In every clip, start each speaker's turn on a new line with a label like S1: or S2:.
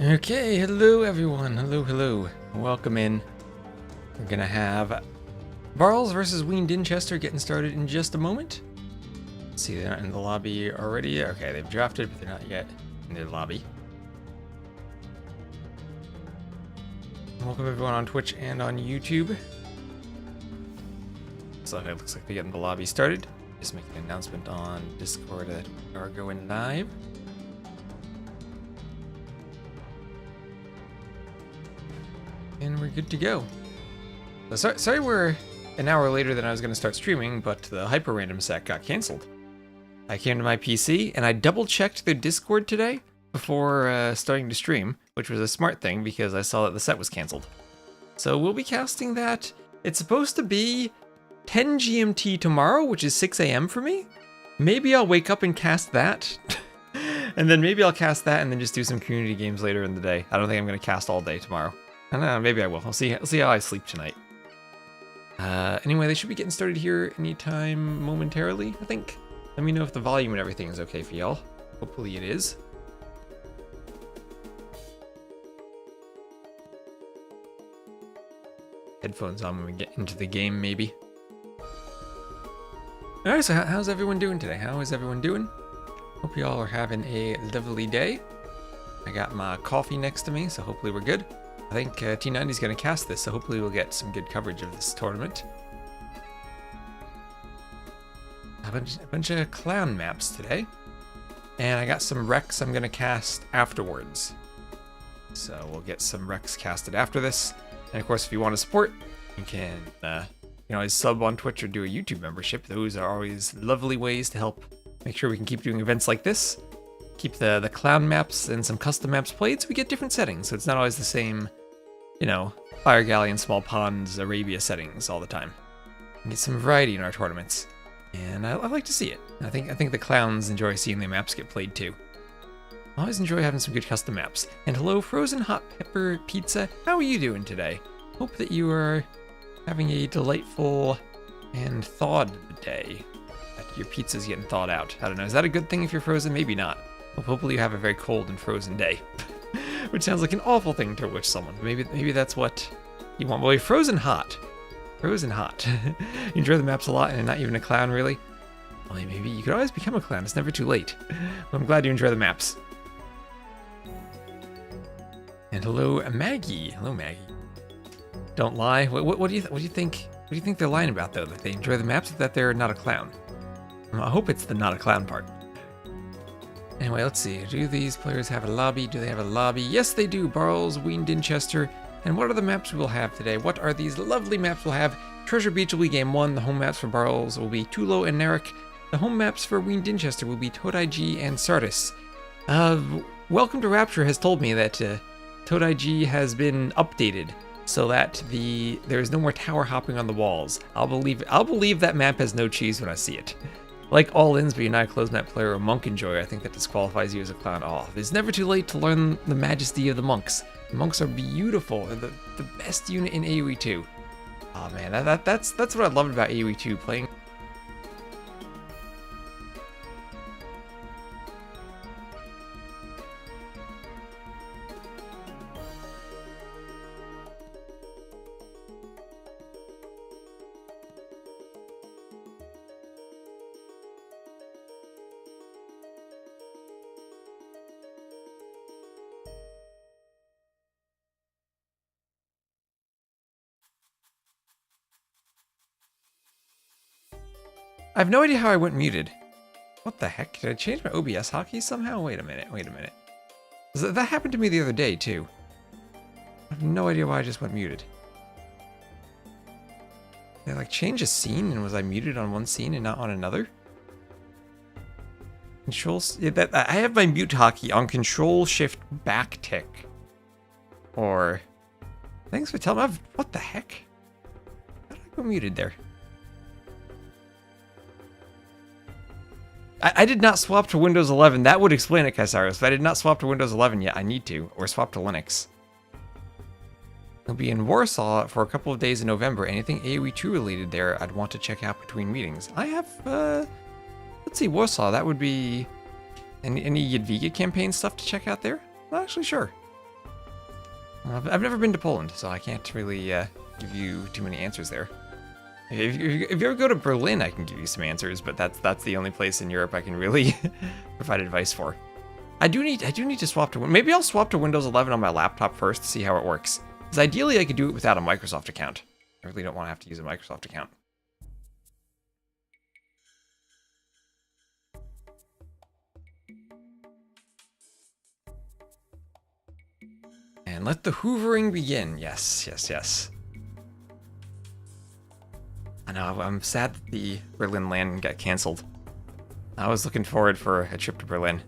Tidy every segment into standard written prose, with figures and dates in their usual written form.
S1: Okay, hello everyone, hello. Welcome in. We're gonna have Barles versus Wean Dinchester getting started in just a moment. Let's see, they're not in the lobby already. Okay, they've drafted, but they're not yet in the lobby. Welcome everyone on Twitch and on YouTube. So it looks like they're getting the lobby started. Just making an announcement on Discord that we are going live. And we're good to go. So sorry we're an hour later than I was going to start streaming, but the hyper random set got canceled. I came to my PC and I double checked the Discord today before starting to stream, which was a smart thing because I saw that the set was canceled. So we'll be casting that. It's supposed to be 10 GMT tomorrow, which is 6 AM for me. Maybe I'll wake up and cast that. And then maybe I'll cast that and then just do some community games later in the day. I don't think I'm going to cast all day tomorrow. I don't know, maybe I will. I'll see how I sleep tonight. Anyway, they should be getting started here anytime momentarily, I think. Let me know if the volume and everything is okay for y'all. Hopefully it is. Headphones on when we get into the game, maybe. Alright, so how's everyone doing today? How is everyone doing? Hope y'all are having a lovely day. I got my coffee next to me, so hopefully we're good. I think T90 is going to cast this, so hopefully we'll get some good coverage of this tournament. A bunch of clown maps today. And I got some Rex I'm going to cast afterwards. So we'll get some Rex casted after this. And of course, if you want to support, you can always sub on Twitch or do a YouTube membership. Those are always lovely ways to help make sure we can keep doing events like this. Keep the clown maps and some custom maps played so we get different settings. So it's not always the same, Fire Galleon, Small Ponds, Arabia settings all the time. And get some variety in our tournaments. And I like to see it. I think the clowns enjoy seeing the maps get played too. I always enjoy having some good custom maps. And hello, Frozen Hot Pepper Pizza. How are you doing today? Hope that you are having a delightful and thawed day. Your pizza's getting thawed out. I don't know, is that a good thing if you're frozen? Maybe not. Well, hopefully you have a very cold and frozen day. Which sounds like an awful thing to wish someone. Maybe that's what you want. Well, you're frozen hot. Frozen hot. You enjoy the maps a lot and you're not even a clown, really? Well, maybe you could always become a clown. It's never too late. Well, I'm glad you enjoy the maps. And hello, Maggie. Hello, Maggie. Don't lie. What do you think? What do you think they're lying about, though? That they enjoy the maps, or that they're not a clown? I hope it's the not a clown part. Anyway, let's see. Do these players have a lobby? Do they have a lobby? Yes, they do. Barles, Wean, Dinchester. And what are the maps we will have today? What are these lovely maps we'll have? Treasure Beach will be game 1. The home maps for Barles will be Tulo and Narek. The home maps for Wean Dinchester will be Todaiji and Sardis. Welcome to Rapture has told me that Todaiji has been updated so that there is no more tower hopping on the walls. I'll believe that map has no cheese when I see it. Like all ins, but you're not a closed map player or monk enjoyer, I think that disqualifies you as a clown. Oh, it's never too late to learn the majesty of the monks. The monks are beautiful. They're the best unit in AoE 2. Oh man, that's what I loved about AoE 2, playing. I have no idea how I went muted. What the heck? Did I change my OBS hotkey somehow? Wait a minute. That happened to me the other day, too. I have no idea why I just went muted. Did I, like, change a scene, and was I muted on one scene and not on another? Controls... Yeah, I have my mute hotkey on Control-Shift backtick. Or... Thanks for telling me. What the heck? How did I go muted there? I did not swap to Windows 11. That would explain it, Kaisaros, but I did not swap to Windows 11 yet. I need to, or swap to Linux. I'll be in Warsaw for a couple of days in November. Anything AoE 2 related there I'd want to check out between meetings. I have, let's see, Warsaw. That would be any Jadwiga campaign stuff to check out there? Not actually sure. I've never been to Poland, so I can't really give you too many answers there. If you ever go to Berlin, I can give you some answers, but that's the only place in Europe I can really provide advice for. I do need to swap to... Maybe I'll swap to Windows 11 on my laptop first to see how it works. Because ideally I could do it without a Microsoft account. I really don't want to have to use a Microsoft account. And let the hoovering begin. Yes, yes, yes. I know, I'm sad that the Berlin LAN got canceled. I was looking forward for a trip to Berlin.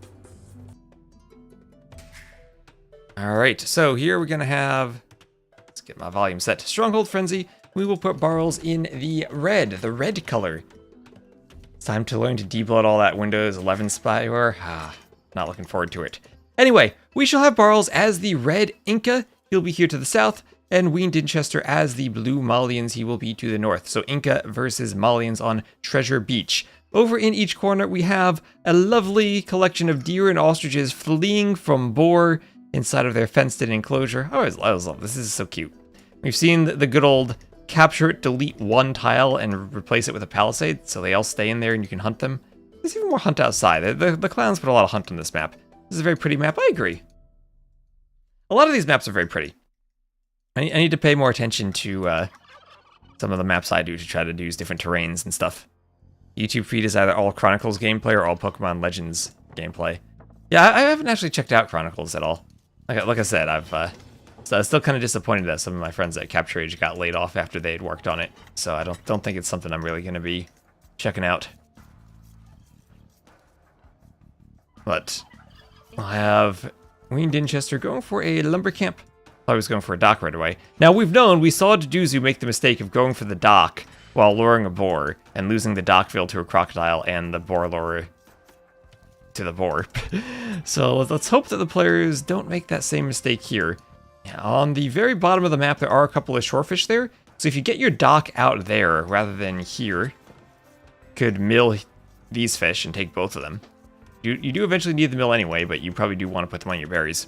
S1: Alright, so here we're gonna have... Let's get my volume set to Stronghold Frenzy. We will put Barles in the red color. It's time to learn to debloat all that Windows 11 spyware. Not looking forward to it. Anyway, we shall have Barles as the red Inca. He'll be here to the south. And Wean Dinchester as the blue Malians, he will be to the north. So Inca versus Malians on Treasure Beach. Over in each corner, we have a lovely collection of deer and ostriches fleeing from boar inside of their fenced-in enclosure. I always love this. This is so cute. We've seen the good old capture it, delete one tile, and replace it with a palisade, so they all stay in there and you can hunt them. There's even more hunt outside. The clowns put a lot of hunt on this map. This is a very pretty map. I agree. A lot of these maps are very pretty. I need to pay more attention to some of the maps I do to try to use different terrains and stuff. YouTube feed is either all Chronicles gameplay or all Pokemon Legends gameplay. Yeah, I haven't actually checked out Chronicles at all. Like I said, so I was still kind of disappointed that some of my friends at Capture Age got laid off after they had worked on it. So I don't think it's something I'm really going to be checking out. But I have Wean Dinchester going for a lumber camp. I was going for a dock right away. Now, we saw Deduzu make the mistake of going for the dock while luring a boar and losing the dock field to a crocodile and the boar lure to the boar. So let's hope that the players don't make that same mistake here. On the very bottom of the map, there are a couple of shorefish there. So if you get your dock out there rather than here, could mill these fish and take both of them. You do eventually need the mill anyway, but you probably do want to put them on your berries.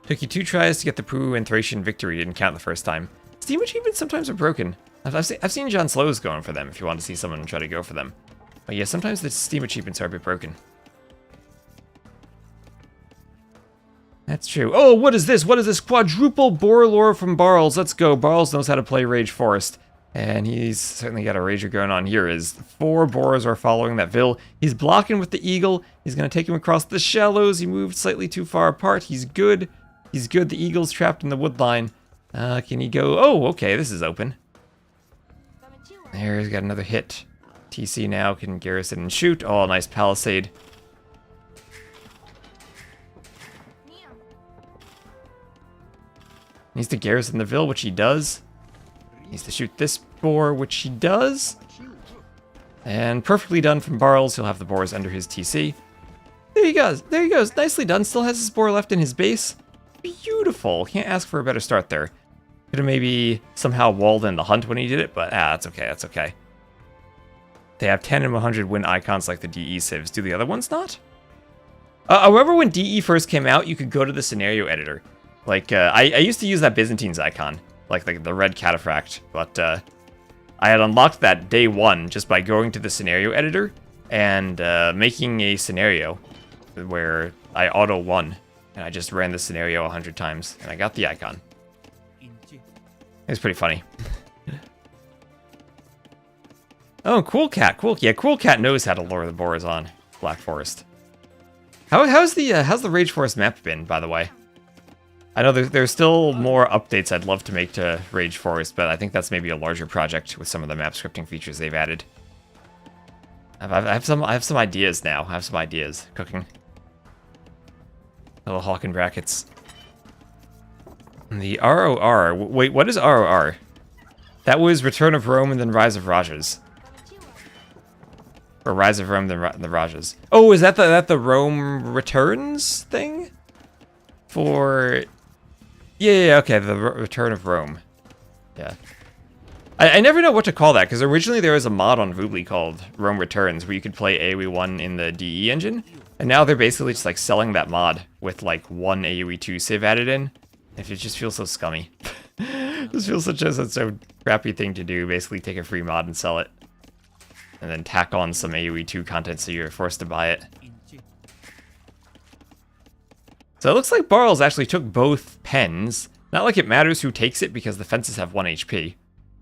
S1: Took you 2 tries to get the Poo and Thracian victory. Didn't count the first time. Steam achievements sometimes are broken. I've seen John Slows going for them if you want to see someone try to go for them. But yeah, sometimes the Steam achievements are a bit broken. That's true. Oh, what is this? What is this? Quadruple boar lore from Barles. Let's go. Barles knows how to play Rage Forest. And he's certainly got a rager going on here. Is 4 boars are following that Vil. He's blocking with the eagle. He's going to take him across the shallows. He moved slightly too far apart. He's good. He's good. The eagle's trapped in the wood line. Can he go? Oh, okay. This is open. There, he's got another hit. TC now can garrison and shoot. Oh, nice palisade. Needs to garrison the Vil, which he does. Needs to shoot this boar, which he does. And perfectly done from Barles. He'll have the boars under his TC. There he goes. There he goes. Nicely done. Still has his boar left in his base. Beautiful. Can't ask for a better start there. Could have maybe somehow walled in the hunt when he did it, but that's okay. That's okay. They have 10 and 100 win icons like the DE civs. Do the other ones not? I remember when DE first came out, you could go to the scenario editor. Like, I used to use that Byzantines icon. Like the red cataphract, but I had unlocked that day 1 just by going to the scenario editor and making a scenario where I auto won, and I just ran the scenario 100 times, and I got the icon. It was pretty funny. Oh, Cool Cat, cool. Yeah, Cool Cat knows how to lure the boars on Black Forest. How's the Rage Forest map been, by the way? I know there's still more updates I'd love to make to Rage Forest, but I think that's maybe a larger project with some of the map scripting features they've added. I have some ideas now. I have some ideas cooking. Little hawk in brackets. The ROR. Wait, what is ROR? That was Return of Rome and then Rise of Rajas. Or Rise of Rome then the Rajas. Oh, is that the Rome Returns thing? For... Yeah, okay, the Return of Rome. Yeah. I never know what to call that, because originally there was a mod on Voobly called Rome Returns, where you could play AoE 1 in the DE engine, and now they're basically just like selling that mod with like 1 AoE 2 save added in. It just feels so scummy. It just feels such a crappy thing to do, basically take a free mod and sell it. And then tack on some AoE 2 content so you're forced to buy it. So it looks like Barles actually took both pens. Not like it matters who takes it because the fences have 1 HP.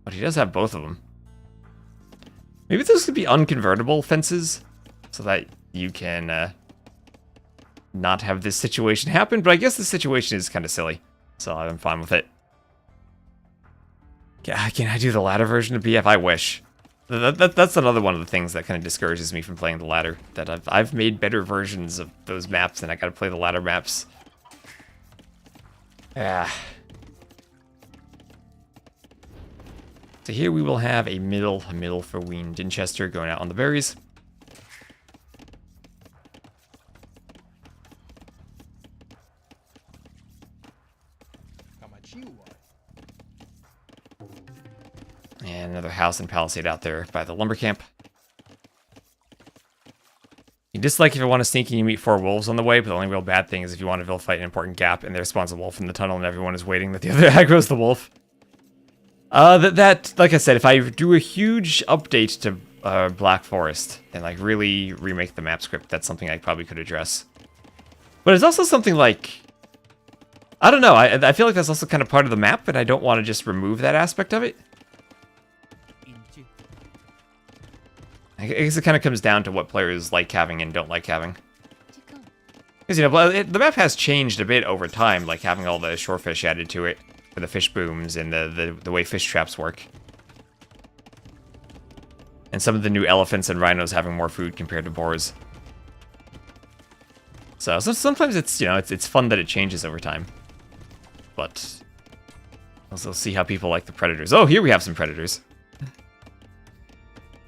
S1: But he does have both of them. Maybe those could be unconvertible fences. So that you can not have this situation happen. But I guess the situation is kind of silly. So I'm fine with it. Can I do the ladder version of BF? I wish. That's another one of the things that kind of discourages me from playing the ladder. That I've made better versions of those maps, and I gotta play the ladder maps. Ah. So here we will have a middle for Wean Dinchester going out on the berries. And another house and palisade out there by the lumber camp. You dislike if you want to sneak and you meet 4 wolves on the way, but the only real bad thing is if you want to Vil fight an important gap and there spawns a wolf in the tunnel and everyone is waiting that the other aggro's the wolf. That, like I said, if I do a huge update to Black Forest and like really remake the map script, that's something I probably could address. But it's also something like, I don't know, I feel like that's also kind of part of the map, and I don't want to just remove that aspect of it. I guess it kind of comes down to what players like having and don't like having. Because, you know, the map has changed a bit over time, like having all the shorefish added to it for the fish booms and the way fish traps work. And some of the new elephants and rhinos having more food compared to boars. So sometimes it's, you know, it's fun that it changes over time. But also see how people like the predators. Oh, here we have some predators.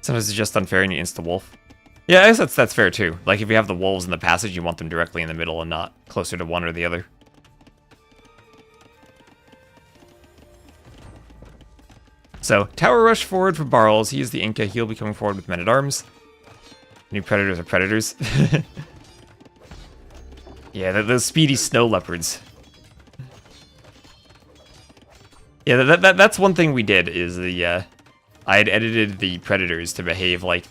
S1: Sometimes it's just unfair and you insta-wolf. Yeah, I guess that's fair too. Like if you have the wolves in the passage, you want them directly in the middle and not closer to one or the other. So, tower rush forward for Barles. He is the Inca. He'll be coming forward with men-at-arms. New predators are predators. Yeah, those speedy snow leopards. Yeah, that's one thing we did, is I had edited the predators to behave like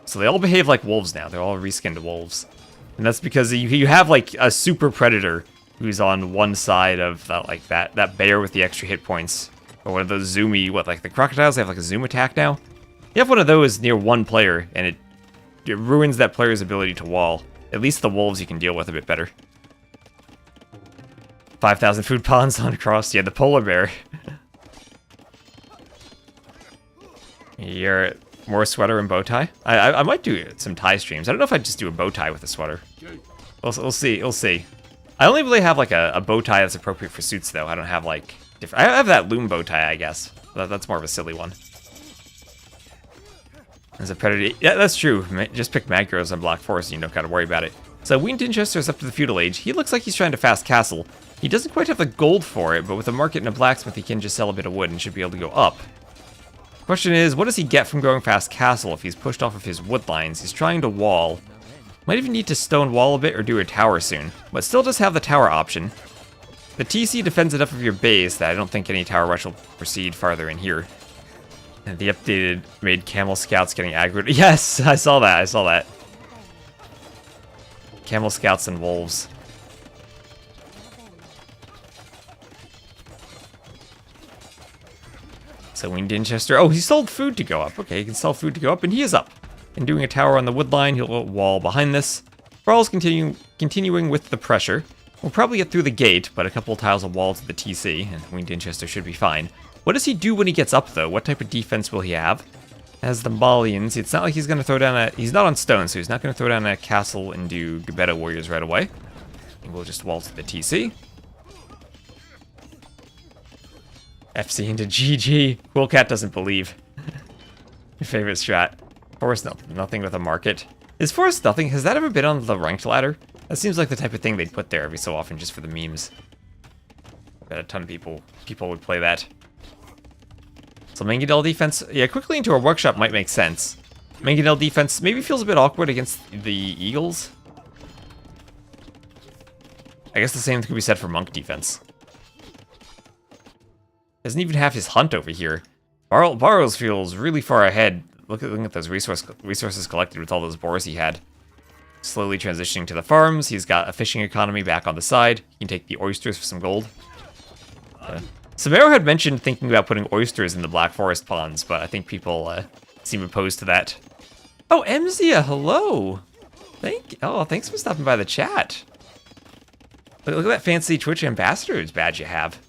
S1: so they all behave like wolves now. They're all reskinned wolves. And that's because you have like a super predator who's on one side of that bear with the extra hit points. Or one of those zoomy, like the crocodiles, they have like a zoom attack now. You have one of those near one player, and it ruins that player's ability to wall. At least the wolves you can deal with a bit better. 5,000 food ponds on across. Yeah, the polar bear. You're more sweater and bow tie. I might do some tie streams. I don't know if I'd just do a bow tie with a sweater. We'll see. We'll see. I only really have like a bow tie that's appropriate for suits, though. I don't have like different. I have that loom bow tie, I guess. That's more of a silly one. As a predator, yeah, that's true. Just pick Magros on Black Forest, and you don't gotta worry about it. So Wean Dinchester is up to the feudal age. He looks like he's trying to fast castle. He doesn't quite have the gold for it, but with a market and a blacksmith, he can just sell a bit of wood and should be able to go up. Question is, what does he get from going fast castle if he's pushed off of his wood lines? He's trying to wall. Might even need to stone wall a bit or do a tower soon, but still does have the tower option. The TC defends enough of your base that I don't think any tower rush will proceed farther in here. And the updated made camel scouts getting aggroed. Yes, I saw that. Camel scouts and wolves. So Wean Dinchester, oh, he sold food to go up. Okay, he can sell food to go up, and he is up. And doing a tower on the wood line, he'll wall behind this. Barles continuing with the pressure. We'll probably get through the gate, but a couple of tiles of wall to the TC, and Wean Dinchester should be fine. What does he do when he gets up, though? What type of defense will he have? As the Malians, it's not like he's going to throw down he's not on stone, so he's not going to throw down a castle and do Gebetto warriors right away. And we'll just wall to the TC. FC into GG. Cool Cat doesn't believe. Your favorite strat. Forest nothing with a market. Is Forest nothing? Has that ever been on the ranked ladder? That seems like the type of thing they'd put there every so often just for the memes. I bet a ton of people would play that. So Mangonel defense, yeah, quickly into a workshop might make sense. Mangonel defense maybe feels a bit awkward against the Eagles. I guess the same could be said for Monk defense. Doesn't even have his hunt over here. Barles feels really far ahead. Looking at those resources collected with all those boars he had. Slowly transitioning to the farms. He's got a fishing economy back on the side. He can take the oysters for some gold. Samaro had mentioned thinking about putting oysters in the Black Forest ponds, but I think people seem opposed to that. Oh, Emzia, hello! Thanks for stopping by the chat. Look at that fancy Twitch ambassador's badge you have.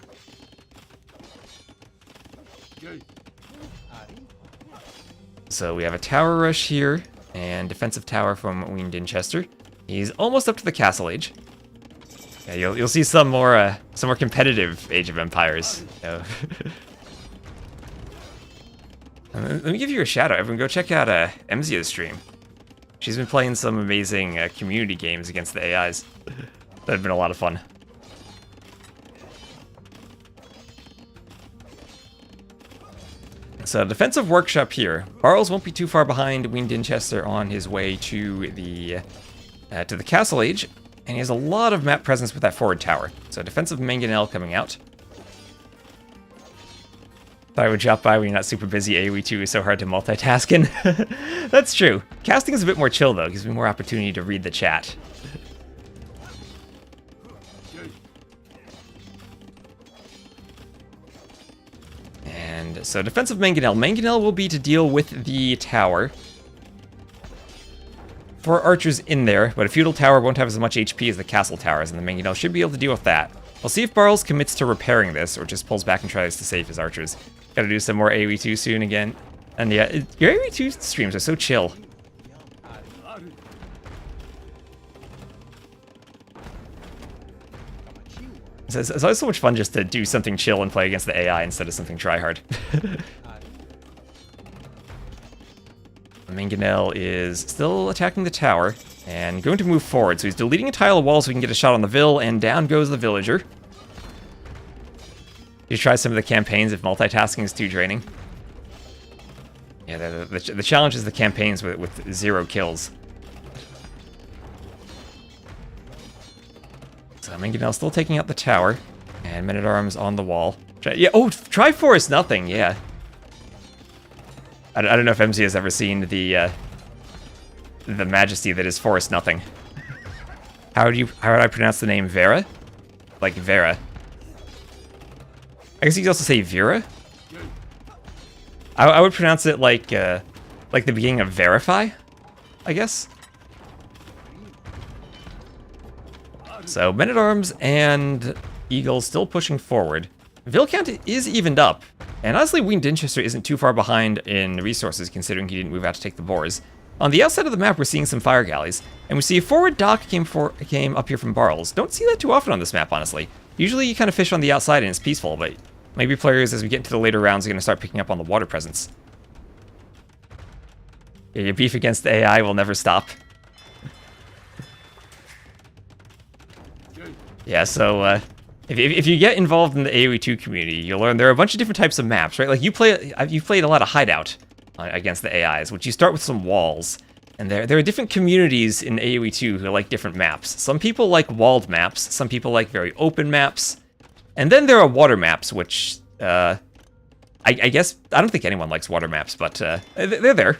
S1: So we have a tower rush here, and defensive tower from Wean Dinchester. He's almost up to the castle age. Yeah, you'll see some more competitive Age of Empires. Let me give you a shout out. Everyone, go check out Emzia's stream. She's been playing some amazing community games against the AIs. That have been a lot of fun. So defensive workshop here. Barles won't be too far behind Wean Dinchester on his way to the castle age, and he has a lot of map presence with that forward tower. So defensive Mangonel coming out. Thought I would drop by when you're not super busy. AoE 2 is so hard to multitask in. That's true. Casting is a bit more chill though, gives me more opportunity to read the chat. And so defensive Mangonel. Mangonel will be to deal with the tower. 4 archers in there, but a feudal tower won't have as much HP as the castle towers, and the Mangonel should be able to deal with that. We'll see if Barles commits to repairing this, or just pulls back and tries to save his archers. Gotta do some more AoE 2 soon again. And yeah, your AoE 2 streams are so chill. It's always so much fun just to do something chill and play against the AI instead of something tryhard. Mangonel is still attacking the tower and going to move forward. So he's deleting a tile of wall so we can get a shot on the Vill, and down goes the villager. You try some of the campaigns if multitasking is too draining. Yeah, the challenge is the campaigns with 0 kills. So Mangonel still taking out the tower, and Men-at-Arms on the wall. Yeah, oh, Triforce nothing, yeah. I don't know if MZ has ever seen the majesty that is Forest Nothing. How would I pronounce the name Vera? Like Vera. I guess you could also say Vera. I would pronounce it like the beginning of verify, I guess. So Men-at-Arms and Eagles still pushing forward. Vill count is evened up, and honestly, Wean Dinchester isn't too far behind in resources considering he didn't move out to take the boars. On the outside of the map, we're seeing some fire galleys, and we see a forward dock came up here from Barles. Don't see that too often on this map, honestly. Usually you kind of fish on the outside and it's peaceful, but maybe players, as we get into the later rounds, are going to start picking up on the water presence. Yeah, your beef against the AI will never stop. Yeah, so if you get involved in the AoE2 community, you'll learn there are a bunch of different types of maps, right? Like you've played a lot of Hideout against the AIs, which you start with some walls. And there are different communities in AoE2 who like different maps. Some people like walled maps, some people like very open maps. And then there are water maps, which, I guess, I don't think anyone likes water maps, but they're there.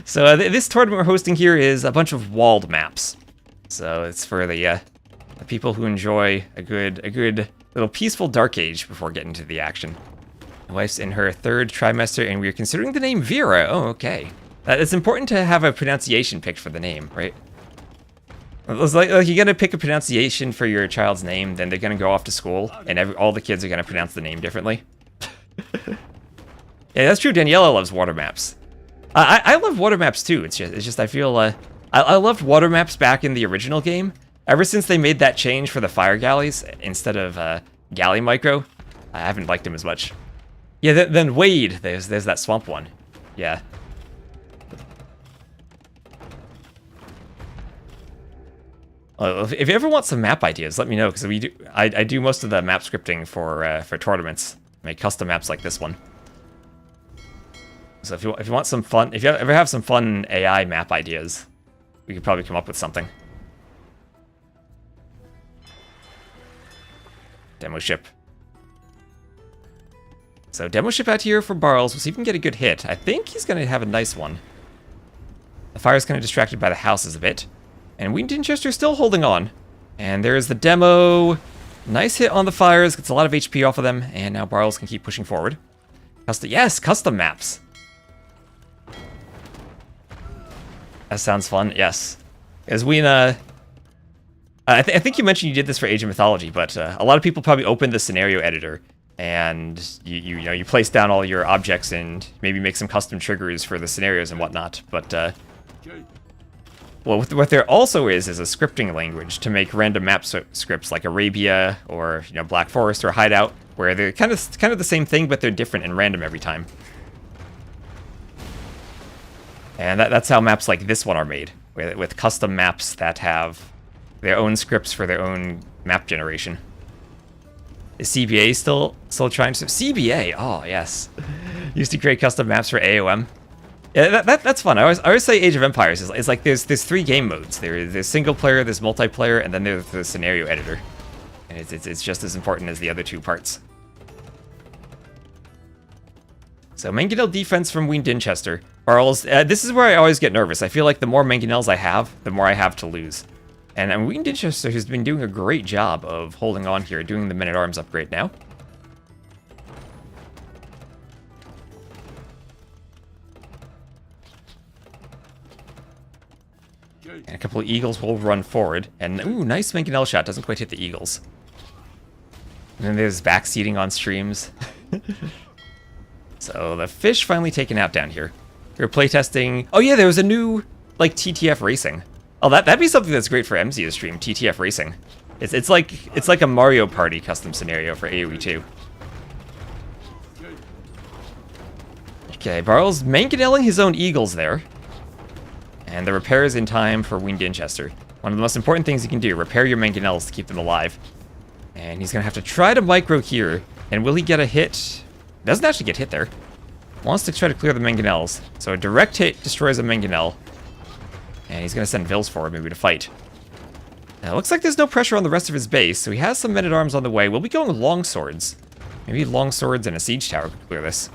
S1: So this tournament we're hosting here is a bunch of walled maps. So it's for the people who enjoy a good little peaceful dark age before getting to the action. My wife's in her 3rd trimester, and we're considering the name Vera. Oh, okay. It's important to have a pronunciation picked for the name, right? It's like you gotta pick a pronunciation for your child's name, then they're gonna go off to school, and all the kids are gonna pronounce the name differently. Yeah, that's true. Daniela loves water maps. I love water maps too. It's just I feel I loved water maps back in the original game. Ever since they made that change for the fire galleys instead of galley micro, I haven't liked them as much. Yeah, then Wade. There's that swamp one. Yeah. If you ever want some map ideas, let me know, because I do most of the map scripting for tournaments. I make custom maps like this one. So if you want some fun, if you ever have some fun AI map ideas, we could probably come up with something. Demo ship. So demo ship out here for Barles. We'll see if we can get a good hit. I think he's going to have a nice one. The fire's kind of distracted by the houses a bit. And Wean Dinchester still holding on. And there's the demo. Nice hit on the fires. Gets a lot of HP off of them. And now Barles can keep pushing forward. Yes, custom maps. That sounds fun. Yes. As Wean, I think you mentioned you did this for Age of Mythology, but a lot of people probably open the scenario editor. And you place down all your objects and maybe make some custom triggers for the scenarios and whatnot. But well, what there also is a scripting language to make random map scripts like Arabia or Black Forest or Hideout, where they're kind of the same thing, but they're different and random every time. And that's how maps like this one are made, with custom maps that have their own scripts for their own map generation. Is CBA still trying to... CBA! Oh, yes. Used to create custom maps for AOM. Yeah, that's fun. I always say Age of Empires is like there's 3 game modes. There's single player, there's multiplayer, and then there's the scenario editor. And it's just as important as the other 2 parts. So Mangonel defense from Wean Dinchester. Barles, this is where I always get nervous. I feel like the more Mangonels I have, the more I have to lose. And Wean Dinchester has been doing a great job of holding on here, doing the Men-at-Arms upgrade now. And a couple of Eagles will run forward. And, ooh, nice Mangonel shot. Doesn't quite hit the Eagles. And then there's backseating on streams. So the fish finally taken out down here. We were playtesting... Oh yeah, there was a new, like, TTF racing. Oh, that'd be something that's great for MZ to stream, TTF racing. It's like a Mario Party custom scenario for AoE 2. Okay, Barles Mangonelling his own Eagles there. And the repair is in time for Wean Dinchester. One of the most important things you can do, repair your Mangonels to keep them alive. And he's going to have to try to micro here. And will he get a hit? Doesn't actually get hit there. wants to try to clear the mangonels. So a direct hit destroys a mangonel. And he's going to send Vils forward, maybe to fight. Now, it looks like there's no pressure on the rest of his base, so he has some men-at-arms on the way. We'll be going longswords. Maybe longswords and a siege tower could clear this.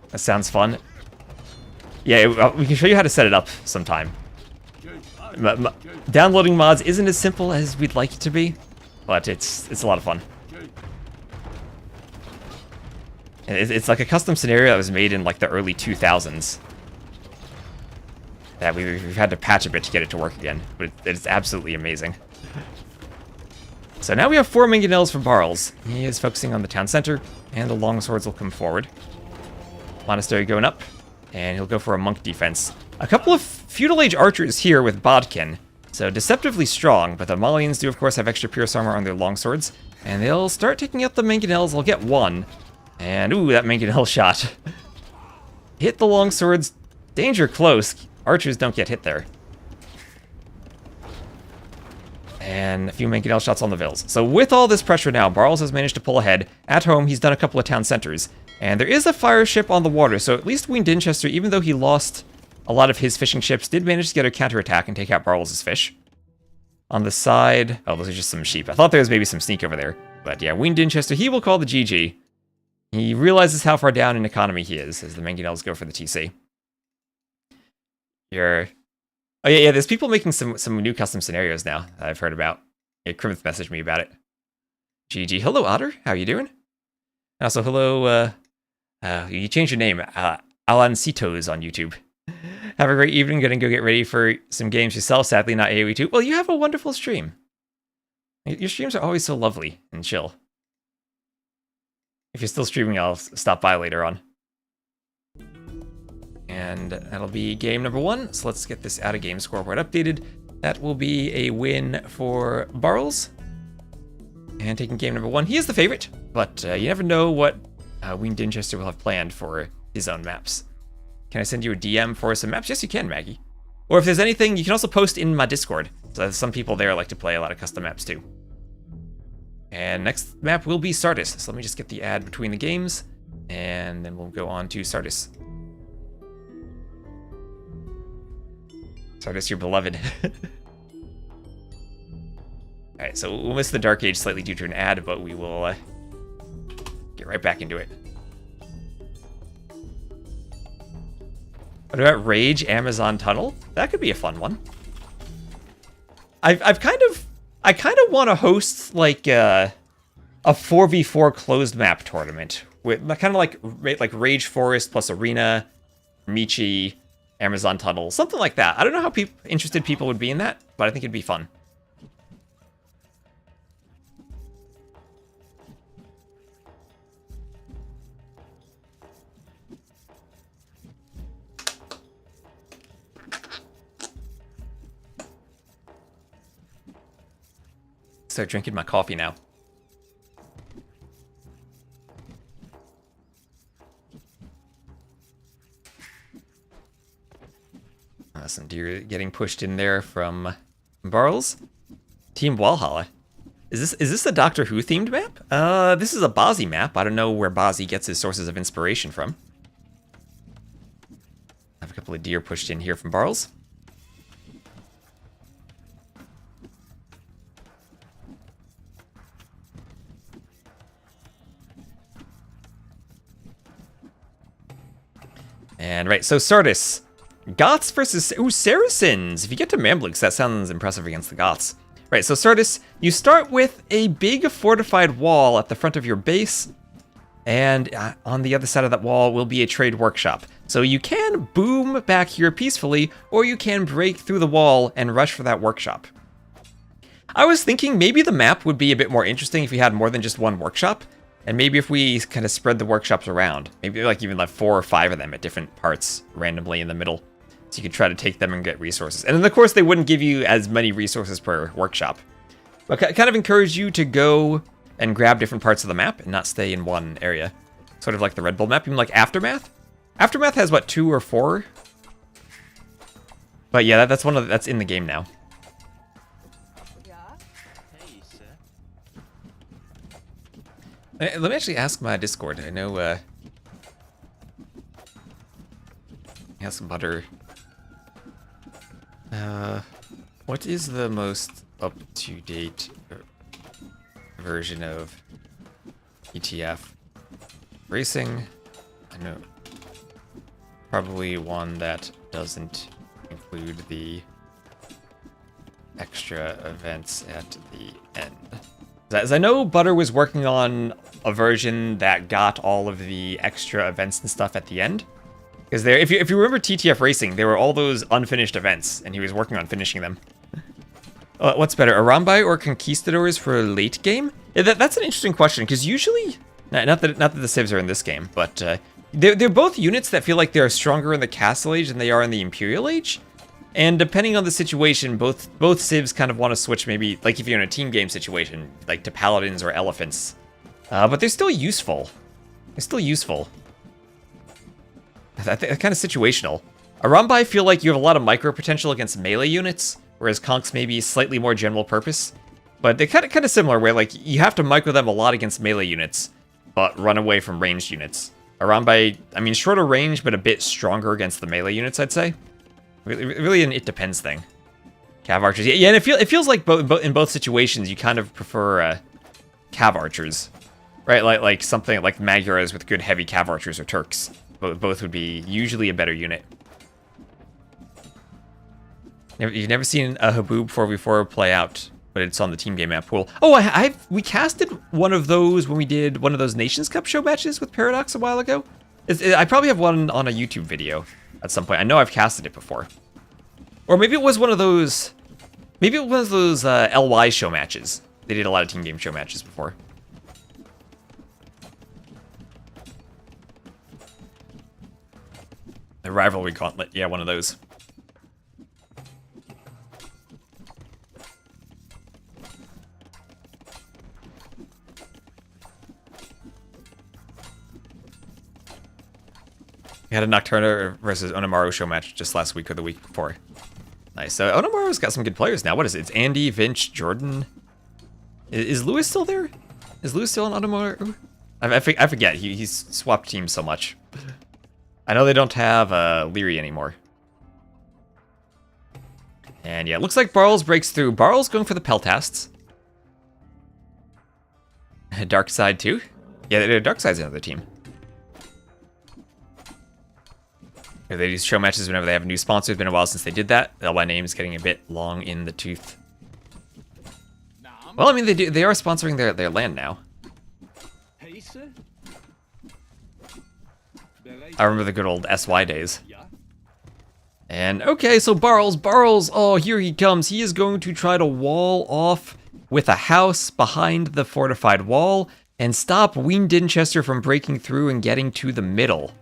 S1: That sounds fun. Yeah, we can show you how to set it up sometime. Downloading mods isn't as simple as we'd like it to be, but it's a lot of fun. It's like a custom scenario that was made in like the early 2000s. That we've had to patch a bit to get it to work again, but it's absolutely amazing. So now we have 4 mangonels from Barles. He is focusing on the town center, and the longswords will come forward. Monastery going up, and he'll go for a monk defense. A couple of feudal age archers here with Bodkin, so deceptively strong, but the Malians do of course have extra pierce armor on their longswords, and they'll start taking out the mangonels. They'll get 1, and ooh, that mangonel shot. Hit the longswords, danger close. Archers don't get hit there. And a few mangonel shots on the Vils. So with all this pressure now, Barles has managed to pull ahead. At home, he's done a couple of town centers. And there is a fire ship on the water, so at least Wean Dinchester, even though he lost a lot of his fishing ships, did manage to get a counterattack and take out Barles' fish. On the side... Oh, those are just some sheep. I thought there was maybe some sneak over there. But yeah, Wean Dinchester, he will call the GG. He realizes how far down in economy he is, as the mangonels go for the TC. Oh yeah, there's people making some new custom scenarios now that I've heard about. Yeah, Krivith messaged me about it. GG. Hello, Otter. How you doing? And also, hello, you changed your name. Alancitos on YouTube. Have a great evening. Gonna go get ready for some games yourself. Sadly, not AoE 2. Well, you have a wonderful stream. Your streams are always so lovely and chill. If you're still streaming, I'll stop by later on. And that'll be game number 1. So let's get this out-of-game scoreboard updated. That will be a win for Barles. And taking game number 1. He is the favorite, but you never know what Wean Dinchester will have planned for his own maps. Can I send you a DM for some maps? Yes, you can, Maggie. Or if there's anything, you can also post in my Discord. So there's some people there like to play a lot of custom maps too. And next map will be Sardis. So let me just get the ad between the games, and then we'll go on to Sardis. Sardis, your beloved. Alright, so we'll miss the Dark Age slightly due to an ad, but we will get right back into it. What about Rage Amazon Tunnel? That could be a fun one. I kind of want to host like a 4v4 closed map tournament with kind of like Rage Forest plus Arena, Michi, Amazon Tunnel, something like that. I don't know how interested people would be in that, but I think it'd be fun. Start drinking my coffee now. Some deer getting pushed in there from Barles. Team Walhalla. Is this a Doctor Who themed map? This is a Bozzy map. I don't know where Bozzy gets his sources of inspiration from. I have a couple of deer pushed in here from Barles. And right, so Sardis. Goths versus... Ooh, Saracens! If you get to Mamluks, that sounds impressive against the Goths. Right, so Sardis, you start with a big fortified wall at the front of your base, and on the other side of that wall will be a trade workshop. So you can boom back here peacefully, or you can break through the wall and rush for that workshop. I was thinking maybe the map would be a bit more interesting if we had more than just one workshop, and maybe if we kind of spread the workshops around. Maybe like even like 4 or 5 of them at different parts randomly in the middle. So you could try to take them and get resources. And then, of course, they wouldn't give you as many resources per workshop. But I kind of encourage you to go and grab different parts of the map and not stay in one area. Sort of like the Red Bull map, even like Aftermath. Aftermath has, what, 2 or 4? But yeah, that's one of that's in the game now. Let me actually ask my Discord. I know Yes, butter. What is the most up-to-date version of ETF? Racing? I know. Probably one that doesn't include the extra events at the end. As I know, Butter was working on a version that got all of the extra events and stuff at the end. Because there, if you remember TTF Racing, there were all those unfinished events, and he was working on finishing them. What's better, Arambai or Conquistadors for late game? Yeah, that's an interesting question, because usually, not that the civs are in this game, but they're both units that feel like they're stronger in the Castle Age than they are in the Imperial Age. And depending on the situation, both civs kind of want to switch, maybe, like if you're in a team game situation, like to Paladins or Elephants. But they're still useful. They're still useful. I think kind of situational. Arambai feel like you have a lot of micro potential against melee units, whereas Conks may be slightly more general purpose. But they're kind of similar, where like you have to micro them a lot against melee units, but run away from ranged units. Arambai, I mean, shorter range, but a bit stronger against the melee units, I'd say. Really an it depends thing. Cav archers, yeah, and it feels like in both situations you kind of prefer Cav archers, right? Like something like Magyars with good heavy Cav archers or Turks. Both would be usually a better unit. You've never seen a Haboob 4v4 play out, but it's on the team game map pool. Oh, we casted one of those when we did one of those Nations Cup show matches with Paradox a while ago. I probably have one on a YouTube video at some point. I know I've casted it before. Or maybe it was one of those... Maybe it was those LY show matches. They did a lot of team game show matches before. The Rivalry Gauntlet. Yeah, one of those. We had a Nocturna versus Onamaru show match just last week or the week before. Nice. So Onamaru's got some good players now. What is it? It's Andy, Vince, JorDan. Is Lewis still there? Is Lewis still on Onamaru? I forget. He's swapped teams so much. I know they don't have Leary anymore. And yeah, it looks like Barles breaks through. Barles going for the Peltasts. Dark Side too? Yeah, Dark Side's another team. They do show matches whenever they have a new sponsor. It's been a while since they did that. LY name is getting a bit long in the tooth. Well, I mean, they are sponsoring their land now. I remember the good old SY days. And okay, so Barles, oh, here he comes. He is going to try to wall off with a house behind the fortified wall and stop Wean Dinchester from breaking through and getting to the middle.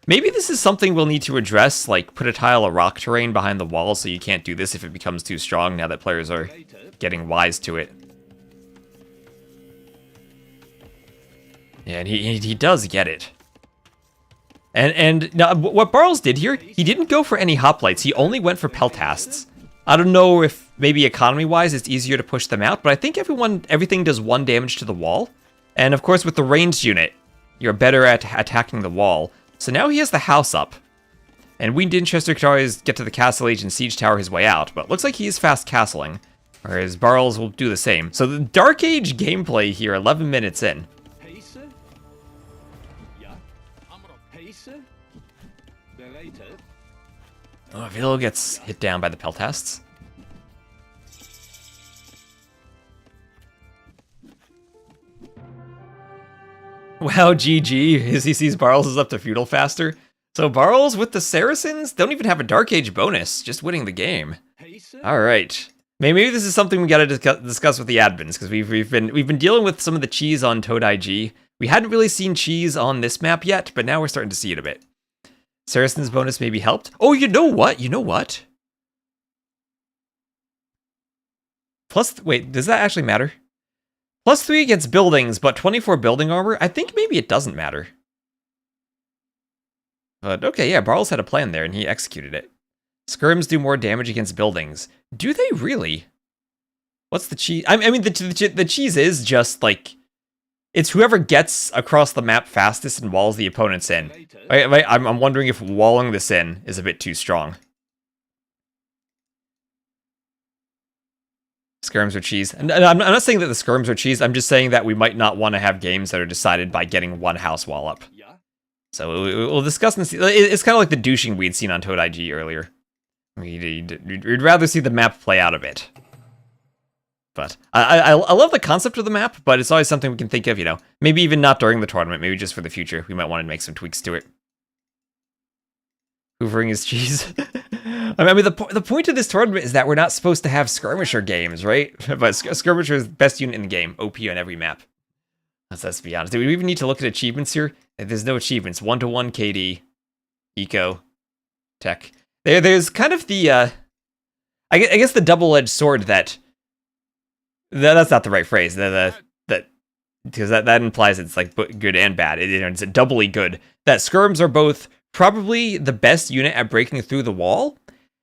S1: Maybe this is something we'll need to address, like put a tile of rock terrain behind the wall so you can't do this if it becomes too strong now that players are getting wise to it. Yeah, and he does get it. And now, what Barles did here, he didn't go for any hoplites. He only went for Peltasts. I don't know if maybe economy-wise it's easier to push them out, but I think everything does 1 damage to the wall. And of course, with the ranged unit, you're better at attacking the wall. So now he has the house up. And Wean Dinchester could always get to the Castle Age and Siege Tower his way out, but looks like he is fast castling. Whereas Barles will do the same. So the Dark Age gameplay here, 11 minutes in. Oh, Vilo gets hit down by the Peltasts. Wow, GG, as he sees Barles is up to feudal faster. So Barles with the Saracens don't even have a Dark Age bonus, just winning the game. Alright. Maybe this is something we gotta discuss with the admins, because we've been dealing with some of the cheese on Toad IG. We hadn't really seen cheese on this map yet, but now we're starting to see it a bit. Saracen's bonus maybe helped. Oh, you know what? You know what? Wait, does that actually matter? +3 against buildings, but 24 building armor? I think maybe it doesn't matter. But okay, yeah, Barles had a plan there, and he executed it. Skirms do more damage against buildings. Do they really? What's the cheese? I mean, the cheese is just, like, it's whoever gets across the map fastest and walls the opponents in. I'm wondering if walling this in is a bit too strong. Skirms are cheese. And I'm not saying that the skirms are cheese, I'm just saying that we might not want to have games that are decided by getting one house wall up. So we'll discuss and see. It's kind of like the douching we'd seen on Toad IG earlier. We'd rather see the map play out a bit. But I love the concept of the map, but it's always something we can think of, you know, maybe even not during the tournament, maybe just for the future. We might want to make some tweaks to it. Hoovering is cheese. I mean, the point of this tournament is that we're not supposed to have skirmisher games, right? But skirmisher is the best unit in the game, OP on every map. Let's be honest. Do we even need to look at achievements here? There's no achievements. 1-to-1 KD, eco, tech. There's kind of the, I guess the double-edged sword that's not the right phrase. Because that implies it's like good and bad. It's doubly good. That skirms are both probably the best unit at breaking through the wall,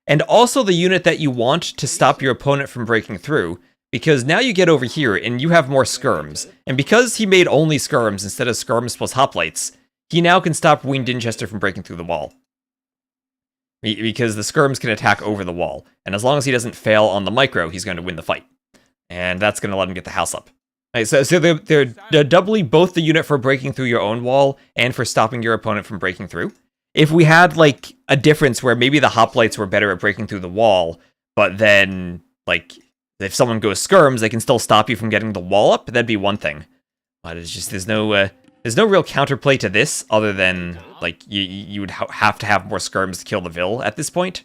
S1: and also the unit that you want to stop your opponent from breaking through. Because now you get over here, and you have more skirms. And because he made only skirms instead of skirms plus hoplites, he now can stop Wean Dinchester from breaking through the wall. Because the skirms can attack over the wall. And as long as he doesn't fail on the micro, he's going to win the fight. And that's going to let him get the house up. Right, so they're doubly both the unit for breaking through your own wall and for stopping your opponent from breaking through. If we had, like, a difference where maybe the hoplites were better at breaking through the wall, but then, like, if someone goes skirms, they can still stop you from getting the wall up, that'd be one thing. But it's just, there's no real counterplay to this, other than, like, you would have to have more skirms to kill the Vil at this point.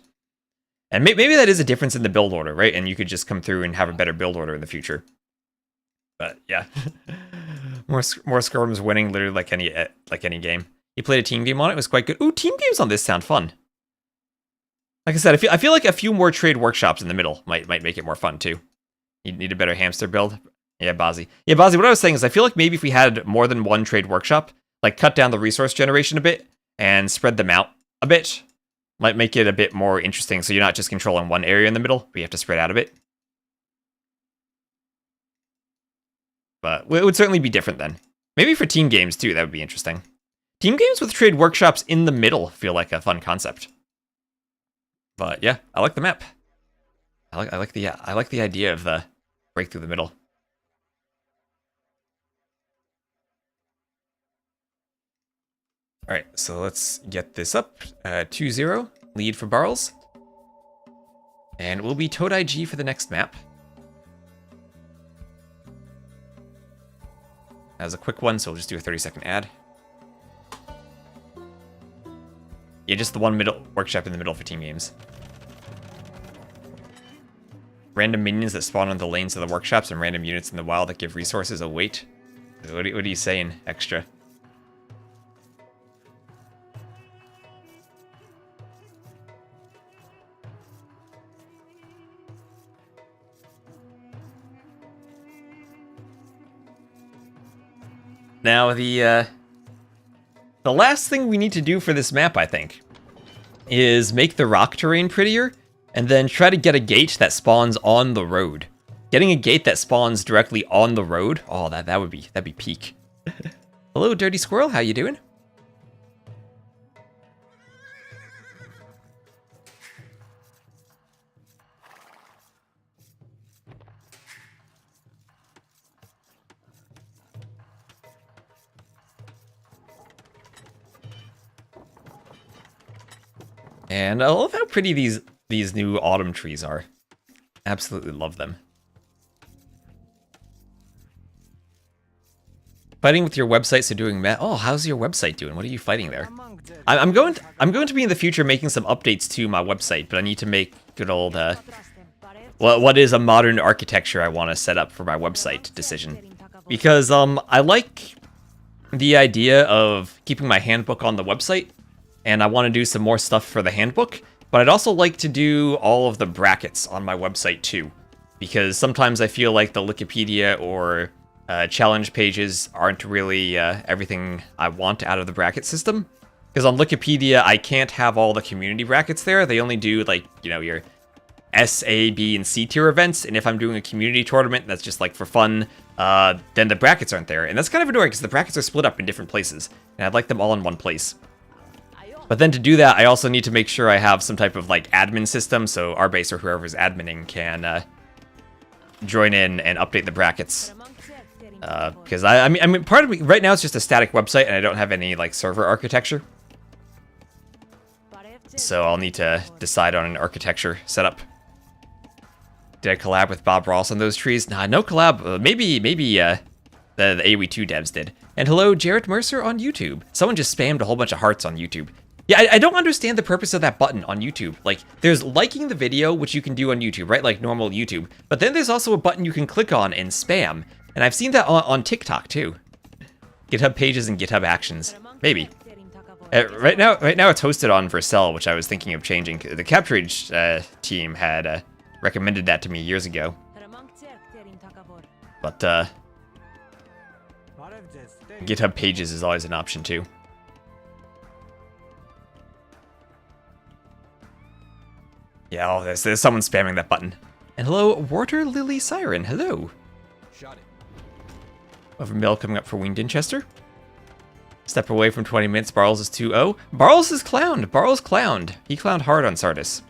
S1: And maybe that is a difference in the build order, right? And you could just come through and have a better build order in the future. But, yeah. more skirms winning, literally like any game. You played a team game on it, was quite good. Ooh, team games on this sound fun. Like I said, I feel like a few more trade workshops in the middle might make it more fun, too. You need a better hamster build. Yeah, Bazzi. Yeah, Bazzi, what I was saying is I feel like maybe if we had more than one trade workshop, like cut down the resource generation a bit and spread them out a bit, might make it a bit more interesting, so you're not just controlling one area in the middle, but you have to spread out a bit. But it would certainly be different then. Maybe for team games, too, that would be interesting. Team games with trade workshops in the middle feel like a fun concept. But yeah, I like the map. I like the idea of the break through the middle. All right, so let's get this up. 2-0 lead for Barles, and we'll be Toad IG for the next map. That was a quick one, so we'll just do a 30-second ad. Yeah, just the one middle workshop in the middle for team games. Random minions that spawn on the lanes of the workshops and random units in the wild that give resources a weight. What are you saying, extra? Now, the last thing we need to do for this map, I think, is make the rock terrain prettier, and then try to get a gate that spawns on the road. Getting a gate that spawns directly on the road, oh, that'd be peak. Hello, Dirty Squirrel, how you doing? And I love how pretty these new autumn trees are. Absolutely love them. Fighting with your website, so doing oh, how's your website doing? What are you fighting there? I'm going to be in the future making some updates to my website, but I need to make good old what is a modern architecture I want to set up for my website decision. Because I like the idea of keeping my handbook on the website, and I want to do some more stuff for the handbook, but I'd also like to do all of the brackets on my website too, because sometimes I feel like the Wikipedia or challenge pages aren't really everything I want out of the bracket system. Because on Wikipedia, I can't have all the community brackets there. They only do, like, you know, your S, A, B, and C tier events, and if I'm doing a community tournament that's just like for fun, then the brackets aren't there. And that's kind of annoying because the brackets are split up in different places, and I'd like them all in one place. But then to do that, I also need to make sure I have some type of like admin system, so Arbase or whoever's adminning can join in and update the brackets. Because I mean, part of me right now it's just a static website, and I don't have any like server architecture. So I'll need to decide on an architecture setup. Did I collab with Bob Ross on those trees? Nah, no collab. Maybe the AOE2 devs did. And hello, Jarrett Mercer on YouTube. Someone just spammed a whole bunch of hearts on YouTube. Yeah, I don't understand the purpose of that button on YouTube. Like, there's liking the video, which you can do on YouTube, right? Like normal YouTube. But then there's also a button you can click on and spam. And I've seen that on TikTok, too. GitHub Pages and GitHub Actions. Maybe. Right now it's hosted on Vercel, which I was thinking of changing. The Capturage team had recommended that to me years ago. But GitHub Pages is always an option, too. Yeah, oh, there's someone spamming that button. And hello, Water Lily Siren. Hello. Over mill coming up for Wean Dinchester. Step away from 20 minutes. Barles is 2-0. Barles is clowned. Barles clowned. He clowned hard on Sardis.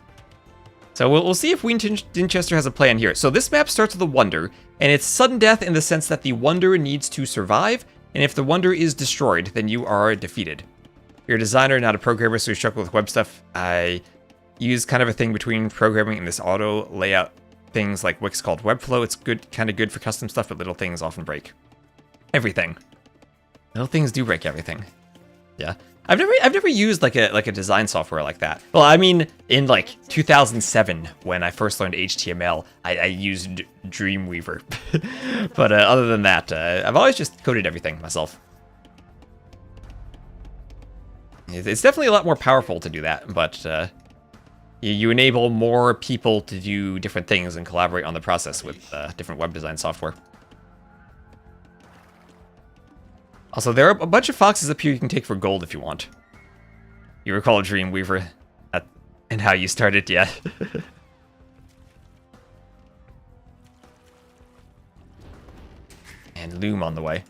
S1: So we'll see if Wean Dinchester has a plan here. So this map starts with a Wonder, and it's sudden death in the sense that the Wonder needs to survive, and if the Wonder is destroyed, then you are defeated. You're a designer, not a programmer, so you struggle with web stuff. I use kind of a thing between programming and this auto layout things like Wix called Webflow. It's kind of good for custom stuff, but little things often break everything. Little things do break everything. Yeah, I've never used like a design software like that. Well, I mean, in like 2007 when I first learned HTML, I used Dreamweaver. But other than that, I've always just coded everything myself. It's definitely a lot more powerful to do that, but you enable more people to do different things and collaborate on the process with different web design software. Also, there are a bunch of foxes up here you can take for gold if you want. You recall Dreamweaver and how you started, yeah. And Loom on the way.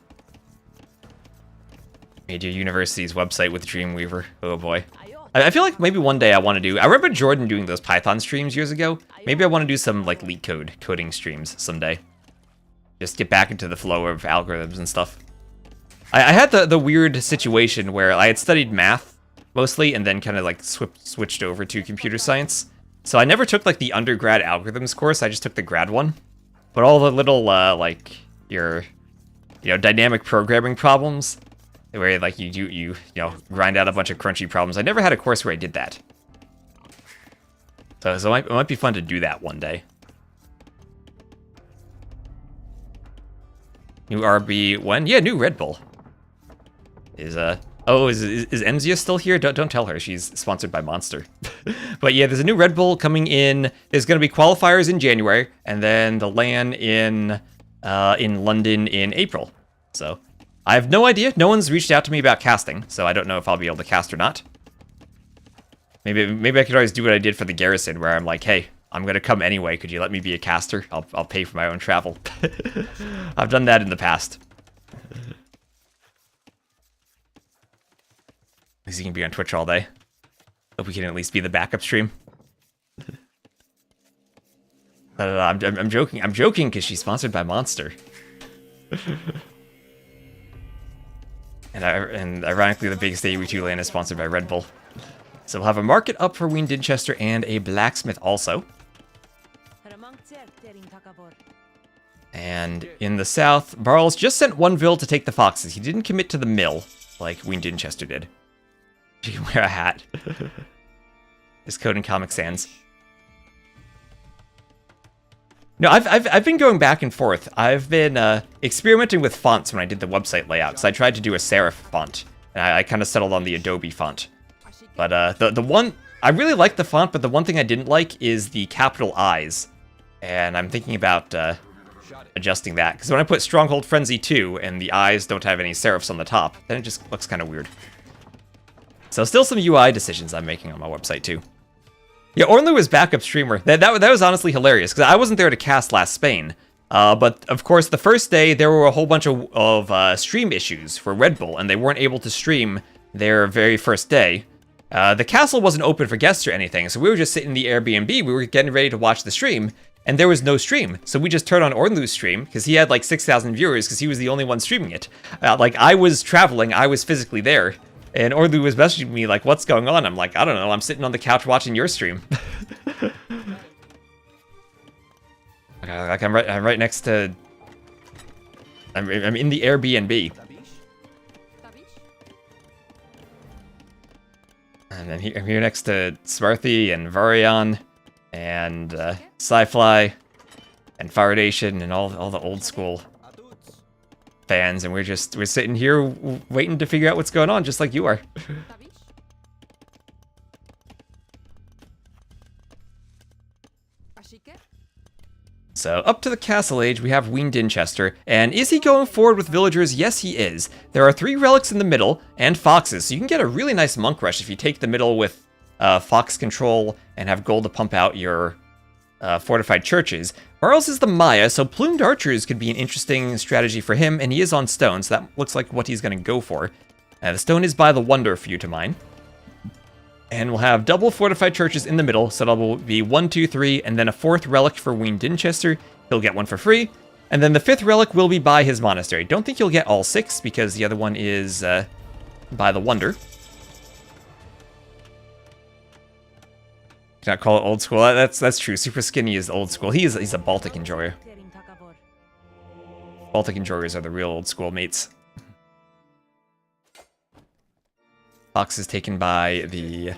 S1: Made your university's website with Dreamweaver. Oh boy. I feel like maybe one day I want to do... I remember JorDan doing those Python streams years ago. Maybe I want to do some like leak coding streams someday. Just get back into the flow of algorithms and stuff. I had the weird situation where I had studied math mostly and then kind of like switched over to computer science. So I never took like the undergrad algorithms course, I just took the grad one. But all the little like your dynamic programming problems where like you grind out a bunch of crunchy problems. I never had a course where I did that. So it might be fun to do that one day. New RB when? Yeah, new Red Bull. Is Emzia still here? Don't tell her. She's sponsored by Monster. But yeah, there's a new Red Bull coming in. There's going to be qualifiers in January, and then the LAN in London in April. So I have no idea. No one's reached out to me about casting, so I don't know if I'll be able to cast or not. Maybe I could always do what I did for the Garrison, where I'm like, hey, I'm going to come anyway. Could you let me be a caster? I'll pay for my own travel. I've done that in the past. At least you can be on Twitch all day. Hope we can at least be the backup stream. I'm joking. I'm joking because she's sponsored by Monster. and ironically, the biggest AOE2 LAN is sponsored by Red Bull. So we'll have a market up for Wean Dinchester and a blacksmith also. And in the south, Barles just sent one vill to take the foxes. He didn't commit to the mill like Wean Dinchester did. You can wear a hat. His code in Comic Sans. No, I've been going back and forth. I've been experimenting with fonts when I did the website layout, because I tried to do a serif font, and I kind of settled on the Adobe font. But the one I really like the font, but the one thing I didn't like is the capital I's, and I'm thinking about adjusting that, because when I put Stronghold Frenzy 2 and the I's don't have any serifs on the top, then it just looks kind of weird. So still some UI decisions I'm making on my website too. Yeah, Ornlu was backup streamer. That was honestly hilarious, because I wasn't there to cast last Spain. But, of course, the first day, there were a whole bunch of stream issues for Red Bull, and they weren't able to stream their very first day. The castle wasn't open for guests or anything, so we were just sitting in the Airbnb, we were getting ready to watch the stream, and there was no stream. So we just turned on Ornlu's stream, because he had like 6,000 viewers, because he was the only one streaming it. Like, I was traveling, I was physically there. And Ornlu was messaging me like, what's going on? I'm like, I don't know, I'm sitting on the couch watching your stream. Like, I'm right next to... I'm in the Airbnb. And then I'm here next to Swarthy and Varian and Sci-Fly and Faradation and all the old school fans, and we're sitting here waiting to figure out what's going on, just like you are. So, up to the castle age, we have Wean Dinchester, and is he going forward with villagers? Yes, he is. There are 3 relics in the middle, and foxes, so you can get a really nice monk rush if you take the middle with fox control and have gold to pump out your fortified churches. Barles is the Maya, so plumed archers could be an interesting strategy for him, and he is on stone, so that looks like what he's going to go for. The stone is by the wonder for you to mine. And we'll have double fortified churches in the middle, so that will be 1, 2, 3, and then a 4th relic for Wean Dinchester. He'll get one for free. And then the 5th relic will be by his monastery. Don't think you'll get all 6, because the other one is by the wonder. Cannot call it old school. That's true. Super Skinny is old school. He's a Baltic enjoyer. Baltic enjoyers are the real old school mates. Fox is taken by the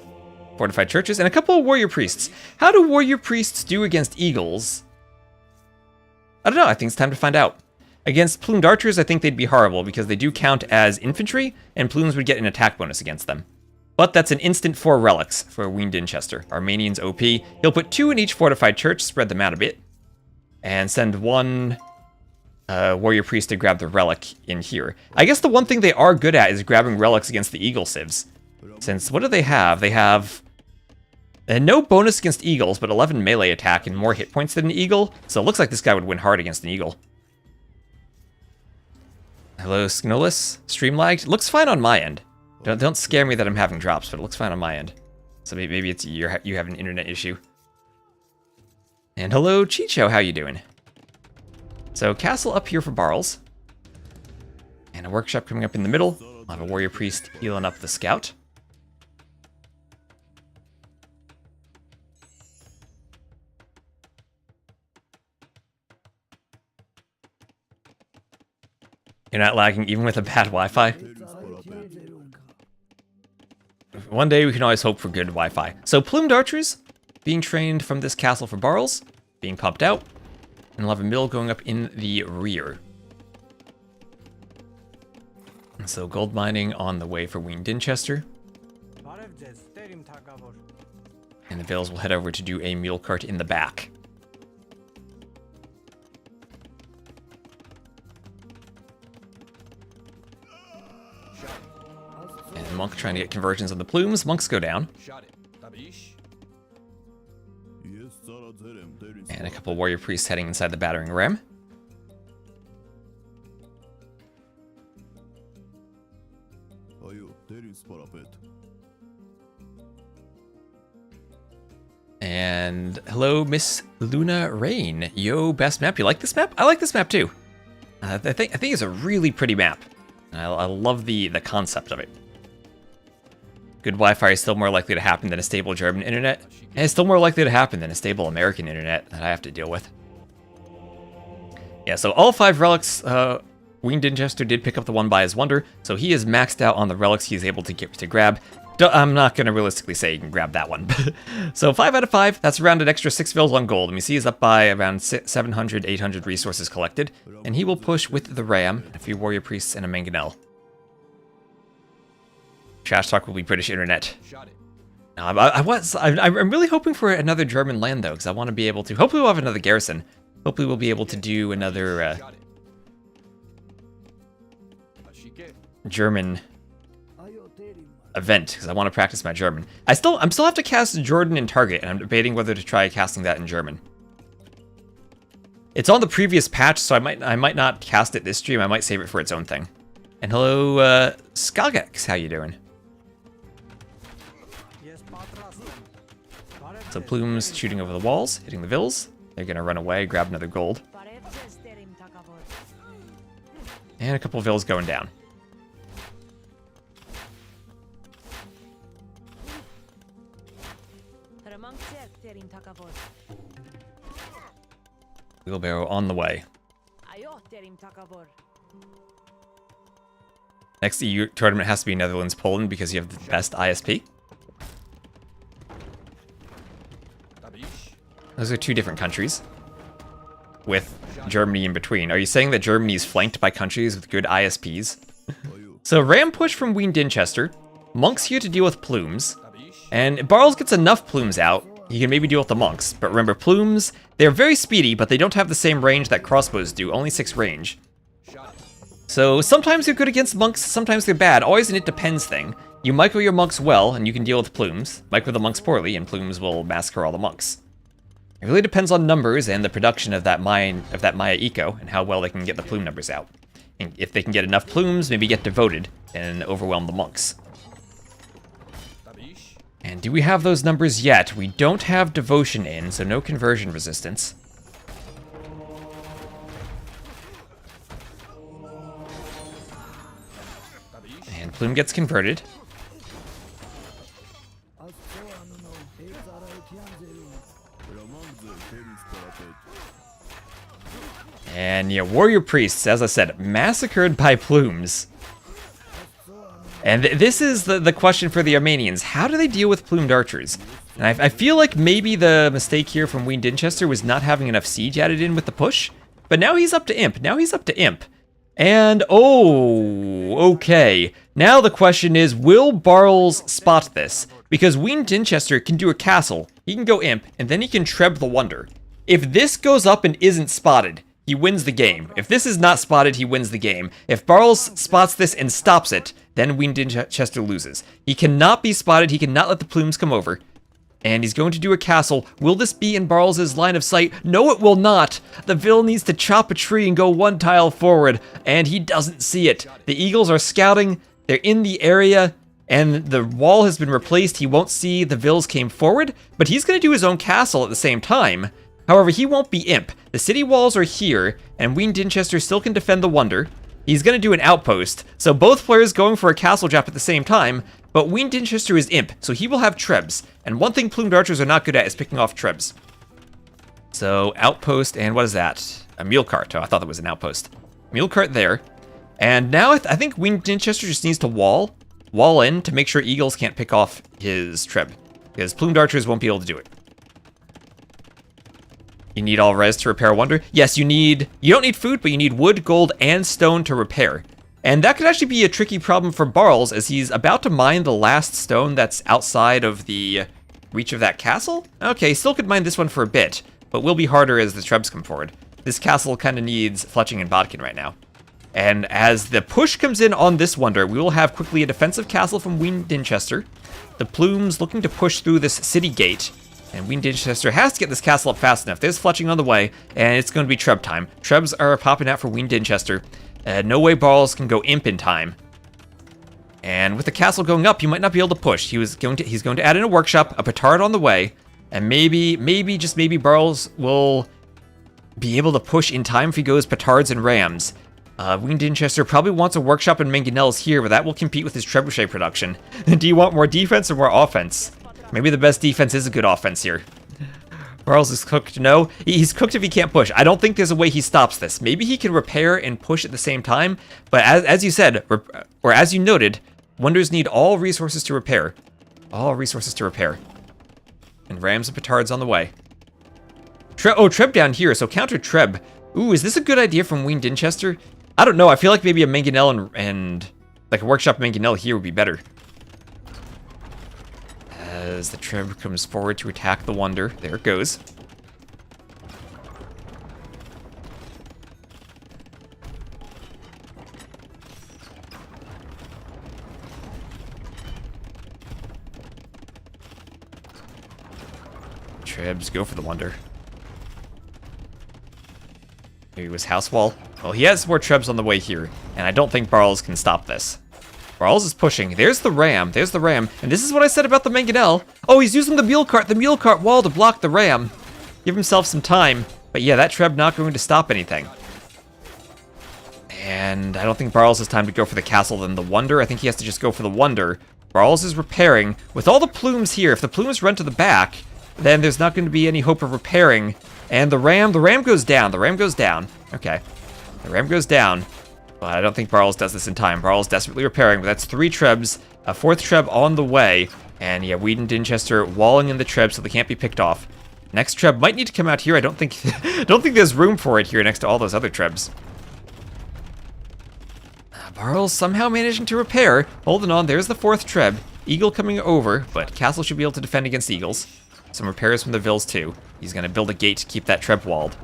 S1: fortified churches and a couple of warrior priests. How do warrior priests do against eagles? I don't know. I think it's time to find out. Against plumed archers, I think they'd be horrible because they do count as infantry, and plumes would get an attack bonus against them. But that's an instant 4 relics for Wean Dinchester. Armenian's OP. He'll put 2 in each fortified church, spread them out a bit, and send 1 warrior priest to grab the relic in here. I guess the one thing they are good at is grabbing relics against the eagle civs. Since, what do they have? They have no bonus against eagles, but 11 melee attack and more hit points than an eagle. So it looks like this guy would win hard against an eagle. Hello, Sknolis. Streamlagged. Looks fine on my end. Don't scare me that I'm having drops, but it looks fine on my end. So maybe it's you have an internet issue. And hello, Chicho. How you doing? So castle up here for Barles. And a workshop coming up in the middle. I'll have a warrior priest healing up the scout. You're not lagging even with a bad Wi-Fi? One day we can always hope for good Wi-Fi. So plumed archers being trained from this castle for Barles, being pumped out, and we'll have a mill going up in the rear. And so gold mining on the way for Wean Dinchester. And the Vales will head over to do a mule cart in the back. And Monk trying to get conversions on the plumes. Monks go down. And a couple warrior priests heading inside the battering ram. And hello, Miss Luna Rain. Yo, best map. You like this map? I like this map too. I think it's a really pretty map. I love the concept of it. Good Wi-Fi is still more likely to happen than a stable German internet, and it's still more likely to happen than a stable American internet that I have to deal with. Yeah, so all 5 relics, Wean Dinchester did pick up the one by his wonder, so he is maxed out on the relics he's able to grab. I'm not going to realistically say you can grab that one. So 5 out of 5, that's around an extra 6 Vils on gold, and we see he's up by around 700, 800 resources collected, and he will push with the ram, a few warrior priests, and a mangonel. Trash talk will be British internet. I'm really hoping for another German land though, because I want to be able to. Hopefully we'll have another garrison. Hopefully we'll be able to do another German event because I want to practice my German. I'm still have to cast JorDan in Target, and I'm debating whether to try casting that in German. It's on the previous patch, so I might not cast it this stream. I might save it for its own thing. And hello, Skagax, how you doing? So Plume's shooting over the walls, hitting the vills. They're gonna run away, grab another gold. And a couple of vills going down. Wheelbarrow on the way. Next EU tournament has to be Netherlands, Poland because you have the best ISP. Those are two different countries with Germany in between. Are you saying that Germany is flanked by countries with good ISPs? So Ram push from Wean Dinchester. Monks here to deal with Plumes. And Barles gets enough Plumes out. He can maybe deal with the monks. But remember, Plumes, they're very speedy, but they don't have the same range that crossbows do. Only 6 range. So sometimes they're good against monks, sometimes they're bad. Always an it depends thing. You micro your monks well, and you can deal with Plumes. Micro the monks poorly, and Plumes will massacre all the monks. It really depends on numbers and the production of that Maya Eco, and how well they can get the plume numbers out. And if they can get enough plumes, maybe get devoted and overwhelm the monks. And do we have those numbers yet? We don't have devotion in, so no conversion resistance. And Plume gets converted. And yeah, Warrior Priests, as I said, massacred by Plumes. And this is the question for the Armenians. How do they deal with plumed archers? And I feel like maybe the mistake here from Wean Dinchester was not having enough siege added in with the push. But now he's up to imp. And, oh, okay. Now the question is, will Barles spot this? Because Wean Dinchester can do a castle, he can go imp, and then he can treb the wonder. If this goes up and isn't spotted, he wins the game. If this is not spotted, he wins the game. If Barles spots this and stops it, then Wean Dinchester loses. He cannot be spotted, he cannot let the plumes come over. And he's going to do a castle. Will this be in Barles' line of sight? No, it will not. The Vil needs to chop a tree and go 1 tile forward, and he doesn't see it. The Eagles are scouting, they're in the area, and the wall has been replaced. He won't see the Vils came forward, but he's going to do his own castle at the same time. However, he won't be imp. The city walls are here, and Wean Dinchester still can defend the wonder. He's going to do an outpost, so both players going for a castle drop at the same time, but Wean Dinchester is imp, so he will have trebs. And one thing plumed archers are not good at is picking off trebs. So, outpost, and what is that? A mule cart. Oh, I thought that was an outpost. Mule cart there. And now I think Wean Dinchester just needs to wall in to make sure eagles can't pick off his treb, because plumed archers won't be able to do it. You need all res to repair wonder? Yes, you don't need food, but you need wood, gold, and stone to repair. And that could actually be a tricky problem for Barles, as he's about to mine the last stone that's outside of the reach of that castle? Okay, still could mine this one for a bit, but will be harder as the trebs come forward. This castle kind of needs fletching and bodkin right now. And as the push comes in on this wonder, we will have quickly a defensive castle from Wean Dinchester. The plumes looking to push through this city gate. And Wean Dinchester has to get this castle up fast enough. There's fletching on the way, and it's going to be treb time. Trebs are popping out for Wean Dinchester. No way Barles can go imp in time. And with the castle going up, he might not be able to push. He's going to add in a workshop, a petard on the way, and maybe, just maybe Barles will be able to push in time if he goes petards and rams. Wean Dinchester probably wants a workshop and mangonels here, but that will compete with his trebuchet production. Do you want more defense or more offense? Maybe the best defense is a good offense here. Barles is cooked. No, he's cooked if he can't push. I don't think there's a way he stops this. Maybe he can repair and push at the same time, but as you said, or as you noted, wonders need all resources to repair. All resources to repair. And rams and petards on the way. Treb down here, so counter Treb. Ooh, is this a good idea from Wean Dinchester? I don't know, I feel like maybe a mangonel and like a workshop mangonel here would be better. As the Treb comes forward to attack the wonder. There it goes. Trebs, go for the wonder. Maybe it was house wall. Well, he has more Trebs on the way here, and I don't think Barles can stop this. Barles is pushing. There's the ram. There's the ram. And this is what I said about the mangonel. Oh, he's using the mule cart wall to block the ram. Give himself some time. But yeah, that Treb not going to stop anything. And I don't think Barles has time to go for the castle then the wonder. I think he has to just go for the wonder. Barles is repairing. With all the plumes here, if the plumes run to the back, then there's not going to be any hope of repairing. And the ram goes down. The ram goes down. Okay. The ram goes down. But I don't think Barles does this in time. Barles desperately repairing, but that's 3 Trebs. A 4th Treb on the way. And yeah, Wean and Dinchester walling in the Treb so they can't be picked off. Next Treb might need to come out here. I don't think there's room for it here next to all those other Trebs. Barles somehow managing to repair. Holding on, there's the 4th Treb. Eagle coming over, but Castle should be able to defend against Eagles. Some repairs from the Vills too. He's going to build a gate to keep that Treb walled.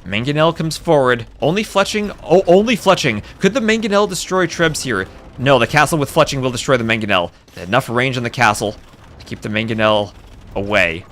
S1: Mangonel comes forward. Only fletching. Oh, only fletching. Could the Mangonel destroy Trebs here? No, the castle with fletching will destroy the Mangonel. Enough range on the castle to keep the Mangonel away.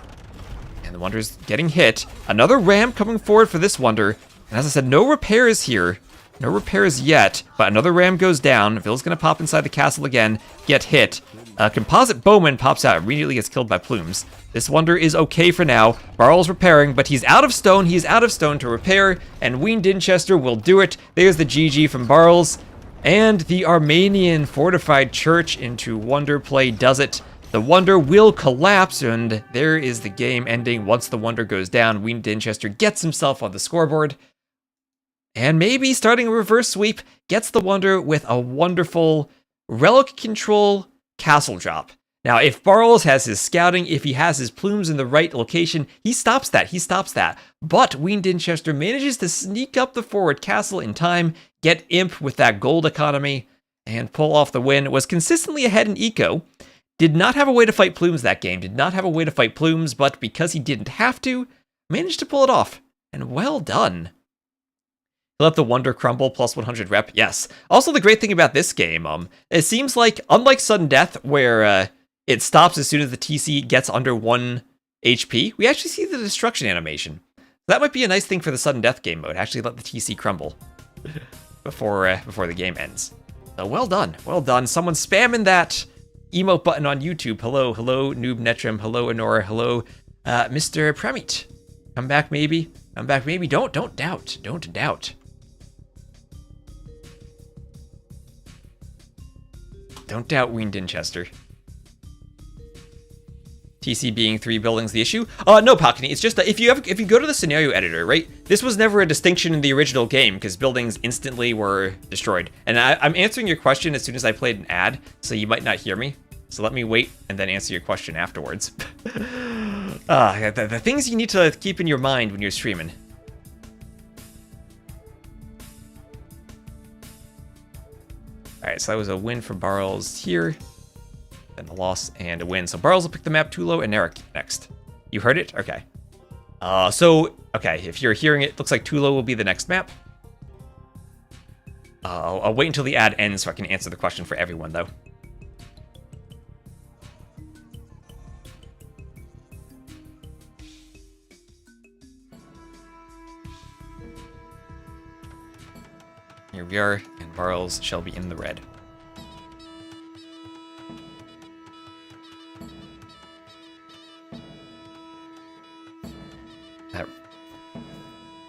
S1: And the Wonder's getting hit. Another ram coming forward for this Wonder. And as I said, no repairs here. No repairs yet, but another ram goes down. Vill's going to pop inside the castle again, get hit. A composite bowman pops out, immediately gets killed by plumes. This Wonder is okay for now. Barles repairing, but he's out of stone. He's out of stone to repair, and Wean Dinchester will do it. There's the GG from Barles. And the Armenian fortified church into Wonder play does it. The Wonder will collapse, and there is the game ending. Once the Wonder goes down, Wean Dinchester gets himself on the scoreboard. And maybe starting a reverse sweep, gets the Wonder with a wonderful relic control castle drop. Now, if Barles has his scouting, if he has his plumes in the right location, he stops that. But Wean Dinchester manages to sneak up the forward castle in time, get imp with that gold economy, and pull off the win. Was consistently ahead in eco. Did not have a way to fight plumes that game. But because he didn't have to, managed to pull it off. And well done. Let the Wonder crumble, plus 100 rep. Yes. Also, the great thing about this game, it seems like, unlike Sudden Death, where it stops as soon as the TC gets under 1 HP, we actually see the destruction animation. That might be a nice thing for the Sudden Death game mode. Actually, let the TC crumble before the game ends. So well done. Someone spamming that emote button on YouTube. Hello, Noob Netrim. Hello, Honora. Hello, Mr. Premit. Come back, maybe. Don't doubt. Don't doubt Wean Dinchester. TC being 3 buildings the issue? No, Pakani. It's just that if you go to the scenario editor, right? This was never a distinction in the original game because buildings instantly were destroyed. And I'm answering your question as soon as I played an ad, so you might not hear me. So let me wait and then answer your question afterwards. The things you need to keep in your mind when you're streaming. Alright, so that was a win for Barles here. Then a loss and a win. So Barles will pick the map Tulo and Eric next. You heard it? Okay. Okay, if you're hearing it, looks like Tulo will be the next map. I'll wait until the ad ends so I can answer the question for everyone, though. Here we are, and Barles shall be in the red.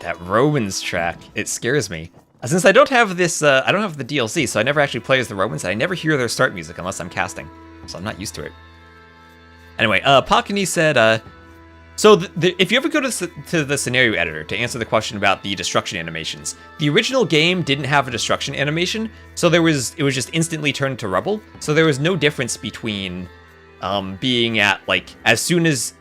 S1: That Romans track, it scares me. Since I don't have this, I don't have the DLC, so I never actually play as the Romans, and I never hear their start music unless I'm casting. So I'm not used to it. Anyway, Pakani said, so if you ever go to the scenario editor to answer the question about the destruction animations, the original game didn't have a destruction animation, so it was just instantly turned to rubble. So there was no difference between being at, like, as soon as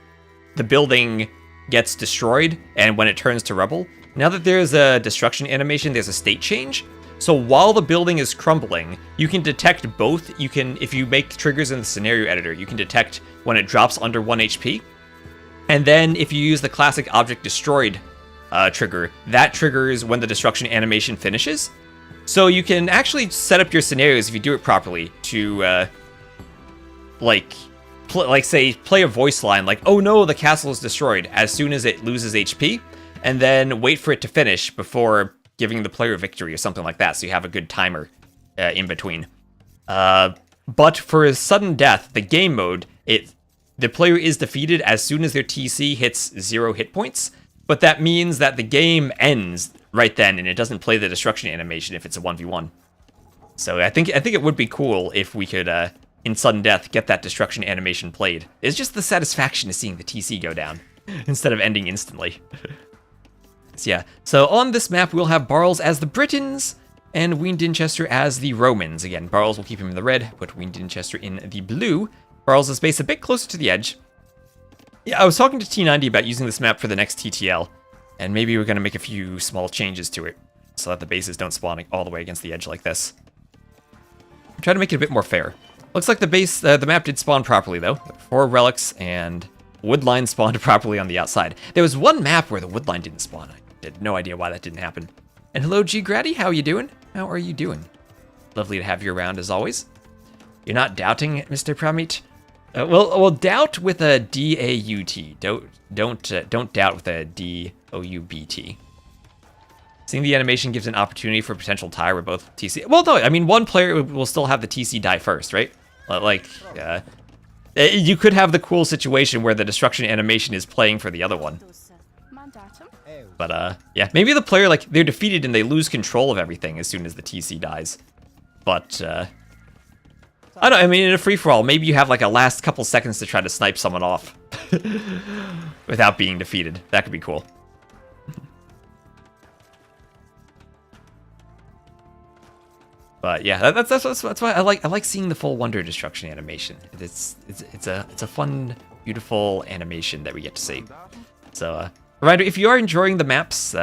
S1: the building gets destroyed and when it turns to rubble. Now that there's a destruction animation, there's a state change. So while the building is crumbling, you can detect both. You can, if you make triggers in the scenario editor, you can detect when it drops under 1 HP. And then if you use the classic object destroyed trigger, that triggers when the destruction animation finishes. So you can actually set up your scenarios, if you do it properly, to like like say play a voice line like, "Oh no, the castle is destroyed," as soon as it loses HP, and then wait for it to finish before giving the player victory or something like that. So you have a good timer in between. But for a sudden death, the game mode, the player is defeated as soon as their TC hits 0 hit points. But that means that the game ends right then, and it doesn't play the destruction animation if it's a 1v1. So I think it would be cool if we could, in sudden death, get that destruction animation played. It's just the satisfaction of seeing the TC go down instead of ending instantly. So yeah, so on this map we'll have Barles as the Britons and Wean Dinchester as the Romans. Again, Barles will keep him in the red, put Wean Dinchester in the blue. Barles is based a bit closer to the edge. Yeah, I was talking to T90 about using this map for the next TTL, and maybe we're going to make a few small changes to it so that the bases don't spawn all the way against the edge like this. Try to make it a bit more fair. Looks like the map did spawn properly though. 4 relics and wood line spawned properly on the outside. There was one map where the wood line didn't spawn. I had no idea why that didn't happen. And hello G Grady, how are you doing? How are you doing? Lovely to have you around as always. You're not doubting, Mr. Pramit? Well, doubt with a D-A-U-T. Don't doubt with a D-O-U-B-T. Seeing the animation gives an opportunity for a potential tie where both TC... Well, no, I mean, one player will still have the TC die first, right? Like, you could have the cool situation where the destruction animation is playing for the other one. But, yeah, maybe the player, like, they're defeated and they lose control of everything as soon as the TC dies. But, I don't know, I mean, in a free-for-all, maybe you have, like, a last couple seconds to try to snipe someone off without being defeated. That could be cool. But yeah, that's why I like seeing the full Wonder Destruction animation. It's a fun, beautiful animation that we get to see. So reminder, if you are enjoying the maps,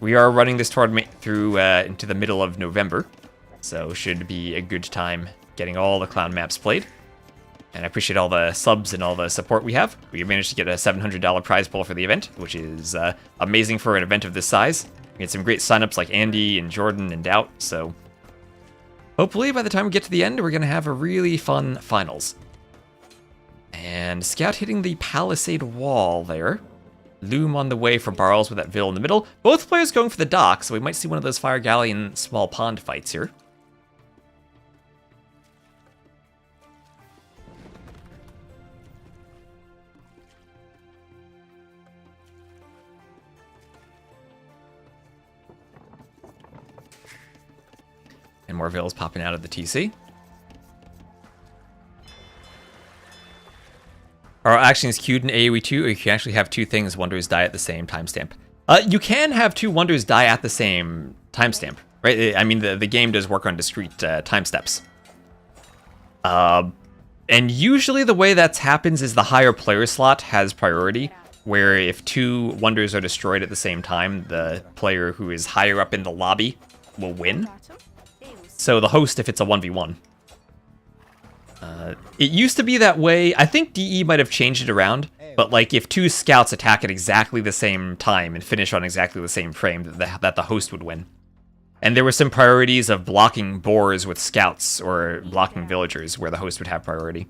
S1: we are running this tournament through into the middle of November, so should be a good time getting all the clown maps played. And I appreciate all the subs and all the support we have. We managed to get a $700 prize pool for the event, which is amazing for an event of this size. We had some great signups like Andy and Jordan and Doubt, so hopefully by the time we get to the end, we're going to have a really fun finals. And Scout hitting the palisade wall there. Loom on the way for Barles with that Vil in the middle. Both players going for the dock, so we might see one of those Fire Galleon small pond fights here. And more Vils popping out of the TC. Our actions queued in AoE 2, or you can actually have 2 things Wonders die at the same timestamp. You can have 2 Wonders die at the same timestamp, right? I mean, the game does work on discrete time steps. And usually the way that happens is the higher player slot has priority, where if 2 Wonders are destroyed at the same time, the player who is higher up in the lobby will win. So the host if it's a 1v1. It used to be that way. I think DE might have changed it around, but like if 2 scouts attack at exactly the same time and finish on exactly the same frame, that the host would win. And there were some priorities of blocking boars with scouts or blocking villagers where the host would have priority.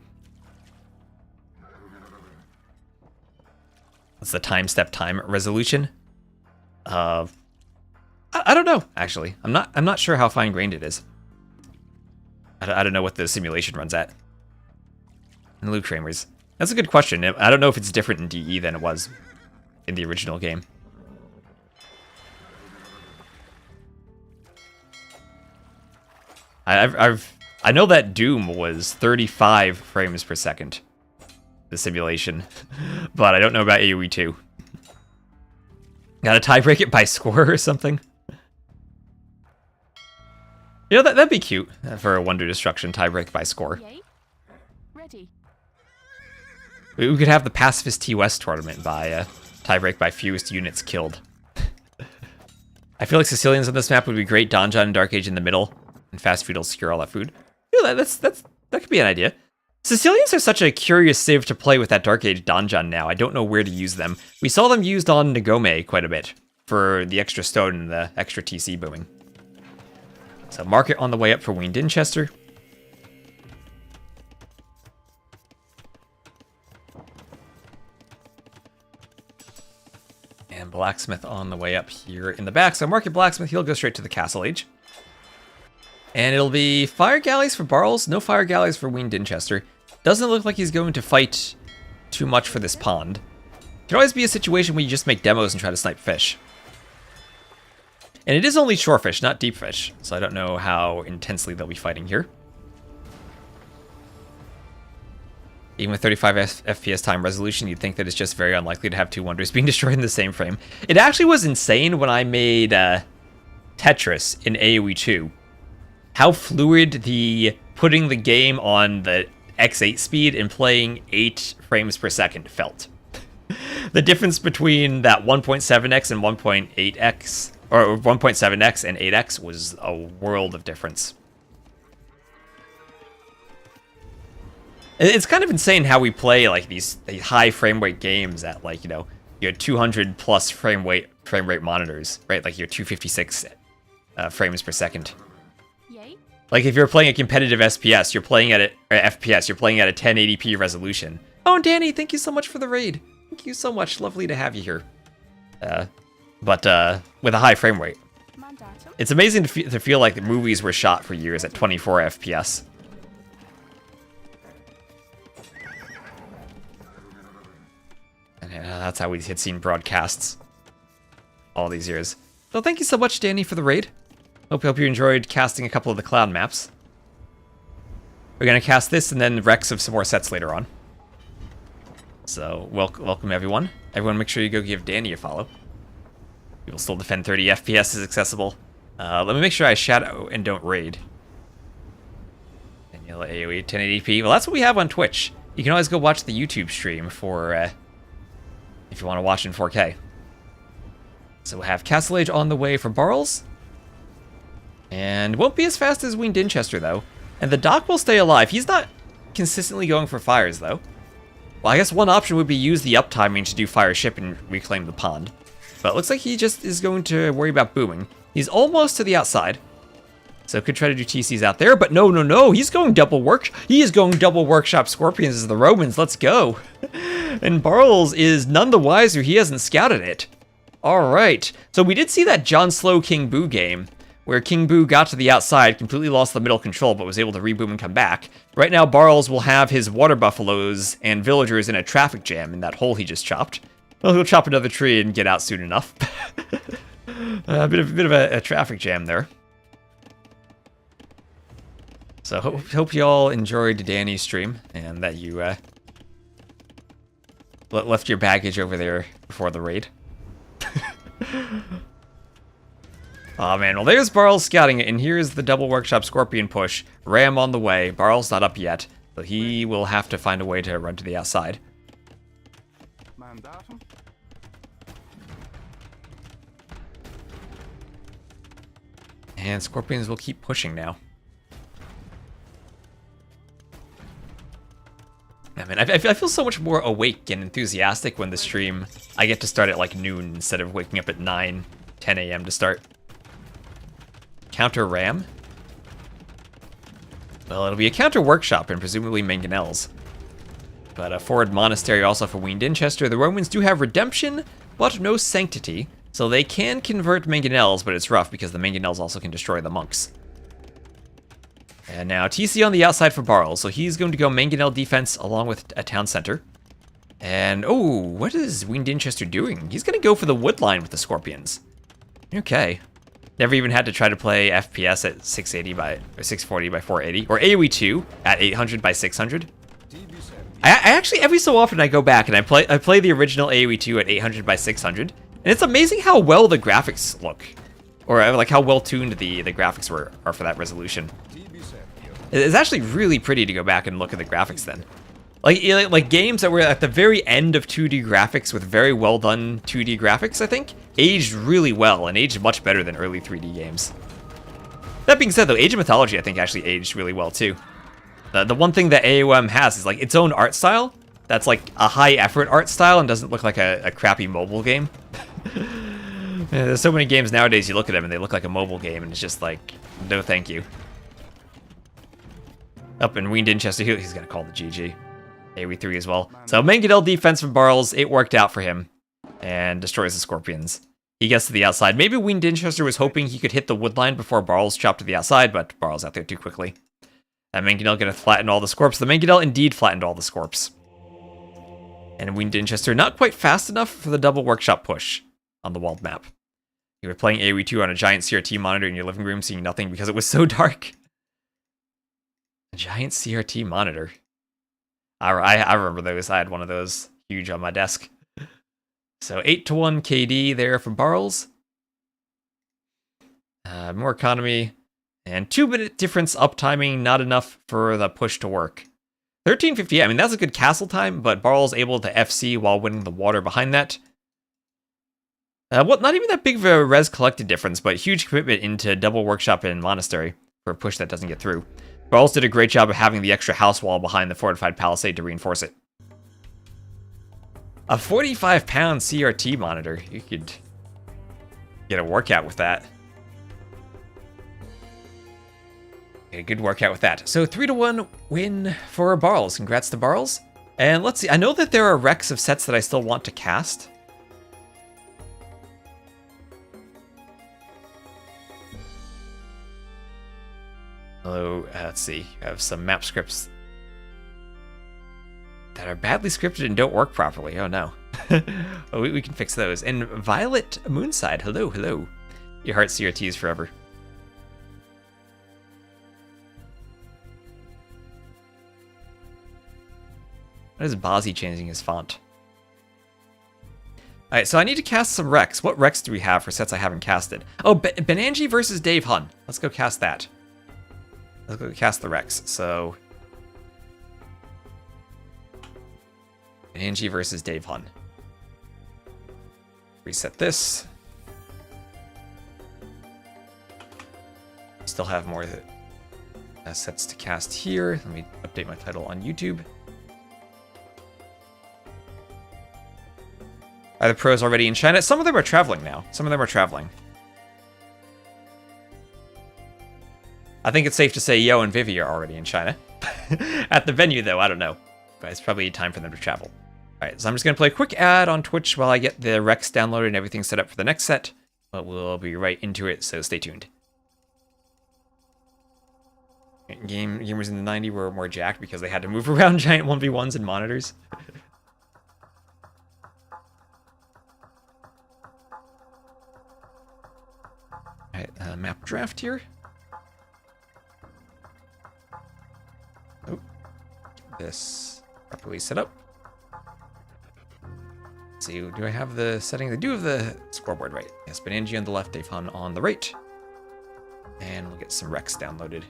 S1: What's the time step time resolution? I don't know, actually. I'm not sure how fine-grained it is. I don't know what the simulation runs at. And Luke Kramers. That's a good question. I don't know if it's different in DE than it was in the original game. I know that Doom was 35 frames per second, the simulation, but I don't know about AoE 2. Gotta tie break it by score or something? You know, that'd be cute for a Wonder Destruction tiebreak by score.
S2: Ready.
S1: We could have the Pacifist T-West tournament by tiebreak by fewest units killed. I feel like Sicilians on this map would be great. Donjon and Dark Age in the middle, and fast feudal secure all that food. Yeah, that could be an idea. Sicilians are such a curious civ to play with that Dark Age Donjon now. I don't know where to use them. We saw them used on Nagome quite a bit for the extra stone and the extra TC booming. So market on the way up for Wean Dinchester. blacksmith on the way up here in the back. So Market Blacksmith, he'll go straight to the Castle Age. And it'll be fire galleys for Barles, no fire galleys for Wean Dinchester. Doesn't look like he's going to fight too much for this pond. Could always be a situation where you just make demos and try to snipe fish. And it is only shorefish, not deep fish, so I don't know how intensely they'll be fighting here. Even with 35 FPS time resolution, you'd think that it's just very unlikely to have two wonders being destroyed in the same frame. It actually was insane when I made Tetris in AoE 2. How fluid the putting the game on the X8 speed and playing 8 frames per second felt. The difference between that 1.7x and 1.8x, or 1.7x and 8x, was a world of difference. It's kind of insane how we play like these high frame rate games at, like, you know, your 200 plus frame rate monitors, right? Like your 256 frames per second.
S2: Yay.
S1: Like if you're playing a competitive FPS, you're playing at FPS, you're playing at a 1080p resolution. Oh, and Danny, thank you so much for the raid. Thank you so much. Lovely to have you here. But with a high frame rate.
S2: Mandatum.
S1: It's amazing to feel like the movies were shot for years at 24 FPS. And that's how we had seen broadcasts all these years. So thank you so much, Danny, for the raid. Hope you enjoyed casting a couple of the cloud maps. We're going to cast this and then Rex of some more sets later on. So, welcome everyone. Everyone make sure you go give Danny a follow. We will still defend 30 FPS is accessible. Let me make sure I shadow and don't raid. And you'll AoE 1080p. Well, that's what we have on Twitch. You can always go watch the YouTube stream for, if you want to watch in 4K. So we'll have Castle Age on the way for Barles. And won't be as fast as Wean Dinchester, though. And the Doc will stay alive. He's not consistently going for fires, though. Well, I guess one option would be use the uptiming to do fire ship and reclaim the pond. But it looks like he just is going to worry about booming. He's almost to the outside. So could try to do TCs out there, but no. He's going double work. He is going double workshop Scorpions as the Romans. Let's go. And Barles is none the wiser. He hasn't scouted it. All right. So we did see that John Slow King Boo game, where King Boo got to the outside, completely lost the middle control, but was able to reboom and come back. Right now, Barles will have his water buffaloes and villagers in a traffic jam in that hole he just chopped. Well, he'll chop another tree and get out soon enough. A bit of a traffic jam there. So hope you all enjoyed Danny's stream and that you left your baggage over there before the raid. Oh man, well there's Barles scouting it, and here's the double workshop Scorpion push. Ram on the way. Barles not up yet, so he will have to find a way to run to the outside.
S3: Mandatum.
S1: And Scorpions will keep pushing now. I mean, I feel so much more awake and enthusiastic when the stream, I get to start at like noon instead of waking up at 9, 10 a.m. to start. Counter Ram? Well, it'll be a counter workshop and presumably mangonels. But a forward monastery also for Wean Dinchester. The Romans do have redemption, but no sanctity. So they can convert mangonels, but it's rough because the mangonels also can destroy the monks. And now TC on the outside for Barles. So he's going to go mangonel defense along with a town center. And, oh, what is Wean Dinchester doing? He's going to go for the wood line with the Scorpions. Okay. Never even had to try to play FPS at 680 by or 640 by 480 or AoE 2 at 800 by 600. I actually every so often I go back and I play the original AoE 2 at 800 by 600, and it's amazing how well the graphics look, or like how well tuned the graphics are for that resolution. It's actually really pretty to go back and look at the graphics then. Like games that were at the very end of 2D graphics with very well done 2D graphics, I think, aged really well and aged much better than early 3D games. That being said, though, Age of Mythology, I think, actually aged really well, too. The one thing that AOM has is, like, its own art style. That's, like, a high-effort art style and doesn't look like a crappy mobile game. Yeah, there's so many games nowadays, you look at them and they look like a mobile game, and it's just like, no thank you. Up in Wean Dinchester, he's going to call the GG. AoE 3 as well. So Mangonel defense from Barles, it worked out for him. and destroys the scorpions. He gets to the outside. Maybe Wean Dinchester was hoping he could hit the wood line before Barles chopped to the outside, but Barles out there too quickly. That Mangonel gonna flatten all the Scorps. The Mangonel indeed flattened all the Scorps. And Wean Dinchester not quite fast enough for the double workshop push on the walled map. You were playing AoE2 on a giant CRT monitor in your living room, seeing nothing because it was so dark. A giant CRT monitor. I remember those. I had one of those huge on my desk. So 8-1 KD there for Barles. More economy. And 2-minute difference uptiming, not enough for the push to work. 13:58, I mean, that's a good castle time, but Barles able to FC while winning the water behind that. Not even that big of a res collected difference, but huge commitment into double workshop and monastery for a push that doesn't get through. Barles did a great job of having the extra house wall behind the fortified palisade to reinforce it. A 45-pound CRT monitor. You could get a workout with that. Get a good workout with that. So 3-1 win for Barles. Congrats to Barles. And let's see. I know that there are recs of sets that I still want to cast. Hello, let's see. I have some map scripts that are badly scripted and don't work properly. Oh no. Oh, we can fix those. And Violet Moonside, hello, hello. Your heart CRTs forever. What is Bozzy changing his font? Alright, so I need to cast some Rex. What Rex do we have for sets I haven't casted? Oh, Benanji versus Dave Hun. Let's go cast that. Let's go cast the Rex. So Benanji versus Dave Hun. Reset this. Still have more sets to cast here. Let me update my title on YouTube. Are the pros already in China? Some of them are traveling now. Some of them are traveling. I think it's safe to say Yo and Vivi are already in China. At the venue, though, I don't know. But it's probably time for them to travel. Alright, so I'm just going to play a quick ad on Twitch while I get the Rex downloaded and everything set up for the next set. But we'll be right into it, so stay tuned. Gamers in the 90s were more jacked because they had to move around giant 1v1s and monitors. Alright, map draft here. Oh, this properly set up. Let's see, do I have the settings? I do have the scoreboard right. Yes, Benanji on the left, Dave Hun on the right. And we'll get some Rex downloaded.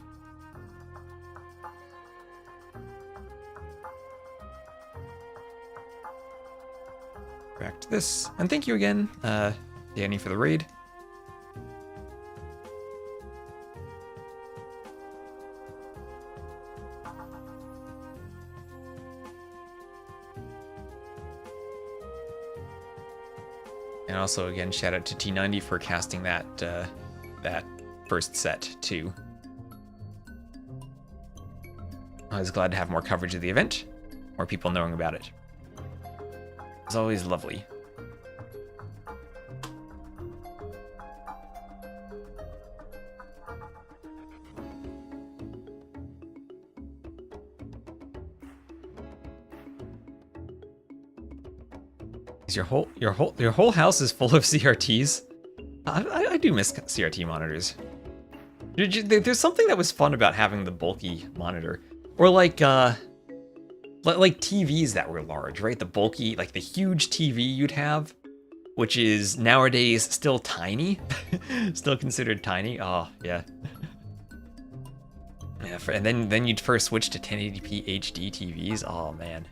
S1: Back to this. And thank you again, Danny, for the raid. And also, again, shout out to T90 for casting that that first set, too. I was glad to have more coverage of the event, more people knowing about it. It's always lovely. Your whole house is full of CRTs. I do miss CRT monitors. There's something that was fun about having the bulky monitor, or like TVs that were large, right? The bulky, like the huge TV you'd have, which is nowadays still tiny, still considered tiny. Oh yeah. Yeah, and then you'd first switch to 1080p HD TVs. Oh man.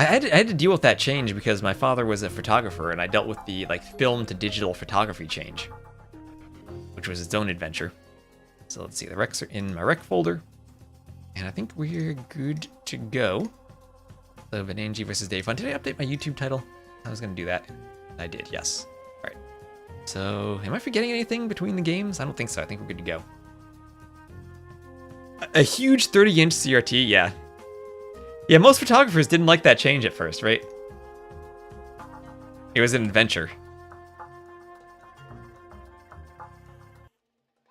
S1: I had to deal with that change because my father was a photographer and I dealt with the film to digital photography change, which was its own adventure. So let's see, the recs are in my rec folder, and I think we're good to go. So Benanji versus Dave Fun. Did I update my YouTube title? I was gonna do that. I did, yes. All right. So am I forgetting anything between the games? I don't think so. I think we're good to go. A huge 30-inch CRT, yeah. Yeah, most photographers didn't like that change at first, right? It was an adventure.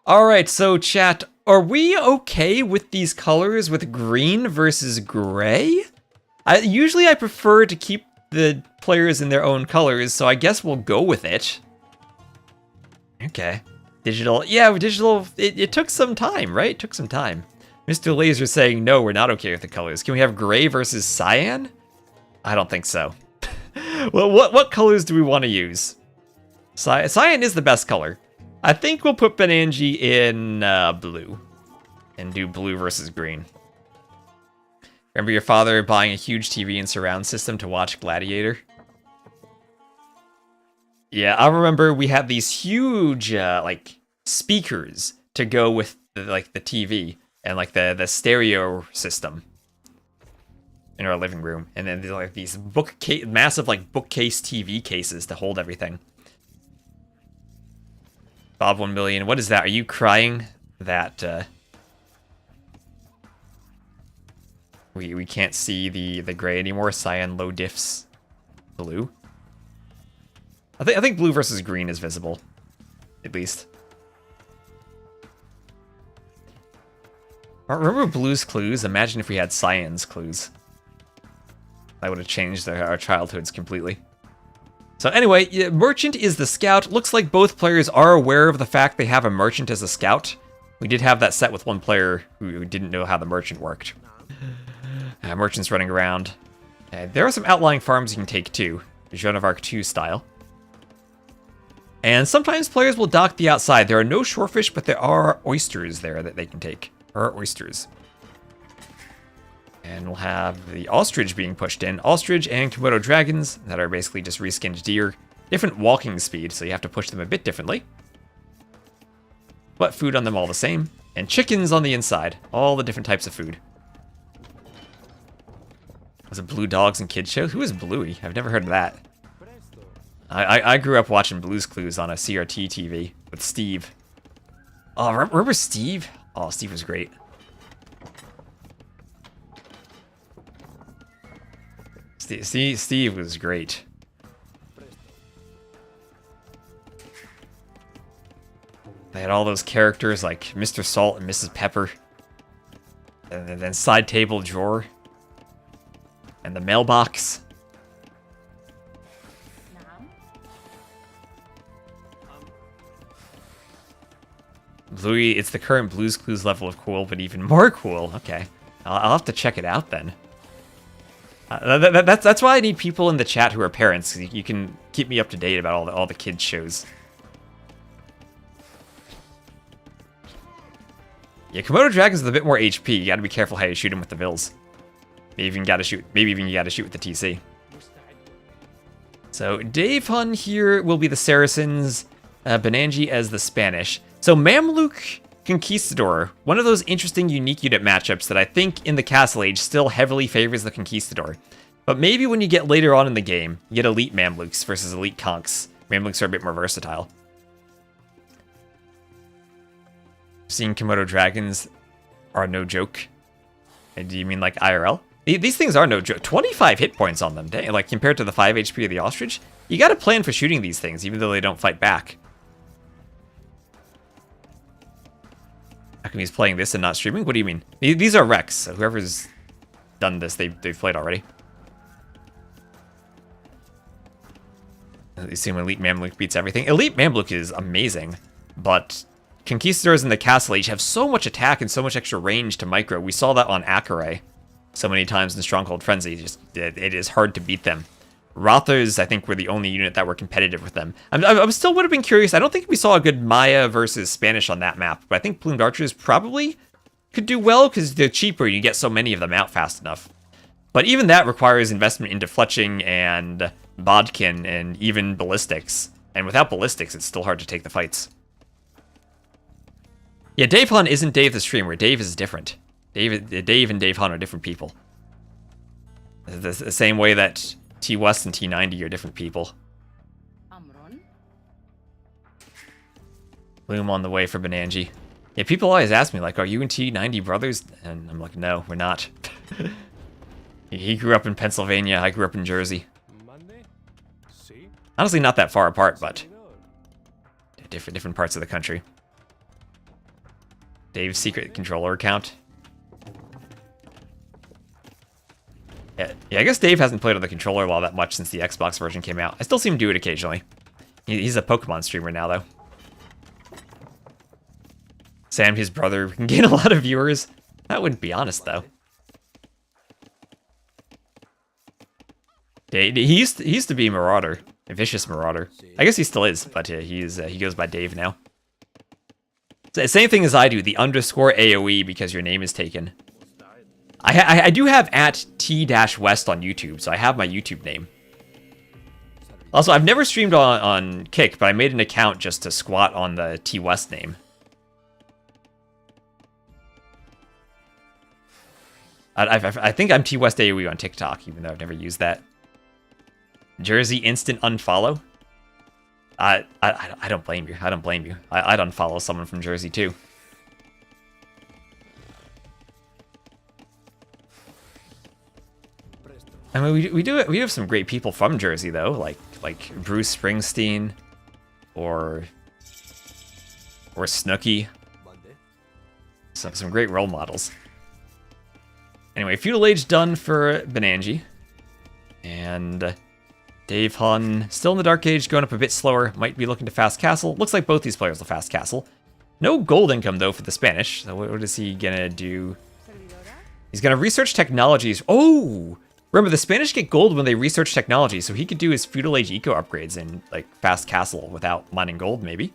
S1: Alright, so chat, are we okay with these colors with green versus gray? Usually I prefer to keep the players in their own colors, so I guess we'll go with it. Okay. Digital, yeah, digital, it took some time, right? It took some time. Mr. Laser saying, no, we're not okay with the colors. Can we have gray versus cyan? I don't think so. Well, what colors do we want to use? Cyan is the best color. I think we'll put Benanji in blue. And do blue versus green. Remember your father buying a huge TV and surround system to watch Gladiator? Yeah, I remember we had these huge, like, speakers to go with, the TV. And, like, the stereo system. In our living room. And then, like, these massive, like, bookcase TV cases to hold everything. Bob 1 million. What is that? Are you crying that, we can't see the gray anymore? Cyan low diffs blue? I think blue versus green is visible. At least. Remember Blue's Clues? Imagine if we had Cyan's Clues. That would have changed our childhoods completely. So anyway, Merchant is the scout. Looks like both players are aware of the fact they have a Merchant as a scout. We did have that set with one player who didn't know how the Merchant worked. Merchant's running around. There are some outlying farms you can take too. Joan of Arc 2 style. And sometimes players will dock the outside. There are no shorefish, but there are oysters there that they can take. Or oysters. And we'll have the ostrich being pushed in. Ostrich and Komodo dragons that are basically just reskinned deer. Different walking speed, so you have to push them a bit differently. But food on them all the same. And chickens on the inside. All the different types of food. Was it Blue Dogs and Kids Show? Who is Bluey? I've never heard of that. I grew up watching Blue's Clues on a CRT TV with Steve. Oh, remember Steve? Oh, Steve was great. Steve was great. They had all those characters like Mr. Salt and Mrs. Pepper. And then Side Table Drawer. And the mailbox. Bluey, it's the current Blue's Clues level of cool, but even more cool. Okay. I'll have to check it out then. That's why I need people in the chat who are parents. You can keep me up to date about all the kids shows. Yeah, Komodo dragons with a bit more HP. You gotta be careful how you shoot them with the Vils. Maybe even you gotta shoot with the TC. So Dave Hun here will be the Saracens, Benanji as the Spanish. So Mamluk Conquistador, one of those interesting unique unit matchups that I think in the Castle Age still heavily favors the Conquistador. But maybe when you get later on in the game, you get elite Mamluks versus elite Conks. Mamluks are a bit more versatile. Seeing Komodo dragons are no joke. Do you mean like IRL? These things are no joke. 25 hit points on them, dang, like compared to the 5 HP of the ostrich. You gotta plan for shooting these things, even though they don't fight back. How come he's playing this and not streaming? What do you mean? These are Rex, so whoever's done this, they've played already. You see when Elite Mamluk beats everything. Elite Mamluk is amazing, but Conquistadors in the Castle Age have so much attack and so much extra range to micro. We saw that on Akare so many times in Stronghold Frenzy. It is hard to beat them. Rothers, I think, were the only unit that were competitive with them. I still would have been curious. I don't think we saw a good Maya versus Spanish on that map, but I think Plumed Archers probably could do well because they're cheaper. You get so many of them out fast enough. But even that requires investment into fletching and bodkin and even ballistics. And without ballistics, it's still hard to take the fights. Yeah, Dave Hun isn't Dave the streamer. Dave is different. Dave and Dave Hun are different people. The same way that T West and T90 are different people. Bloom on the way for Benanji. Yeah, people always ask me, like, are you and T90 brothers? And I'm like, no, we're not. He grew up in Pennsylvania. I grew up in Jersey. Honestly, not that far apart, but different parts of the country. Dave's secret controller account. Yeah, I guess Dave hasn't played on the controller all that much since the Xbox version came out. I still see him do it occasionally. He's a Pokemon streamer now, though. Sam, his brother, can gain a lot of viewers. That wouldn't be honest, though. He used to be Marauder, a vicious Marauder. I guess he still is, but he goes by Dave now. Same thing as I do, the underscore AOE because your name is taken. I do have at T-West on YouTube, so I have my YouTube name. Also, I've never streamed on Kick, but I made an account just to squat on the T-West name. I think I'm T-West AOE on TikTok, even though I've never used that. Jersey instant unfollow? I don't blame you. I don't blame you. I'd unfollow someone from Jersey too. I mean, we have some great people from Jersey though, like Bruce Springsteen, or Snooki. Some great role models. Anyway, Feudal Age done for Benanji, and Dave Hun, still in the Dark Age, going up a bit slower, might be looking to fast castle. Looks like both these players will fast castle. No gold income, though, for the Spanish. So what is he gonna do? He's gonna research technologies. Oh! Remember, the Spanish get gold when they research technology, so he could do his Feudal Age eco upgrades and, like, fast castle without mining gold, maybe.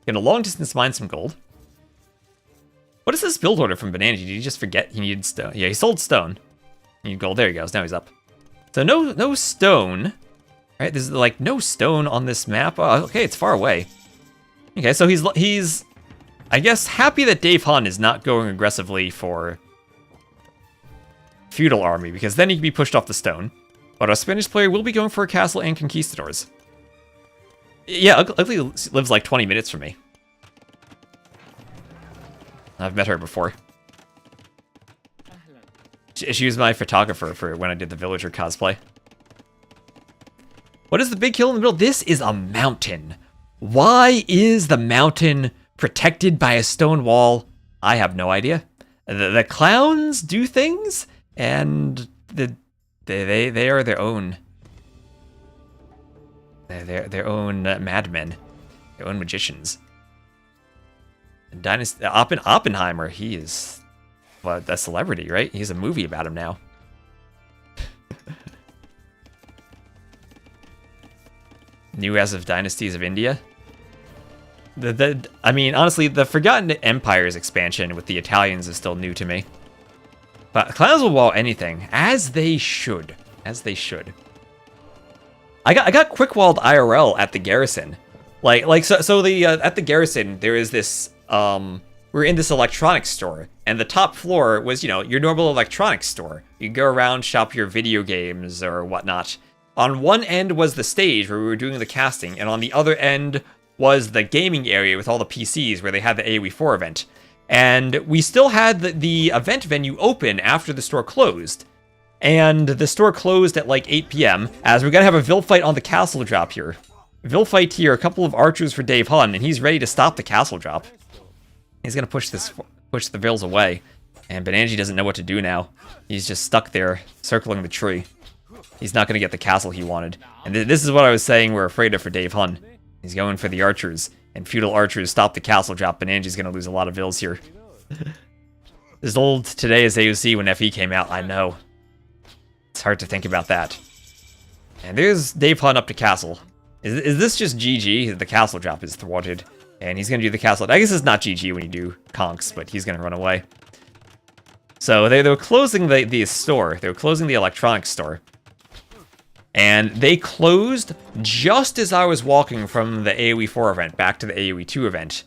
S1: Gonna long distance mine some gold. What is this build order from Benanji? Did he just forget he needed stone? Yeah, he sold stone. He needed gold. There he goes. Now he's up. So no stone. Right, there's like no stone on this map. Oh, okay, it's far away. Okay, so he's I guess happy that Dave Hun is not going aggressively for feudal army, because then he can be pushed off the stone. But our Spanish player will be going for a castle and conquistadors. Yeah, Ugly lives like 20 minutes from me. I've met her before. She was my photographer for when I did the villager cosplay. What is the big hill in the middle? This is a mountain. Why is the mountain protected by a stone wall? I have no idea. The clowns do things, and they are their own. They're their own madmen, their own magicians. Dynasty Oppenheimer, he is a celebrity, right? He's a movie about him now. New as of Dynasties of India. I mean, honestly, the Forgotten Empires expansion with the Italians is still new to me. But clowns will wall anything, as they should. As they should. I got quick walled IRL at the garrison. So the at the garrison there is this we're in this electronics store, and the top floor was, you know, your normal electronics store. You go around, shop your video games or whatnot. On one end was the stage where we were doing the casting, and on the other end was the gaming area with all the PCs where they had the AoE4 event. And we still had the event venue open after the store closed. And the store closed at like 8 p.m. as we're gonna have a Vil fight on the castle drop here. Vil fight here, a couple of archers for Dave Hun, and he's ready to stop the castle drop. He's gonna push the Vils away, and Benanji doesn't know what to do now. He's just stuck there, circling the tree. He's not gonna get the castle he wanted. And this is what I was saying we're afraid of for Dave Hun. He's going for the archers, and feudal archers stop the castle drop. Benanji's gonna lose a lot of Vils here. As old today as AOC when FE came out, I know. It's hard to think about that. And there's Dave Hun up to castle. Is this just GG? The castle drop is thwarted. And he's gonna do the castle. I guess it's not GG when you do conks, but he's gonna run away. So they were closing the store. They were closing the electronics store. And they closed just as I was walking from the AoE4 event back to the AoE2 event.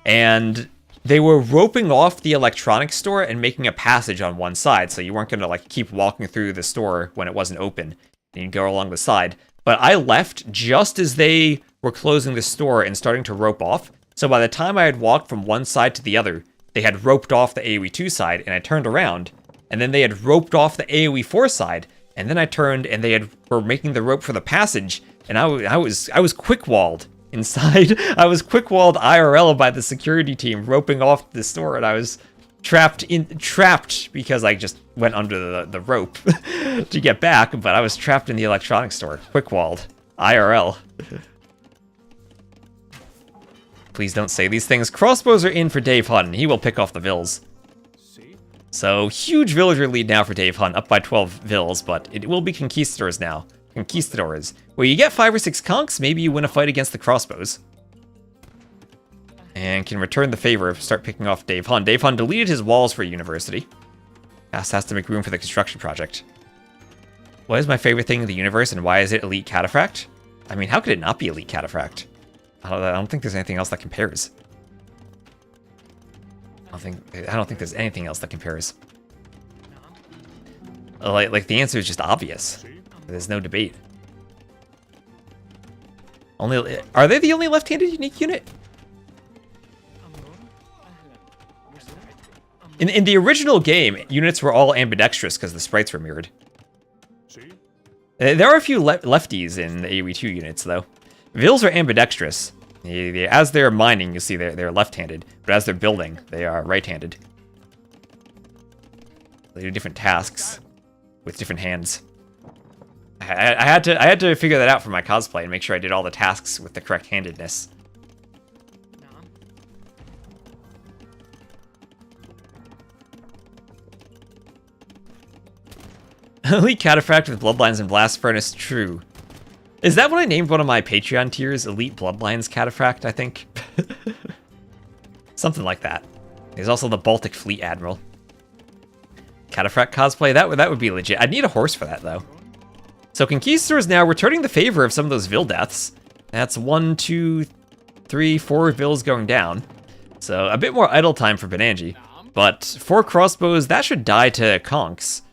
S1: And they were roping off the electronics store and making a passage on one side, so you weren't gonna like keep walking through the store when it wasn't open. And you'd go along the side. But I left just as they were closing the store and starting to rope off. So by the time I had walked from one side to the other, they had roped off the AoE2 side, and I turned around, and then they had roped off the AoE4 side, and then I turned and they were making the rope for the passage, and I was quick-walled inside. I was quick-walled IRL by the security team roping off the store, and I was trapped because I just went under the rope to get back, but I was trapped in the electronics store, quick-walled IRL. Please don't say these things. Crossbows are in for Dave Hunt. He will pick off the vills. So, huge villager lead now for Dave Hunt, up by 12 vills, but it will be conquistadors now. Conquistadors. Well, you get 5 or 6 conks, maybe you win a fight against the crossbows. And can return the favor, start picking off Dave Hunt. Dave Hunt deleted his walls for a university. Has to make room for the construction project. What is my favorite thing in the universe, and why is it Elite Cataphract? I mean, how could it not be Elite Cataphract? I don't think there's anything else that compares. I don't think there's anything else that compares. Like the answer is just obvious. There's no debate. Are they the only left-handed unique unit? In the original game, units were all ambidextrous because the sprites were mirrored. There are a few lefties in the AoE2 units, though. Vills are ambidextrous. As they're mining, you see they're left-handed, but as they're building, they are right-handed. They do different tasks with different hands. I had to figure that out for my cosplay and make sure I did all the tasks with the correct handedness. Elite Cataphract with Bloodlines and Blast Furnace, true. Is that what I named one of my Patreon tiers? Elite Bloodlines Cataphract, I think? Something like that. There's also the Baltic Fleet Admiral. Cataphract cosplay, that would be legit. I'd need a horse for that, though. So Conquistador is now returning the favor of some of those Vil deaths. That's 1, 2, 3, 4 Vils going down. So a bit more idle time for Benanji. But 4 crossbows, that should die to conks.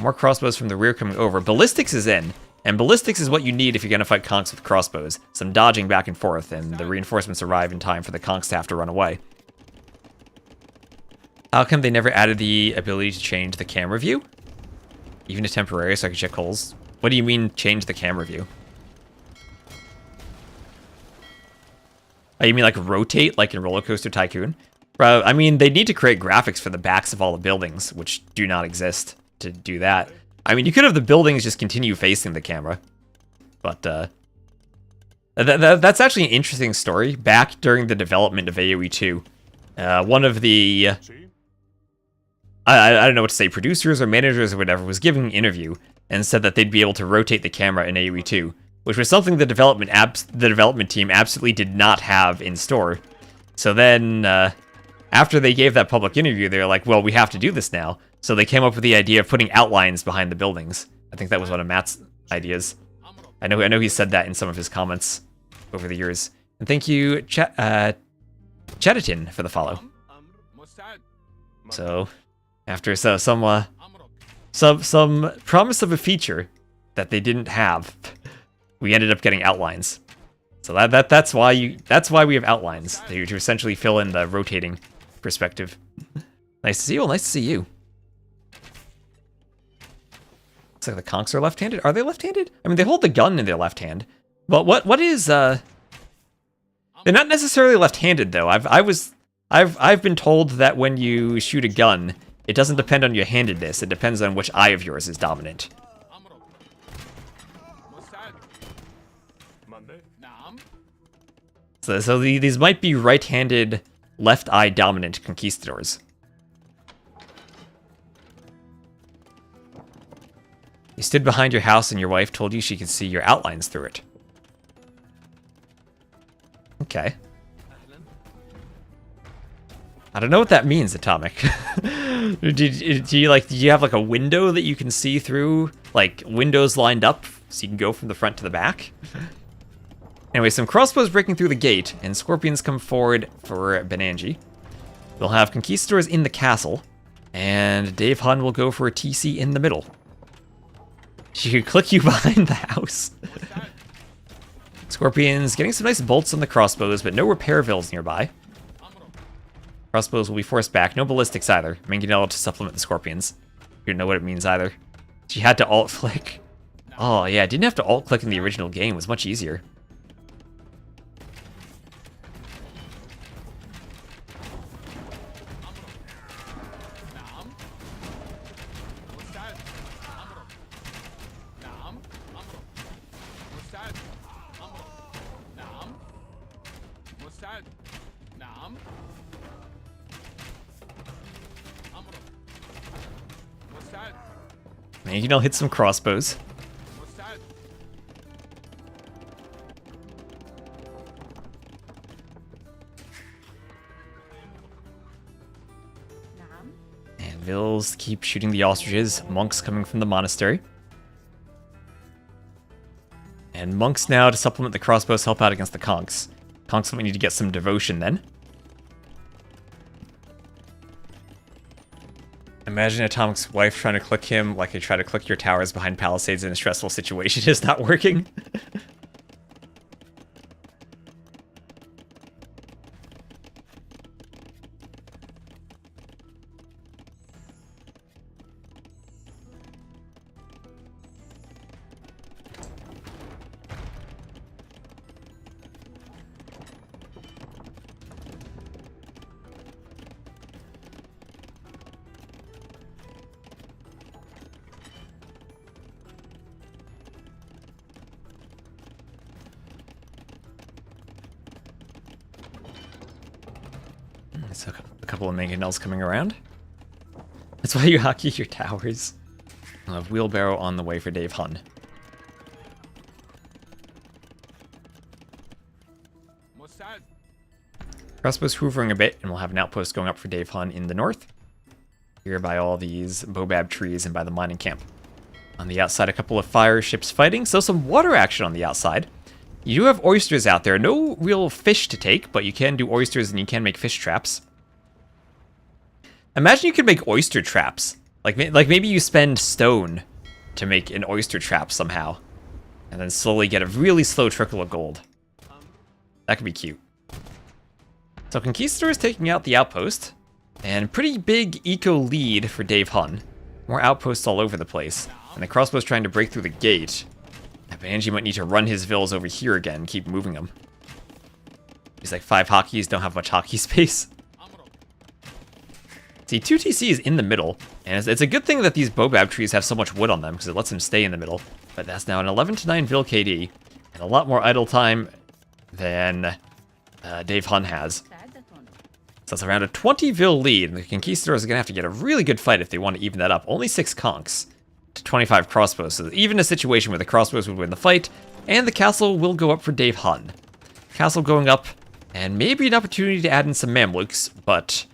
S1: More crossbows from the rear coming over. Ballistics is in. And ballistics is what you need if you're going to fight conks with crossbows. Some dodging back and forth, and the reinforcements arrive in time for the conks to have to run away. How come they never added the ability to change the camera view? Even a temporary, so I can check holes. What do you mean, change the camera view? Oh, you mean like rotate, like in Roller Coaster Tycoon? Bro, I mean, they need to create graphics for the backs of all the buildings, which do not exist to do that. I mean, you could have the buildings just continue facing the camera. But, that's actually an interesting story. Back during the development of AoE 2, one of the... I don't know what to say, producers or managers or whatever, was giving an interview and said that they'd be able to rotate the camera in AoE 2, which was something the development team absolutely did not have in store. So then, after they gave that public interview, they were like, well, we have to do this now. So they came up with the idea of putting outlines behind the buildings. I think that was one of Matt's ideas. I know he said that in some of his comments over the years. And thank you, Chatatin, for the follow. So, after some promise of a feature that they didn't have, we ended up getting outlines. So that's why we have outlines to essentially fill in the rotating perspective. Nice to see you. Well, nice to see you. Looks like the conks are left-handed. Are they left-handed? I mean, they hold the gun in their left hand. But what is They're not necessarily left-handed though. I've been told that when you shoot a gun, it doesn't depend on your handedness. It depends on which eye of yours is dominant. So these might be right-handed, left-eye dominant conquistadors. You stood behind your house and your wife told you she could see your outlines through it. Okay. I don't know what that means, Atomic. Do you have like a window that you can see through? Like windows lined up so you can go from the front to the back? Anyway, some crossbows breaking through the gate, and scorpions come forward for Benanji. We'll have conquistadors in the castle, and Dave Hun will go for a TC in the middle. She could click you behind the house. Scorpions getting some nice bolts on the crossbows, but no repair vills nearby. Crossbows will be forced back. No ballistics either. Mangonel to supplement the scorpions. You don't know what it means either. She had to alt-flick. Oh, yeah, I didn't have to alt-click in the original game. It was much easier. Man, you know, hit some crossbows. And Vils keep shooting the ostriches. Monks coming from the monastery. And monks now, to supplement the crossbows, help out against the conks. Conks might need to get some devotion then. Imagine Atomic's wife trying to click him like I try to click your towers behind palisades in a stressful situation is not working. So a couple of mangonels coming around. That's why you hockey your towers. I'll have wheelbarrow on the way for Dave Hun. Crossbow's hoovering a bit, and we'll have an outpost going up for Dave Hun in the north. Here by all these bobab trees and by the mining camp. On the outside, a couple of fire ships fighting, so some water action on the outside. You do have oysters out there. No real fish to take, but you can do oysters and you can make fish traps. Imagine you could make oyster traps. Like maybe you spend stone to make an oyster trap somehow. And then slowly get a really slow trickle of gold. That could be cute. So Conquistador is taking out the outpost. And pretty big eco lead for Dave Hun. More outposts all over the place. And the crossbow's trying to break through the gate. Benanji might need to run his Vils over here again and keep moving them. He's like 5 hockeys, don't have much hockey space. See, 2 TCs in the middle, and it's a good thing that these bobab trees have so much wood on them, because it lets them stay in the middle. But that's now an 11-9 Vil KD, and a lot more idle time than Dave Hun has. So it's around a 20 Vil lead, and the Conquistadors are going to have to get a really good fight if they want to even that up. Only 6 conks to 25 crossbows, so even a situation where the crossbows would win the fight, and the castle will go up for Dave Hun. Castle going up, and maybe an opportunity to add in some Mamluks, but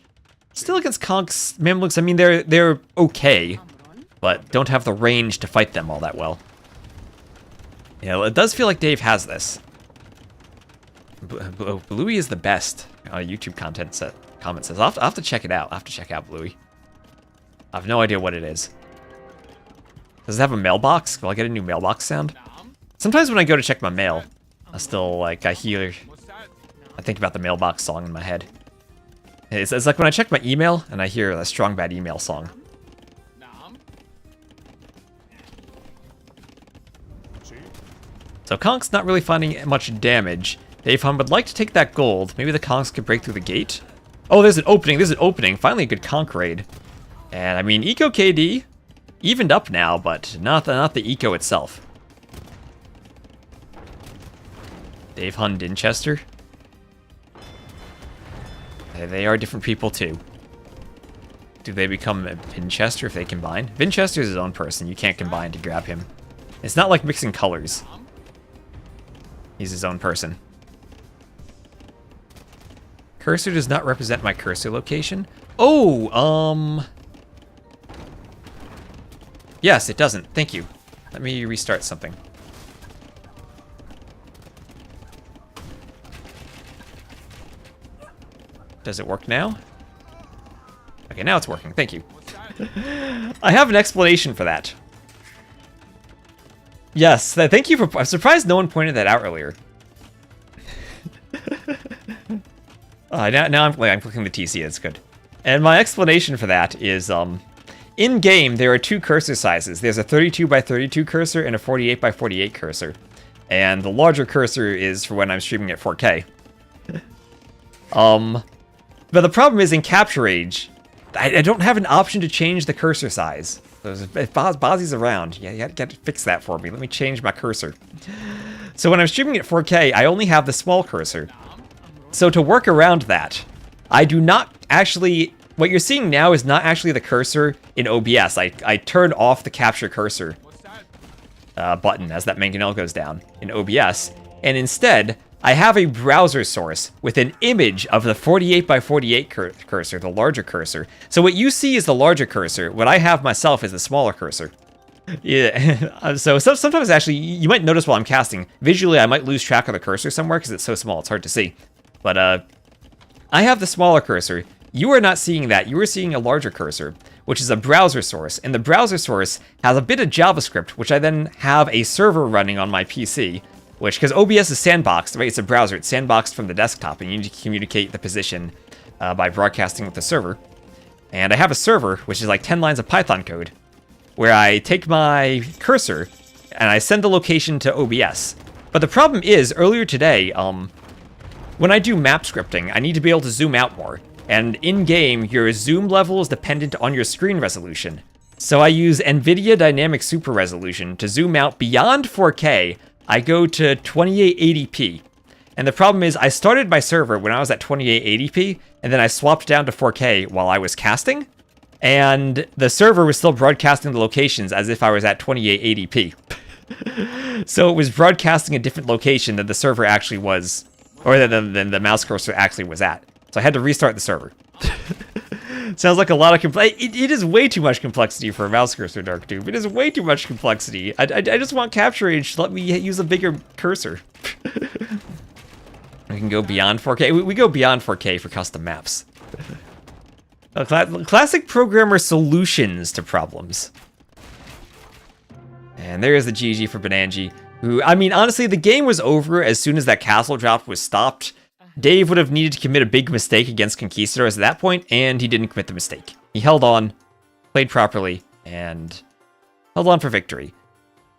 S1: still against conks, Mamluks, I mean, they're okay, but don't have the range to fight them all that well. You know, it does feel like Dave has this. Bluey is the best YouTube comment says. I'll have to check it out. I'll have to check out Bluey. I have no idea what it is. Does it have a mailbox? Will I get a new mailbox sound? Sometimes when I go to check my mail, I think about the mailbox song in my head. It's like when I check my email and I hear a Strong Bad email song. So Conk's not really finding much damage. Dave Hun would like to take that gold. Maybe the Conks could break through the gate. Oh, there's an opening. There's an opening. Finally a good Conk raid. And I mean, Eco KD evened up now, but not the Eco itself. Dave Hun Dinchester. They are different people too. Do they become a Vinchester if they combine? Vinchester is his own person. You can't combine to grab him. It's not like mixing colors. He's his own person. Cursor does not represent my cursor location. Oh, yes, it doesn't. Thank you. Let me restart something. Does it work now? Okay, now it's working. Thank you. I have an explanation for that. Yes, thank you for... I'm surprised no one pointed that out earlier. Now I'm clicking the TC. It's good. And my explanation for that is, in game, there are two cursor sizes. There's a 32 by 32 cursor and a 48 by 48 cursor. And the larger cursor is for when I'm streaming at 4K. But the problem is in Capture Age, I don't have an option to change the cursor size. So if Bozzy's around, yeah, you gotta fix that for me. Let me change my cursor. So when I'm streaming at 4K, I only have the small cursor. So to work around that, I do not actually... What you're seeing now is not actually the cursor in OBS. I turn off the capture cursor button as that mangonel goes down in OBS. And instead, I have a browser source with an image of the 48 by 48 cursor, the larger cursor. So what you see is the larger cursor. What I have myself is the smaller cursor. Yeah, so sometimes actually, you might notice while I'm casting, visually I might lose track of the cursor somewhere because it's so small, it's hard to see. But I have the smaller cursor. You are not seeing that. You are seeing a larger cursor, which is a browser source. And the browser source has a bit of JavaScript, which I then have a server running on my PC, which, because OBS is sandboxed, right? It's a browser. It's sandboxed from the desktop, and you need to communicate the position by broadcasting with the server. And I have a server, which is like 10 lines of Python code, where I take my cursor and I send the location to OBS. But the problem is, earlier today, when I do map scripting, I need to be able to zoom out more. And in-game, your zoom level is dependent on your screen resolution. So I use NVIDIA Dynamic Super Resolution to zoom out beyond 4K. I go to 2880p. And the problem is, I started my server when I was at 2880p, and then I swapped down to 4K while I was casting. And the server was still broadcasting the locations as if I was at 2880p. So it was broadcasting a different location than the server actually was, or than the mouse cursor actually was at. So I had to restart the server. Sounds like a lot of it is way too much complexity for a mouse cursor, DarkTube. It is way too much complexity. I just want Capture Age to let me use a bigger cursor. We can go beyond 4K. We go beyond 4K for custom maps. Classic programmer solutions to problems. And there's the GG for Benanji, who, I mean, honestly, the game was over as soon as that castle drop was stopped. Dave would have needed to commit a big mistake against Conquistadors at that point, and he didn't commit the mistake. He held on, played properly, and held on for victory.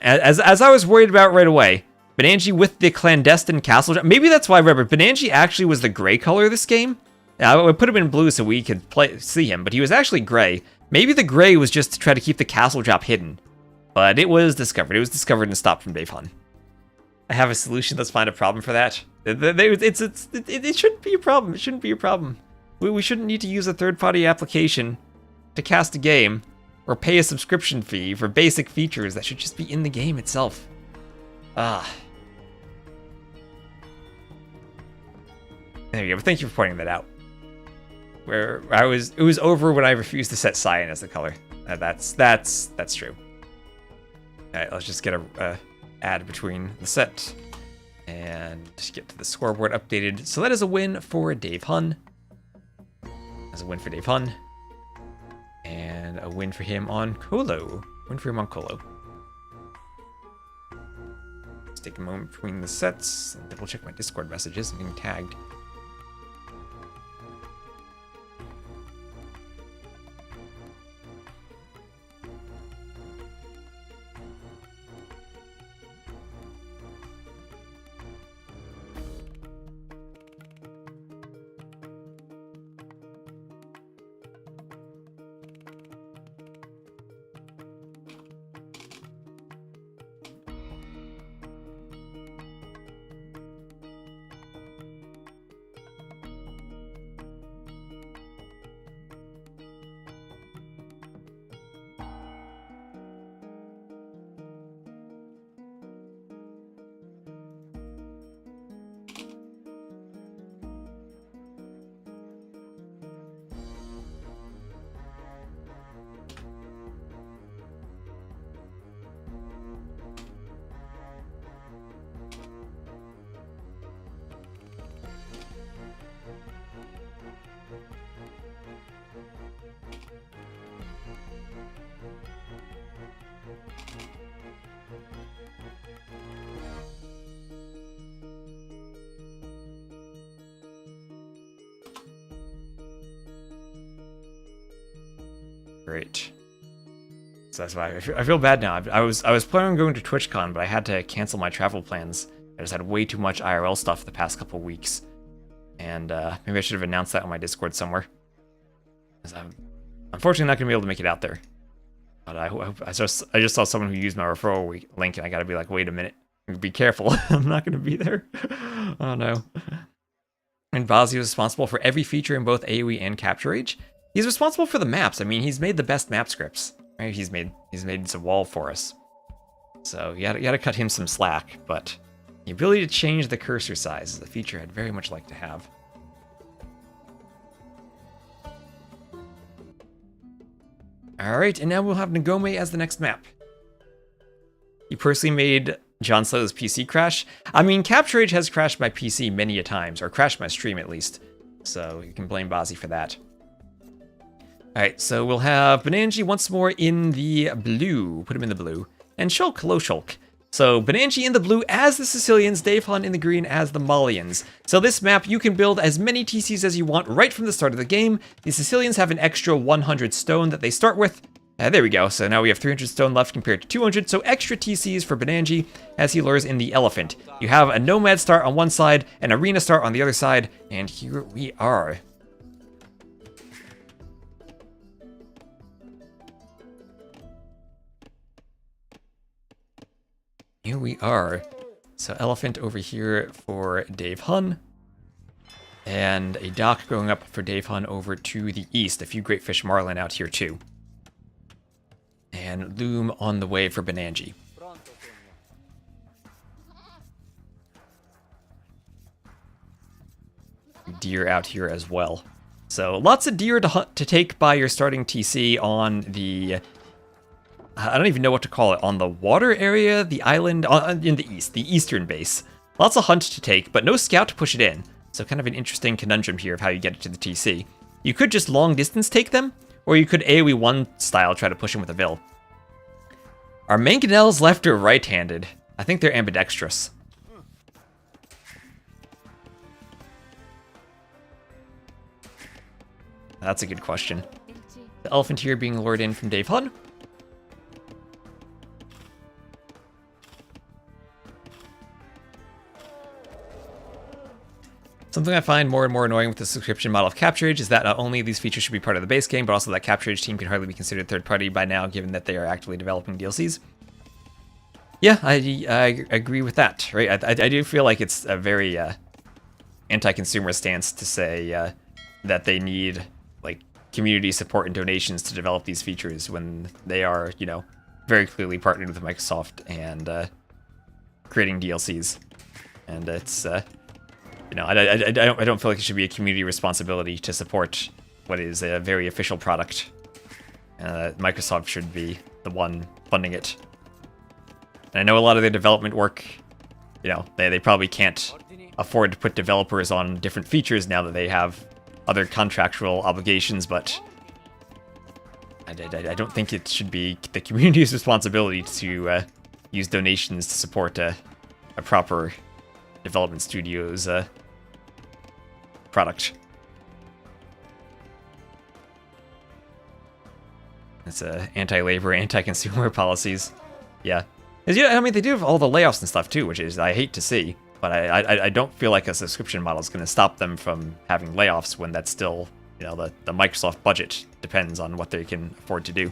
S1: As I was worried about right away, Benanji with the clandestine castle drop, maybe that's why I remember, Benanji actually was the gray color of this game. I would put him in blue so we could see him, but he was actually gray. Maybe the gray was just to try to keep the castle drop hidden. But it was discovered. It was discovered and stopped from Dave Hun. I have a solution. Let's find a problem for that. It shouldn't be a problem. It shouldn't be a problem. We shouldn't need to use a third-party application to cast a game or pay a subscription fee for basic features that should just be in the game itself. There you go. But thank you for pointing that out. It was over when I refused to set cyan as the color. That's true. All right, let's just get a add between the set and just get to the scoreboard updated. So that is a win for Dave Hun. That's a win for Dave Hun. And a win for him on Colo. Win for him on Colo. Let's take a moment between the sets and double check my Discord messages. I'm getting tagged. Great. So that's why I feel bad now. I was planning on going to TwitchCon, but I had to cancel my travel plans. I just had way too much IRL stuff the past couple weeks. And maybe I should have announced that on my Discord somewhere. 'Cause I'm unfortunately not going to be able to make it out there. But I just saw someone who used my referral link, and I got to be like, wait a minute. Be careful. I'm not going to be there. Oh, no. And Bazzi was responsible for every feature in both AoE and Capture Age. He's responsible for the maps. I mean, he's made the best map scripts. Right? He's made some wall for us. So you gotta cut him some slack, but the ability to change the cursor size is a feature I'd very much like to have. Alright, and now we'll have Ngome as the next map. You personally made John Slow's PC crash. I mean, Capture Age has crashed my PC many a times, or crashed my stream at least. So you can blame Bazzi for that. Alright, so we'll have Benanji once more in the blue. Put him in the blue. And Shulk, hello Shulk. So Benanji in the blue as the Sicilians, Dave Hun in the green as the Malians. So this map, you can build as many TCs as you want right from the start of the game. The Sicilians have an extra 100 stone that they start with. There we go, so now we have 300 stone left compared to 200, so extra TCs for Benanji as he lures in the elephant. You have a nomad start on one side, an arena start on the other side, and here we are. Here we are. So elephant over here for Dave Hun. And a dock going up for Dave Hun over to the east. A few great fish marlin out here too. And loom on the way for Benanji. Deer out here as well. So lots of deer to hunt to take by your starting TC on the... I don't even know what to call it. On the water area, the island, in the east, the eastern base. Lots of hunt to take, but no scout to push it in. So kind of an interesting conundrum here of how you get it to the TC. You could just long distance take them, or you could AoE 1 style try to push them with a Vil. Are mangonels left or right-handed? I think they're ambidextrous. That's a good question. The elephant here being lured in from Dave Hun. Something I find more and more annoying with the subscription model of Capture Age is that not only these features should be part of the base game, but also that Capture Age team can hardly be considered third-party by now, given that they are actively developing DLCs. Yeah, I agree with that, right? I do feel like it's a very anti-consumer stance to say that they need like community support and donations to develop these features when they are, you know, very clearly partnered with Microsoft and creating DLCs. And it's you know, I don't feel like it should be a community responsibility to support what is a very official product. Microsoft should be the one funding it. And I know a lot of their development work, you know, they probably can't afford to put developers on different features now that they have other contractual obligations, but I don't think it should be the community's responsibility to use donations to support a proper development studio's product. It's anti-labor, anti-consumer policies. Yeah. Yeah, I mean, they do have all the layoffs and stuff too, which is I hate to see, but I don't feel like a subscription model is going to stop them from having layoffs when that's still, you know, the Microsoft budget depends on what they can afford to do.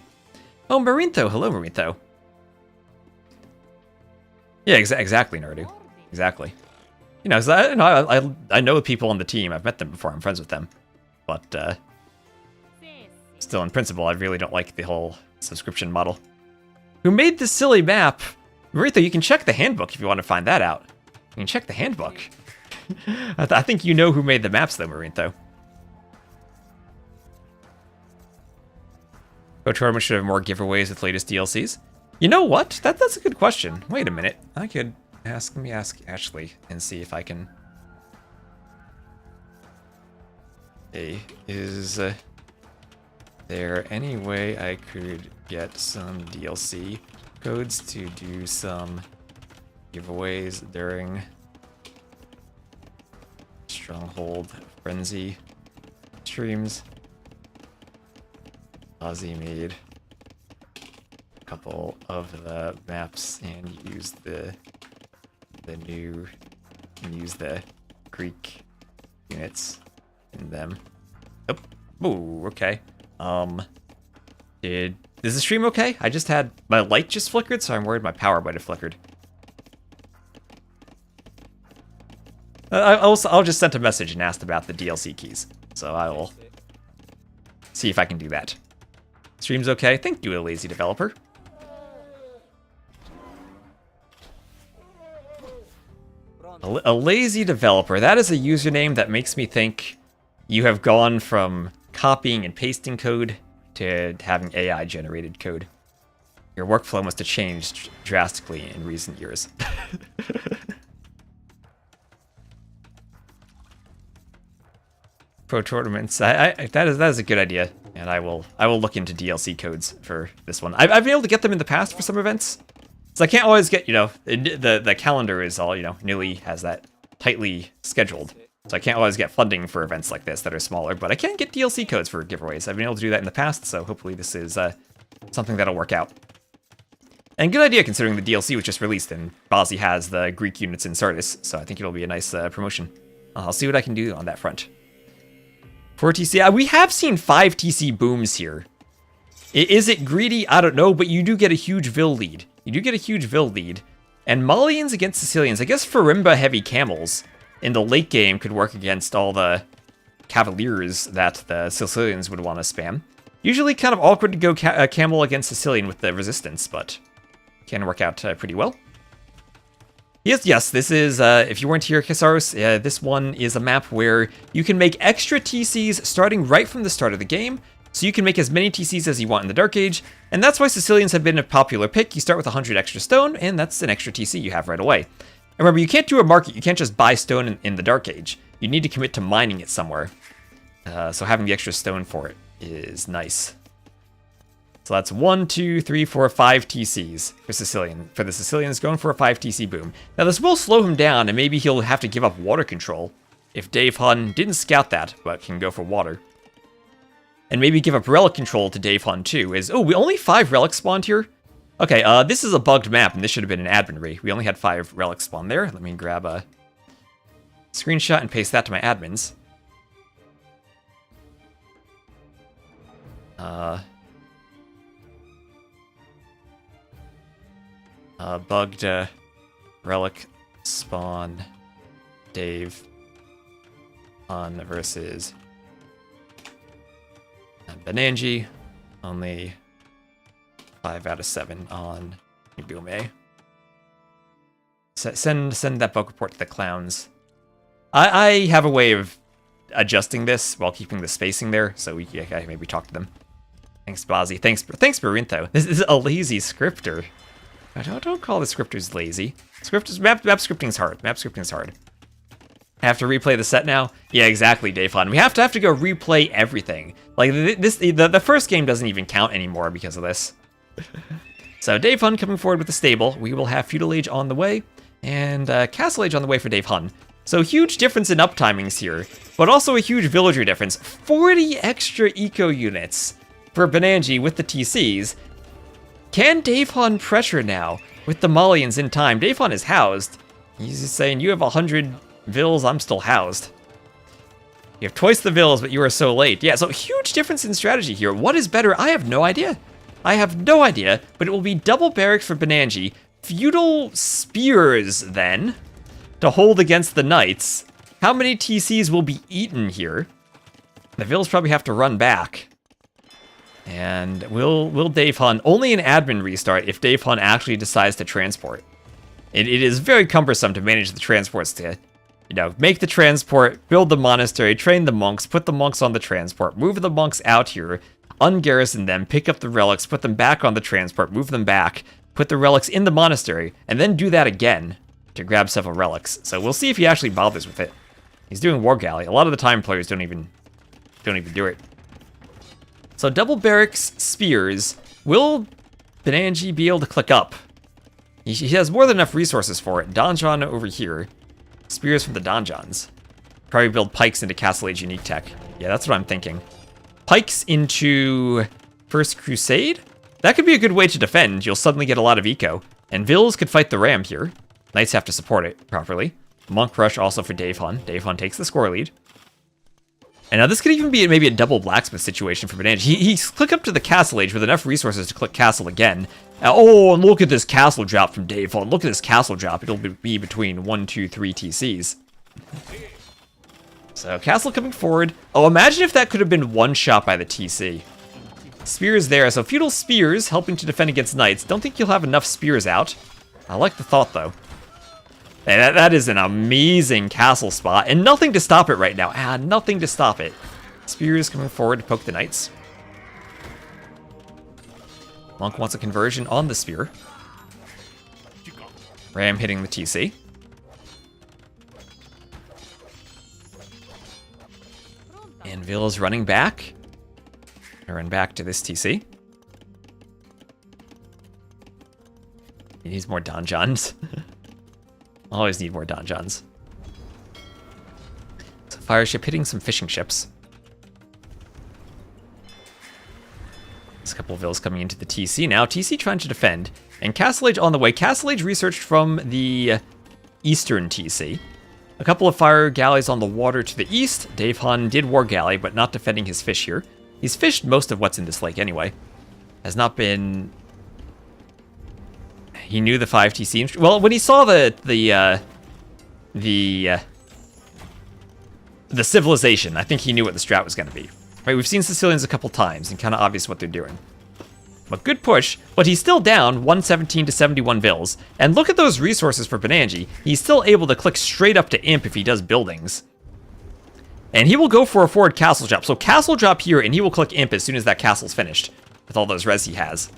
S1: Oh, Marintho. Hello, Marintho. Yeah, exactly, Nardu. Exactly. You know, I know people on the team. I've met them before. I'm friends with them. But still, in principle, I really don't like the whole subscription model. Who made this silly map? Marintho, you can check the handbook if you want to find that out. You can check the handbook. I think you know who made the maps, though, Marintho. Go tournament should have more giveaways with latest DLCs. You know what? That's a good question. Wait a minute. I could let me ask Ashley and see if I can. Hey, is there any way I could get some DLC codes to do some giveaways during Stronghold Frenzy streams? Ozzy made couple of the maps and use the new and use the Greek units in them. Oh, ooh, okay. Is the stream okay? I just had my light just flickered, so I'm worried my power might have flickered. I'll just send a message and asked about the DLC keys, so I will see if I can do that. Stream's okay. Thank you, a lazy developer. A lazy developer. That is a username that makes me think you have gone from copying and pasting code to having AI-generated code. Your workflow must have changed drastically in recent years. Pro tournaments. That is a good idea, and I will look into DLC codes for this one. I've been able to get them in the past for some events, so I can't always get, you know, the calendar is all, you know, nearly has that tightly scheduled. So I can't always get funding for events like this that are smaller, but I can get DLC codes for giveaways. I've been able to do that in the past, so hopefully this is something that'll work out. And good idea considering the DLC was just released and Bozzy has the Greek units in Sardis, so I think it'll be a nice promotion. I'll see what I can do on that front. 4 TC, we have seen 5 TC booms here. Is it greedy? I don't know, but you do get a huge Vil lead. You do get a huge Vil lead. And Malians against Sicilians. I guess Farimba heavy camels in the late game could work against all the cavaliers that the Sicilians would want to spam. Usually kind of awkward to go camel against Sicilian with the resistance, but can work out pretty well. Yes, this is, if you weren't here, Kesaros, this one is a map where you can make extra TCs starting right from the start of the game, so you can make as many TCs as you want in the Dark Age, and that's why Sicilians have been a popular pick. You start with 100 extra stone, and that's an extra TC you have right away. And remember, you can't do a market, you can't just buy stone in the Dark Age. You need to commit to mining it somewhere, so having the extra stone for it is nice. So that's 1, 2, 3, 4, 5 TCs for Sicilian. For the Sicilians, going for a 5 TC boom. Now this will slow him down, and maybe he'll have to give up water control if Dave Hun didn't scout that, but can go for water. And maybe give up relic control to Dave Hun too. We only 5 relics spawned here? Okay, this is a bugged map, and this should have been an admin re. We only had 5 relics spawned there. Let me grab a screenshot and paste that to my admins. Bugged relic spawn Dave on versus Benanji. Only 5 out of 7 on Ibume. Send that bug report to the clowns. I have a way of adjusting this while keeping the spacing there, so we can maybe talk to them. Thanks, Bozzy. Thanks, Barintho. This is a lazy scripter. Don't call the scripters lazy. Map scripting's hard. Map scripting's hard. I have to replay the set now? Yeah, exactly, Dave Hun. We have to go replay everything. Like, the first game doesn't even count anymore because of this. So, Dave Hun coming forward with the stable. We will have Feudal Age on the way, and Castle Age on the way for Dave Hun. So, huge difference in uptimings here, but also a huge villager difference. 40 extra eco units for Benanji with the TCs. Can Dave Hun pressure now with the Malians in time? Dave Hun is housed. He's just saying, you have 100 Vils, I'm still housed. You have twice the Vils, but you are so late. Yeah, so huge difference in strategy here. What is better? I have no idea. I have no idea, but it will be double barracks for Benanji. Feudal spears, then, to hold against the knights. How many TCs will be eaten here? The Vils probably have to run back. And will Dave Hun, only an admin restart if Dave Hun actually decides to transport. It is very cumbersome to manage the transports to, you know, make the transport, build the monastery, train the monks, put the monks on the transport, move the monks out here, ungarrison them, pick up the relics, put them back on the transport, move them back, put the relics in the monastery, and then do that again to grab several relics. So we'll see if he actually bothers with it. He's doing War Galley. A lot of the time players don't even do it. So double barracks spears. Will Benanji be able to click up? He has more than enough resources for it. Donjon over here. Spears from the donjons. Probably build pikes into Castle Age unique tech. Yeah, that's what I'm thinking. Pikes into First Crusade? That could be a good way to defend. You'll suddenly get a lot of eco. And Vils could fight the Ram here. Knights have to support it properly. Monk Rush also for Dave Hun. Dave Hun takes the score lead. And now this could even be maybe a double blacksmith situation for Benanji. He's click up to the castle age with enough resources to click castle again. Oh, and look at this castle drop from Dave Hun. Look at this castle drop. It'll be between 1, 2, 3 TCs. So castle coming forward. Oh, imagine if that could have been one shot by the TC. Spears there. So feudal spears helping to defend against knights. Don't think you'll have enough spears out. I like the thought though. Hey, that is an amazing castle spot, and nothing to stop it right now. Nothing to stop it. Spears coming forward to poke the knights. Monk wants a conversion on the spear. Ram hitting the TC. And Vils running back. Run back to this TC. He needs more donjons. Always need more donjons. So fire ship hitting some fishing ships. There's a couple of Vils coming into the TC now. TC trying to defend. And Castle Age on the way. Castle Age researched from the eastern TC. A couple of fire galleys on the water to the east. Dave Hun did war galley, but not defending his fish here. He's fished most of what's in this lake anyway. Has not been... He knew the 5 TC. Well, when he saw the civilization, I think he knew what the strat was going to be. Right, we've seen Sicilians a couple times, and kind of obvious what they're doing. But good push, but he's still down 117 to 71 Vils. And look at those resources for Benanji. He's still able to click straight up to Imp if he does buildings. And he will go for a forward castle drop. So castle drop here, and he will click Imp as soon as that castle's finished, with all those res he has.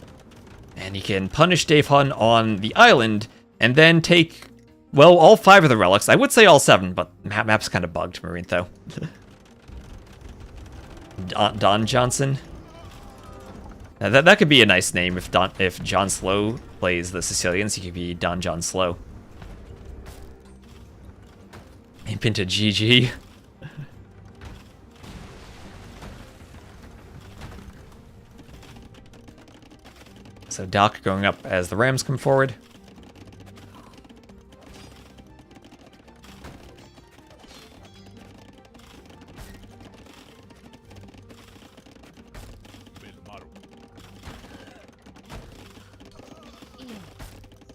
S1: And he can punish Dave Hun on the island, and then take, well, all 5 of the relics. I would say all 7, but map's kind of bugged, Marine, though. Don Johnson. Now that could be a nice name if John Slow plays the Sicilians. He could be Don John Slow. Imp into GG. So Doc going up as the Rams come forward.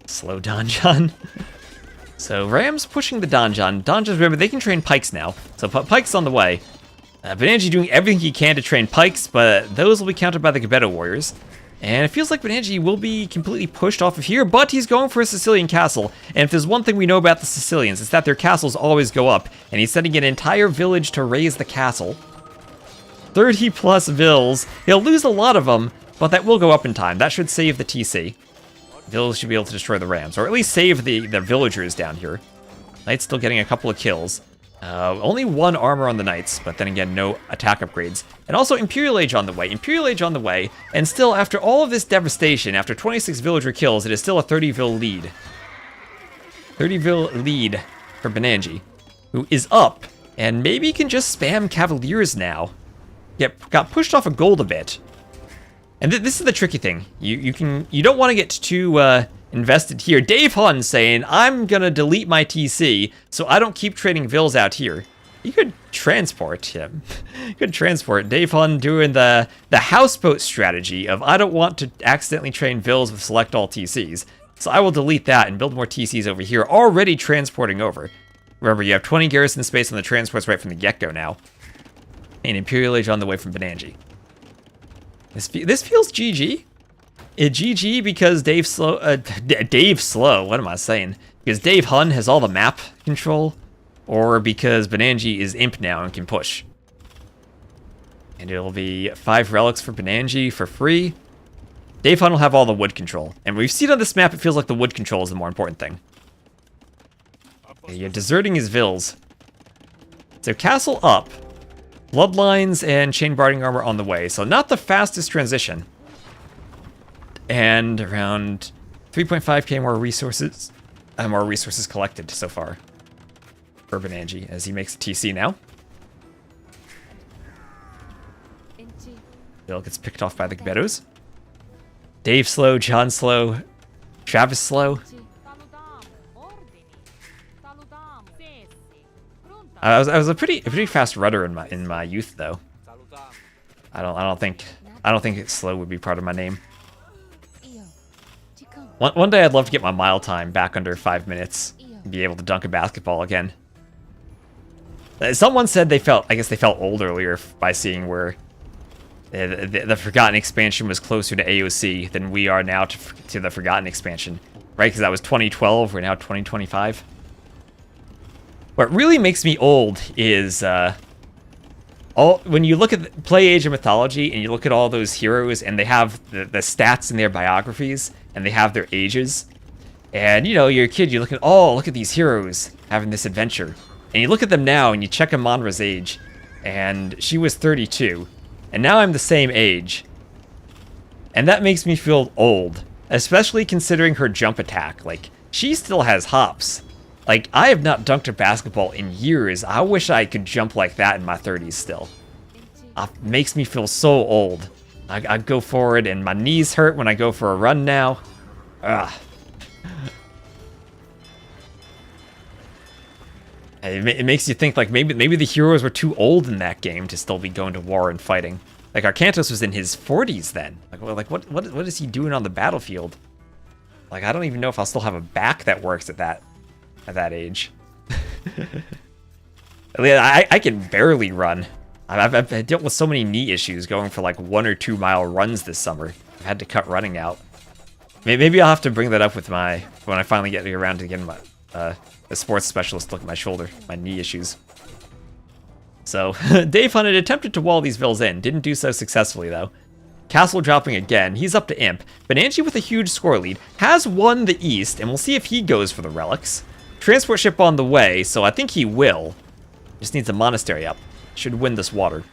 S1: Slow Donjon. So Rams pushing the Donjon. Donjons, remember, they can train pikes now. So pikes on the way. Benanji doing everything he can to train pikes, but those will be countered by the Gebetto warriors. And it feels like Benanji will be completely pushed off of here, but he's going for a Sicilian castle. And if there's one thing we know about the Sicilians, it's that their castles always go up. And he's sending an entire village to raise the castle. 30 plus Vils. He'll lose a lot of them, but that will go up in time. That should save the TC. Vils should be able to destroy the Rams, or at least save the villagers down here. Knights still getting a couple of kills. Only 1 armor on the Knights, but then again, no attack upgrades. And also Imperial Age on the way. Imperial Age on the way, and still, after all of this devastation, after 26 villager kills, it is still a 30 Vil lead. 30 Vil lead for Benanji, who is up, and maybe can just spam Cavaliers now. Got pushed off of gold a bit. And this is the tricky thing. You don't want to get too invested here. Dave Hun saying, I'm gonna delete my TC so I don't keep trading Vils out here. You could transport him. You could transport. Dave Hun doing the houseboat strategy of I don't want to accidentally train Vils with select all TCs. So I will delete that and build more TCs over here, already transporting over. Remember, you have 20 garrison space on the transports right from the get-go now. And Imperial Age on the way from Benanji. This feels GG. GG because Dave Slow, what am I saying? Because Dave Hun has all the map control, or because Benanji is Imp now and can push. And it'll be 5 relics for Benanji for free. Dave Hun will have all the wood control. And we've seen on this map, it feels like the wood control is the more important thing. You're deserting his Vils. So castle up. Bloodlines and chain barding armor on the way, so not the fastest transition. And around 3.5k more resources collected so far for Benanji as he makes a TC now. Bill gets picked off by the Gebettos. Dave slow, John slow, Travis slow. I was a pretty fast runner in my youth though. I don't think slow would be part of my name. One day I'd love to get my mile time back under 5 minutes and be able to dunk a basketball again. Someone said I guess they felt old earlier by seeing where the Forgotten expansion was closer to AOC than we are now to the Forgotten expansion, right? Because that was 2012, we're now 2025. What really makes me old is when you look at play Age of Mythology and you look at all those heroes and they have the stats in their biographies and they have their ages, and you know, you're a kid, you look at these heroes having this adventure, and you look at them now and you check Amanra's age, and she was 32, and now I'm the same age, and that makes me feel old, especially considering her jump attack. Like, she still has hops. Like, I have not dunked a basketball in years. I wish I could jump like that in my 30s still. Makes me feel so old. I go forward and my knees hurt when I go for a run now. Ugh. It makes you think, like, maybe the heroes were too old in that game to still be going to war and fighting. Like, Arcantos was in his 40s then. What is he doing on the battlefield? Like, I don't even know if I'll still have a back that works at that age. I can barely run. I've dealt with so many knee issues going for like 1 or 2 mile runs this summer. I've had to cut running out. Maybe I'll have to bring that up with when I finally get around to getting a sports specialist look at my shoulder, my knee issues. So, Dave Hunt had attempted to wall these vills in, didn't do so successfully though. Castle dropping again, he's up to Imp. Benanji with a huge score lead, has won the East, and we'll see if he goes for the relics. Transport ship on the way, so I think he will. Just needs a monastery up. Should win this water.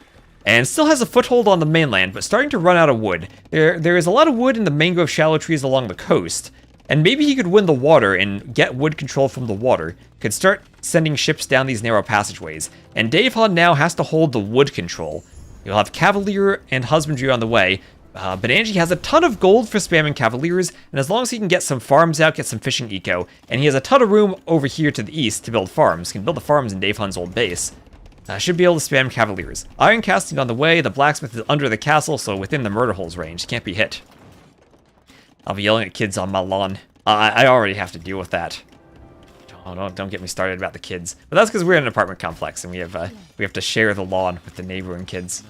S1: And still has a foothold on the mainland, but starting to run out of wood. There is a lot of wood in the mangrove shallow trees along the coast, and maybe he could win the water and get wood control from the water. Could start sending ships down these narrow passageways. And Dave Hunt now has to hold the wood control. You'll have Cavalier and Husbandry on the way. Benanji has a ton of gold for spamming Cavaliers, and as long as he can get some farms out, get some fishing eco, and he has a ton of room over here to the east to build farms. Can build the farms in Dave Hunt's old base. Should be able to spam Cavaliers. Iron casting on the way, the blacksmith is under the castle, so within the murder hole's range. Can't be hit. I'll be yelling at kids on my lawn. I already have to deal with that. Oh, don't get me started about the kids. But that's because we're in an apartment complex, and we have to share the lawn with the neighboring kids.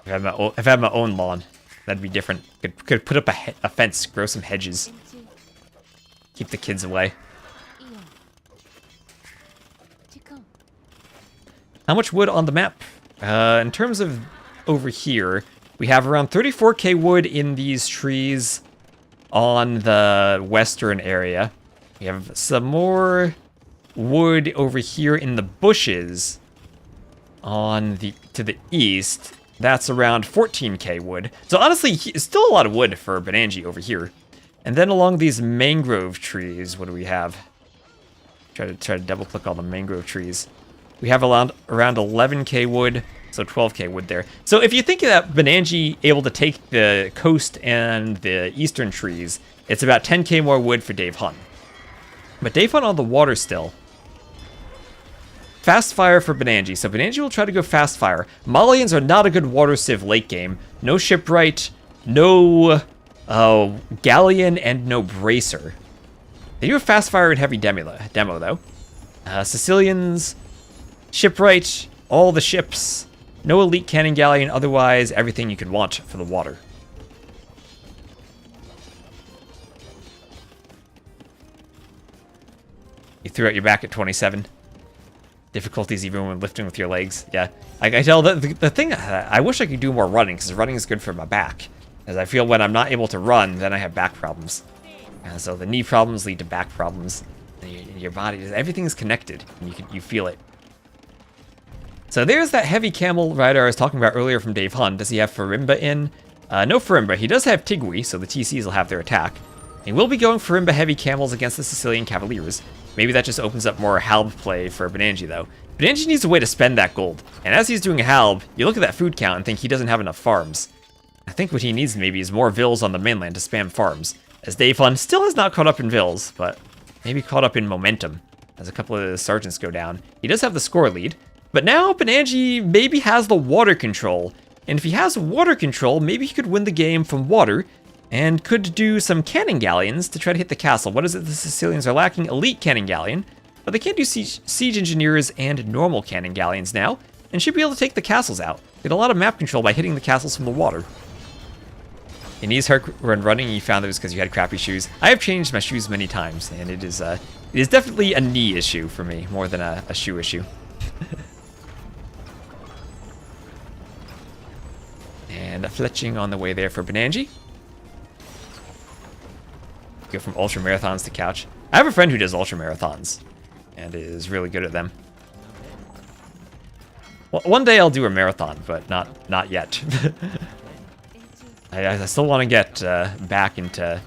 S1: If I had my own lawn, that'd be different. Could put up a fence, grow some hedges. Keep the kids away. How much wood on the map? In terms of over here, we have around 34k wood in these trees on the western area. We have some more wood over here in the bushes to the east. That's around 14k wood. So honestly, still a lot of wood for Benanji over here. And then along these mangrove trees, what do we have? Try to double click all the mangrove trees. We have around 11k wood, so 12k wood there. So if you think that Benanji able to take the coast and the eastern trees, it's about 10k more wood for Dave Hunt. But Dave Hunt on the water still. Fast fire for Benanji. So Benanji will try to go fast fire. Malians are not a good water civ late game. No shipwright, no galleon, and no bracer. They do have fast fire and heavy demo though. Sicilians, shipwright, all the ships. No elite cannon galleon, otherwise everything you could want for the water. You threw out your back at 27. Difficulties even when lifting with your legs. Yeah, I tell the thing, I wish I could do more running, because running is good for my back. As I feel when I'm not able to run, then I have back problems. And so the knee problems lead to back problems. And your body, everything is connected, and you feel it. So there's that heavy camel rider I was talking about earlier from Dave Hunt. Does he have Farimba in? No Farimba. He does have Tigui, so the TCs will have their attack. He will be going for Rimba heavy camels against the Sicilian Cavaliers. Maybe that just opens up more halb play for Benanji, though. Benanji needs a way to spend that gold. And as he's doing a halb, you look at that food count and think he doesn't have enough farms. I think what he needs maybe is more vills on the mainland to spam farms. As Dayfun still has not caught up in vills, but maybe caught up in momentum. As a couple of the sergeants go down. He does have the score lead. But now Benanji maybe has the water control. And if he has water control, maybe he could win the game from water. And could do some cannon galleons to try to hit the castle. What is it the Sicilians are lacking? Elite cannon galleon. But they can't do siege engineers and normal cannon galleons now. And should be able to take the castles out. Get a lot of map control by hitting the castles from the water. Your knees hurt when running, you found it was because you had crappy shoes. I have changed my shoes many times, and it is definitely a knee issue for me, more than a shoe issue. And a fletching on the way there for Benanji. Go from ultra marathons to couch. I have a friend who does ultra marathons, and is really good at them. Well, one day I'll do a marathon, but not yet. I still want to get back into,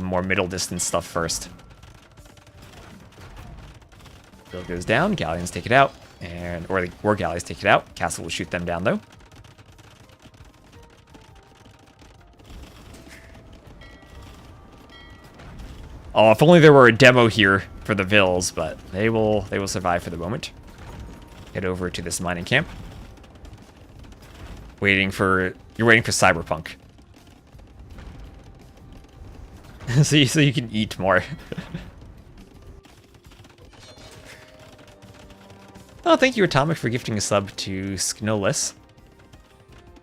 S1: more middle distance stuff first. Bill goes down, galleons take it out, or the war galleys take it out. Castle will shoot them down though. Oh, if only there were a demo here for the vills, but they will survive for the moment. Head over to this mining camp. You're waiting for Cyberpunk. so you can eat more. Oh, thank you, Atomic, for gifting a sub to Sknolis.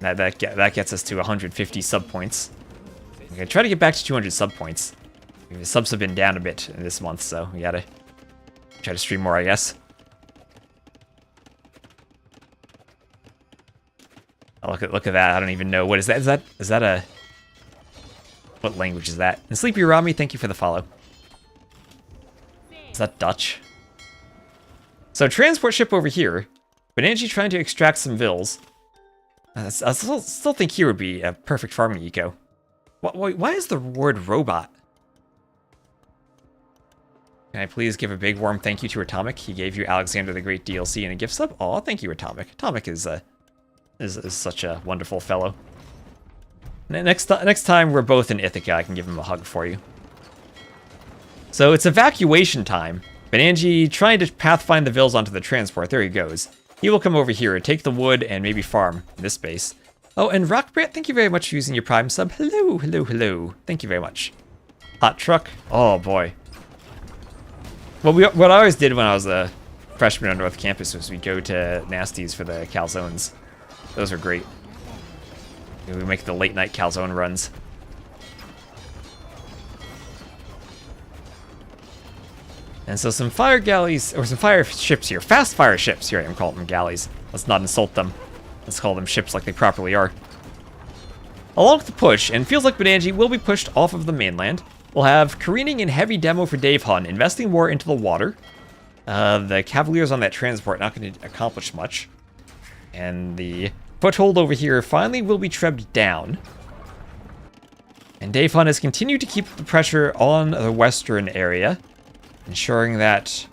S1: That gets us to 150 sub points. I'm gonna try to get back to 200 sub points. The subs have been down a bit this month, so we gotta try to stream more, I guess. Oh, look at that. I don't even know. What is that? Is that a... What language is that? And Sleepy Rami, thank you for the follow. Is that Dutch? So, transport ship over here. Benanji trying to extract some vills. I still think here would be a perfect farming eco. Why is the word robot? Can I please give a big warm thank you to Atomic? He gave you Alexander the Great DLC and a gift sub. Aw, thank you, Atomic. Atomic is such a wonderful fellow. Next time we're both in Ithaca, I can give him a hug for you. So it's evacuation time. Benanji trying to pathfind the vills onto the transport. There he goes. He will come over here, take the wood, and maybe farm in this base. Oh, and Rockbrat, thank you very much for using your Prime sub. Hello, hello, hello. Thank you very much. Hot truck. Oh, boy. Well, what I always did when I was a freshman on North Campus was we'd go to Nasty's for the calzones. Those are great. We make the late night calzone runs. And so some fire galleys, or some fire ships here. Fast fire ships here, I'm calling them galleys. Let's not insult them. Let's call them ships like they properly are. Along with the push, and feels like Benanji will be pushed off of the mainland. We'll have careening and heavy demo for Dave Hun, investing more into the water. The Cavaliers on that transport not going to accomplish much. And the foothold over here finally will be trebbed down. And Dave Hun has continued to keep the pressure on the western area, ensuring that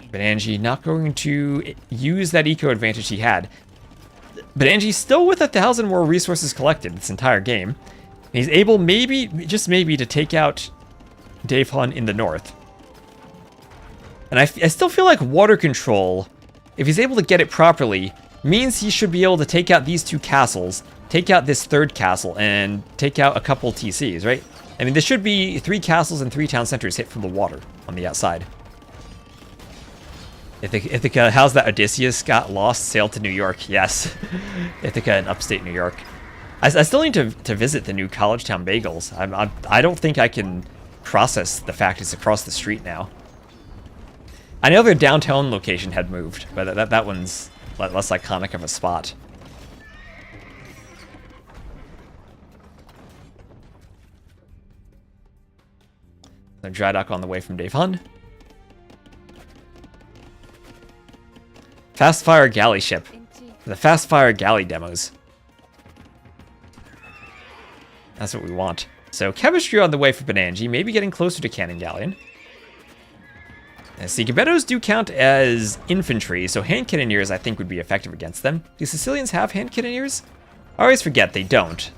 S1: Benanji not going to use that eco advantage he had. Benanji still with 1,000 more resources collected this entire game. He's able, maybe, just maybe, to take out Dave Hun in the north. And I still feel like water control, if he's able to get it properly, means he should be able to take out these two castles, take out this third castle, and take out a couple TCs, right? I mean, there should be 3 castles and 3 town centers hit from the water on the outside. Ithaca, how's that? Odysseus got lost, sailed to New York. Yes. Ithaca in upstate New York. I still need to visit the new College Town Bagels. I don't think I can process the fact it's across the street now. I know their downtown location had moved, but that one's less iconic of a spot. The dry dock on the way from Dave Hun. Fast Fire Galley ship. The Fast Fire Galley demos. That's what we want. So chemistry on the way for Benanji, maybe getting closer to Cannon Galleon. See, Gebettos do count as infantry, so hand cannoneers I think would be effective against them. Do Sicilians have hand cannoneers? I always forget they don't.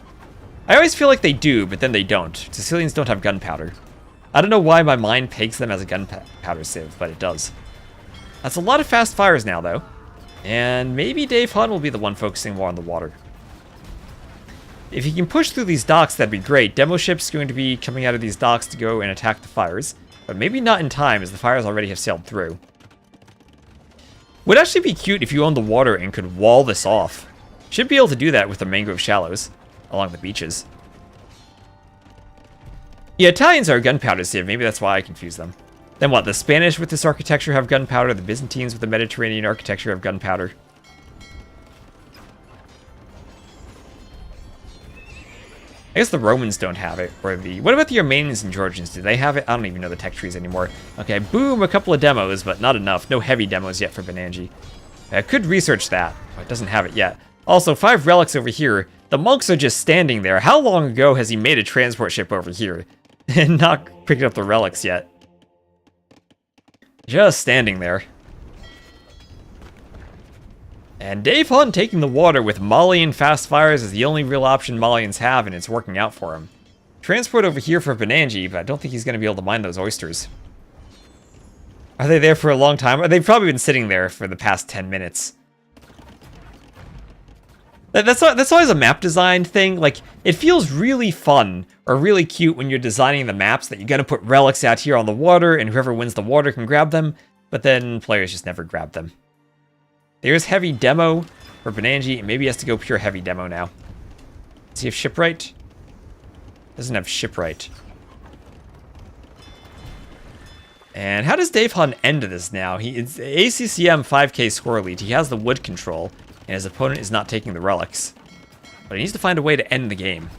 S1: I always feel like they do, but then they don't. Sicilians don't have gunpowder. I don't know why my mind pegs them as a gunpowder civ, but it does. That's a lot of fast fires now, though. And maybe Dave Hunt will be the one focusing more on the water. If he can push through these docks, that'd be great. Demo ship's going to be coming out of these docks to go and attack the fires. But maybe not in time, as the fires already have sailed through. Would actually be cute if you owned the water and could wall this off. Should be able to do that with the mangrove shallows along the beaches. The Italians are gunpowder civ, maybe that's why I confuse them. Then what, the Spanish with this architecture have gunpowder, the Byzantines with the Mediterranean architecture have gunpowder. I guess the Romans don't have it, or the... What about the Armenians and Georgians? Do they have it? I don't even know the tech trees anymore. Okay, boom, a couple of demos, but not enough. No heavy demos yet for Benanji. I could research that, but it doesn't have it yet. Also, 5 relics over here. The monks are just standing there. How long ago has he made a transport ship over here? And not picking up the relics yet. Just standing there. And Dave Hunt taking the water with Malian fast fires is the only real option Malians have, and it's working out for him. Transport over here for Benanji, but I don't think he's going to be able to mine those oysters. Are they there for a long time? They've probably been sitting there for the past 10 minutes. That's always a map design thing. Like, it feels really fun or really cute when you're designing the maps that you got to put relics out here on the water, and whoever wins the water can grab them, but then players just never grab them. There's heavy demo for Benanji, and maybe he has to go pure heavy demo now. Does he have shipwright? Doesn't have shipwright. And how does Dave Hunt end this now? It's ACCM 5k score lead. He has the wood control, and his opponent is not taking the relics. But he needs to find a way to end the game.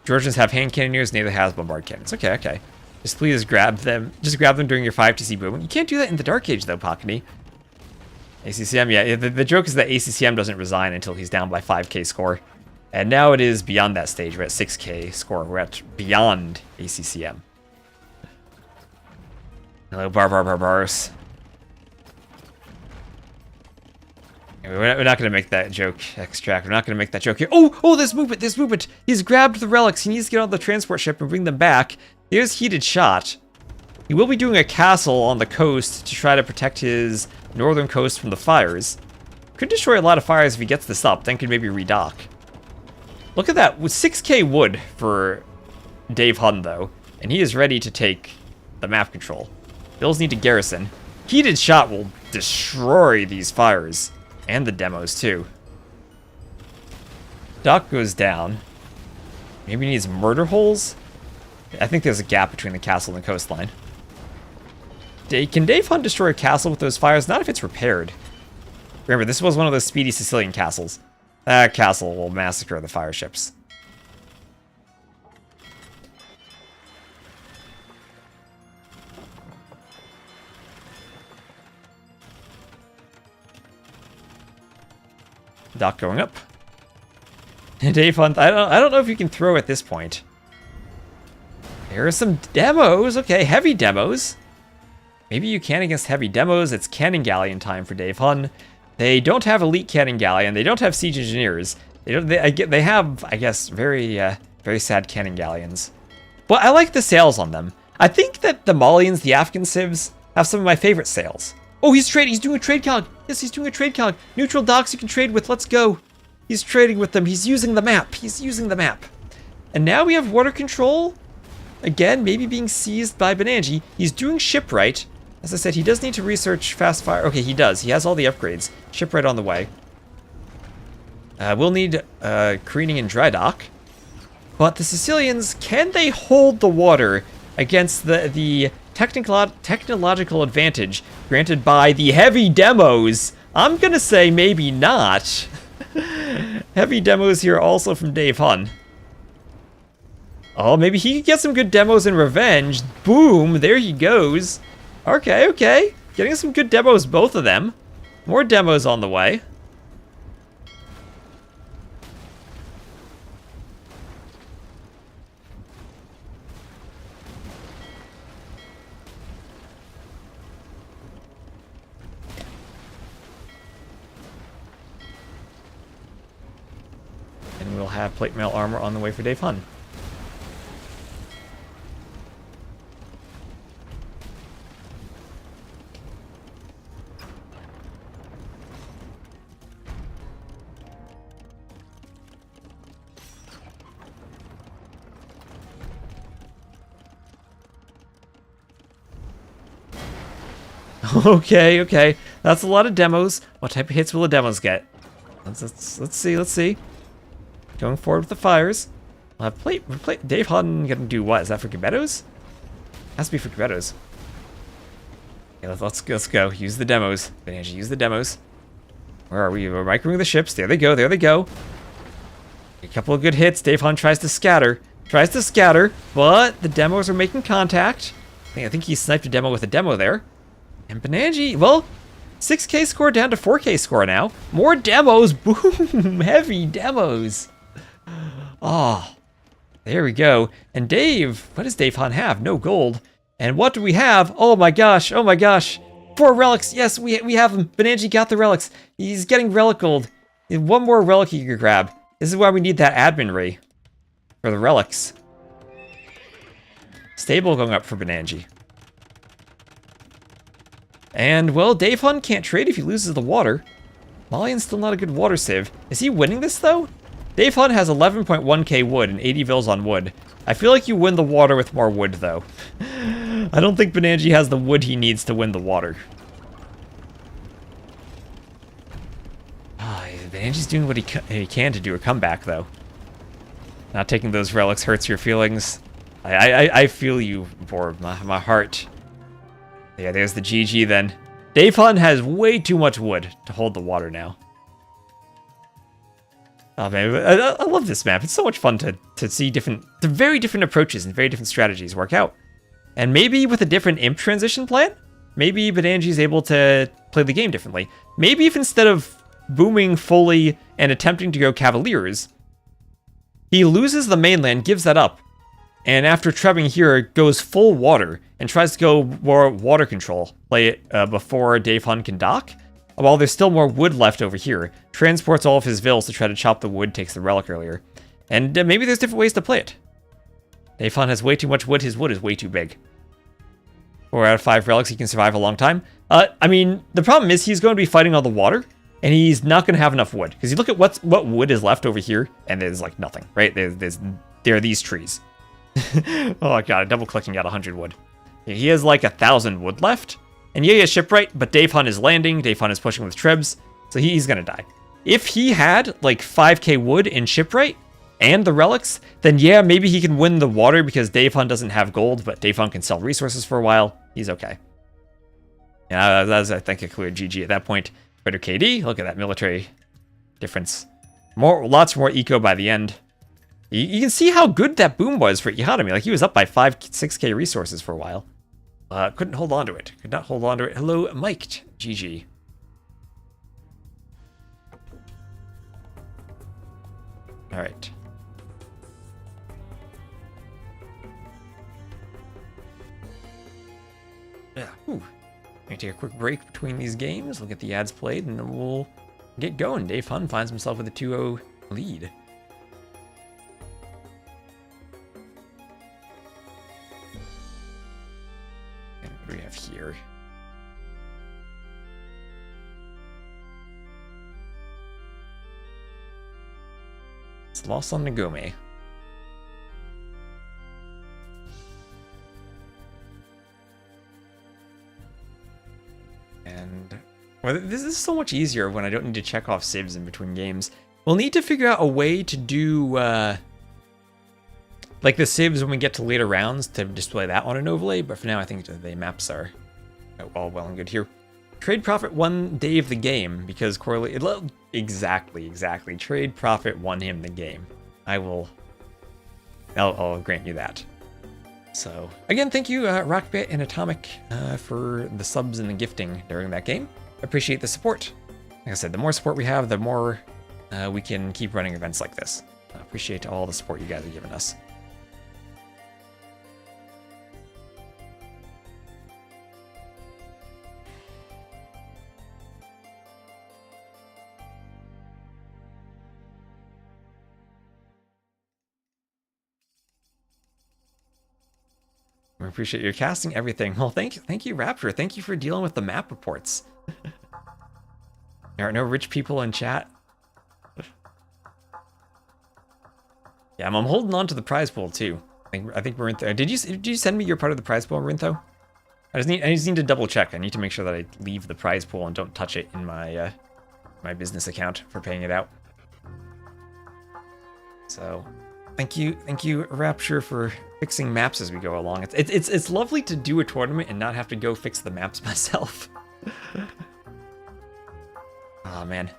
S1: Georgians have hand cannoneers, neither has bombard cannons. Okay, okay. Just please grab them. Just grab them during your 5TC movement. You can't do that in the Dark Age, though, Pakani. ACCM, yeah, the joke is that ACCM doesn't resign until he's down by 5k score. And now it is beyond that stage. We're at 6k score. We're at beyond ACCM. Hello, Barles. We're not going to make that joke, Extract. We're not going to make that joke here. Oh, this movement. He's grabbed the relics. He needs to get on the transport ship and bring them back. There's Heated Shot. He will be doing a castle on the coast to try to protect his northern coast from the fires. Could destroy a lot of fires if he gets this up, then could maybe redock. Look at that, with 6k wood for Dave Hunt, though, and he is ready to take the map control. Bills need to garrison. Heated Shot will destroy these fires, and the demos, too. Dock goes down. Maybe he needs murder holes? I think there's a gap between the castle and the coastline. Can Dave Hunt destroy a castle with those fires? Not if it's repaired. Remember, this was one of those speedy Sicilian castles. That castle will massacre the fire ships. Dock going up. Dave Hunt, I don't know if you can throw at this point. There are some demos. Okay, heavy demos. Maybe you can against heavy demos. It's Cannon Galleon time for Dave Hunt. They don't have elite Cannon Galleon. They don't have siege engineers. They have, I guess, very sad Cannon Galleons. But I like the sails on them. I think that the Malians, the Afghan civs, have some of my favorite sails. Oh, he's trading. He's doing a trade cog. Yes, he's doing a trade cog. Neutral docks you can trade with. Let's go. He's trading with them. He's using the map. And now we have water control. Again, maybe being seized by Benanji. He's doing shipwright. As I said, he does need to research fast fire. Okay, he does. He has all the upgrades. Shipwright on the way. We'll need careening and dry dock. But the Sicilians, can they hold the water against the technological advantage granted by the heavy demos? I'm gonna say maybe not. Heavy demos here also from Dave Hunt. Oh, maybe he could get some good demos in revenge. Boom, there he goes. Okay. Getting some good demos, both of them. More demos on the way. have plate mail armor on the way for Dave Hun. Okay, okay. That's a lot of demos. What type of hits will the demos get? Let's see. Going forward with the fires. I'll have plate. Dave Hun gonna do what? Is that for Gebettos? Has to be for Gebettos. Okay, let's go. Use the demos. Benanji, use the demos. Where are we? We're microing the ships. There they go. There they go. A couple of good hits. Dave Hun tries to scatter. But the demos are making contact. I think he sniped a demo with a demo there. And Benanji, well, 6K score down to 4K score now. More demos. Boom. Heavy demos. Oh, there we go. And Dave, what does Dave Hun have? No gold. And what do we have? Oh my gosh. 4 relics. Yes, we have them. Benanji got the relics. He's getting relic gold. One more relic you can grab. This is why we need that admin ray for the relics. Stable going up for Benanji. And, well, Dave Hun can't trade if he loses the water. Malian's still not a good water sieve. Is he winning this, though? Dave Hun has 11.1k wood and 80 vils on wood. I feel like you win the water with more wood, though. I don't think Benanji has the wood he needs to win the water. Benanji's doing what he can to do a comeback, though. Not taking those relics hurts your feelings. I feel you, Borb, my heart. Yeah, there's the GG then. Dave Hun has way too much wood to hold the water now. Oh man, I love this map. It's so much fun to see very different approaches and very different strategies work out. And maybe with a different imp transition plan, maybe Benanji's able to play the game differently. Maybe if instead of booming fully and attempting to go Cavaliers, he loses the mainland, gives that up, and after trebbing here, goes full water and tries to go more water control, play it before Dave Hun can dock. While there's still more wood left over here, transports all of his vills to try to chop the wood, takes the relic earlier. And maybe there's different ways to play it. Dave Hun has way too much wood, his wood is way too big. 4 out of 5 relics, he can survive a long time. I mean, the problem is he's going to be fighting all the water, and he's not going to have enough wood. Because you look at what wood is left over here, and there's like nothing, right? There are these trees. Oh god, I double clicked and got 100 wood. Yeah, he has like 1,000 wood left. And yeah, he has shipwright, but Dave Hun is landing. Dave Hun is pushing with trebs, so he's gonna die. If he had like 5k wood in shipwright and the relics, then yeah, maybe he can win the water because Dave Hun doesn't have gold, but Dave Hun can sell resources for a while. He's okay. Yeah, that's I think a clear GG at that point. Better KD. Look at that military difference. Lots more eco by the end. You can see how good that boom was for Economy. Like, he was up by 6k resources for a while. Couldn't hold on to it. Could not hold on to it. Hello, Mike. GG. All right. Yeah. Ooh. Gonna take a quick break between these games. We'll get the ads played, and then we'll get going. Dave Hun finds himself with a 2-0 lead. What do we have here? It's lost on Nagome. And well, this is so much easier when I don't need to check off civs in between games. We'll need to figure out a way to do like the civs when we get to later rounds to display that on an overlay, but for now I think the maps are all well and good here. Trade Profit won Dave the game because exactly. Trade Profit won him the game. I'll grant you that. So again, thank you Rockbit and Atomic for the subs and the gifting during that game. Appreciate the support. Like I said, the more support we have, the more we can keep running events like this. I appreciate all the support you guys have given us. We appreciate your casting everything. Well, thank you, Rapture. Thank you for dealing with the map reports. There are no rich people in chat. Yeah, I'm holding on to the prize pool too. I think Marintho. Did you send me your part of the prize pool, Marintho? I just need to double check. I need to make sure that I leave the prize pool and don't touch it in my my business account for paying it out. So, thank you, Rapture, for fixing maps as we go along. It's lovely to do a tournament and not have to go fix the maps myself. Oh man.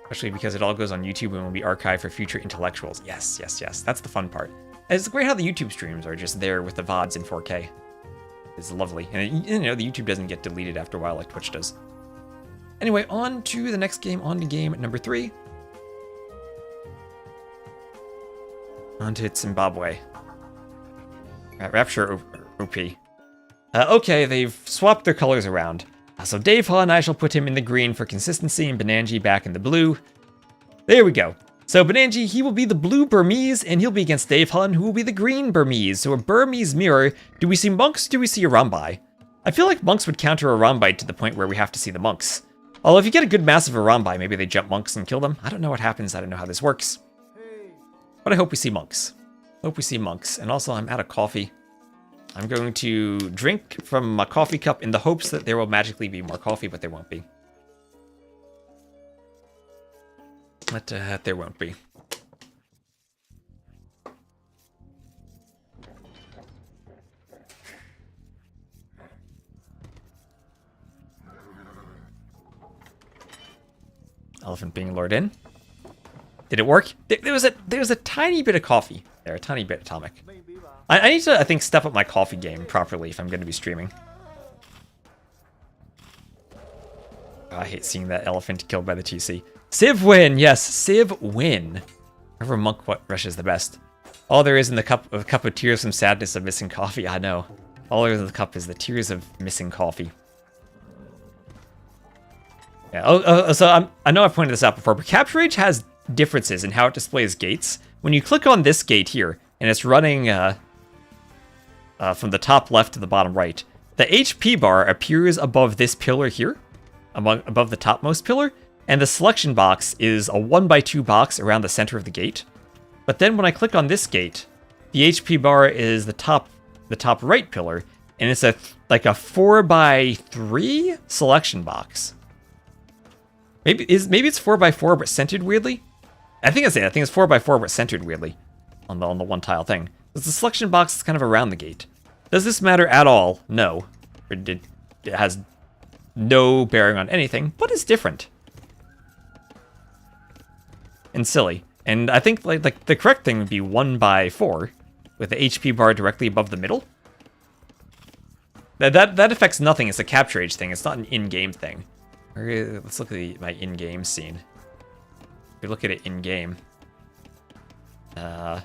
S1: Especially because it all goes on YouTube and will be archived for future intellectuals. Yes. That's the fun part. And it's great how the YouTube streams are just there with the VODs in 4K. It's lovely. And you know, the YouTube doesn't get deleted after a while like Twitch does. Anyway, on to the next game, on to game number 3. On to Zimbabwe. Rapture OP. Okay, they've swapped their colors around. So Dave Hun, I shall put him in the green for consistency, and Benanji back in the blue. There we go. So Benanji, he will be the blue Burmese, and he'll be against Dave Hun, who will be the green Burmese. So a Burmese mirror. Do we see monks? Do we see Arambai? I feel like monks would counter Arambai to the point where we have to see the monks. Although if you get a good massive Arambai, maybe they jump monks and kill them. I don't know what happens. I don't know how this works. But I hope we see monks. Hope we see monks. And also, I'm out of coffee. I'm going to drink from my coffee cup in the hopes that there will magically be more coffee, but there won't be. But there won't be. Elephant being lured in. Did it work? There was a tiny bit of coffee there, a tiny bit atomic. I need to, I think, step up my coffee game properly if I'm going to be streaming. Oh, I hate seeing that elephant killed by the TC. Civ win! Yes, Civ win. Whoever monk what rushes the best. All there is in the cup of tears from sadness of missing coffee. I know. All there is in the cup is the tears of missing coffee. Yeah. So I know I've pointed this out before, but Capture Age has differences in how it displays gates. When you click on this gate here, and it's running from the top left to the bottom right, the HP bar appears above this pillar here, above the topmost pillar, and the selection box is a 1x2 box around the center of the gate. But then when I click on this gate, the HP bar is the top right pillar, and it's like a 4x3 selection box. Maybe it's 4x4 but centered weirdly. I think it's 4x4 but centered weirdly on the one tile thing. The selection box is kind of around the gate. Does this matter at all? No. It has no bearing on anything, but it's different. And silly. And I think like the correct thing would be 1x4 with the HP bar directly above the middle. That affects nothing. It's a Capture Age thing. It's not an in-game thing. Let's look at my in-game scene. If you look at it in-game, and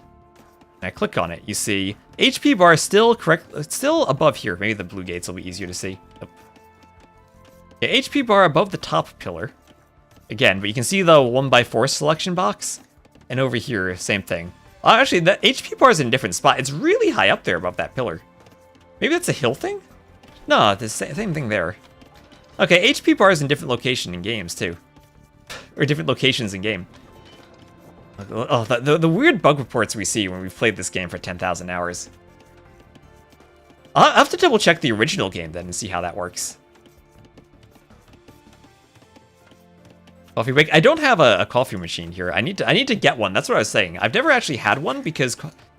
S1: I click on it, you see HP bar is still correct. It's still above here. Maybe the blue gates will be easier to see. Nope. Yeah, HP bar above the top pillar. Again, but you can see the 1x4 selection box. And over here, same thing. Actually, that HP bar is in a different spot. It's really high up there above that pillar. Maybe that's a hill thing? No, the same thing there. Okay, HP bar is in different location in games, too. Or different locations in game. Oh, the weird bug reports we see when we've played this game for 10,000 hours. I'll have to double check the original game then and see how that works. Coffee break. I don't have a coffee machine here. I need to get one. That's what I was saying. I've never actually had one because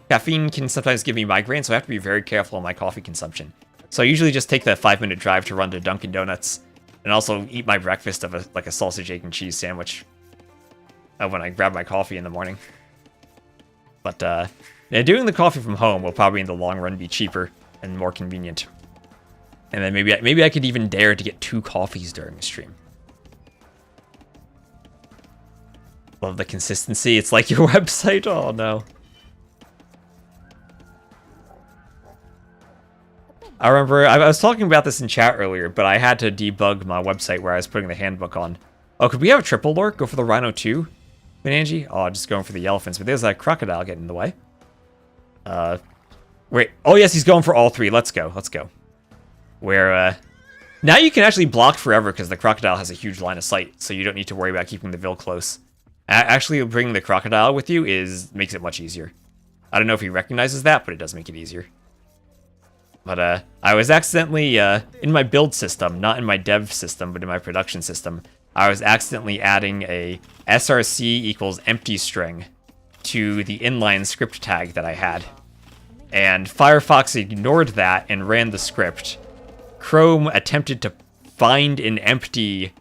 S1: caffeine can sometimes give me migraine, so I have to be very careful on my coffee consumption. So I usually just take the 5-minute drive to run to Dunkin' Donuts and also eat my breakfast of a sausage, egg, and cheese sandwich when I grab my coffee in the morning. But yeah, doing the coffee from home will probably in the long run be cheaper and more convenient. And then maybe I could even dare to get 2 coffees during the stream. Love the consistency. It's like your website. Oh no. I remember I was talking about this in chat earlier, but I had to debug my website where I was putting the handbook on. Oh, could we have a triple lure? Go for the Rhino 2, Benanji? Oh, just going for the elephants, but there's a crocodile getting in the way. Wait. Oh, yes, he's going for all three. Let's go. Let's go. Where, now you can actually block forever because the crocodile has a huge line of sight, so you don't need to worry about keeping the Vil close. Actually, bringing the crocodile with you makes it much easier. I don't know if he recognizes that, but it does make it easier. But, I was accidentally, in my build system, not in my dev system, but in my production system, I was accidentally adding a src equals empty string to the inline script tag that I had. And Firefox ignored that and ran the script. Chrome attempted to find an empty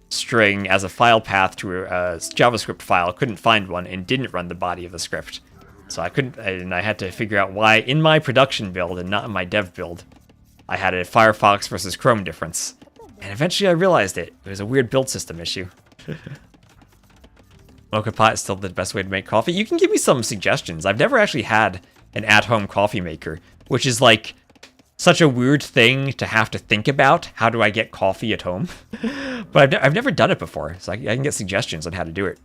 S1: string as a file path to a JavaScript file, couldn't find one, and didn't run the body of the script. So I couldn't, and I had to figure out why in my production build and not in my dev build, I had a Firefox versus Chrome difference. And eventually I realized it. It was a weird build system issue. Mocha pot is still the best way to make coffee. You can give me some suggestions. I've never actually had an at-home coffee maker, which is like such a weird thing to have to think about. How do I get coffee at home? But I've never done it before, so I can get suggestions on how to do it.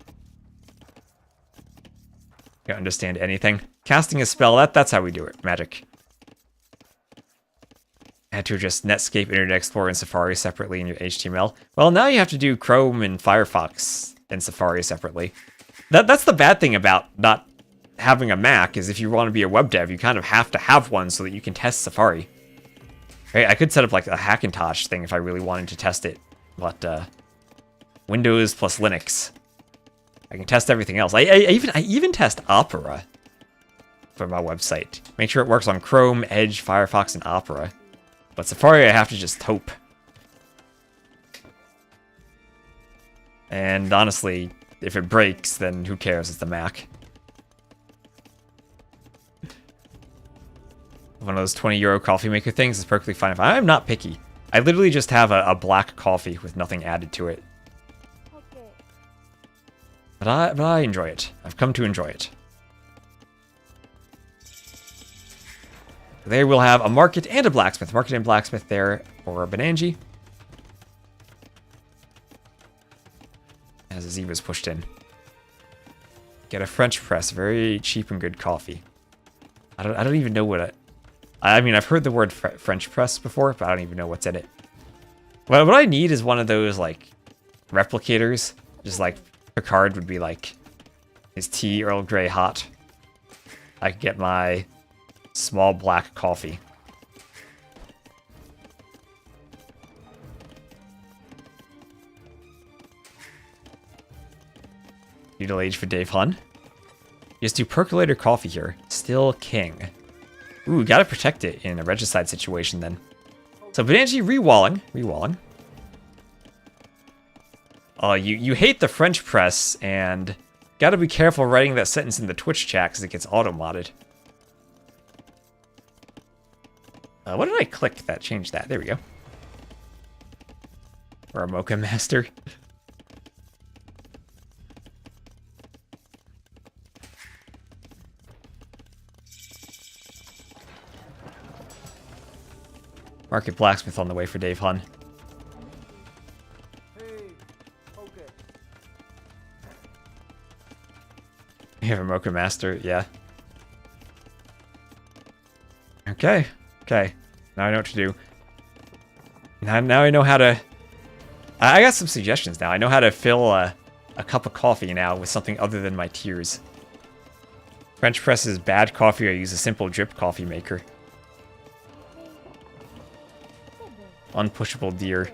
S1: Don't understand anything. Casting a spell, that's how we do it. Magic. I had to adjust Netscape, Internet Explorer, and Safari separately in your HTML. Well, now you have to do Chrome and Firefox and Safari separately. That's the bad thing about not having a Mac, is if you want to be a web dev, you kind of have to have one so that you can test Safari. Right? I could set up like a Hackintosh thing if I really wanted to test it, but Windows plus Linux. I can test everything else. I even test Opera for my website. Make sure it works on Chrome, Edge, Firefox, and Opera. But Safari, I have to just hope. And honestly, if it breaks, then who cares? It's the Mac. One of those 20 € coffee maker things is perfectly fine. If I'm not picky. I literally just have a black coffee with nothing added to it. But I enjoy it. I've come to enjoy it. There we'll have a market and a blacksmith. Market and blacksmith there for Benanji. As Aziva's pushed in. Get a French press. Very cheap and good coffee. I don't even know what I mean, I've heard the word French press before, but I don't even know what's in it. What I need is one of those, like, replicators. Just like Picard would be like his tea Earl Grey hot. I could get my small black coffee. Feudal age for Dave Hun. Just do percolator coffee here. Still king. Ooh, gotta protect it in a regicide situation then. So Benanji rewalling. Oh, you hate the French press, and gotta be careful writing that sentence in the Twitch chat because it gets auto-modded. What did I click that changed that? There we go. Or a Mocha Master. Market blacksmith on the way for Dave Hun. You have a Mocha Master, yeah. Okay. Now I know what to do. Now I know how to... I got some suggestions now. I know how to fill a cup of coffee now with something other than my tears. French press is bad coffee. I use a simple drip coffee maker. Unpushable deer.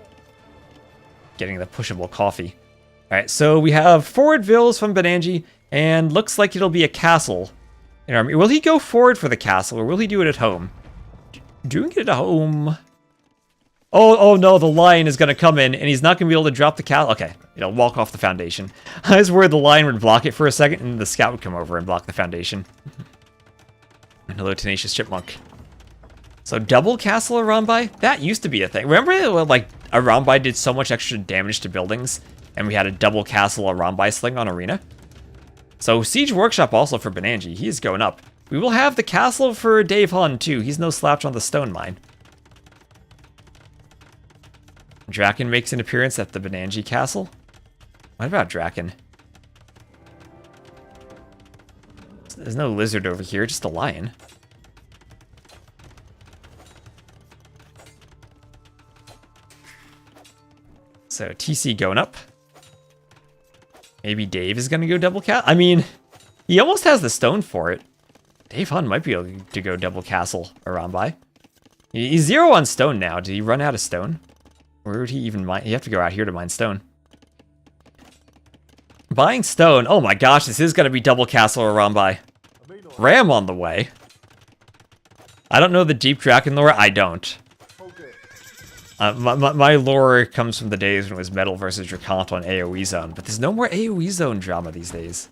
S1: Getting the pushable coffee. Alright, so we have forward vills from Benanji, and looks like it'll be a castle in army. Will he go forward for the castle, or will he do it at home? Doing it at home. Oh no, the lion is going to come in, and he's not going to be able to drop the castle. Okay, he'll walk off the foundation. I was worried the lion would block it for a second, and the scout would come over and block the foundation. And hello, Tenacious Chipmunk. So double castle Arambai? That used to be a thing. Remember, like, Arambai did so much extra damage to buildings, and we had a double castle Arambai sling on Arena? So Siege Workshop also for Benanji. He is going up. We will have the castle for Dave Hun, too. He's no slouch on the stone mine. Draken makes an appearance at the Benanji castle. What about Draken? There's no lizard over here, just a lion. So TC going up. Maybe Dave is going to go double castle. I mean, he almost has the stone for it. Dave Hun might be able to go double castle around by. He's 0 on stone now. Did he run out of stone? Where would he even mine? You have to go out here to mine stone. Buying stone. Oh my gosh, this is going to be double castle around by. Ram on the way. I don't know the deep Draken lore. I don't. My lore comes from the days when it was Metal versus Drakant on AoE Zone, but there's no more AoE Zone drama these days.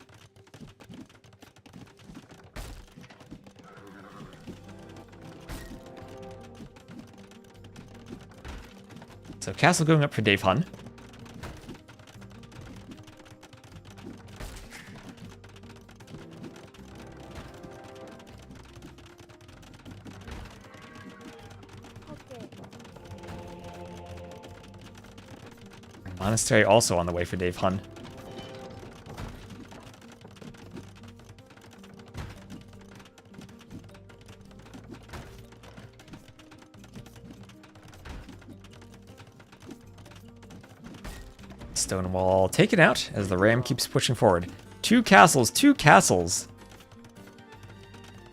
S1: So castle going up for Dave Hun. Monastery also on the way for Dave Hun. Stone wall taken out as the ram keeps pushing forward. 2 castles, 2 castles.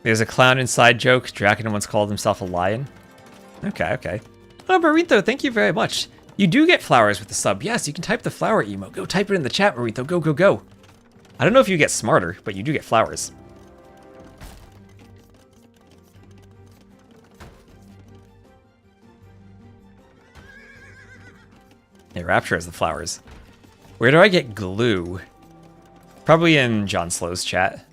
S1: There's a clown inside joke. Draken once called himself a lion. Okay, okay. Oh, Burrito, thank you very much. You do get flowers with the sub. Yes, you can type the flower emo. Go type it in the chat, Burrito. Go, go, go. I don't know if you get smarter, but you do get flowers. Hey, Rapture has the flowers. Where do I get glue? Probably in John Slow's chat.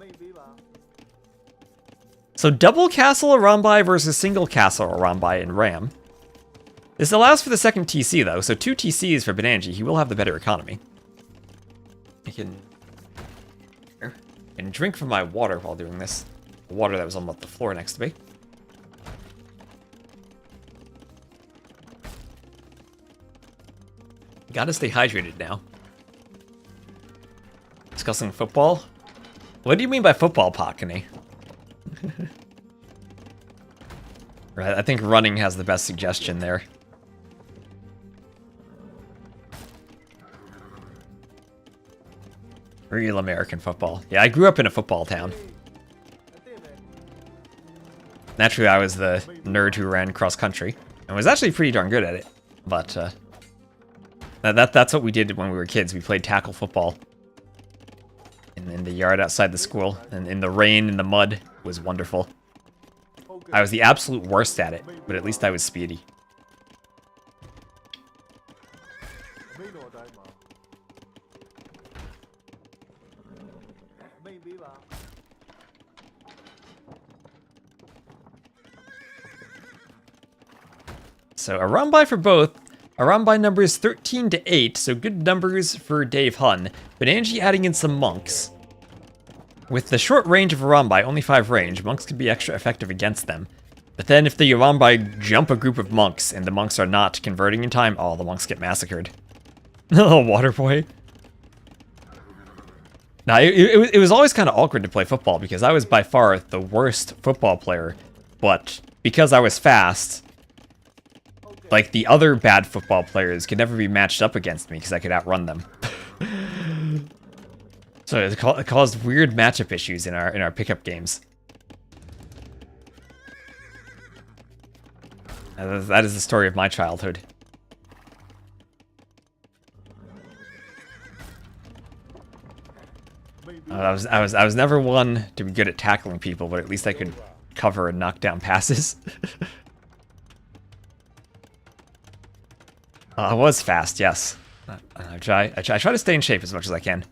S1: So double castle Arambai versus single castle Arambai in Ram. This allows for the second TC though, so 2 TCs for Benanji. He will have the better economy. I can drink from my water while doing this. The water that was on the floor next to me. Gotta stay hydrated now. Discussing football? What do you mean by football, Pakani? Right, I think running has the best suggestion there. Real American football. Yeah, I grew up in a football town. Naturally, I was the nerd who ran cross-country, and was actually pretty darn good at it. But, that's what we did when we were kids. We played tackle football in the yard outside the school, and in the rain, in the mud. It was wonderful. I was the absolute worst at it, but at least I was speedy. So Arambai for both. Arambai numbers 13 to 8, so good numbers for Dave Hun. Benanji adding in some monks. With the short range of Arambai, only 5 range, monks can be extra effective against them. But then if the Arambai jump a group of monks, and the monks are not converting in time, the monks get massacred. Oh, Waterboy. Now, it was always kind of awkward to play football, because I was by far the worst football player. But because I was fast, like, the other bad football players could never be matched up against me because I could outrun them. So it caused weird matchup issues in our pickup games. That is the story of my childhood. I was never one to be good at tackling people, but at least I could cover and knock down passes. I was fast, yes. I try to stay in shape as much as I can.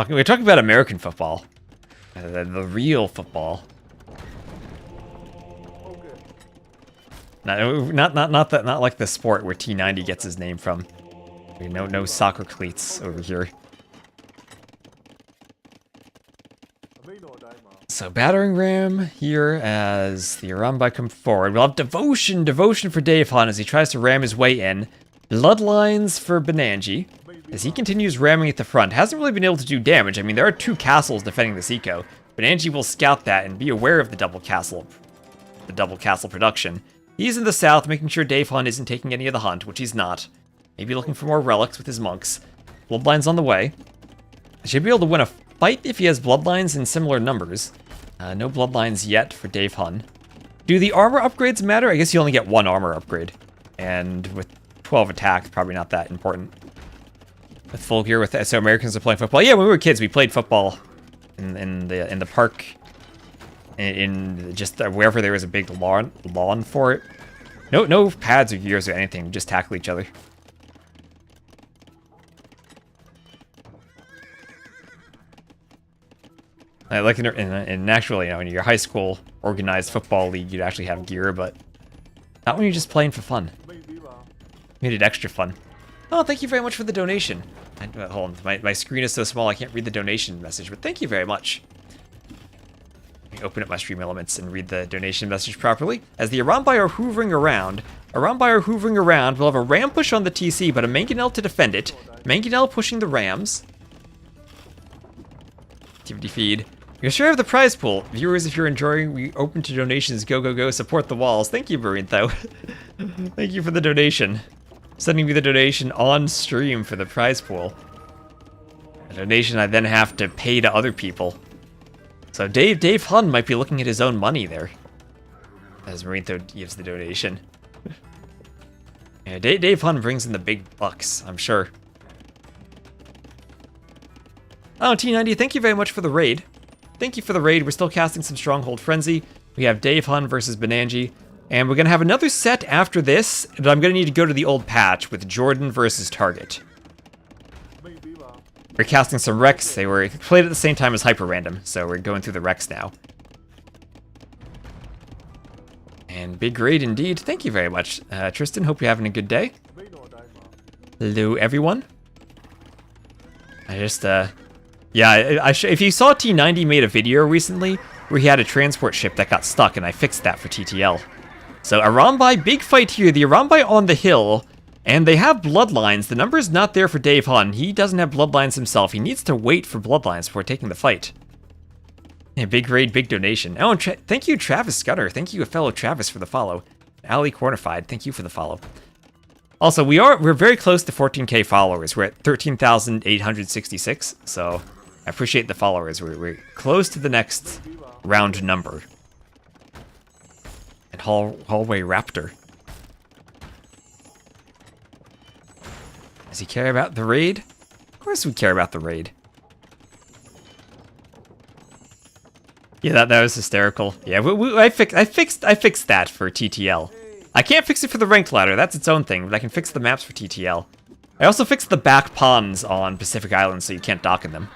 S1: We're talking about American football, the real football. Not like the sport where T90 gets his name from. No soccer cleats over here. So battering ram here as the Arambai come forward. We'll have devotion for Dave Han as he tries to ram his way in. Bloodlines for Benanji as he continues ramming at the front. Hasn't really been able to do damage. I mean, there are 2 castles defending this eco. Benanji will scout that and be aware of the double castle production. He's in the south, making sure Dave Han isn't taking any of the hunt, which he's not. Maybe looking for more relics with his monks. Bloodlines on the way. Should be able to win a fight if he has bloodlines in similar numbers. No bloodlines yet for Dave Hun. Do the armor upgrades matter? I guess you only get one armor upgrade. And with 12 attacks, probably not that important. With full gear, so Americans are playing football. Yeah, when we were kids, we played football in the park. In just wherever there was a big lawn for it. No pads or gears or anything. Just tackle each other. Like in actually, in your high school organized football league, you'd actually have gear, but not when you're just playing for fun. Made it extra fun. Oh, thank you very much for the donation. Hold on, my screen is so small I can't read the donation message, but thank you very much. Let me open up my stream elements and read the donation message properly. As the Arambai are hoovering around, we'll have a ram push on the TC, but a Mangonel to defend it. Mangonel pushing the rams. Activity feed. You'll sure have the prize pool. Viewers, if you're enjoying, we open to donations. Go, go, go. Support the walls. Thank you, Barintho. Thank you for the donation. Sending me the donation on stream for the prize pool. A donation I then have to pay to other people. So Dave Hun might be looking at his own money there. As Barintho gives the donation. Yeah, Dave Hun brings in the big bucks, I'm sure. Oh, T90, thank you very much for the raid. Thank you for the raid. We're still casting some Stronghold Frenzy. We have Dave Hun versus Benanji. And we're going to have another set after this, but I'm going to need to go to the old patch with JorDan versus Target. We're casting some Rex. They were played at the same time as Hyper Random, so we're going through the Rex now. And big raid indeed. Thank you very much, Tristan. Hope you're having a good day. Hello, everyone. Yeah, if you saw T90 made a video recently where he had a transport ship that got stuck, and I fixed that for TTL. So Arambai, big fight here. The Arambai on the hill, and they have bloodlines. The number is not there for Dave Hun. He doesn't have bloodlines himself. He needs to wait for bloodlines before taking the fight. Yeah, big raid, big donation. Oh, and thank you, Travis Scudder. Thank you, fellow Travis, for the follow. Ali Cornified, thank you for the follow. Also, we're very close to 14k followers. We're at 13,866, so I appreciate the followers. We're close to the next round number. And Hallway Raptor. Does he care about the raid? Of course we care about the raid. Yeah, that was hysterical. Yeah, I fixed that for TTL. I can't fix it for the ranked ladder, that's its own thing, but I can fix the maps for TTL. I also fixed the back ponds on Pacific Islands so you can't dock in them.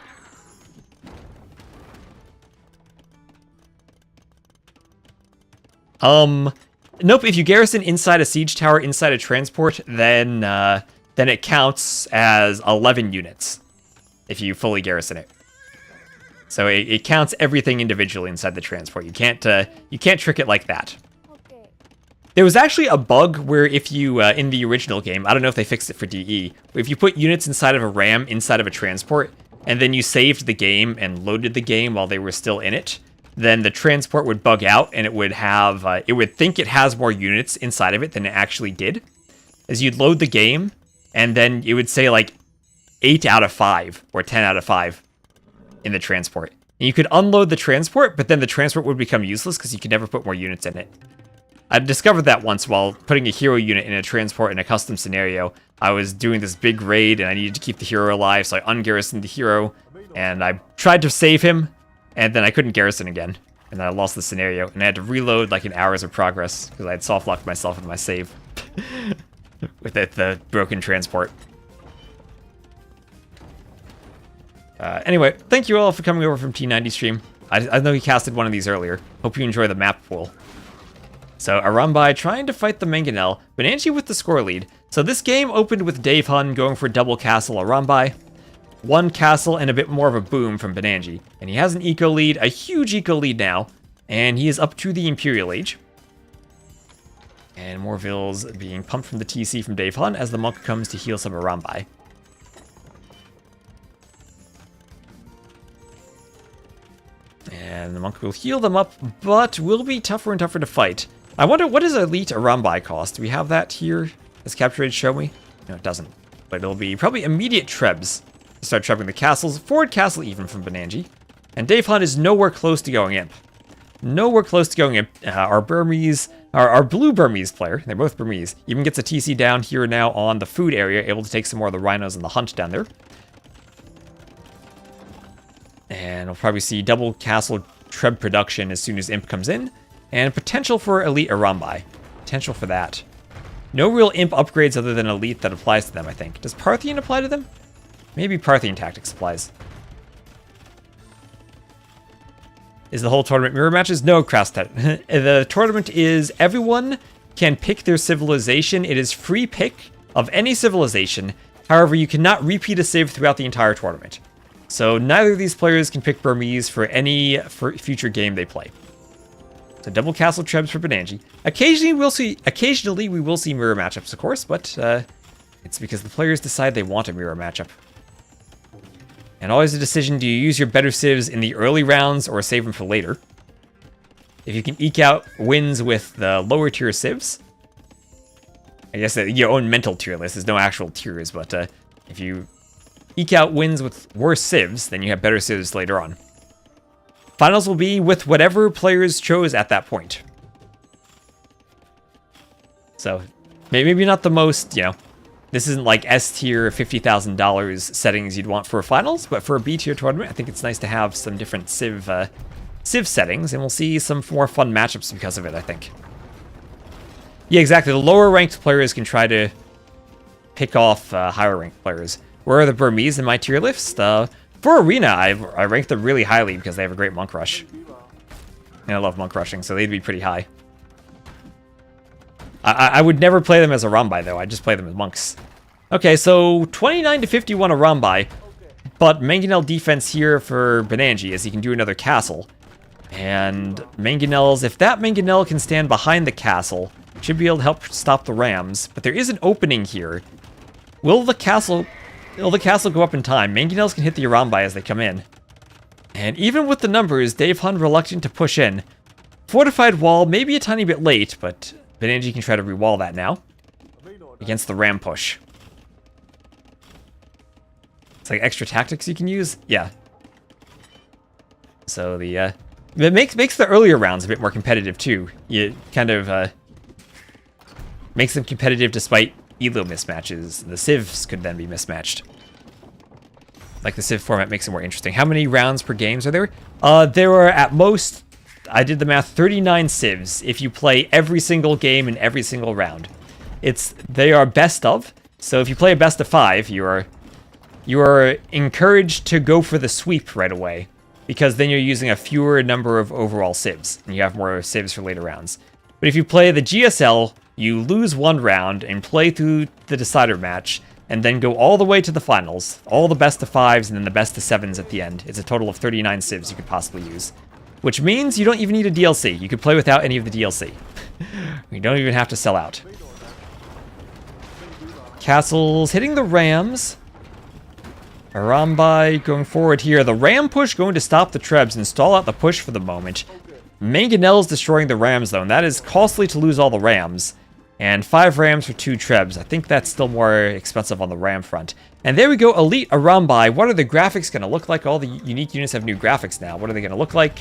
S1: Nope, if you garrison inside a siege tower, inside a transport, then it counts as 11 units if you fully garrison it. So it counts everything individually inside the transport. You can't trick it like that. There was actually a bug where if you, in the original game, I don't know if they fixed it for DE, but if you put units inside of a RAM inside of a transport, and then you saved the game and loaded the game while they were still in it, then the transport would bug out and it would have, it would think it has more units inside of it than it actually did. As you'd load the game, and then it would say like 8 out of 5 or 10 out of 5 in the transport. And you could unload the transport, but then the transport would become useless because you could never put more units in it. I discovered that once while putting a hero unit in a transport in a custom scenario. I was doing this big raid and I needed to keep the hero alive, so I ungarrisoned the hero and I tried to save him, and then I couldn't garrison again. And then I lost the scenario and I had to reload like in hours of progress because I had soft locked myself in my save with the broken transport. Anyway, thank you all for coming over from T90 stream. I know you casted one of these earlier. Hope you enjoy the map pool. So Arambai trying to fight the Mangonel, Benanji with the score lead. So this game opened with Dave Hun going for double castle Arambai. One castle and a bit more of a boom from Benanji. And he has an eco lead, a huge eco lead now. And he is up to the Imperial Age. And more vills being pumped from the TC from Dave Hun as the monk comes to heal some Arambai. And the monk will heal them up, but will be tougher and tougher to fight. I wonder, what does Elite Arambai cost? Do we have that here? Does Capture Age show me? No, it doesn't. But it'll be probably immediate trebs to start trebbing the castles. Forward castle even from Benanji. And Dave Hunt is nowhere close to going imp. Nowhere close to going imp. Our blue Burmese player, they're both Burmese, even gets a TC down here now on the food area, able to take some more of the rhinos and the hunt down there. And we'll probably see double castle treb production as soon as imp comes in. And potential for elite Arambai. Potential for that. No real imp upgrades other than elite that applies to them, I think. Does Parthian apply to them? Maybe Parthian tactics applies. Is the whole tournament mirror matches? No, Krastet. The tournament is everyone can pick their civilization. It is free pick of any civilization. However, you cannot repeat a civ throughout the entire tournament. So neither of these players can pick Burmese for any future game they play. So double castle trebs for Benanji. Occasionally we will see mirror matchups, of course, but it's because the players decide they want a mirror matchup. And always a decision, do you use your better civs in the early rounds or save them for later? If you can eke out wins with the lower tier civs, I guess your own mental tier list, there's no actual tiers, but if you eke out wins with worse civs, then you have better civs later on. Finals will be with whatever players chose at that point. So, maybe not the most, this isn't like S tier $50,000 settings you'd want for finals, but for a B tier tournament, I think it's nice to have some different civ settings, and we'll see some more fun matchups because of it, I think. Yeah, exactly. The lower ranked players can try to pick off higher ranked players. Where are the Burmese in my tier list? For Arena, I rank them really highly because they have a great monk rush. And I love monk rushing, so they'd be pretty high. I would never play them as a Rambai, though. I just play them as monks. Okay, so 29 to 51 a Rambai. But Mangonel defense here for Benanji, as he can do another castle. And Mangonel's, if that Mangonel can stand behind the castle, should be able to help stop the rams. But there is an opening here. Will the castle go up in time? Mangonels can hit the Arambai as they come in. And even with the numbers, Dave Hunt reluctant to push in. Fortified wall, maybe a tiny bit late, but Benanji can try to re-wall that now. Against the ram push. It's like extra tactics you can use? Yeah. So it makes the earlier rounds a bit more competitive too. It kind of makes them competitive despite elo mismatches. The civs could then be mismatched. Like the civ format makes it more interesting. How many rounds per games are there? There are at most, I did the math, 39 civs if you play every single game in every single round. They are best of, so if you play a best of 5, you are encouraged to go for the sweep right away, because then you're using a fewer number of overall civs, and you have more civs for later rounds. But if you play the GSL, you lose one round and play through the decider match, and then go all the way to the finals, all the best of 5s and then the best of 7s at the end. It's a total of 39 civs you could possibly use. Which means you don't even need a DLC. You could play without any of the DLC. You don't even have to sell out. Castles hitting the rams. Arambai going forward here. The ram push going to stop the trebs and stall out the push for the moment. Mangonel's destroying the rams though, and that is costly to lose all the rams. And 5 rams for 2 trebs. I think that's still more expensive on the ram front. And there we go, Elite Arambai. What are the graphics going to look like? All the unique units have new graphics now. What are they going to look like?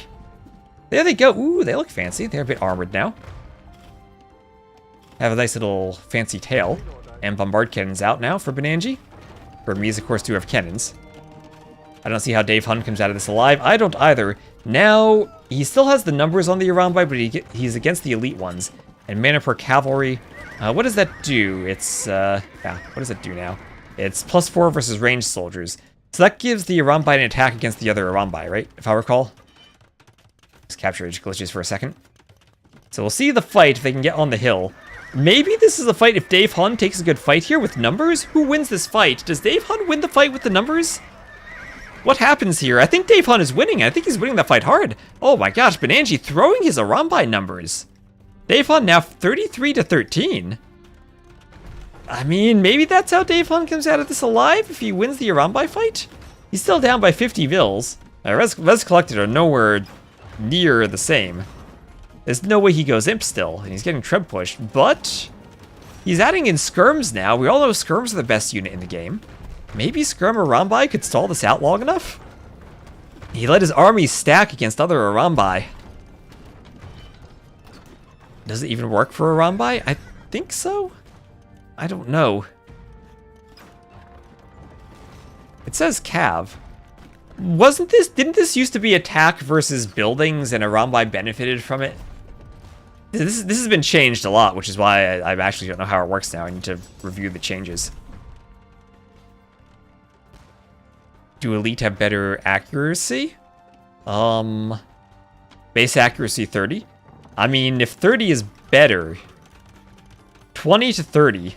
S1: There they go. Ooh, they look fancy. They're a bit armored now. Have a nice little fancy tail. And bombard cannons out now for Benanji. Burmese, of course, do have cannons. I don't see how Dave Hunt comes out of this alive. I don't either. Now, he still has the numbers on the Arambai, but he's against the elite ones. And mana per cavalry. What does that do? It's, what does it do now? It's +4 versus ranged soldiers. So that gives the Arambai an attack against the other Arambai, right? If I recall. Just capture edge glitches for a second. So we'll see the fight if they can get on the hill. Maybe this is a fight if Dave Hunt takes a good fight here with numbers? Who wins this fight? Does Dave Hunt win the fight with the numbers? What happens here? I think Dave Hunt is winning. I think he's winning that fight hard. Oh my gosh, Benanji throwing his Arambai numbers. Dave Hunt now 33 to 13. I mean, maybe that's how Dave Hunt comes out of this alive if he wins the Arambai fight? He's still down by 50 vils. Res collected are nowhere near the same. There's no way he goes imp still, and he's getting treb pushed, but He's adding in skirms now. We all know skirms are the best unit in the game. Maybe Skirm Arambai could stall this out long enough? He let his army stack against other Arambai. Does it even work for Arambai? I think so. I don't know. It says Cav. Didn't this used to be attack versus buildings and Arambai benefited from it? This has been changed a lot, which is why I actually don't know how it works now. I need to review the changes. Do Elite have better accuracy? Base accuracy 30. I mean, if 30 is better, 20 to 30.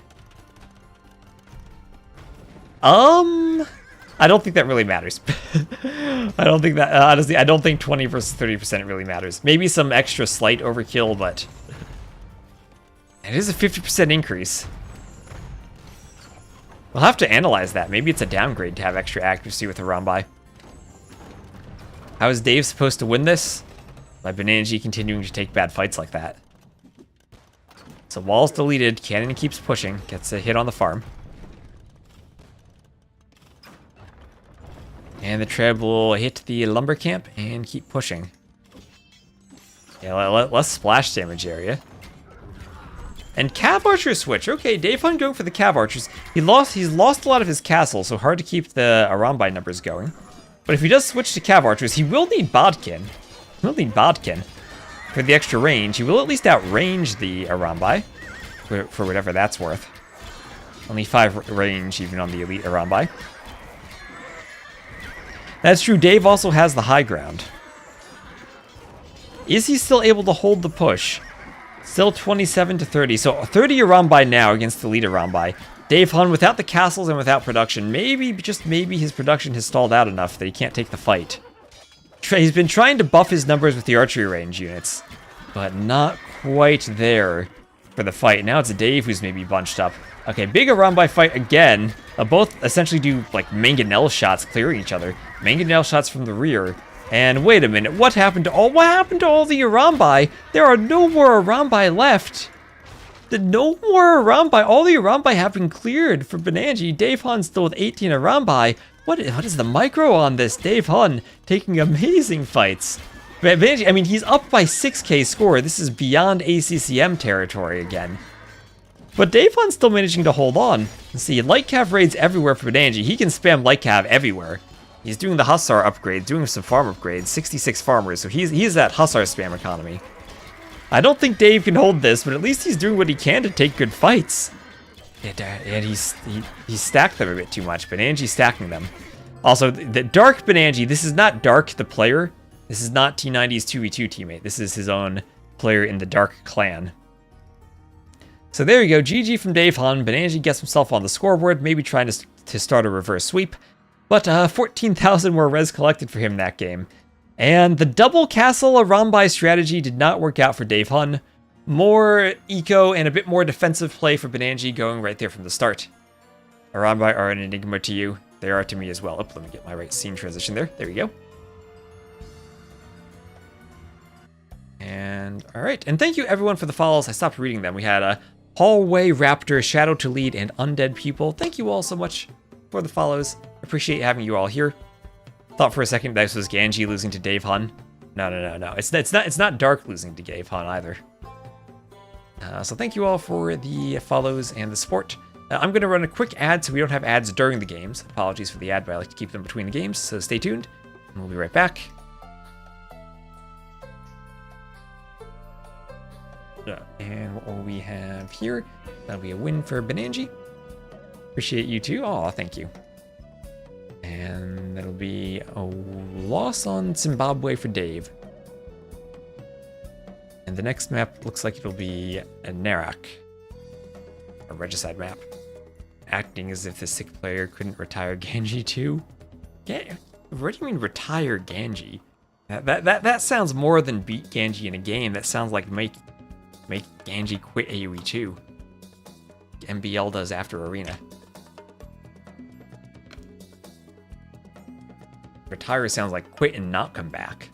S1: I don't think that really matters. I don't think that, honestly, I don't think 20 versus 30% really matters. Maybe some extra slight overkill, but it is a 50% increase. We'll have to analyze that. Maybe it's a downgrade to have extra accuracy with Arambai. How is Dave supposed to win this? By Benanji continuing to take bad fights like that. So wall's deleted, cannon keeps pushing, gets a hit on the farm. And the Treb will hit the lumber camp and keep pushing. Yeah, less splash damage area. And Cav Archer switch. Okay, Dave Hunt going for the Cav Archers. He's lost a lot of his castle, so hard to keep the Arambai numbers going. But if he does switch to Cav Archers, he will need Bodkin. He'll need Bodkin for the extra range. He will at least outrange the Arambai for whatever that's worth. Only 5 range even on the Elite Arambai. That's true, Dave also has the high ground. Is he still able to hold the push? Still 27 to 30. So 30 Arambai now against the Elite Arambai. Dave Hun, without the castles and without production, maybe, just maybe, his production has stalled out enough that he can't take the fight. He's been trying to buff his numbers with the archery range units, but not quite there for the fight. Now it's Dave who's maybe bunched up. Okay, big Arambai fight again. Both essentially do like mangonel shots clearing each other. Mangonel shots from the rear. And wait a minute, what happened to all the Arambai? There are no more Arambai left. No more Arambai. All the Arambai have been cleared for Benanji. Dave Hun still with 18 Arambai. What is the micro on this? Dave Hun taking amazing fights. Benanji, I mean, he's up by 6k score. This is beyond ACCM territory again. But Dave Hun's still managing to hold on. Let's see, Light Cav raids everywhere for Benanji. He can spam Light Cav everywhere. He's doing the Hussar upgrades, doing some farm upgrades, 66 farmers, so he's that Hussar spam economy. I don't think Dave can hold this, but at least he's doing what he can to take good fights. And he's stacked them a bit too much. Benanji stacking them. Also, the Dark Benanji, this is not Dark the player. This is not T90's 2v2 teammate. This is his own player in the Dark clan. So there you go, GG from Dave Hun. Benanji gets himself on the scoreboard, maybe trying to start a reverse sweep. But 14,000 more res collected for him that game. And the double castle Arambai strategy did not work out for Dave Hun. More eco and a bit more defensive play for Benanji going right there from the start. Arambai are an enigma to you. They are to me as well. Oh, let me get my right scene transition there. There we go. And alright, and thank you everyone for the follows. I stopped reading them. We had Hallway Raptor, Shadow to Lead, and Undead People. Thank you all so much for the follows. Appreciate having you all here. Thought for a second this was Ganji losing to Dave Hun. No. It's not Dark losing to Dave Hun either. So thank you all for the follows and the support. I'm going to run a quick ad so we don't have ads during the games. Apologies for the ad, but I like to keep them between the games, so stay tuned, and we'll be right back. And what will we have here? That'll be a win for Benanji. Appreciate you too. Oh, thank you. And that'll be a loss on Zimbabwe for Dave. And the next map looks like it'll be a Narak, a regicide map. Acting as if the sick player couldn't retire Ganji too. What do you mean retire Ganji? That sounds more than beat Ganji in a game. That sounds like make Ganji quit AoE 2. MBL does after Arena. Retire sounds like quit and not come back.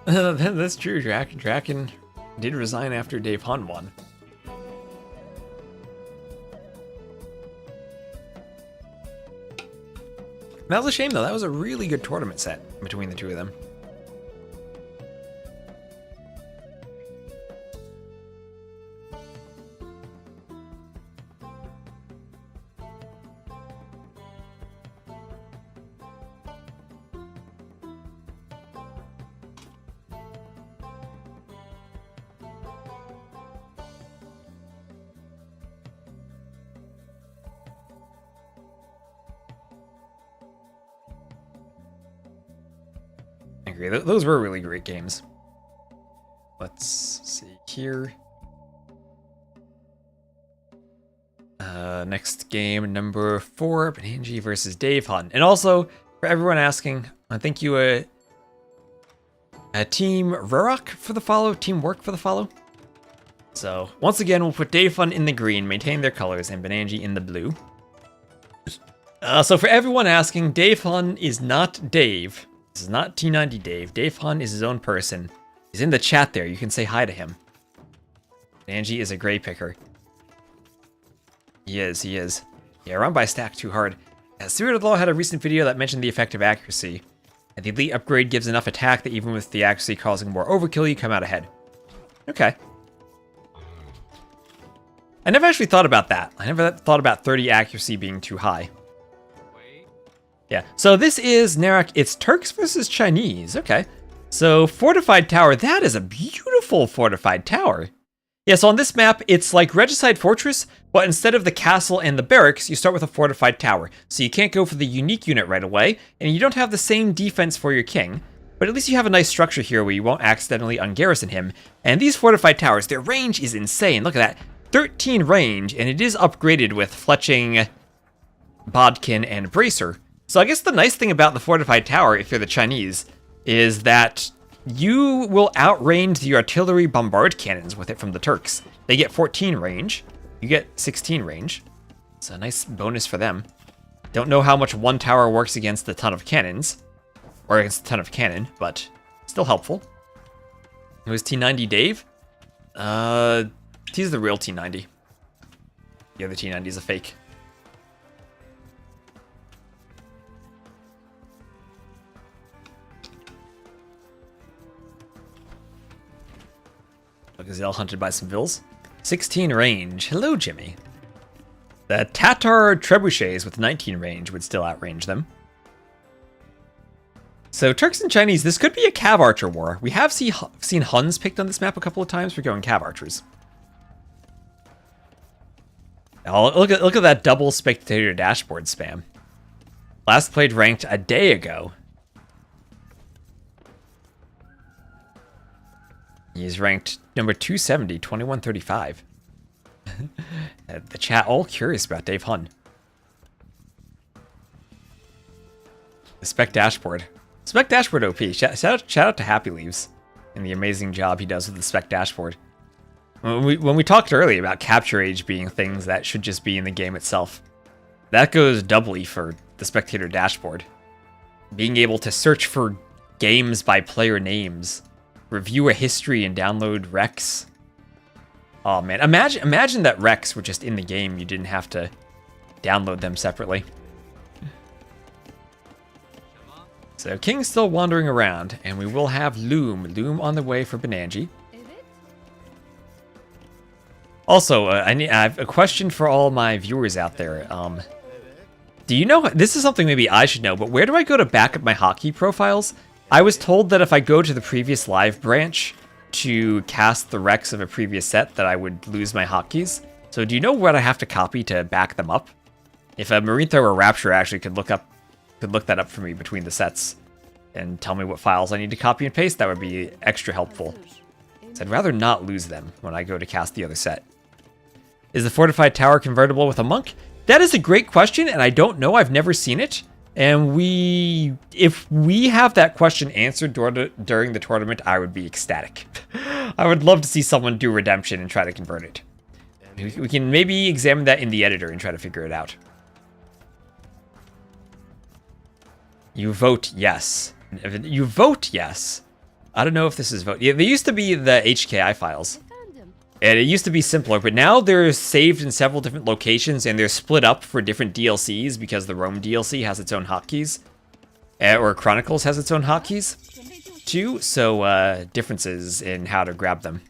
S1: That's true. Draken did resign after Dave Hun won. That was a shame, though. That was a really good tournament set between the two of them. I agree. Those were really great games. Let's see here. Next game, number 4, Benanji versus Dave Hun. And also, for everyone asking, thank you, Team Rurock for the follow, Team Work for the follow. So, once again, we'll put Dave Hun in the green, maintain their colors, and Benanji in the blue. So for everyone asking, Dave Hun is not Dave. This is not T90 Dave. Dave Hun is his own person. He's in the chat there. You can say hi to him. Benanji is a gray picker. He is. Yeah, run by stack too hard. Spirit of the Law had a recent video that mentioned the effect of accuracy. And the elite upgrade gives enough attack that even with the accuracy causing more overkill, you come out ahead. Okay. I never actually thought about that. I never thought about 30 accuracy being too high. Yeah, so this is Narak. It's Turks versus Chinese. Okay. So fortified tower. That is a beautiful fortified tower. Yeah, so on this map, it's like Regicide Fortress, but instead of the castle and the barracks, you start with a fortified tower. So you can't go for the unique unit right away, and you don't have the same defense for your king. But at least you have a nice structure here where you won't accidentally ungarrison him. And these fortified towers, their range is insane. Look at that. 13 range, and it is upgraded with Fletching, Bodkin, and Bracer. So I guess the nice thing about the fortified tower, if you're the Chinese, is that you will outrange the artillery bombard cannons with it from the Turks. They get 14 range. You get 16 range. It's a nice bonus for them. Don't know how much one tower works against a ton of cannons. Or against a ton of cannon, but still helpful. It was T90 Dave. He's the real T90. The other T90 is a fake. Gazelle hunted by some vills. 16 range. Hello, Jimmy. The Tatar trebuchets with 19 range would still outrange them. So Turks and Chinese, this could be a Cav Archer war. We have seen Huns picked on this map a couple of times for going Cav Archers. Oh, look at that double spectator dashboard spam. Last played ranked a day ago. He's ranked number 270, 2135. The chat all curious about Dave Hun. The spec dashboard. Spec dashboard OP. Shout out to Happy Leaves and the amazing job he does with the spec dashboard. When we talked earlier about capture age being things that should just be in the game itself, that goes doubly for the spectator dashboard. Being able to search for games by player names, review a history, and download recs. Oh man, imagine that recs were just in the game. You didn't have to download them separately. So King's still wandering around, and we will have Loom on the way for Benanji. Also, I have a question for all my viewers out there. Do you know, this is something maybe I should know, but where do I go to back up my hotkey profiles? I was told that if I go to the previous live branch to cast the recs of a previous set, that I would lose my hotkeys. So do you know what I have to copy to back them up? If a Marine Thrower Rapture actually could look that up for me between the sets and tell me what files I need to copy and paste, that would be extra helpful. So I'd rather not lose them when I go to cast the other set. Is the fortified tower convertible with a monk? That is a great question, and I don't know. I've never seen it. And if we have that question answered during the tournament, I would be ecstatic. I would love to see someone do redemption and try to convert it. We can maybe examine that in the editor and try to figure it out. You vote yes. You vote yes. I don't know if this is vote. Yeah, they used to be the HKI files.
S2: Found him.
S1: And it used to be simpler, but now they're saved in several different locations and they're split up for different DLCs because the Rome DLC has its own hotkeys. Or Chronicles has its own hotkeys too, so differences in how to grab them.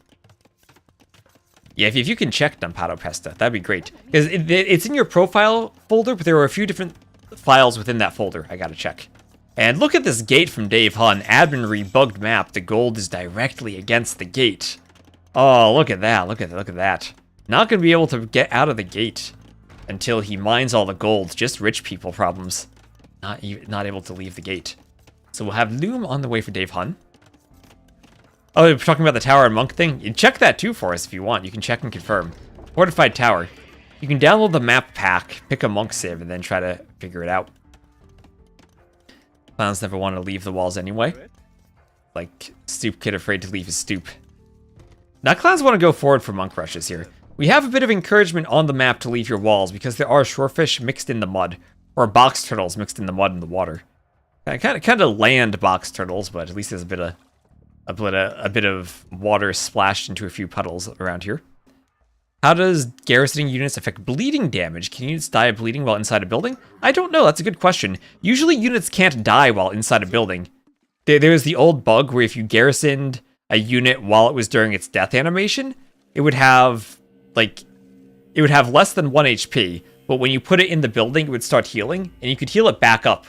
S1: Yeah, if you can check Dumpado Pesta, that'd be great. Because it's in your profile folder, but there are a few different files within that folder I gotta check. And look at this gate from Dave Hun. Admin rebugged map. The gold is directly against the gate. Oh, look at that. Look at that. Not gonna be able to get out of the gate until he mines all the gold. Just rich people problems. Not able to leave the gate. So we'll have Loom on the way for Dave Hun. Oh, we're talking about the tower and monk thing? You check that too for us if you want. You can check and confirm. Fortified tower. You can download the map pack, pick a monk civ, and then try to figure it out. Clowns never want to leave the walls anyway. Like, stoop kid afraid to leave his stoop. Now clowns want to go forward for monk rushes here. We have a bit of encouragement on the map to leave your walls because there are shorefish mixed in the mud. Or box turtles mixed in the mud and the water. Kind of land box turtles, but at least there's a bit of water splashed into a few puddles around here. How does garrisoning units affect bleeding damage? Can units die of bleeding while inside a building? I don't know, that's a good question. Usually units can't die while inside a building. There's the old bug where if you garrisoned a unit while it was during its death animation, it would have, less than 1 HP, but when you put it in the building, it would start healing, and you could heal it back up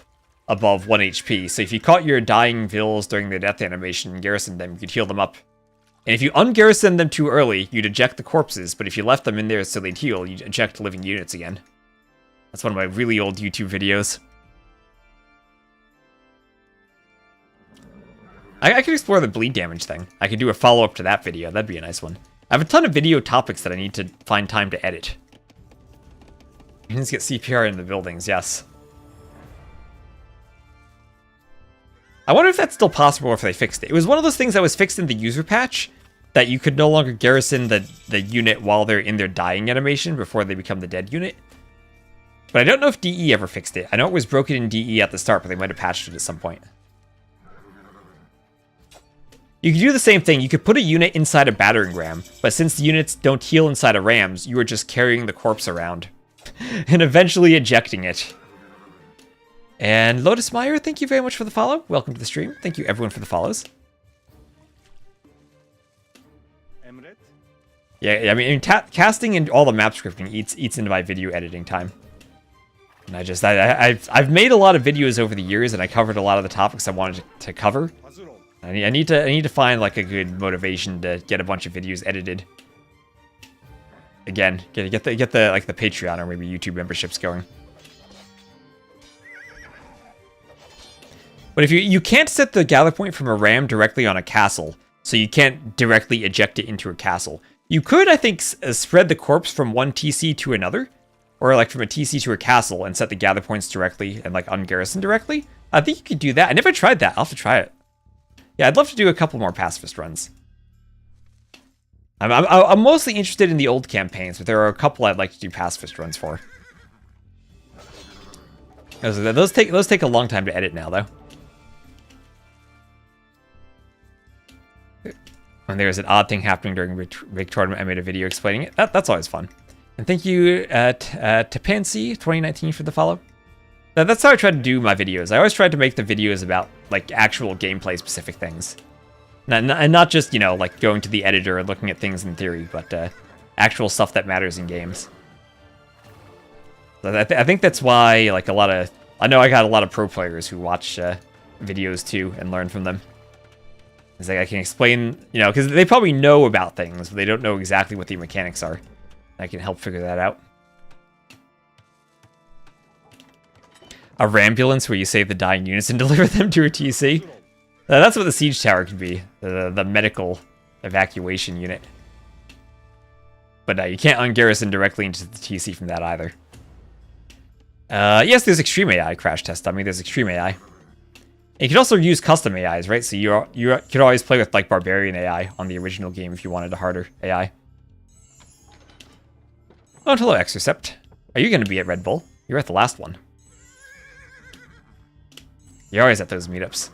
S1: above 1 HP. So if you caught your dying vills during their death animation and garrisoned them, you could heal them up. And if you ungarrisoned them too early, you'd eject the corpses, but if you left them in there so they'd heal, you'd eject living units again. That's one of my really old YouTube videos. I could explore the bleed damage thing. I could do a follow-up to that video. That'd be a nice one. I have a ton of video topics that I need to find time to edit. Units get CPR in the buildings, yes. I wonder if that's still possible or if they fixed it. It was one of those things that was fixed in the user patch, that you could no longer garrison the unit while they're in their dying animation before they become the dead unit. But I don't know if DE ever fixed it. I know it was broken in DE at the start, but they might have patched it at some point. You could do the same thing. You could put a unit inside a battering ram, but since the units don't heal inside of rams, you are just carrying the corpse around and eventually ejecting it. And Lotus Meyer, thank you very much for the follow. Welcome to the stream. Thank you everyone for the follows. Yeah, I mean, casting and all the map scripting eats into my video editing time. And I've made a lot of videos over the years, and I covered a lot of the topics I wanted to cover. I need to find like a good motivation to get a bunch of videos edited. Again, get the Patreon or maybe YouTube memberships going. But if you can't set the gather point from a ram directly on a castle, so you can't directly eject it into a castle. You could, I think, spread the corpse from one TC to another, or like from a TC to a castle and set the gather points directly and like ungarrison directly. I think you could do that. I never tried that. I'll have to try it. Yeah, I'd love to do a couple more pacifist runs. I'm mostly interested in the old campaigns, but there are a couple I'd like to do pacifist runs for. Those take a long time to edit now, though. And there's an odd thing happening during Rig Tournament. I made a video explaining it. That's always fun. And thank you to Pansy 2019 for the follow. That's how I try to do my videos. I always try to make the videos about like actual gameplay specific things. And not just, you know, like going to the editor and looking at things in theory, but actual stuff that matters in games. So I think that's why, like, I know I got a lot of pro players who watch videos too and learn from them. It's like I can explain, you know, because they probably know about things, but they don't know exactly what the mechanics are. I can help figure that out. A rambulance where you save the dying units and deliver them to a TC. That's what the siege tower could be, the medical evacuation unit. But no, you can't ungarrison directly into the TC from that either. Yes, there's extreme AI, crash test dummy. There's extreme AI. And you can also use custom AIs, right? So you could always play with like barbarian AI on the original game if you wanted a harder AI. Oh, and hello, Exorcept. Are you going to be at Red Bull? You're at the last one. You're always at those meetups.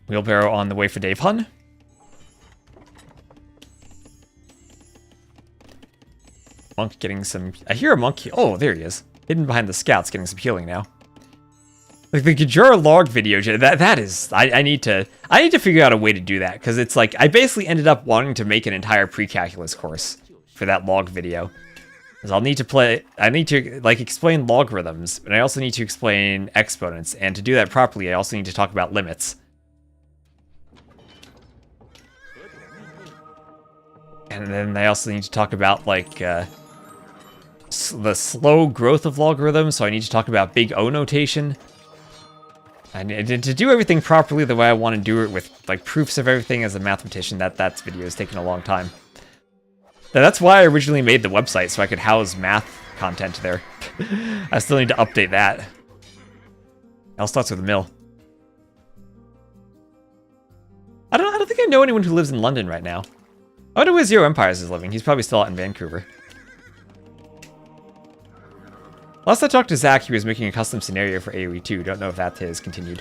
S1: Wheelbarrow on the way for Dave Hun. Monk getting some... I hear a monk... Oh, there he is. Hidden behind the scouts, getting some healing now. Like the Gajura log video, that is... I need to figure out a way to do that, because it's like, I basically ended up wanting to make an entire pre-calculus course for that log video. Because I need to, like, explain logarithms, and I also need to explain exponents, and to do that properly, I also need to talk about limits. And then I also need to talk about, like, the slow growth of logarithms, so I need to talk about big O notation. And to do everything properly the way I want to do it with, like, proofs of everything as a mathematician, that video has taken a long time. Now, that's why I originally made the website, so I could house math content there. I still need to update that. All starts with a mill. I don't think I know anyone who lives in London right now. I wonder where Zero Empires is living. He's probably still out in Vancouver. Last I talked to Zach, he was making a custom scenario for AoE 2. Don't know if that has continued.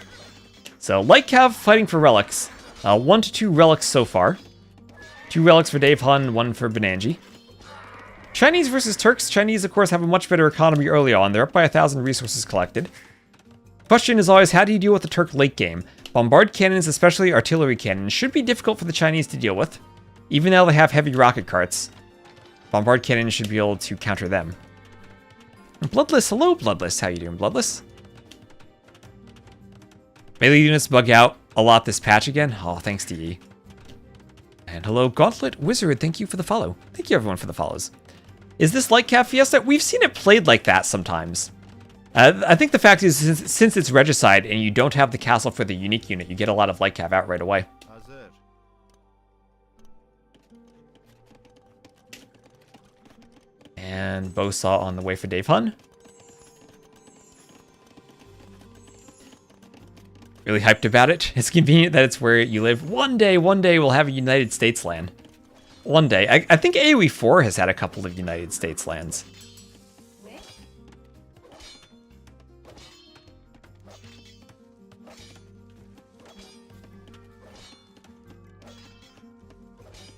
S1: So, Light Cav fighting for relics. 1 to 2 relics so far. 2 relics for Dave Hun, 1 for Benanji. Chinese versus Turks. Chinese, of course, have a much better economy early on. They're up by 1,000 resources collected. Question is always, how do you deal with the Turk late game? Bombard cannons, especially artillery cannons, should be difficult for the Chinese to deal with. Even though they have heavy rocket carts, bombard cannons should be able to counter them. Bloodless, hello Bloodless. How you doing, Bloodless? Melee units bug out a lot this patch again. Oh, thanks to ye. And hello, Gauntlet Wizard. Thank you for the follow. Thank you, everyone, for the follows. Is this like Cat Fiesta? We've seen it played like that sometimes. I think the fact is, since it's Regicide and you don't have the castle for the unique unit, you get a lot of Light Cav out right away. And Bowsaw on the way for Dave Hun. Really hyped about it. It's convenient that it's where you live. One day we'll have a United States land. One day. I think AoE 4 has had a couple of United States lands.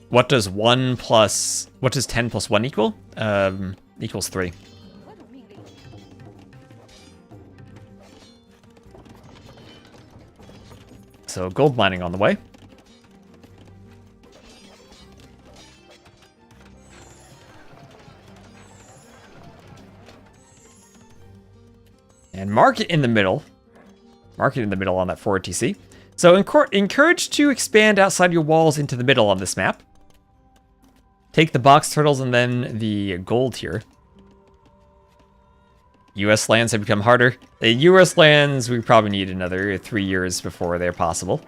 S1: What does 10 plus 1 equal? Equals 3. So gold mining on the way. And market in the middle. Market in the middle on that forward TC. So encouraged to expand outside your walls into the middle on this map. Take the box turtles and then the gold here. US lands have become harder. The US lands, we probably need another 3 years before they're possible.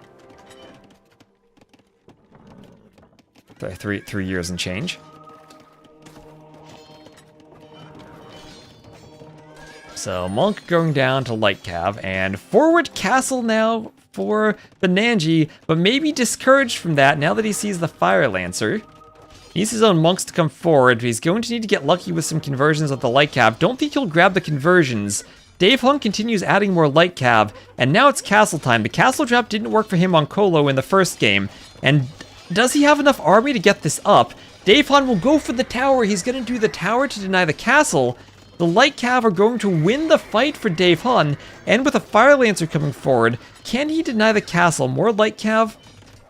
S1: 3 years and change. So Monk going down to Light Cav, and forward castle now for Benanji, but maybe discouraged from that now that he sees the Fire Lancer. He needs his own monks to come forward, but he's going to need to get lucky with some conversions of the Light Cav. Don't think he'll grab the conversions. Dave Hun continues adding more Light Cav, and now it's castle time. The castle drop didn't work for him on Colo in the first game, and does he have enough army to get this up? Dave Hun will go for the tower. He's going to do the tower to deny the castle. The Light Cav are going to win the fight for Dave Hun, and with a Fire Lancer coming forward, can he deny the castle? More Light Cav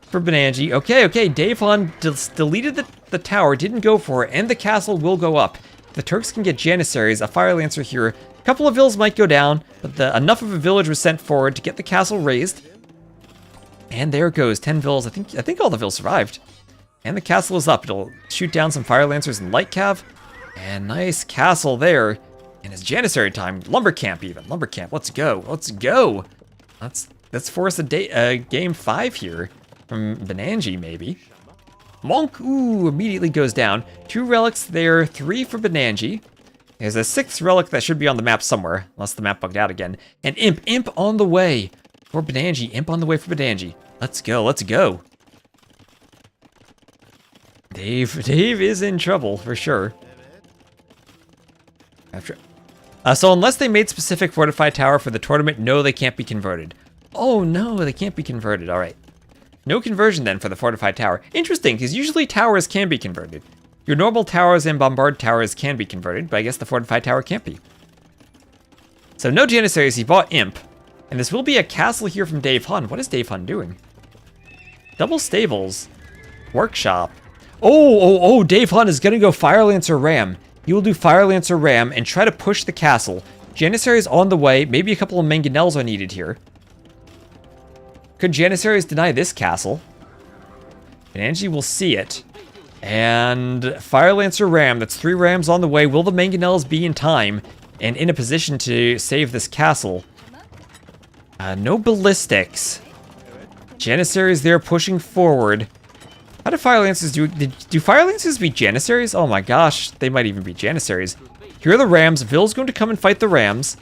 S1: for Benanji. Okay, Dave Hun deleted the tower, didn't go for it, and the castle will go up. The Turks can get Janissaries, a Fire Lancer here. A couple of villas might go down, but enough of a village was sent forward to get the castle raised. And there it goes, 10 villas. I think all the villas survived. And the castle is up. It'll shoot down some Fire Lancers and Light Cav. And nice castle there. And it's Janissary time. Lumber camp even. Lumber camp. Let's go. Let's go. Let's force a game 5 here from Benanji maybe. Monk, ooh, immediately goes down. 2 relics there, 3 for Benanji. There's a 6th relic that should be on the map somewhere, unless the map bugged out again. And Imp on the way for Benanji. Imp on the way for Benanji. Let's go, let's go. Dave is in trouble for sure. So unless they made specific fortified tower for the tournament, no, they can't be converted. Oh no, they can't be converted. All right. No conversion then for the fortified tower. Interesting, because usually towers can be converted. Your normal towers and bombard towers can be converted, but I guess the fortified tower can't be. So no Janissaries, he bought Imp. And this will be a castle here from Dave Hun. What is Dave Hun doing? Double stables. Workshop. Oh, Dave Hun is going to go Fire Lancer Ram. He will do Fire Lancer Ram and try to push the castle. Janissaries on the way. Maybe a couple of mangonels are needed here. Could Janissaries deny this castle? Benanji will see it. And Fire Lancer Ram. That's 3 rams on the way. Will the mangonels be in time and in a position to save this castle? No ballistics. Janissaries there pushing forward. How do Fire Lancers do? Do Fire Lancers beat Janissaries? Oh my gosh, they might even beat Janissaries. Here are the rams. Ville's going to come and fight the rams.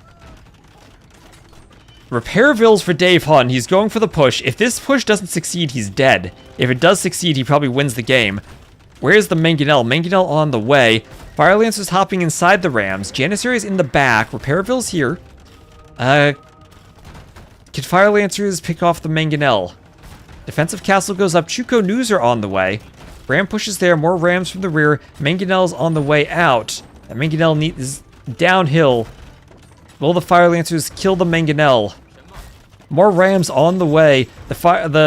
S1: Repair Villes for Dave Hun. He's going for the push. If this push doesn't succeed, he's dead. If it does succeed, he probably wins the game. Where's the Mangonel? Mangonel on the way. Fire Lancers hopping inside the rams. Janissaries in the back. Repair Villes here. Can Fire Lancers pick off the Mangonel? Defensive castle goes up. Chuko News are on the way. Ram pushes there. More rams from the rear. Mangonel's on the way out. The Mangonel is downhill. Will the Fire Lancers kill the Mangonel? More rams on the way. The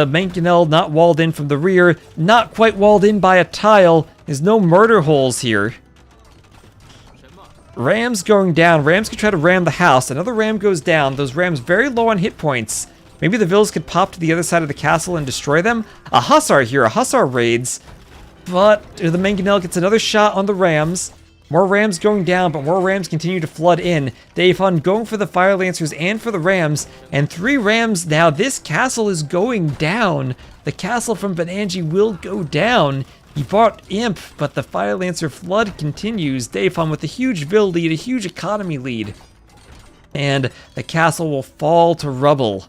S1: Mangonel not walled in from the rear. Not quite walled in by a tile. There's no murder holes here. Rams going down. Rams could try to ram the house. Another ram goes down. Those rams very low on hit points. Maybe the Villes could pop to the other side of the castle and destroy them. A Hussar here. A Hussar raids. But the Mangonel gets another shot on the rams. More rams going down, but more rams continue to flood in. Dave Hun going for the Fire Lancers and for the rams. And 3 rams now. This castle is going down. The castle from Benanji will go down. He bought Imp, but the Fire Lancer flood continues. Dave Hun with a huge Ville lead, a huge economy lead. And the castle will fall to rubble.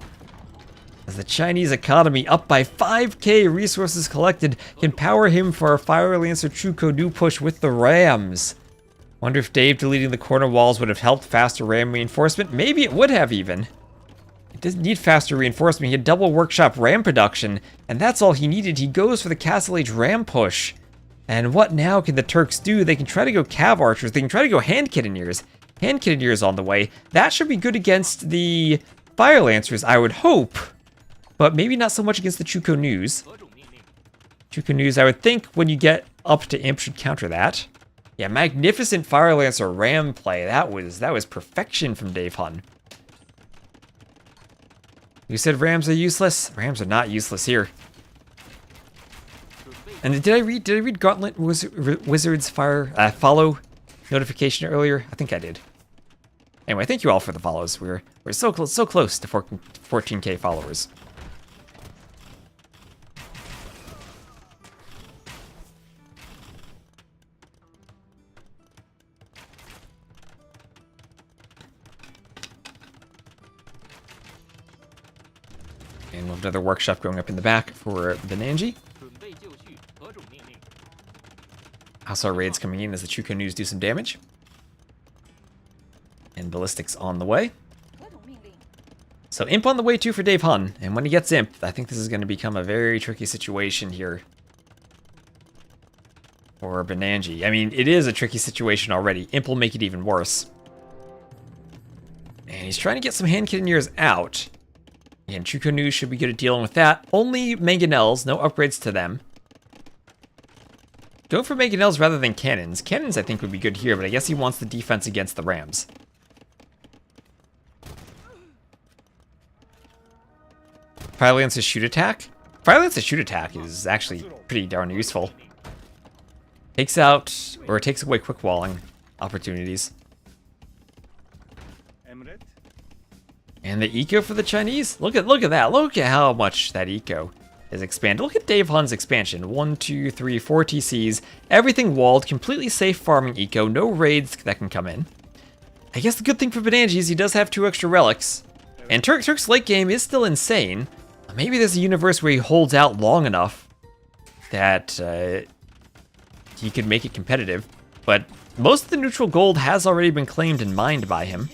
S1: As the Chinese economy, up by 5k resources collected, can power him for a Fire Lancer Chuko new push with the rams. Wonder if Dave deleting the corner walls would have helped faster ram reinforcement? Maybe it would have even. It doesn't need faster reinforcement. He had double workshop ram production, and that's all he needed. He goes for the Castle Age ram push. And what now can the Turks do? They can try to go cav archers. They can try to go hand cannoneers. Hand cannoneers on the way. That should be good against the Fire Lancers, I would hope. But maybe not so much against the Chuko News. Chuko News, I would think, when you get up to Imp, should counter that. Yeah, magnificent Fire Lancer ram play. That was perfection from Dave Hun. You said rams are useless? Rams are not useless here. And did I read Gauntlet Wizard's follow notification earlier? I think I did. Anyway, thank you all for the follows. We're so close to 14k followers. And we'll have another workshop going up in the back for Benanji. Hussar raids coming in as the Chuko News do some damage. And ballistics on the way. So Imp on the way too for Dave Hun. And when he gets Imp, I think this is going to become a very tricky situation here for Benanji. I mean, it is a tricky situation already. Imp will make it even worse. And he's trying to get some hand cannoneers out. And Chuko News should be good at dealing with that. Only Mangonels, no upgrades to them. Go for Mangonels rather than cannons. Cannons I think would be good here, but I guess he wants the defense against the rams. Fire Lance's shoot attack? Fire Lance's shoot attack is actually pretty darn useful. Takes out, or takes away quick walling opportunities. And the eco for the Chinese? Look at that. Look at how much that eco is expanded. Look at Dave Hun's expansion. 1, 2, 3, 4 TCs. Everything walled. Completely safe farming eco. No raids that can come in. I guess the good thing for Benanji is he does have 2 extra relics. And Turk's late game is still insane. Maybe there's a universe where he holds out long enough that he could make it competitive. But most of the neutral gold has already been claimed and mined by him.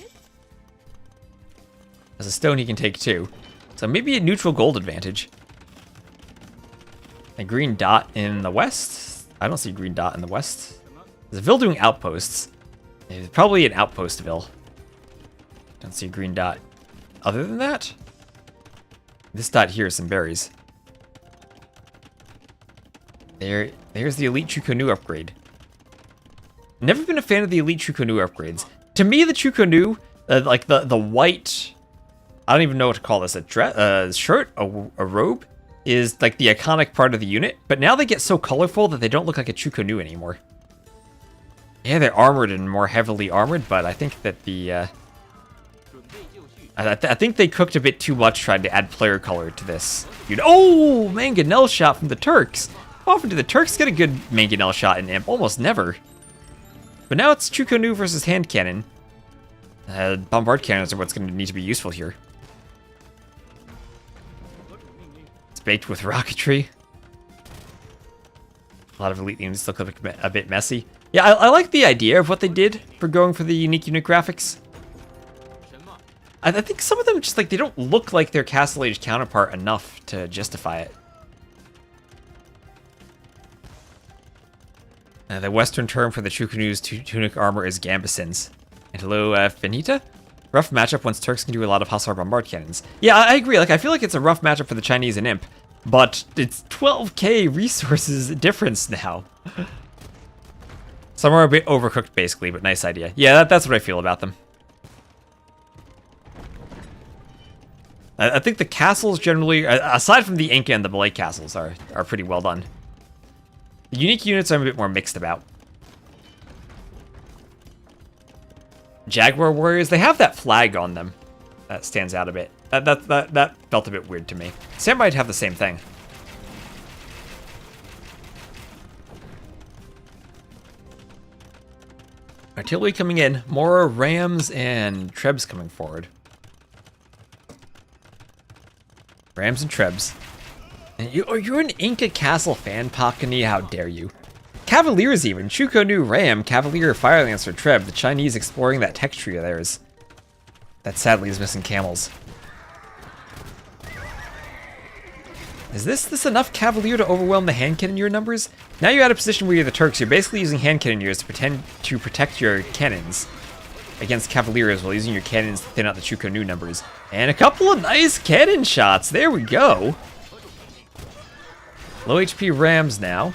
S1: As a stone he can take too. So maybe a neutral gold advantage. A green dot in the west? I don't see a green dot in the west. There's a Vil doing outposts. It's probably an outpost Vil. Don't see a green dot. Other than that, this dot here is some berries. There's the Elite Chukonu upgrade. Never been a fan of the Elite Chukonu upgrades. To me, the Chukonu, like the white, I don't even know what to call this, a shirt, a robe, is like the iconic part of the unit. But now they get so colorful that they don't look like a Chukonu anymore. Yeah, they're armored and more heavily armored, but I think that the I think they cooked a bit too much trying to add player color to this. Oh, mangonel shot from the Turks. How often do the Turks get a good mangonel shot in Imp? Almost never. But now it's Chukonu versus hand cannon. Bombard cannons are what's going to need to be useful here. It's baked with rocketry. A lot of elite units look a bit messy. Yeah, I like the idea of what they did for going for the unique unit graphics. I think some of them just like they don't look like their Castle Age counterpart enough to justify it. The Western term for the Chukonu's tunic armor is Gambesons. And hello, Finita? Rough matchup once Turks can do a lot of Hussar bombard cannons. Yeah, I agree. Like I feel like it's a rough matchup for the Chinese and Imp, but it's 12k resources difference now. Some are a bit overcooked, basically, but nice idea. Yeah, that's what I feel about them. I think the castles generally, aside from the Inca and the Malay castles, are pretty well done. The unique units I'm a bit more mixed about. Jaguar warriors, they have that flag on them. That stands out a bit. That felt a bit weird to me. Samurai have the same thing. Artillery coming in. More rams and trebs coming forward. Rams and trebs. And you're an Inca Castle fan, Pakani, how dare you. Cavaliers even. Chukonu Ram, Cavalier, Fire Lancer, Treb. The Chinese exploring that tech tree of theirs. That sadly is missing camels. Is this enough Cavalier to overwhelm the hand cannoneer numbers? Now you're at a position where you're the Turks. You're basically using hand cannoneers to protect your cannons against Cavaliers while using your cannons to thin out the Chukonu numbers. And a couple of nice cannon shots. There we go. Low HP Rams now.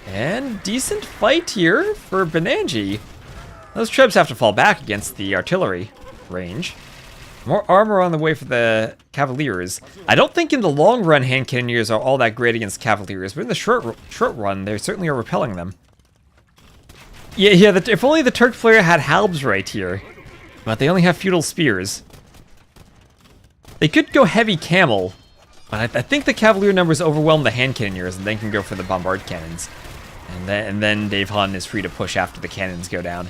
S1: And decent fight here for Benanji. Those Trebs have to fall back against the artillery range. More armor on the way for the Cavaliers. I don't think in the long run hand cannoneers are all that great against Cavaliers, but in the short run, they certainly are repelling them. Yeah. If only the Turk player had halbs right here, but they only have feudal spears. They could go heavy camel, but I think the Cavalier numbers overwhelm the hand cannoneers, and then can go for the bombard cannons. And then Dave Hun is free to push after the cannons go down.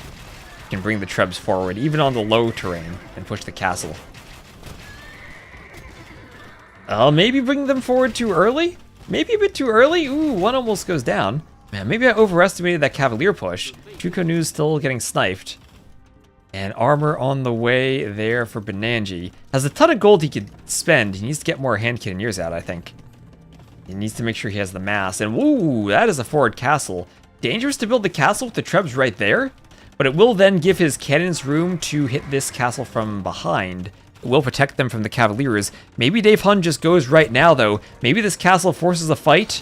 S1: Can bring the Trebs forward, even on the low terrain, and push the castle. Maybe bring them forward too early? Maybe a bit too early? Ooh, one almost goes down. Man, maybe I overestimated that Cavalier push. Chukonu's still getting sniped. And armor on the way there for Benanji. Has a ton of gold he could spend. He needs to get more hand cannoneers out, I think. He needs to make sure he has the mass. And woo, that is a forward castle. Dangerous to build the castle with the Trebs right there. But it will then give his cannons room to hit this castle from behind. It will protect them from the Cavaliers. Maybe Dave Hun just goes right now, though. Maybe this castle forces a fight.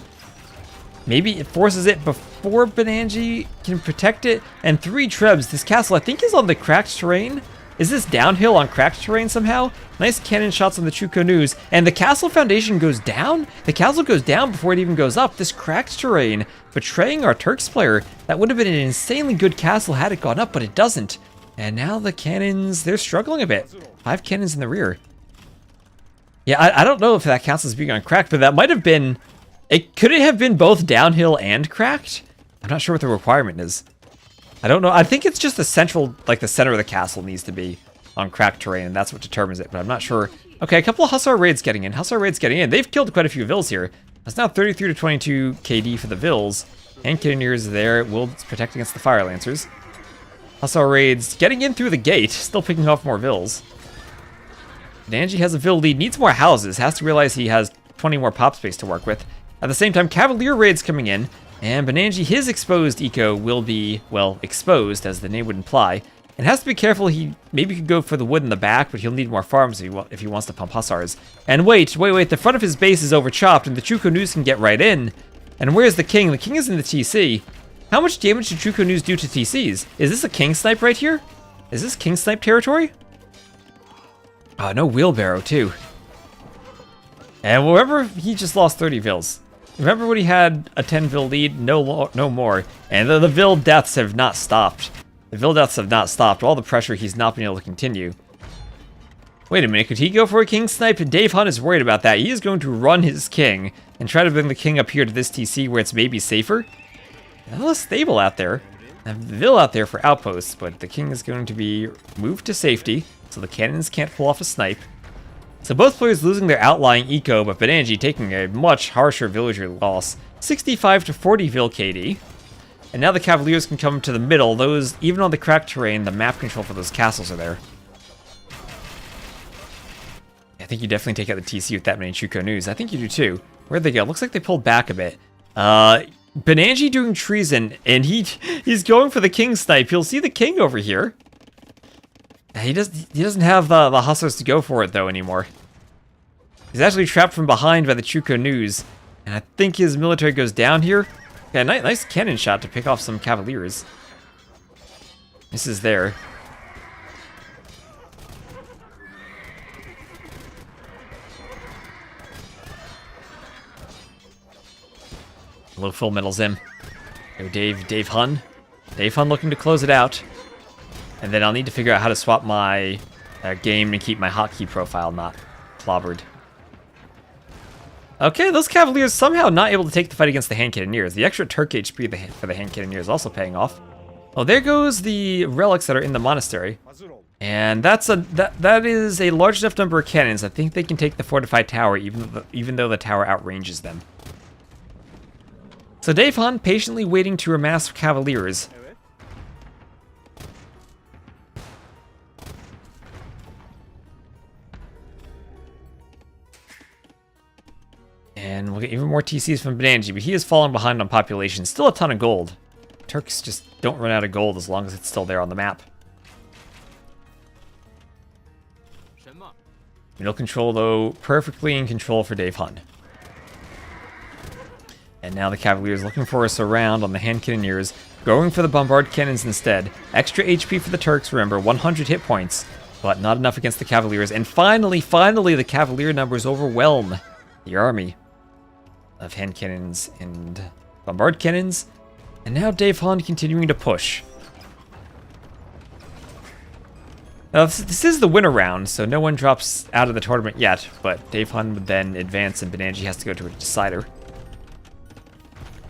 S1: Maybe it forces it before Benanji can protect it. And 3 Trebs. This castle, I think, is on the cracked terrain. Is this downhill on cracked terrain somehow? Nice cannon shots on the Chukonus. And the castle foundation goes down? The castle goes down before it even goes up. This cracked terrain betraying our Turks player. That would have been an insanely good castle had it gone up, but it doesn't. And now the cannons, they're struggling a bit. 5 cannons in the rear. Yeah, I don't know if that counts as being on cracked, but that might have been... Could it have been both downhill and cracked? I'm not sure what the requirement is. I don't know. I think it's just the central, like the center of the castle needs to be on cracked terrain, and that's what determines it, but I'm not sure. Okay, a couple of Hussar raids getting in. Hussar raids getting in. They've killed quite a few Vils here. That's now 33 to 22 KD for the Vils. And Cannoneers there will protect against the Fire Lancers. Hussar raids getting in through the gate, still picking off more Vils. Benanji has a Vil lead, needs more houses, has to realize he has 20 more pop space to work with. At the same time, Cavalier raids coming in, and Benanji, his exposed eco will be, well, exposed, as the name would imply, and has to be careful. He maybe could go for the wood in the back, but he'll need more farms if he wants to pump Hussars. And wait, the front of his base is overchopped, and the Chuko News can get right in. And where's the king? The king is in the TC. How much damage did Chuko News do to TCs? Is this a king snipe right here? Is this king snipe territory? Oh, no wheelbarrow, too. And remember, he just lost 30 Vils. Remember when he had a 10 Vil lead? No more. And the Vil deaths have not stopped. The Vil deaths have not stopped. All the pressure, he's not been able to continue. Wait a minute, could he go for a king snipe? Dave Hunt is worried about that. He is going to run his king and try to bring the king up here to this TC where it's maybe safer. A little stable out there. I have the Vil out there for outposts, but the king is going to be moved to safety, so the cannons can't pull off a snipe. So both players losing their outlying eco, but Benanji taking a much harsher villager loss. 65 to 40 Vil KD. And now the Cavaliers can come to the middle. Those, even on the cracked terrain, the map control for those castles are there. I think you definitely take out the TC with that many Chuko News. I think you do too. Where'd they go? Looks like they pulled back a bit. Benanji doing treason, and he's going for the king snipe. You'll see the king over here. He doesn't have the hustlers to go for it though anymore. He's actually trapped from behind by the Chuko News, and I think his military goes down here. Yeah, nice cannon shot to pick off some Cavaliers. This is there. A little full metal Zim. Go Dave Hun. Dave Hun looking to close it out. And then I'll need to figure out how to swap my game and keep my hotkey profile not clobbered. Okay, those Cavaliers somehow not able to take the fight against the hand cannoneers. The extra Turk HP for the hand cannoneers is also paying off. Oh, there goes the relics that are in the monastery. And that is a large enough number of cannons. I think they can take the fortified tower even though the tower outranges them. So Dave Han patiently waiting to amass Cavaliers. And we'll get even more TCs from Benanji, but he is falling behind on population. Still a ton of gold. Turks just don't run out of gold as long as it's still there on the map. Middle control, though, perfectly in control for Dave Hun. And now the Cavaliers looking for a surround on the hand cannoneers, going for the bombard cannons instead. Extra HP for the Turks, remember, 100 hit points, but not enough against the Cavaliers. And finally, the Cavalier numbers overwhelm the army of hand cannons and bombard cannons. And now Dave Hun continuing to push. Now, this is the winner round, so no one drops out of the tournament yet, but Dave Hun would then advance and Benanji has to go to a decider.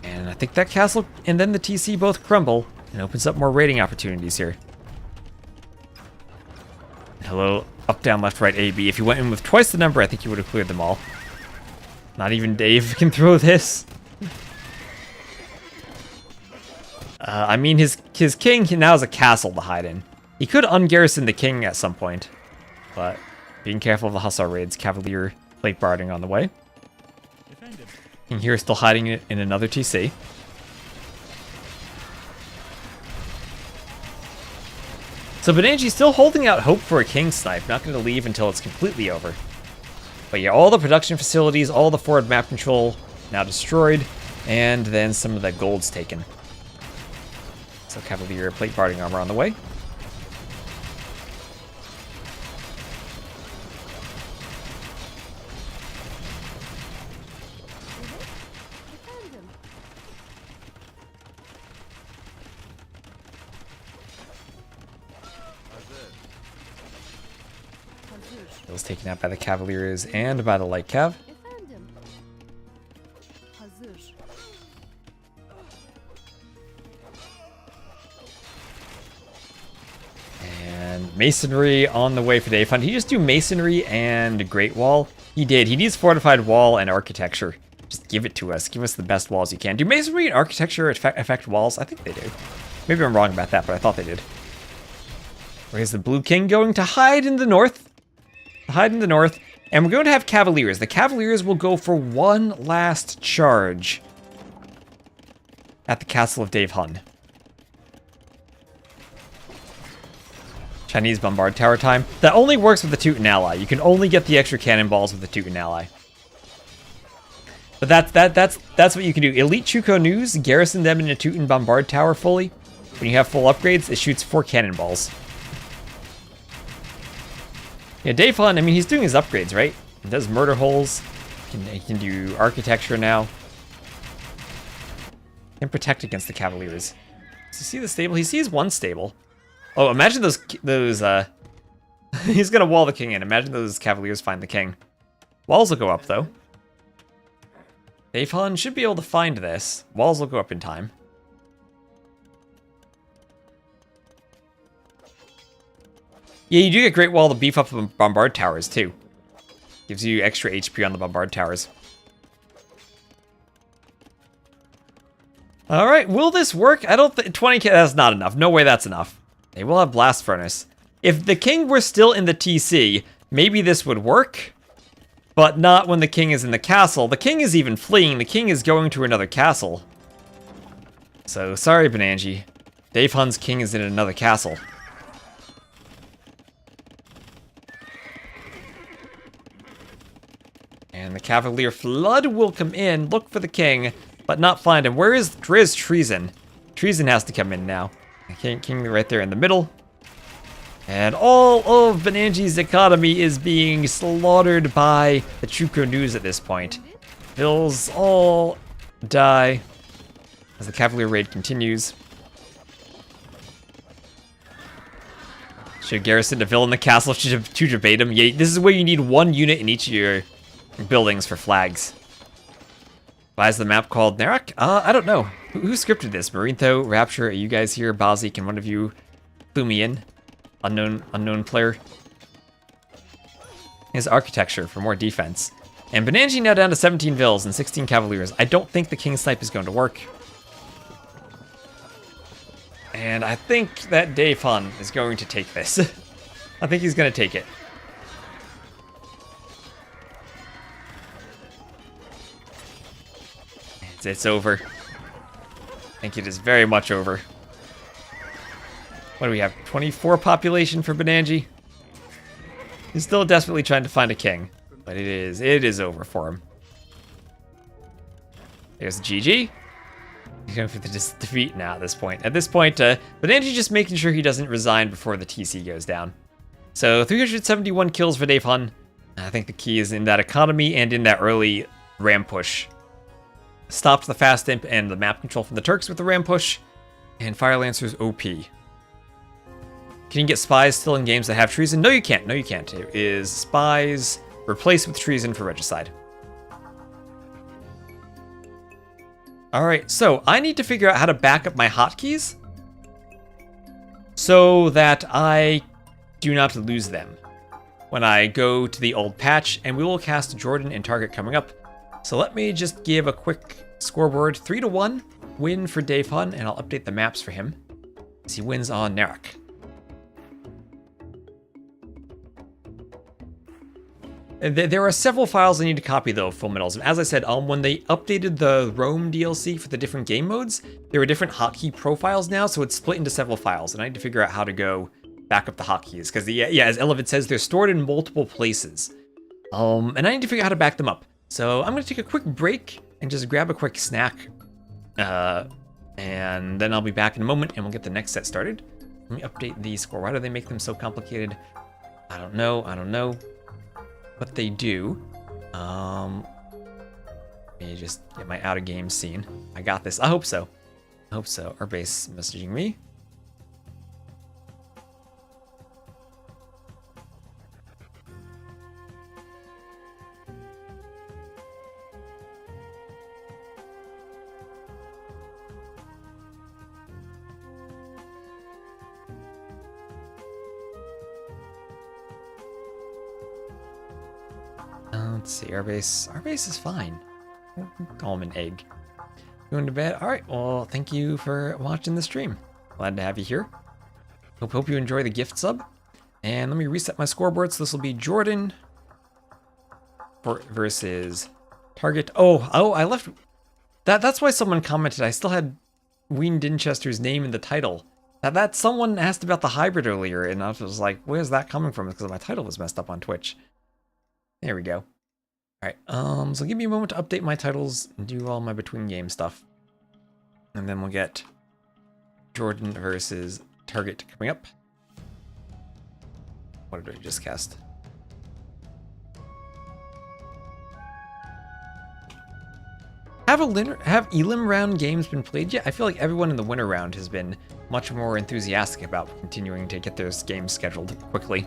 S1: And I think that castle and then the TC both crumble and opens up more raiding opportunities here. Hello, up, down, left, right, A, B. If you went in with twice the number, I think you would have cleared them all. Not even Dave can throw this. I mean, his king now has a castle to hide in. He could ungarrison the king at some point, but being careful of the Hussar raids, Cavalier plate barding on the way. King here is still hiding it in another TC. So Benanji's still holding out hope for a king snipe, not going to leave until it's completely over. But yeah, all the production facilities, all the forward map control now destroyed, and then some of that gold's taken. So Cavalier plate barding armor on the way. Was taken out by the Cavaliers and by the light cav. And masonry on the way for Dave Hunt. Did he just do masonry and Great Wall? He did. He needs fortified wall and architecture. Just give it to us. Give us the best walls you can. Do masonry and architecture affect walls? I think they do. Maybe I'm wrong about that, but I thought they did. Where's the Blue King going to hide in the north? hide in the north, and we're going to have Cavaliers. The Cavaliers will go for one last charge at the castle of Dave Hun. Chinese bombard tower time. That only works with the Teuton ally. You can only get the extra cannonballs with the Teuton ally. But that's what you can do. Elite Chuko News, garrison them in a Teuton bombard tower fully. When you have full upgrades, it shoots 4 cannonballs. Yeah, Dave Hun, I mean, he's doing his upgrades, right? He does murder holes. He can do architecture now. He can protect against the Cavaliers. Does he see the stable? He sees one stable. Oh, imagine those he's gonna wall the king in. Imagine those Cavaliers find the king. Walls will go up, though. Dave Hun should be able to find this. Walls will go up in time. Yeah, you do get Great Wall to beef up the bombard towers, too. Gives you extra HP on the bombard towers. Alright, will this work? I don't think 20k, that's not enough. No way that's enough. They will have Blast Furnace. If the king were still in the TC, maybe this would work. But not when the king is in the castle. The king is even fleeing. The king is going to another castle. So, sorry, Benanji. Dave Hun's king is in another castle. And the Cavalier Flood will come in, look for the king, but not find him. Where is Treason? Treason has to come in now. King right there in the middle. And all of Benanji's economy is being slaughtered by the Chuko News at this point. Vills all die as the Cavalier raid continues. Should garrison to Vill in the castle to debate him. Yeah, this is where you need 1 unit in each of your buildings for flags. Why is the map called Narak? I don't know. Who scripted this? Marintho, Rapture, are you guys here? Bazi, can one of you clue me in? Unknown player. His architecture for more defense. And Benanji now down to 17 Vills and 16 Cavaliers. I don't think the King Snipe is going to work. And I think that Dave Hun is going to take this. I think he's going to take it. It's over. I think it is very much over. What do we have? 24 population for Benanji. He's still desperately trying to find a king, but it is over for him. There's GG. He's going for the defeat now at this point. At this point, Benanji just making sure he doesn't resign before the TC goes down. So 371 kills for Dave Hun. I think the key is in that economy and in that early ram push. Stopped the fast imp and the map control from the Turks with the ram push. And Fire Lancer's OP. Can you get spies still in games that have treason? No, you can't. No, you can't. It is spies replaced with treason for regicide. Alright, so I need to figure out how to back up my hotkeys so that I do not lose them when I go to the old patch, and we will cast JorDan and target coming up. So let me just give a quick scoreboard. 3-1 win for Dave Hun, and I'll update the maps for him as he wins on Narak. There are several files I need to copy though, Full Metals. As I said, when they updated the Rome DLC for the different game modes, there were different hotkey profiles now, so it's split into several files, and I need to figure out how to go back up the hotkeys, because yeah, as Elevate says, they're stored in multiple places. And I need to figure out how to back them up. So I'm going to take a quick break and just grab a quick snack. And then I'll be back in a moment and we'll get the next set started. Let me update the score. Why do they make them so complicated? I don't know. But they do. Let me just get my out of game scene. I got this. I hope so. Our base messaging me. Let's see, our base is fine. Call him an egg. Going to bed? Alright, well, thank you for watching the stream. Glad to have you here. Hope you enjoy the gift sub. And let me reset my scoreboard. So this will be JorDan versus Target. Oh, I left. That's why someone commented. I still had Wean Dinchester's name in the title. That someone asked about the hybrid earlier, and I was like, where's that coming from? Because my title was messed up on Twitch. There we go. Alright, so give me a moment to update my titles and do all my between game stuff. And then we'll get JorDan versus Target coming up. What did I just cast? Have Elim round games been played yet? I feel like everyone in the winter round has been much more enthusiastic about continuing to get those games scheduled quickly.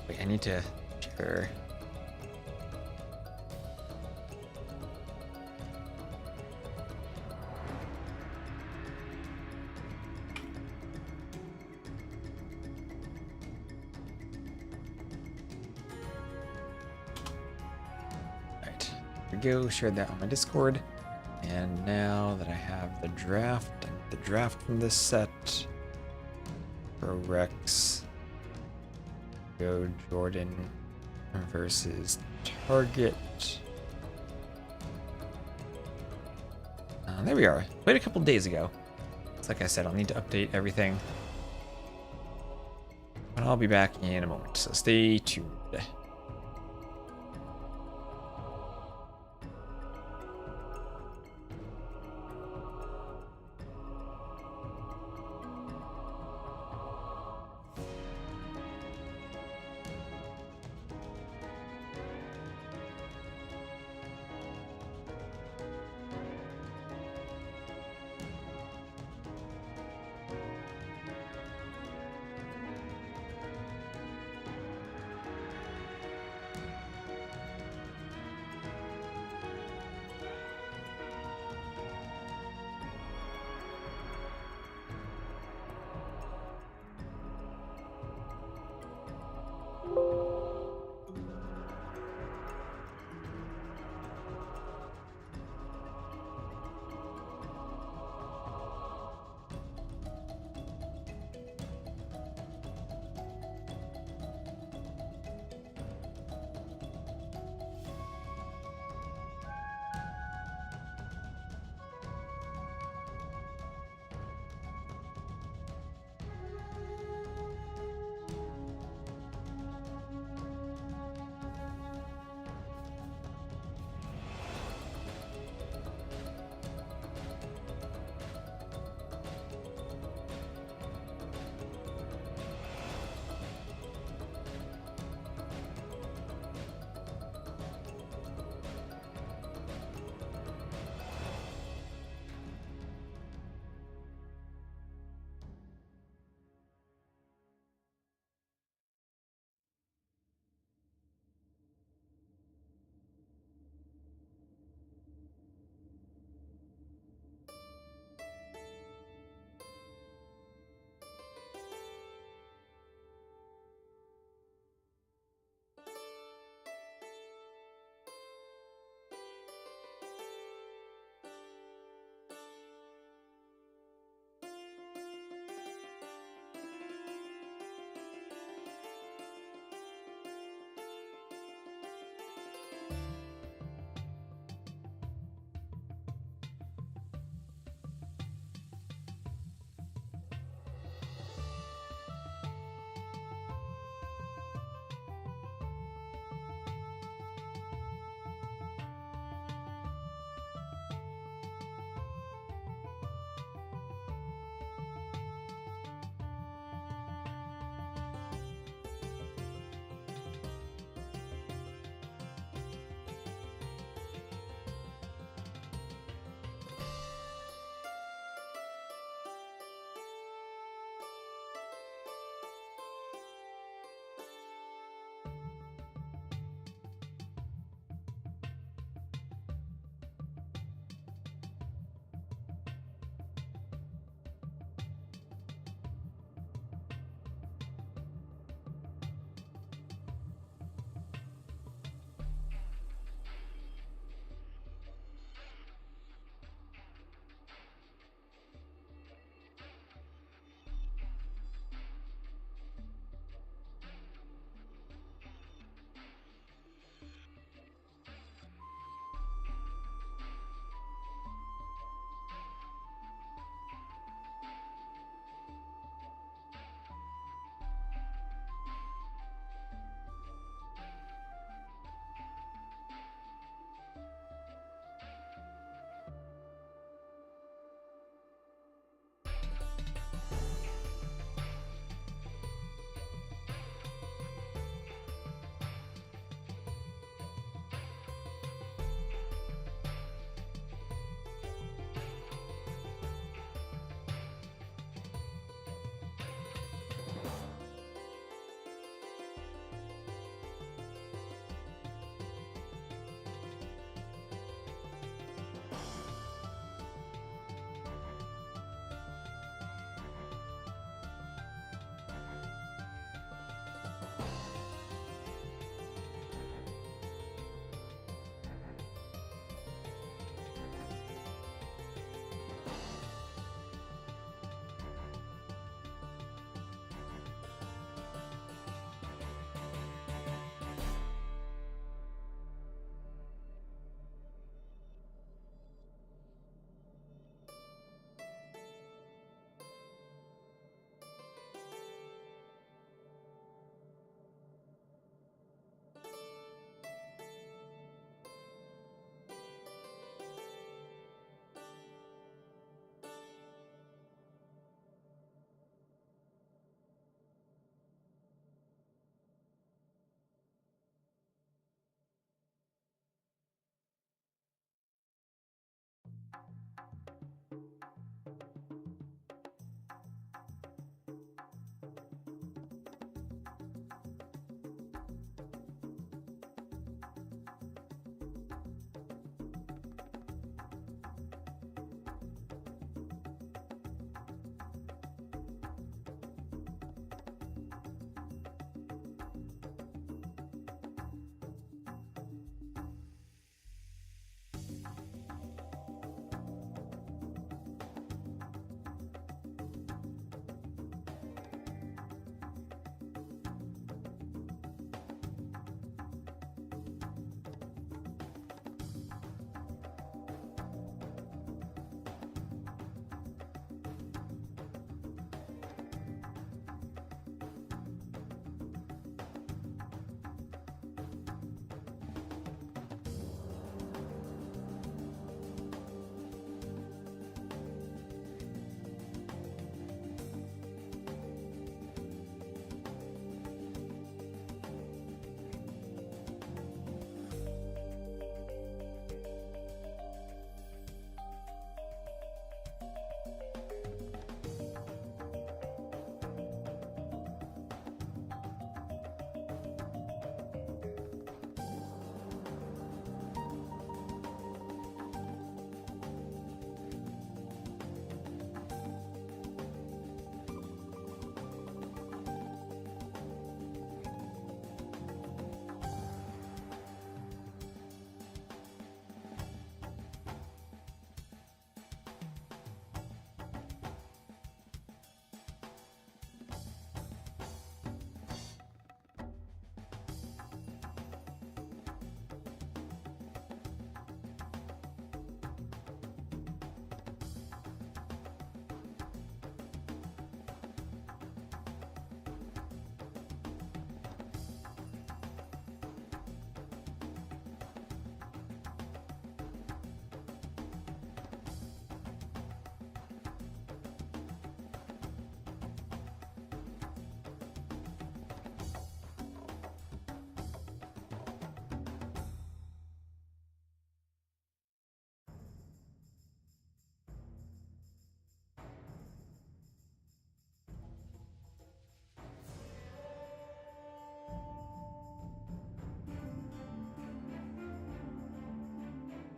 S1: Wait, I need to share. Alright, here we go, shared that on my Discord. And now that I have the draft, I need the draft from this set. For Rex. Go JorDan versus Target. There we are. Played a couple days ago. It's like I said, I'll need to update everything. But I'll be back in a moment, so stay tuned.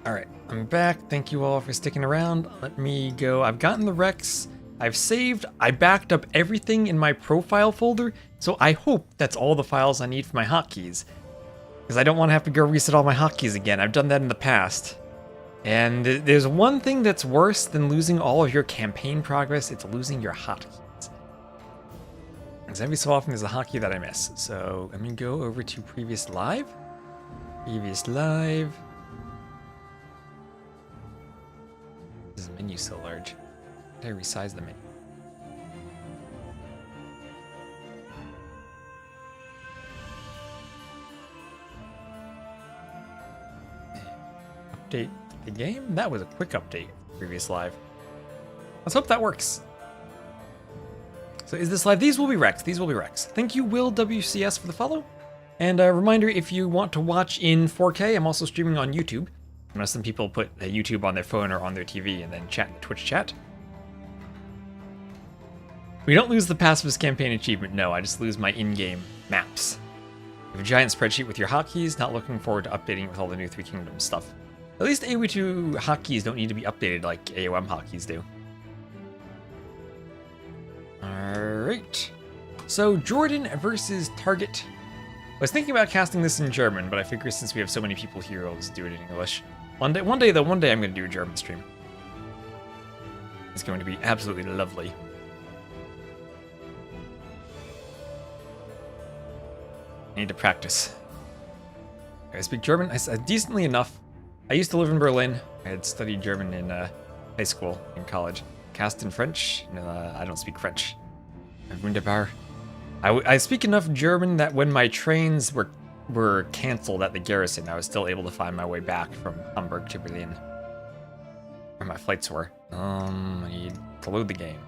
S1: Alright, I'm back. Thank you all for sticking around. Let me go. I've gotten the Rex. I've saved. I backed up everything in my profile folder, so I hope that's all the files I need for my hotkeys. Because I don't want to have to go reset all my hotkeys again. I've done that in the past. And there's one thing that's worse than losing all of your campaign progress. It's losing your hotkeys. Because every so often there's a hotkey that I miss. So let me go over to previous live. Previous live. This menu so large. Did I resize the menu? Update the game? That was a quick update. Previous live. Let's hope that works. So is this live? These will be Rex. These will be Rex. Thank you, Will WCS, for the follow. And a reminder, if you want to watch in 4K, I'm also streaming on YouTube. I know some people put YouTube on their phone or on their TV and then chat in the Twitch chat. We don't lose the pacifist campaign achievement, no, I just lose my in-game maps. You have a giant spreadsheet with your hotkeys, not looking forward to updating it with all the new Three Kingdoms stuff. At least AoE2 hotkeys don't need to be updated like AOM hotkeys do. Alright. So, JorDan versus Target. I was thinking about casting this in German, but I figure since we have so many people here, I'll just do it in English. One day I'm going to do a German stream. It's going to be absolutely lovely. I need to practice. I speak German decently enough. I used to live in Berlin. I had studied German in high school and college. Cast in French? No, I don't speak French. Wunderbar. I speak enough German that when my trains were canceled at the garrison, I was still able to find my way back from Hamburg to Berlin. Where my flights were. I need to load the game.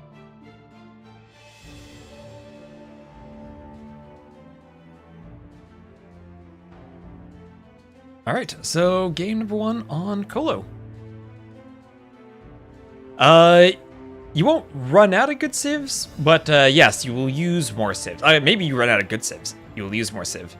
S1: Alright, so game number 1 on Colo. You won't run out of good civs, but yes, you will use more civs. Maybe you run out of good civs. You will use more civ.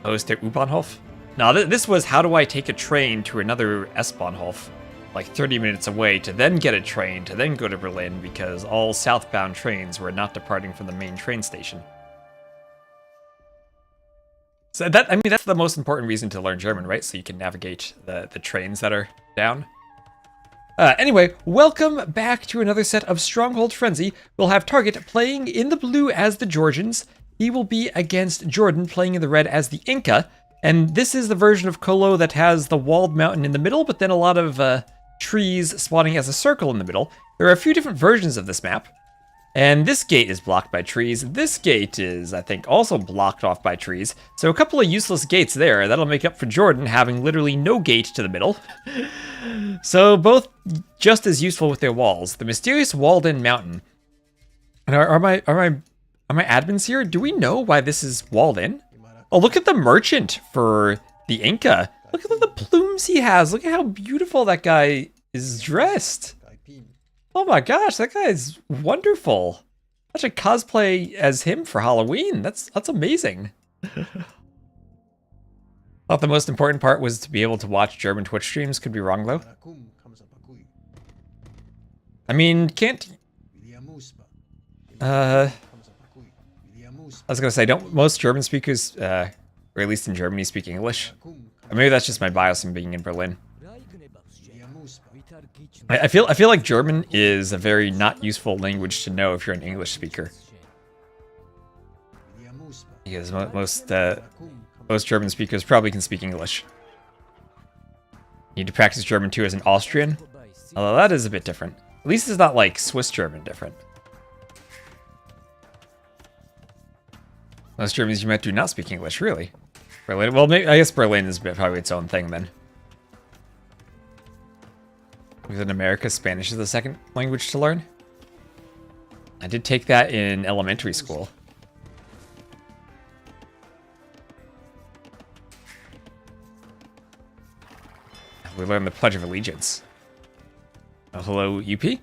S1: Post der U-Bahnhof? No, this was how do I take a train to another S-Bahnhof, like 30 minutes away, to then get a train, to then go to Berlin, because all southbound trains were not departing from the main train station. So that's the most important reason to learn German, right? So you can navigate the trains that are down. Anyway, welcome back to another set of Stronghold Frenzy. We'll have Target playing in the blue as the Georgians. He will be against JorDan playing in the red as the Inca. And this is the version of Colo that has the walled mountain in the middle, but then a lot of trees spawning as a circle in the middle. There are a few different versions of this map. And this gate is blocked by trees. This gate is, I think, also blocked off by trees. So a couple of useless gates there. That'll make up for JorDan having literally no gate to the middle. So both just as useful with their walls. The mysterious walled-in mountain. And are my admins here? Do we know why this is walled in? Oh, look at the merchant for the Inca. Look at the plumes he has. Look at how beautiful that guy is dressed. Oh my gosh, that guy is wonderful. I should cosplay as him for Halloween. That's amazing. Thought the most important part was to be able to watch German Twitch streams. Could be wrong though. I mean, can't... I was gonna say, don't most German speakers, or at least in Germany, speak English? Or maybe that's just my bias from being in Berlin. I feel like German is a very not useful language to know if you're an English speaker. Because most German speakers probably can speak English. You need to practice German too as an Austrian. Although that is a bit different. At least it's not like Swiss German different. Most Germans you met do not speak English, really. Berlin, well, maybe, I guess Berlin is probably its own thing then. Within America, Spanish is the second language to learn. I did take that in elementary school. We learned the Pledge of Allegiance. Oh, hello, UP.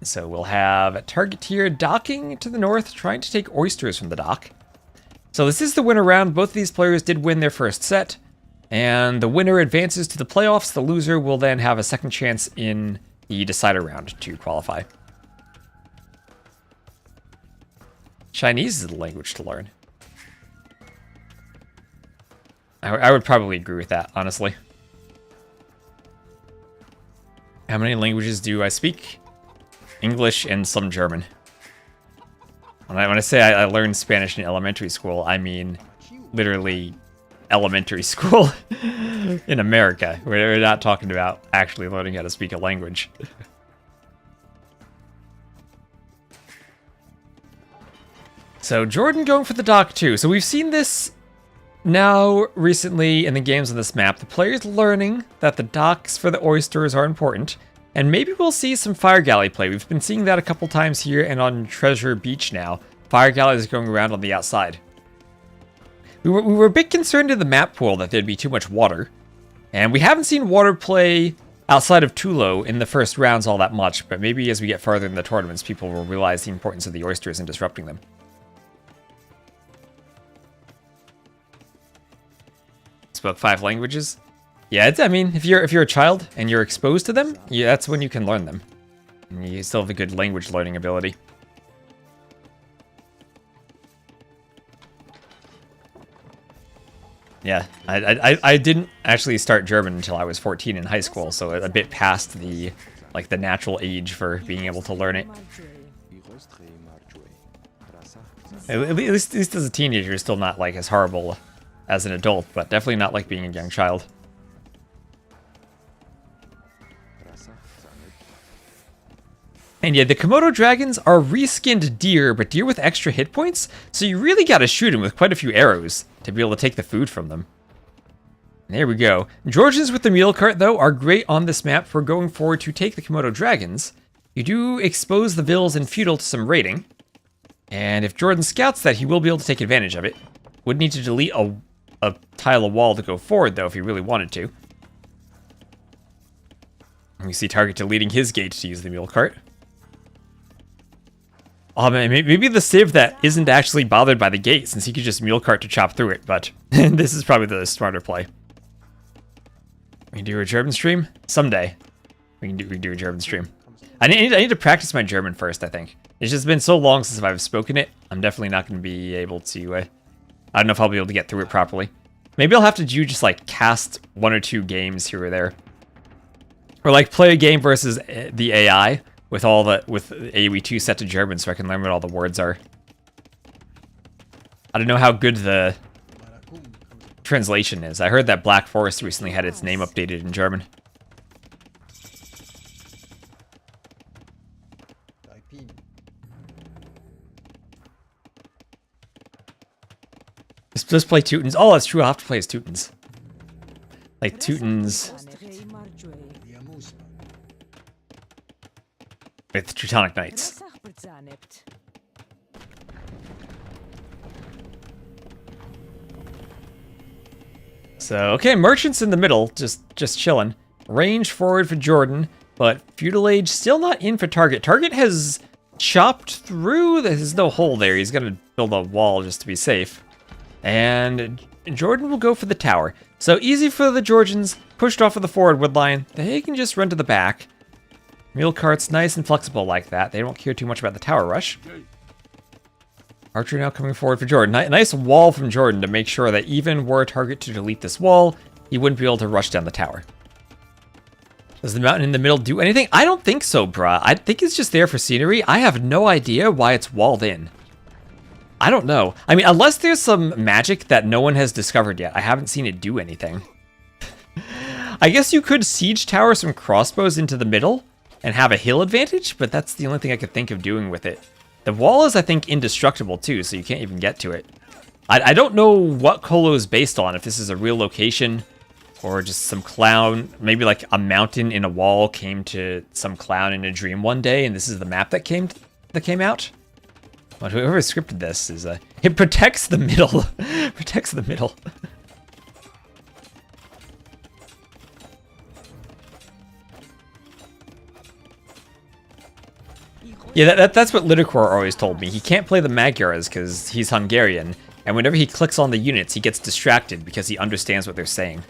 S1: So we'll have Target here docking to the north, trying to take oysters from the dock. So this is the winner round. Both of these players did win their first set. And the winner advances to the playoffs. The loser will then have a second chance in the decider round to qualify. Chinese is the language to learn. I would probably agree with that, honestly. How many languages do I speak? English and some German. When I say I learned Spanish in elementary school, I mean literally elementary school in America. We're not talking about actually learning how to speak a language. So JorDan going for the dock too. So we've seen this now recently in the games on this map. The player's learning that the docks for the oysters are important. And maybe we'll see some fire galley play. We've been seeing that a couple times here and on Treasure Beach now. Fire galleys going around on the outside. We were a bit concerned in the map pool that there'd be too much water. And we haven't seen water play outside of Tulo in the first rounds all that much. But maybe as we get farther in the tournaments, people will realize the importance of the oysters and disrupting them. Spoke 5 languages. Yeah, I mean, if you're a child and you're exposed to them, yeah, that's when you can learn them. And you still have a good language learning ability. Yeah, I didn't actually start German until I was 14 in high school, so a bit past the natural age for being able to learn it. At least as a teenager, it's still not like as horrible as an adult, but definitely not like being a young child. And yeah, the Komodo dragons are reskinned deer, but deer with extra hit points, so you really gotta shoot them with quite a few arrows to be able to take the food from them. There we go. Georgians with the mule cart, though, are great on this map for going forward to take the Komodo dragons. You do expose the Vills and Feudal to some raiding, and if JorDan scouts that, he will be able to take advantage of it. Would need to delete a tile of wall to go forward, though, if he really wanted to. And we see target deleting his gate to use the mule cart. Oh man, maybe the civ that isn't actually bothered by the gate, since he could just mule cart to chop through it, but this is probably the smarter play. We can do a German stream? Someday. We can do a German stream. I need to practice my German first, I think. It's just been so long since I've spoken it, I'm definitely not going to be able to, I don't know if I'll be able to get through it properly. Maybe I'll have to do just like cast 1 or 2 games here or there. Or like play a game versus the AI. With AoE 2 set to German, so I can learn what all the words are. I don't know how good the translation is. I heard that Black Forest recently had its name updated in German. Let's play Teutons. Oh, that's true. I'll have to play as Teutons. Like Teutons with Teutonic Knights. So, okay, merchants in the middle, just chilling. Range forward for JorDan, but Feudal Age still not in for Target. Target has chopped through. There's no hole there. He's gonna build a wall just to be safe. And JorDan will go for the tower. So easy for the Georgians, pushed off of the forward wood line. They can just run to the back. Mule cart's nice and flexible like that. They don't care too much about the tower rush. Archer now coming forward for JorDan. Nice wall from JorDan to make sure that even were a target to delete this wall, he wouldn't be able to rush down the tower. Does the mountain in the middle do anything? I don't think so, bruh. I think it's just there for scenery. I have no idea why it's walled in. I don't know. I mean, unless there's some magic that no one has discovered yet. I haven't seen it do anything. I guess you could siege tower some crossbows into the middle and have a hill advantage, but that's the only thing I could think of doing with it. The wall is, I think, indestructible too, so you can't even get to it. I don't know what Colo is based on, if this is a real location or just some clown, maybe like a mountain in a wall came to some clown in a dream one day, and this is the map that came out. But whoever scripted this is it protects the middle. Protects the middle. Yeah, that's what Lidocor always told me. He can't play the Magyars because he's Hungarian, and whenever he clicks on the units, he gets distracted because he understands what they're saying.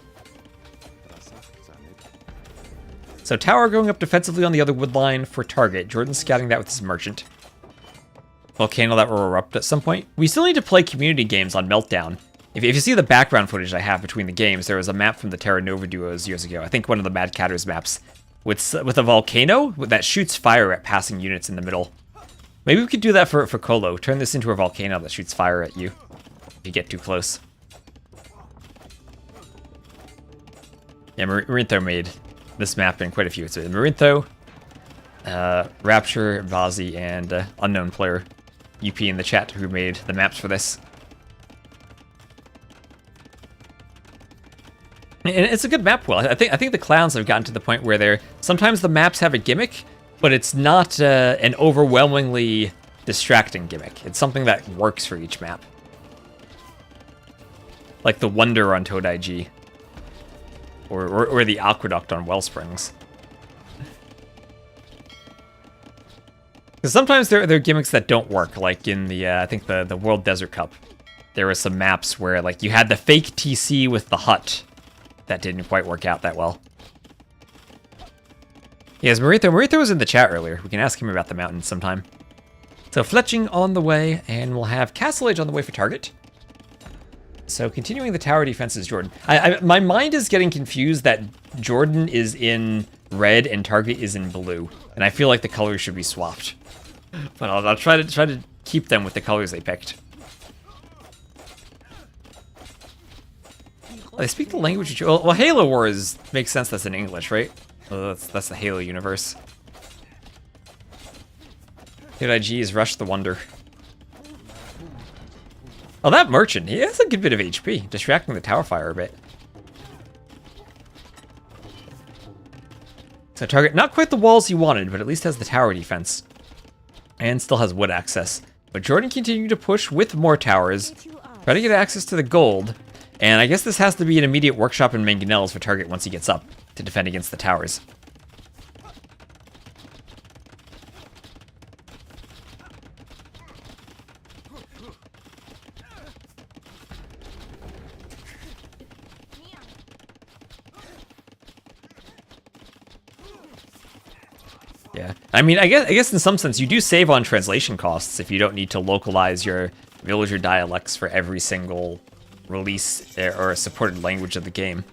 S1: So tower going up defensively on the other wood line for target. Jordan's scouting that with his merchant. Volcano that will erupt at some point. We still need to play community games on Meltdown. If you see the background footage I have between the games, there was a map from the Terra Nova duos years ago. I think one of the Mad Catters maps with a volcano that shoots fire at passing units in the middle. Maybe we could do that for Colo. Turn this into a volcano that shoots fire at you if you get too close. Yeah, Marintho made this map in quite a few. It's Marintho, Rapture, Vazi, and UnknownPlayer. UP in the chat who made the maps for this. And it's a good map. Well, I think the clowns have gotten to the point where sometimes the maps have a gimmick, but it's not an overwhelmingly distracting gimmick. It's something that works for each map. Like the Wonder on Todai G. Or the Aqueduct on Wellsprings. Because sometimes there are gimmicks that don't work, like in the, I think the World Desert Cup. There were some maps where like you had the fake TC with the hut. That didn't quite work out that well. Yes, Marito was in the chat earlier. We can ask him about the mountain sometime. So fletching on the way, and we'll have Castle Age on the way for target. So continuing the tower defenses, Jordan. My mind is getting confused that Jordan is in red and target is in blue, and I feel like the colors should be swapped. But I'll try to keep them with the colors they picked. They speak the language. Well, Halo Wars makes sense. That's in English, right? Well, that's the Halo universe. IG is Rush the Wonder. Oh, that merchant, he has a good bit of HP, distracting the tower fire a bit. So target, not quite the walls he wanted, but at least has the tower defense. And still has wood access. But Jordan continued to push with more towers, try to get access to the gold. And I guess this has to be an immediate workshop in Mangonels for target once he gets up to defend against the towers. Yeah, I mean, I guess in some sense you do save on translation costs if you don't need to localize your villager dialects for every single release or supported language of the game.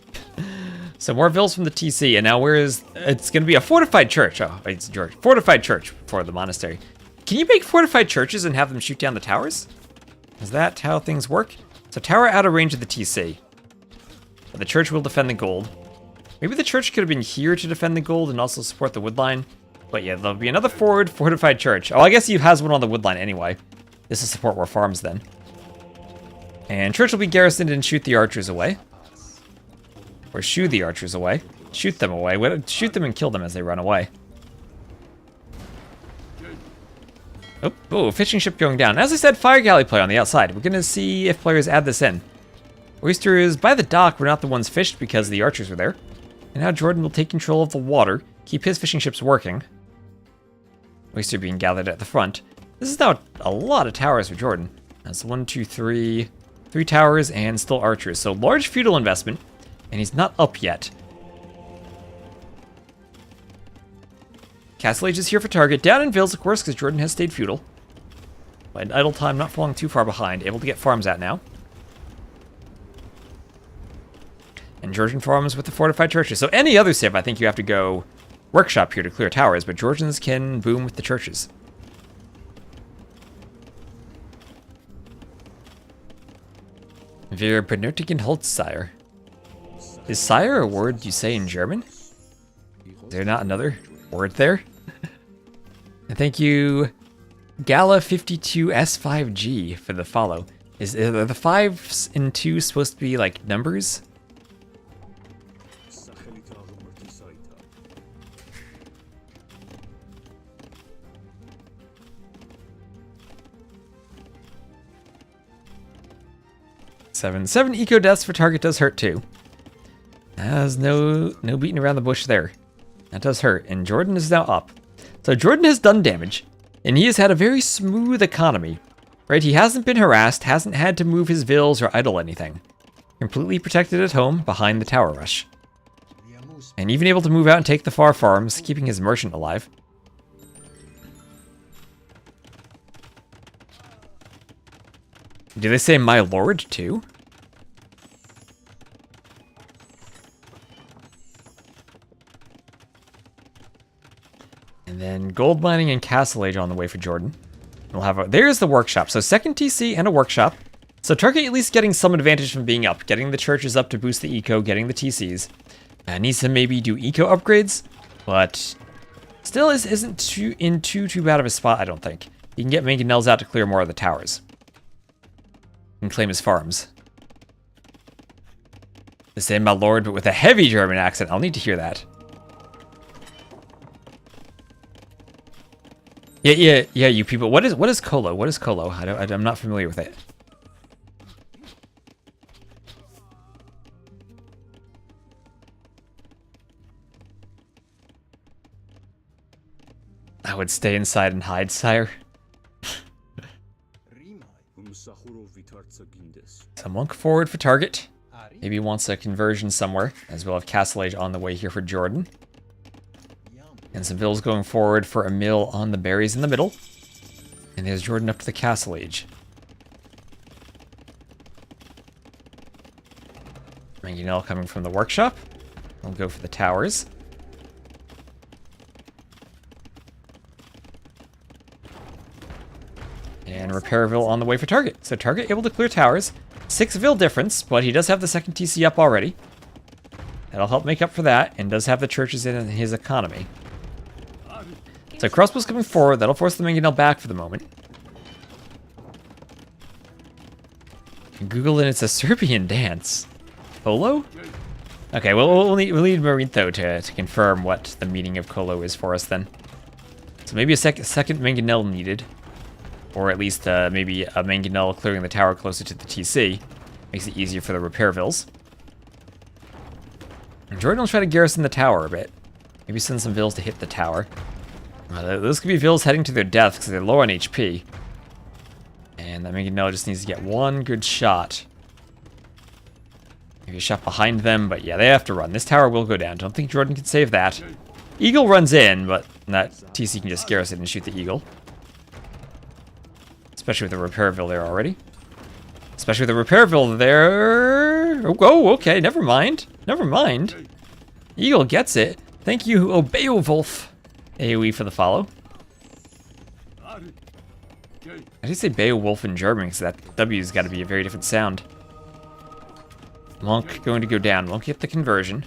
S1: So more vills from the TC, and now it's going to be a fortified church. Oh, it's George. Fortified church for the monastery. Can you make fortified churches and have them shoot down the towers? Is that how things work? So tower out of range of the TC. But the church will defend the gold. Maybe the church could have been here to defend the gold and also support the woodline. But yeah, there'll be another fortified church. Oh, I guess he has one on the woodline anyway. This is support war farms then. And church will be garrisoned and shoot the archers away. Or shoo the archers away. Shoot them away. Shoot them and kill them as they run away. Oh, fishing ship going down. As I said, fire galley play on the outside. We're going to see if players add this in. Oysters by the dock were not the ones fished because the archers were there. And now Jordan will take control of the water, keep his fishing ships working. Oyster being gathered at the front. This is now a lot of towers for Jordan. That's 1, 2, 3. 3 towers and still archers. So large feudal investment. And he's not up yet. Castle Age is here for target. Down in Vills, of course, because Jordan has stayed feudal. But in idle time, not falling too far behind. Able to get farms out now. And Georgian farms with the fortified churches. So any other civ, I think you have to go workshop here to clear towers. But Georgians can boom with the churches. Wir benötigen Holzsire. Is sire a word you say in German? Is there not another word there? And thank you, Gala52S5G, for the follow. Are the 5s and 2s supposed to be like numbers? Seven eco deaths for target does hurt too. There's no beating around the bush there. That does hurt, and Jordan is now up. So Jordan has done damage, and he has had a very smooth economy. Right, he hasn't been harassed, hasn't had to move his vills or idle anything. Completely protected at home behind the tower rush. And even able to move out and take the far farms, keeping his merchant alive. Do they say my lord too? And then gold mining and castle age on the way for JorDan. We'll have there's the workshop. So second TC and a workshop. So Target at least getting some advantage from being up. Getting the churches up to boost the eco, getting the TCs. Needs to maybe do eco upgrades, but still isn't too bad of a spot, I don't think. He can get mangonels out to clear more of the towers. And claim his farms. The same, my lord, but with a heavy German accent. I'll need to hear that. Yeah, you people. What is Colo? What is Colo? I'm not familiar with it. I would stay inside and hide, sire. So monk forward for target. Maybe he wants a conversion somewhere, as we'll have castle age on the way here for JorDan. And some vills going forward for a mill on the berries in the middle. And there's JorDan up to the castle age. Mangonel coming from the workshop. We'll go for the towers. And Repairville on the way for target. So target able to clear towers. 6 Vil difference, but he does have the second TC up already. That'll help make up for that, and does have the churches in his economy. So crossbows coming forward, that'll force the Mangonel back for the moment. Google and it's a Serbian dance. Colo? Okay, well we'll need Marintho to confirm what the meaning of Colo is for us then. So maybe a second Mangonel needed. Or at least maybe a Mangonel clearing the tower closer to the TC. Makes it easier for the Repairvilles. And JorDan will try to garrison the tower a bit. Maybe send some Vills to hit the tower. Those could be Vills heading to their death because they're low on HP. And that Mangonel just needs to get one good shot. Maybe a shot behind them, but yeah, they have to run. This tower will go down. Don't think JorDan can save that. Eagle runs in, but that TC can just garrison and shoot the Eagle. Especially with the Repairville there already. Especially with the Repairville there. Oh, okay, never mind. Never mind. Eagle gets it. Thank you, Beowulf. AoE for the follow. I did say Beowulf in German, because that W's got to be a very different sound. Monk going to go down. Monk get the conversion.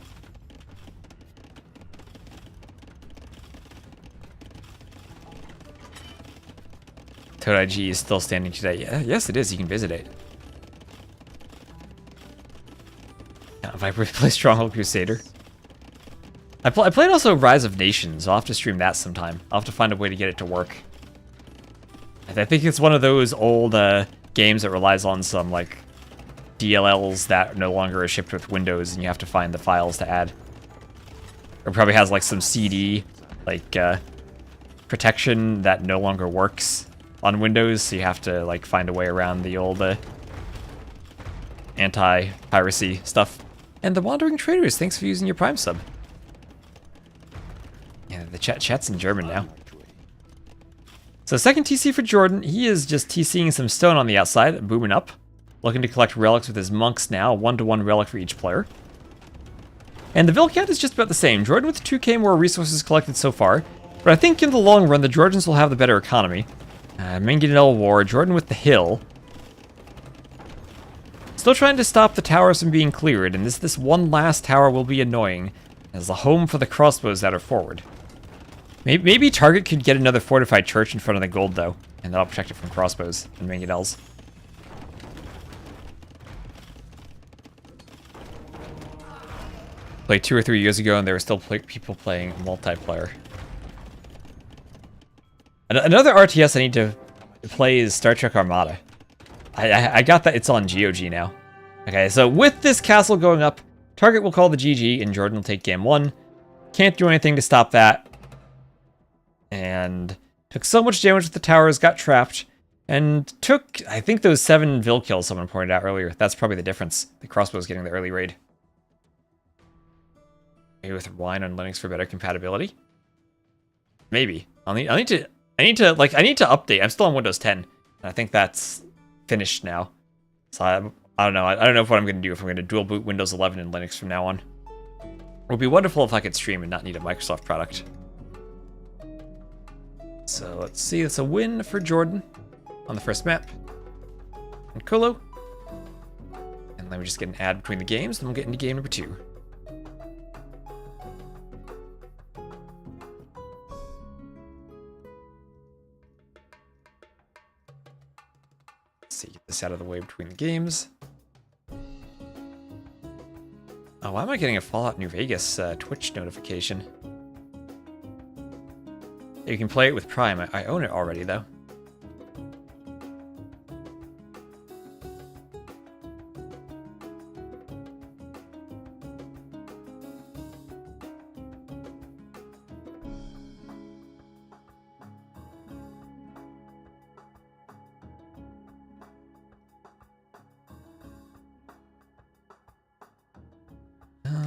S1: Toad IG is still standing today. Yeah, yes, it is. You can visit it. Viper play Stronghold Crusader. I played also Rise of Nations. I'll have to stream that sometime. I'll have to find a way to get it to work. I think it's one of those old games that relies on some like DLLs that no longer are shipped with Windows, and you have to find the files to add. Or probably has like some CD like protection that no longer works on Windows, so you have to like find a way around the old anti-piracy stuff. And the Wandering Traders, thanks for using your Prime sub. Yeah, the chat's in German now. So second TC for JorDan, he is just TCing some stone on the outside, booming up. Looking to collect relics with his monks now, 1-to-1 relic for each player. And the Vil count is just about the same. JorDan with 2k more resources collected so far, but I think in the long run the Georgians will have the better economy. Mangonel War, JorDan with the hill. Still trying to stop the towers from being cleared, and this one last tower will be annoying as the home for the crossbows that are forward. Maybe Target could get another fortified church in front of the gold, though, and that'll protect it from crossbows and Mangonels. Played 2 or 3 years ago, and there were still people playing multiplayer. Another RTS I need to play is Star Trek Armada. I got that. It's on GOG now. Okay, so with this castle going up, Target will call the GG, and JorDan will take game 1. Can't do anything to stop that. And took so much damage with the towers, got trapped, and took, I think, those 7 Vil kills someone pointed out earlier. That's probably the difference. The crossbow's getting the early raid. Maybe with Wean on Linux for better compatibility. Maybe. I need to update. I'm still on Windows 10. And I think that's finished now. So I don't know. I don't know what I'm going to do if I'm going to dual boot Windows 11 and Linux from now on. It would be wonderful if I could stream and not need a Microsoft product. So let's see. It's a win for JorDan on the first map. And Colo. And let me just get an ad between the games, then we'll get into game number 2. Let's see, get this out of the way between the games. Oh, why am I getting a Fallout New Vegas Twitch notification? You can play it with Prime. I own it already, though.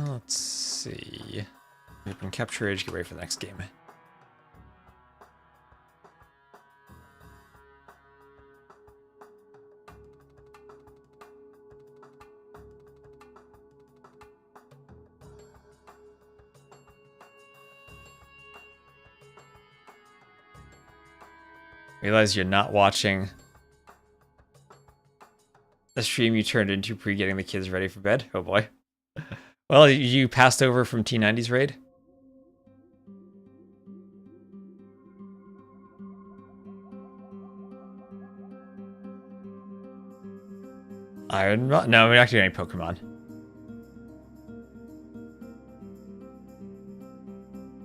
S1: Let's see. Open capture age, get ready for the next game. Realize you're not watching the stream you turned into pre-getting the kids ready for bed? Oh boy. Well, you passed over from T90's raid? No, we're not doing any Pokemon.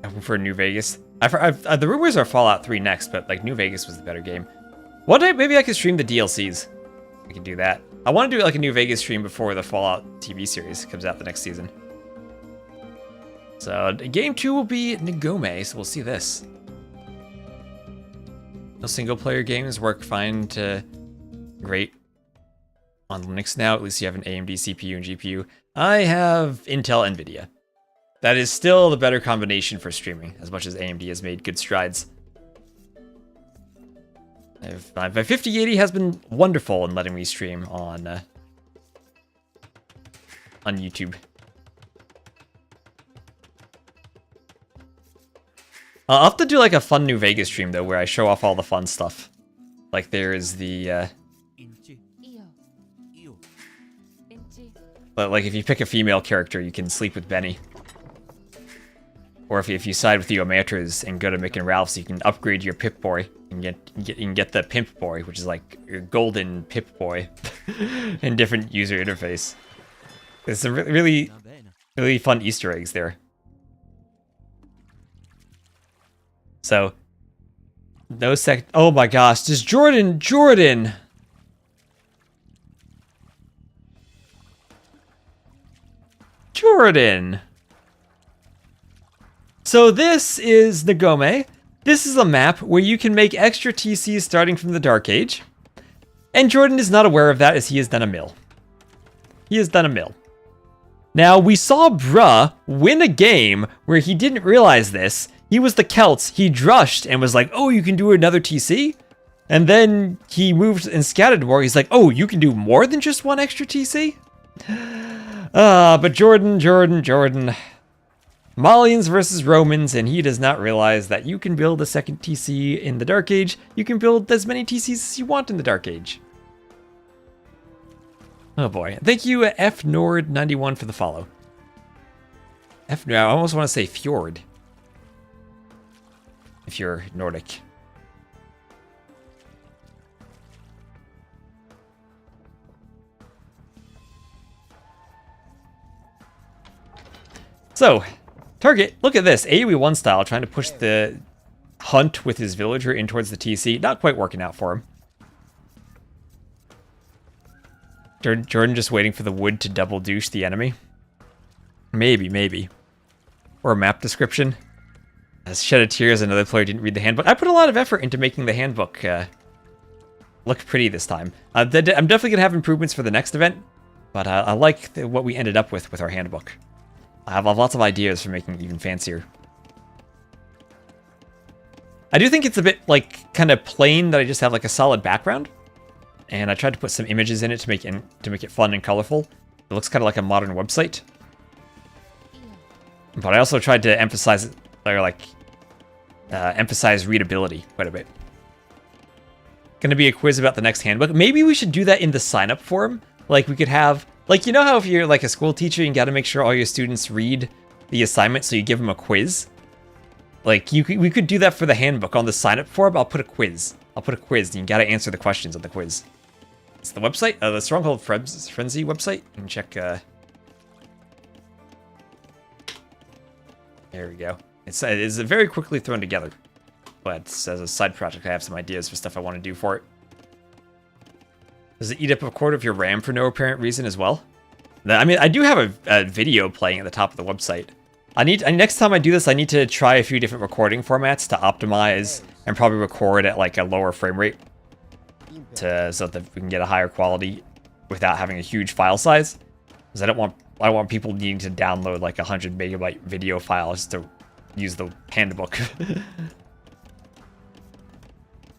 S1: Open for New Vegas. The rumors are Fallout 3 next, but like New Vegas was the better game. One day, maybe I could stream the DLCs. I could do that. I want to do like a New Vegas stream before the Fallout TV series comes out the next season. So game 2 will be Ngome, so we'll see this. No single player games work fine to great on Linux now. At least you have an AMD CPU and GPU. I have Intel NVIDIA. That is still the better combination for streaming, as much as AMD has made good strides. My 5080 has been wonderful in letting me stream on YouTube. I'll have to do like a fun New Vegas stream though, where I show off all the fun stuff. Like there's the like if you pick a female character, you can sleep with Benny. Or if you side with the Omatras and go to Mick and Ralph's, you can upgrade your Pip-Boy and you can get the Pimp-Boy, which is like your golden Pip-Boy in different user interface. There's some really fun Easter eggs there. So, no oh my gosh, does JorDan! So this is Ngome. This is a map where you can make extra TCs starting from the Dark Age. And JorDan is not aware of that as he has done a mill. Now, we saw Bruh win a game where he didn't realize this. He was the Celts, he drushed and was like, oh, you can do another TC? And then he moved and scattered more. He's like, oh, you can do more than just one extra TC? But JorDan. Malians versus Romans, and he does not realize that you can build a second TC in the Dark Age. You can build as many TCs as you want in the Dark Age. Oh boy. Thank you, FNord91 for the follow. I almost want to say Fjord. If you're Nordic. So, target, look at this. AoE 1 style, trying to push the hunt with his villager in towards the TC. Not quite working out for him. JorDan just waiting for the wood to double douche the enemy. Maybe. Or a map description. As Shed of Tears, another player didn't read the handbook. I put a lot of effort into making the handbook look pretty this time. I'm definitely going to have improvements for the next event, but I like what we ended up with our handbook. I have lots of ideas for making it even fancier. I do think it's a bit, like, kind of plain that I just have, like, a solid background. And I tried to put some images in it to make it fun and colorful. It looks kind of like a modern website. But I also tried to emphasize, emphasize readability quite a bit. Gonna be a quiz about the next handbook. Maybe we should do that in the sign-up form. Like, we could have, like, you know how if you're, like, a school teacher, you gotta make sure all your students read the assignment, so you give them a quiz? Like, we could do that for the handbook. On the sign-up form, I'll put a quiz. And you gotta answer the questions on the quiz. It's the website, the Stronghold Frenzy website. You can check, there we go. It's very quickly thrown together. But as a side project, I have some ideas for stuff I want to do for it. Does it eat up a quarter of your RAM for no apparent reason as well? I mean, I do have a video playing at the top of the website. Next time I do this, I need to try a few different recording formats to optimize and probably record at like a lower frame rate so that we can get a higher quality without having a huge file size. Because I don't want people needing to download like 100 megabyte video files to use the handbook.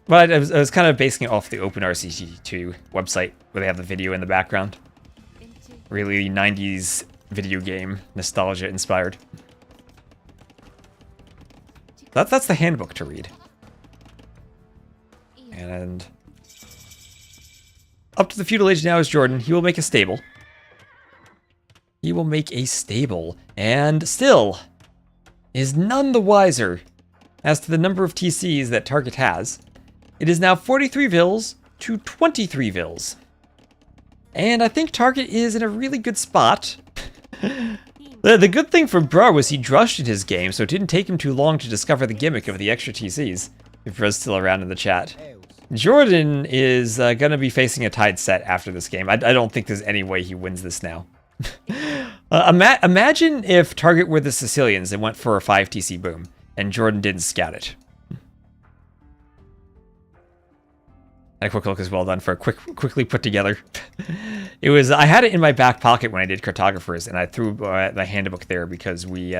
S1: But I was kind of basing it off the OpenRCT2 website where they have the video in the background. Really 90s video game nostalgia inspired. That's the handbook to read. And up to the feudal age now is JorDan. He will make a stable. And still is none the wiser as to the number of TCs that Target has. It is now 43 vils to 23 vils. And I think Target is in a really good spot. The good thing for Bro was he drushed his game, so it didn't take him too long to discover the gimmick of the extra TCs. If Bro's still around in the chat. JorDan is going to be facing a tied set after this game. I don't think there's any way he wins this now. Imagine if Target were the Sicilians and went for a 5 TC boom, and JorDan didn't scout it. A quick look is well done for a quickly put together. I had it in my back pocket when I did cartographers, and I threw the handbook there because we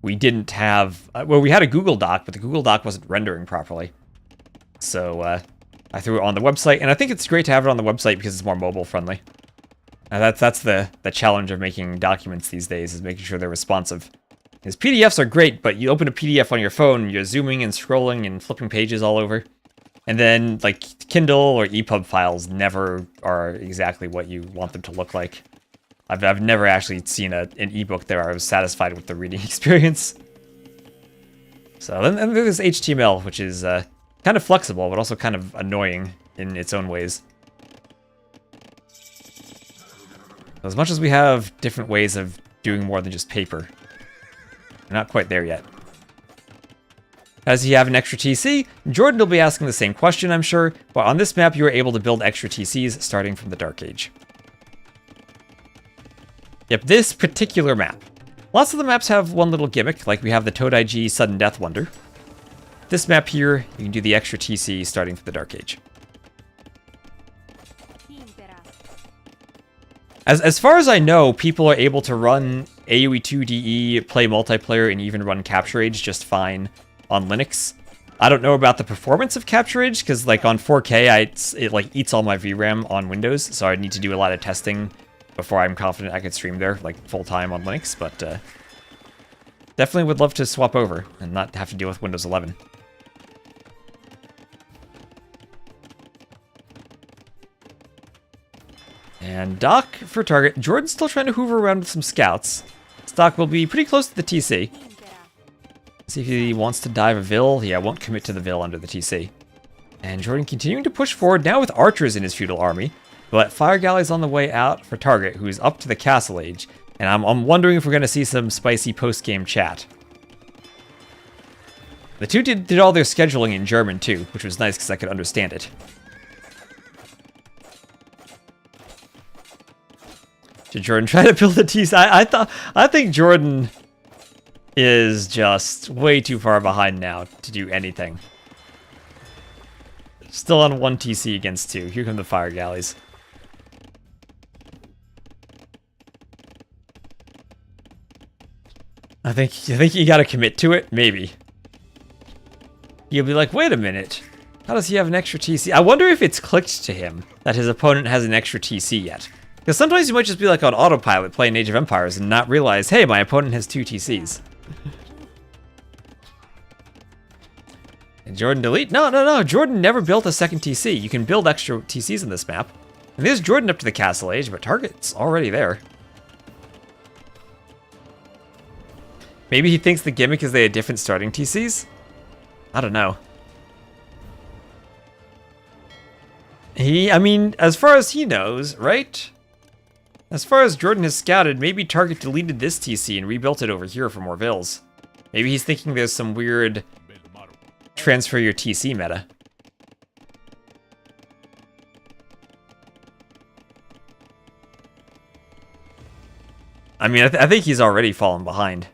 S1: didn't have, well, we had a Google Doc, but the Google Doc wasn't rendering properly. So I threw it on the website, and I think it's great to have it on the website because it's more mobile friendly. That's the challenge of making documents these days, is making sure they're responsive. Because PDFs are great, but you open a PDF on your phone, and you're zooming and scrolling and flipping pages all over. And then, like, Kindle or EPUB files never are exactly what you want them to look like. I've never actually seen an ebook there I was satisfied with the reading experience. So, then there's HTML, which is kind of flexible, but also kind of annoying in its own ways. As much as we have different ways of doing more than just paper, we're not quite there yet. As you have an extra TC, JorDan will be asking the same question, I'm sure, but on this map you are able to build extra TCs starting from the Dark Age. Yep, this particular map. Lots of the maps have one little gimmick, like we have the Todai G Sudden Death Wonder. This map here, you can do the extra TC starting from the Dark Age. As far as I know, people are able to run AoE 2DE, play multiplayer, and even run Capture Age just fine on Linux. I don't know about the performance of Capture Age, because like on 4K, it like eats all my VRAM on Windows, so I need to do a lot of testing before I'm confident I could stream there, like full-time on Linux, but definitely would love to swap over and not have to deal with Windows 11. And Doc for Target. JorDan's still trying to hoover around with some scouts. Stock will be pretty close to the TC. See if he wants to dive a Vil. Yeah, won't commit to the Vil under the TC. And JorDan continuing to push forward, now with archers in his feudal army. But Fire Galley's on the way out for Target, who's up to the Castle Age. And I'm wondering if we're going to see some spicy post-game chat. The two did all their scheduling in German, too, which was nice because I could understand it. Did JorDan try to build a TC? I think JorDan is just way too far behind now to do anything. Still on 1 TC against 2. Here come the Fire Galleys. I think you gotta commit to it, maybe. You'll be like, wait a minute. How does he have an extra TC? I wonder if it's clicked to him that his opponent has an extra TC yet. Because sometimes you might just be like on autopilot playing Age of Empires and not realize, hey, my opponent has 2 TCs. And JorDan delete? No. JorDan never built a second TC. You can build extra TCs in this map. And there's JorDan up to the castle age, but target's already there. Maybe he thinks the gimmick is they had different starting TCs? I don't know. I mean, as far as he knows, right? As far as JorDan has scouted, maybe Target deleted this TC and rebuilt it over here for more vills. Maybe he's thinking there's some weird transfer your TC meta. I mean, I think he's already fallen behind.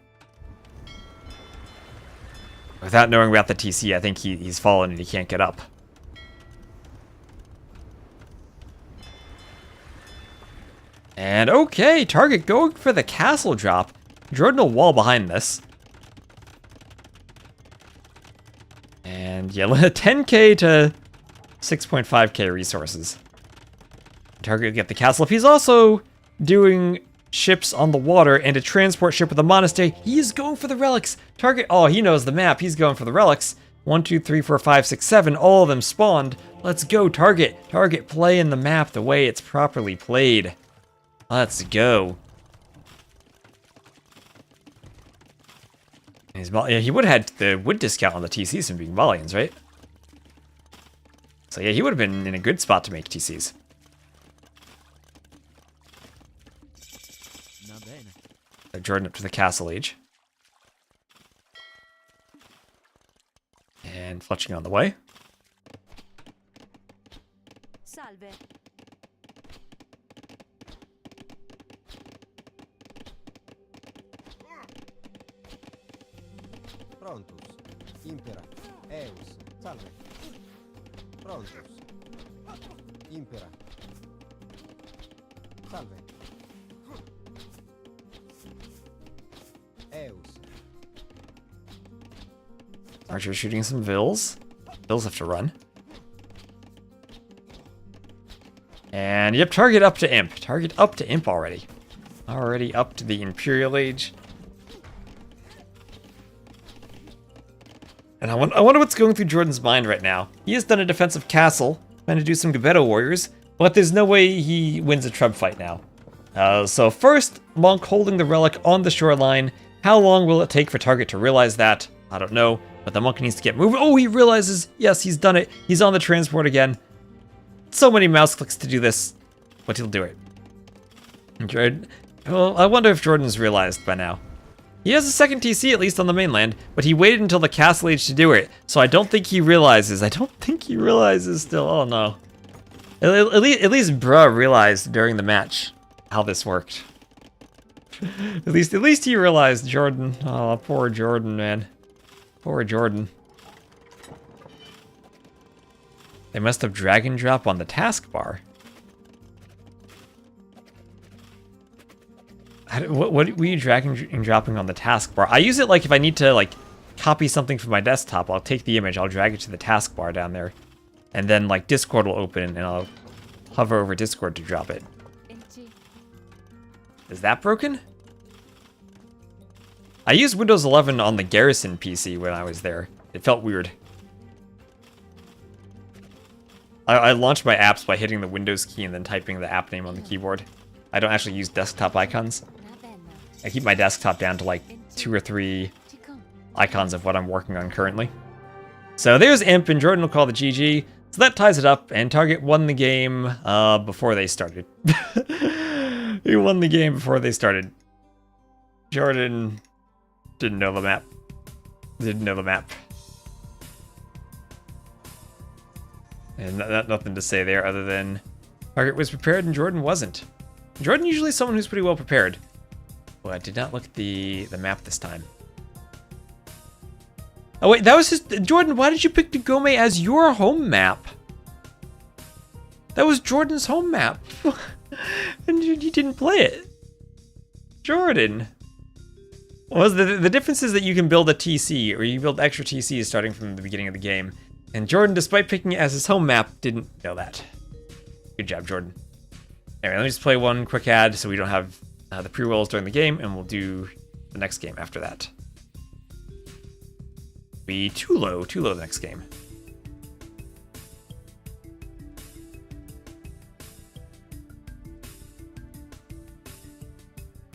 S1: Without knowing about the TC, I think he's fallen and he can't get up. And okay, Target going for the castle drop. JorDan will wall behind this. And yeah, 10k to 6.5k resources. Target will get the castle. If he's also doing ships on the water and a transport ship with a monastery, he's going for the relics. Target, oh, he knows the map. He's going for the relics. 1, 2, 3, 4, 5, 6, 7. All of them spawned. Let's go, Target. Target playing the map the way it's properly played. Let's go. Yeah, he would have had the wood discount on the TCs from being Valians, right? So yeah, he would have been in a good spot to make TCs. JorDan up to the castle age. And fletching on the way.
S2: Salve.
S3: Prontus. Impera. Eus. Salve. Prontus. Impera. Salve. Eus.
S1: Archer shooting some vills. Vills have to run. And yep, target up to imp. Target up to imp already. Already up to the Imperial Age. And I wonder what's going through JorDan's mind right now. He has done a defensive castle, trying to do some Gebeto warriors, but there's no way he wins a Trub fight now. So first, Monk holding the relic on the shoreline. How long will it take for Target to realize that? I don't know, but the Monk needs to get moving. Oh, he realizes, yes, he's done it. He's on the transport again. So many mouse clicks to do this, but he'll do it. Well, I wonder if JorDan's realized by now. He has a second TC, at least on the mainland, but he waited until the castle age to do it, so I don't think he realizes. I don't think he realizes still. Oh, no. At least Bruh realized during the match how this worked. at least he realized, JorDan. Oh, poor JorDan, man. Poor JorDan. They must have drag and drop on the taskbar. What were you dragging and dropping on the taskbar? I use it like if I need to like copy something from my desktop, I'll take the image, I'll drag it to the taskbar down there. And then like Discord will open and I'll hover over Discord to drop it. Is that broken? I used Windows 11 on the Garrison PC when I was there. It felt weird. I launched my apps by hitting the Windows key and then typing the app name on the keyboard. I don't actually use desktop icons. I keep my desktop down to like 2 or 3 icons of what I'm working on currently. So there's Imp, and JorDan will call the GG. So that ties it up, and Target won the game before they started. He won the game before they started. JorDan didn't know the map. Didn't know the map. And nothing to say there other than Target was prepared and JorDan wasn't. JorDan usually is someone who's pretty well prepared. Well, I did not look at the map this time. Oh wait, that was just JorDan. Why did you pick Dagome as your home map? That was JorDan's home map, and you didn't play it. JorDan. Well, the difference is that you can build a TC, or you build extra TCs starting from the beginning of the game. And JorDan, despite picking it as his home map, didn't know that. Good job, JorDan. Anyway, let me just play one quick ad so we don't have the pre-rolls during the game, and we'll do the next game after that. Be too low the next game.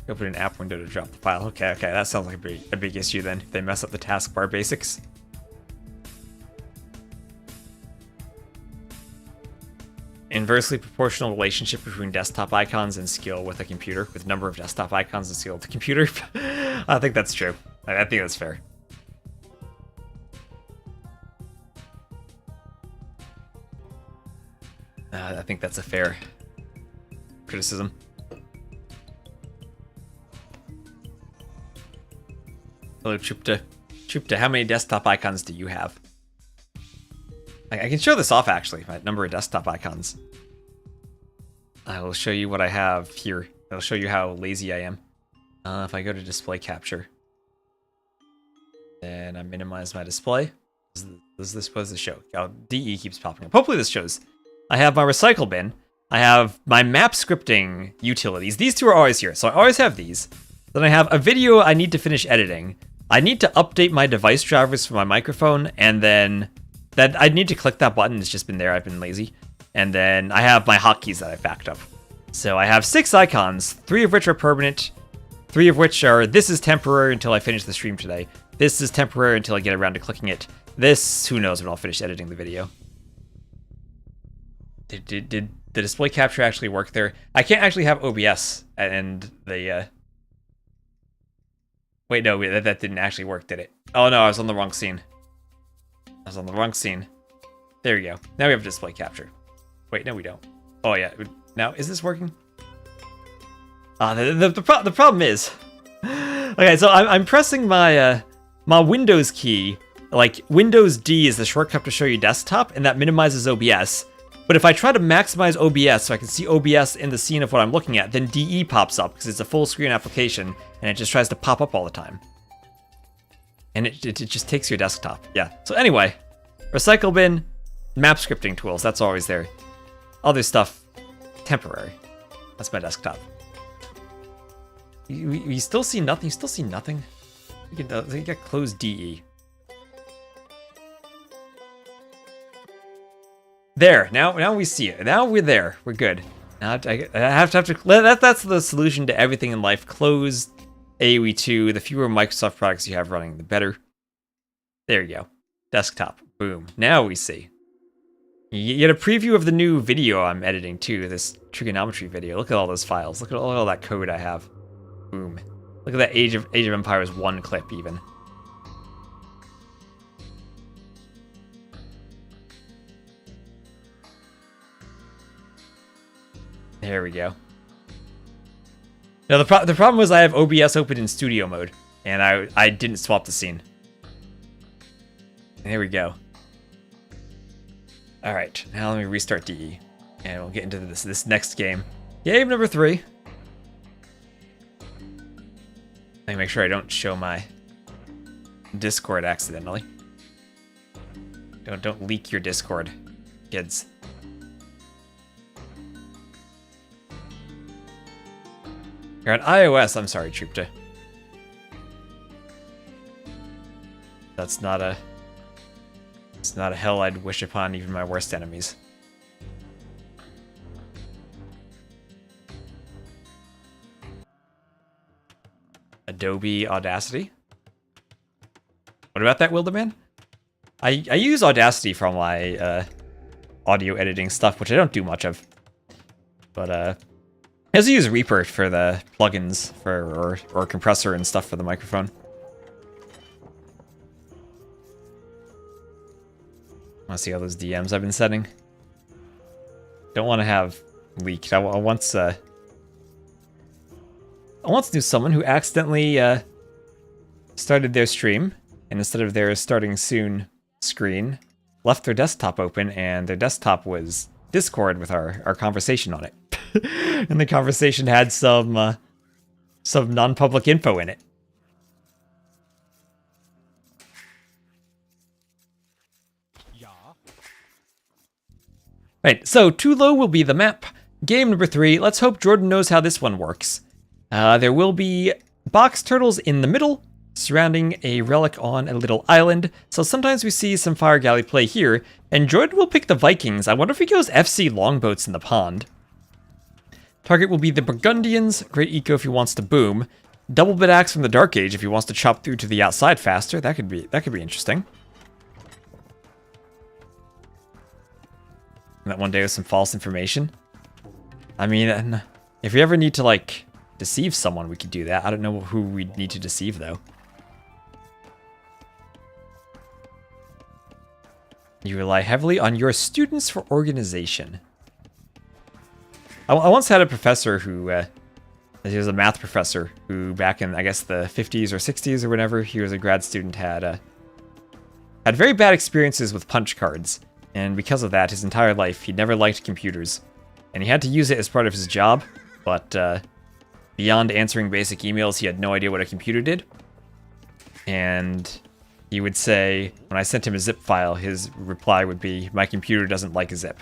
S1: Open an app window to drop the file. Okay, that sounds like a big issue then, if they mess up the taskbar basics. Inversely proportional relationship between desktop icons and skill with a computer, with number of desktop icons and skill with the computer. I think that's true. I think that's fair. I think that's a fair criticism. Hello, Chupta. Chupta, how many desktop icons do you have? I can show this off, actually, my number of desktop icons. I will show you what I have here. I'll show you how lazy I am. If I go to display capture, then I minimize my display. What does this show? Oh, DE keeps popping up. Hopefully this shows. I have my recycle bin. I have my map scripting utilities. These two are always here, so I always have these. Then I have a video I need to finish editing. I need to update my device drivers for my microphone, and then I need to click that button. It's just been there. I've been lazy. And then I have my hotkeys that I've backed up. So I have 6 icons, 3 of which are permanent, 3 of which are this is temporary until I finish the stream today. This is temporary until I get around to clicking it. This, who knows when I'll finish editing the video. Did the display capture actually work there? I can't actually have OBS and the Wait, no, that didn't actually work, did it? Oh no, I was on the wrong scene. I was on the wrong scene. There we go. Now we have display capture. Wait, no we don't. Oh yeah, now is this working? The problem is, okay, so I'm pressing my my Windows key, like Windows D is the shortcut to show you desktop, and that minimizes OBS. But if I try to maximize OBS so I can see OBS in the scene of what I'm looking at, then DE pops up because it's a full screen application, and it just tries to pop up all the time. And it just takes your desktop. Yeah. So anyway, recycle bin, map scripting tools, that's always there. Other stuff, temporary. That's my desktop. You still see nothing? You still see nothing? You can get close DE. There, now we see it. Now we're there. We're good. Now I have to. That's the solution to everything in life. Close AoE 2. The fewer Microsoft products you have running, the better. There you go. Desktop. Boom. Now we see. You get a preview of the new video I'm editing too. This trigonometry video. Look at all those files. Look at all that code I have. Boom. Look at that Age of Empires 1 clip even. There we go. Now the problem was I have OBS open in studio mode, and I didn't swap the scene. There we go. All right, now let me restart DE, and we'll get into this next game. Game number 3. Let me make sure I don't show my Discord accidentally. Don't leak your Discord, kids. You're on iOS, I'm sorry, Trupta. It's not a hell I'd wish upon even my worst enemies. Adobe Audacity? What about that, Wilderman? I use Audacity for my audio editing stuff, which I don't do much of. But I also use Reaper for the plugins or compressor and stuff for the microphone. Want to see all those DMs I've been setting? Don't want to have leaked. I once knew someone who accidentally started their stream, and instead of their starting soon screen, left their desktop open, and their desktop was Discord with our conversation on it. And the conversation had some non-public info in it. Right, so too low will be the map. Game number 3, let's hope JorDan knows how this one works. There will be box turtles in the middle, surrounding a relic on a little island. So sometimes we see some fire galley play here, and JorDan will pick the Vikings. I wonder if he goes FC longboats in the pond. Target will be the Burgundians, great eco if he wants to boom. Double bit axe from the Dark Age if he wants to chop through to the outside faster. That could be interesting. That one day with some false information. I mean, if we ever need to, like, deceive someone, we could do that. I don't know who we'd need to deceive, though. You rely heavily on your students for organization. I once had a professor who, he was a math professor who back in, I guess, the 50s or 60s or whenever he was a grad student had very bad experiences with punch cards. And because of that, his entire life, he never liked computers. And he had to use it as part of his job, but beyond answering basic emails, he had no idea what a computer did. And he would say, when I sent him a zip file, his reply would be, "My computer doesn't like a zip."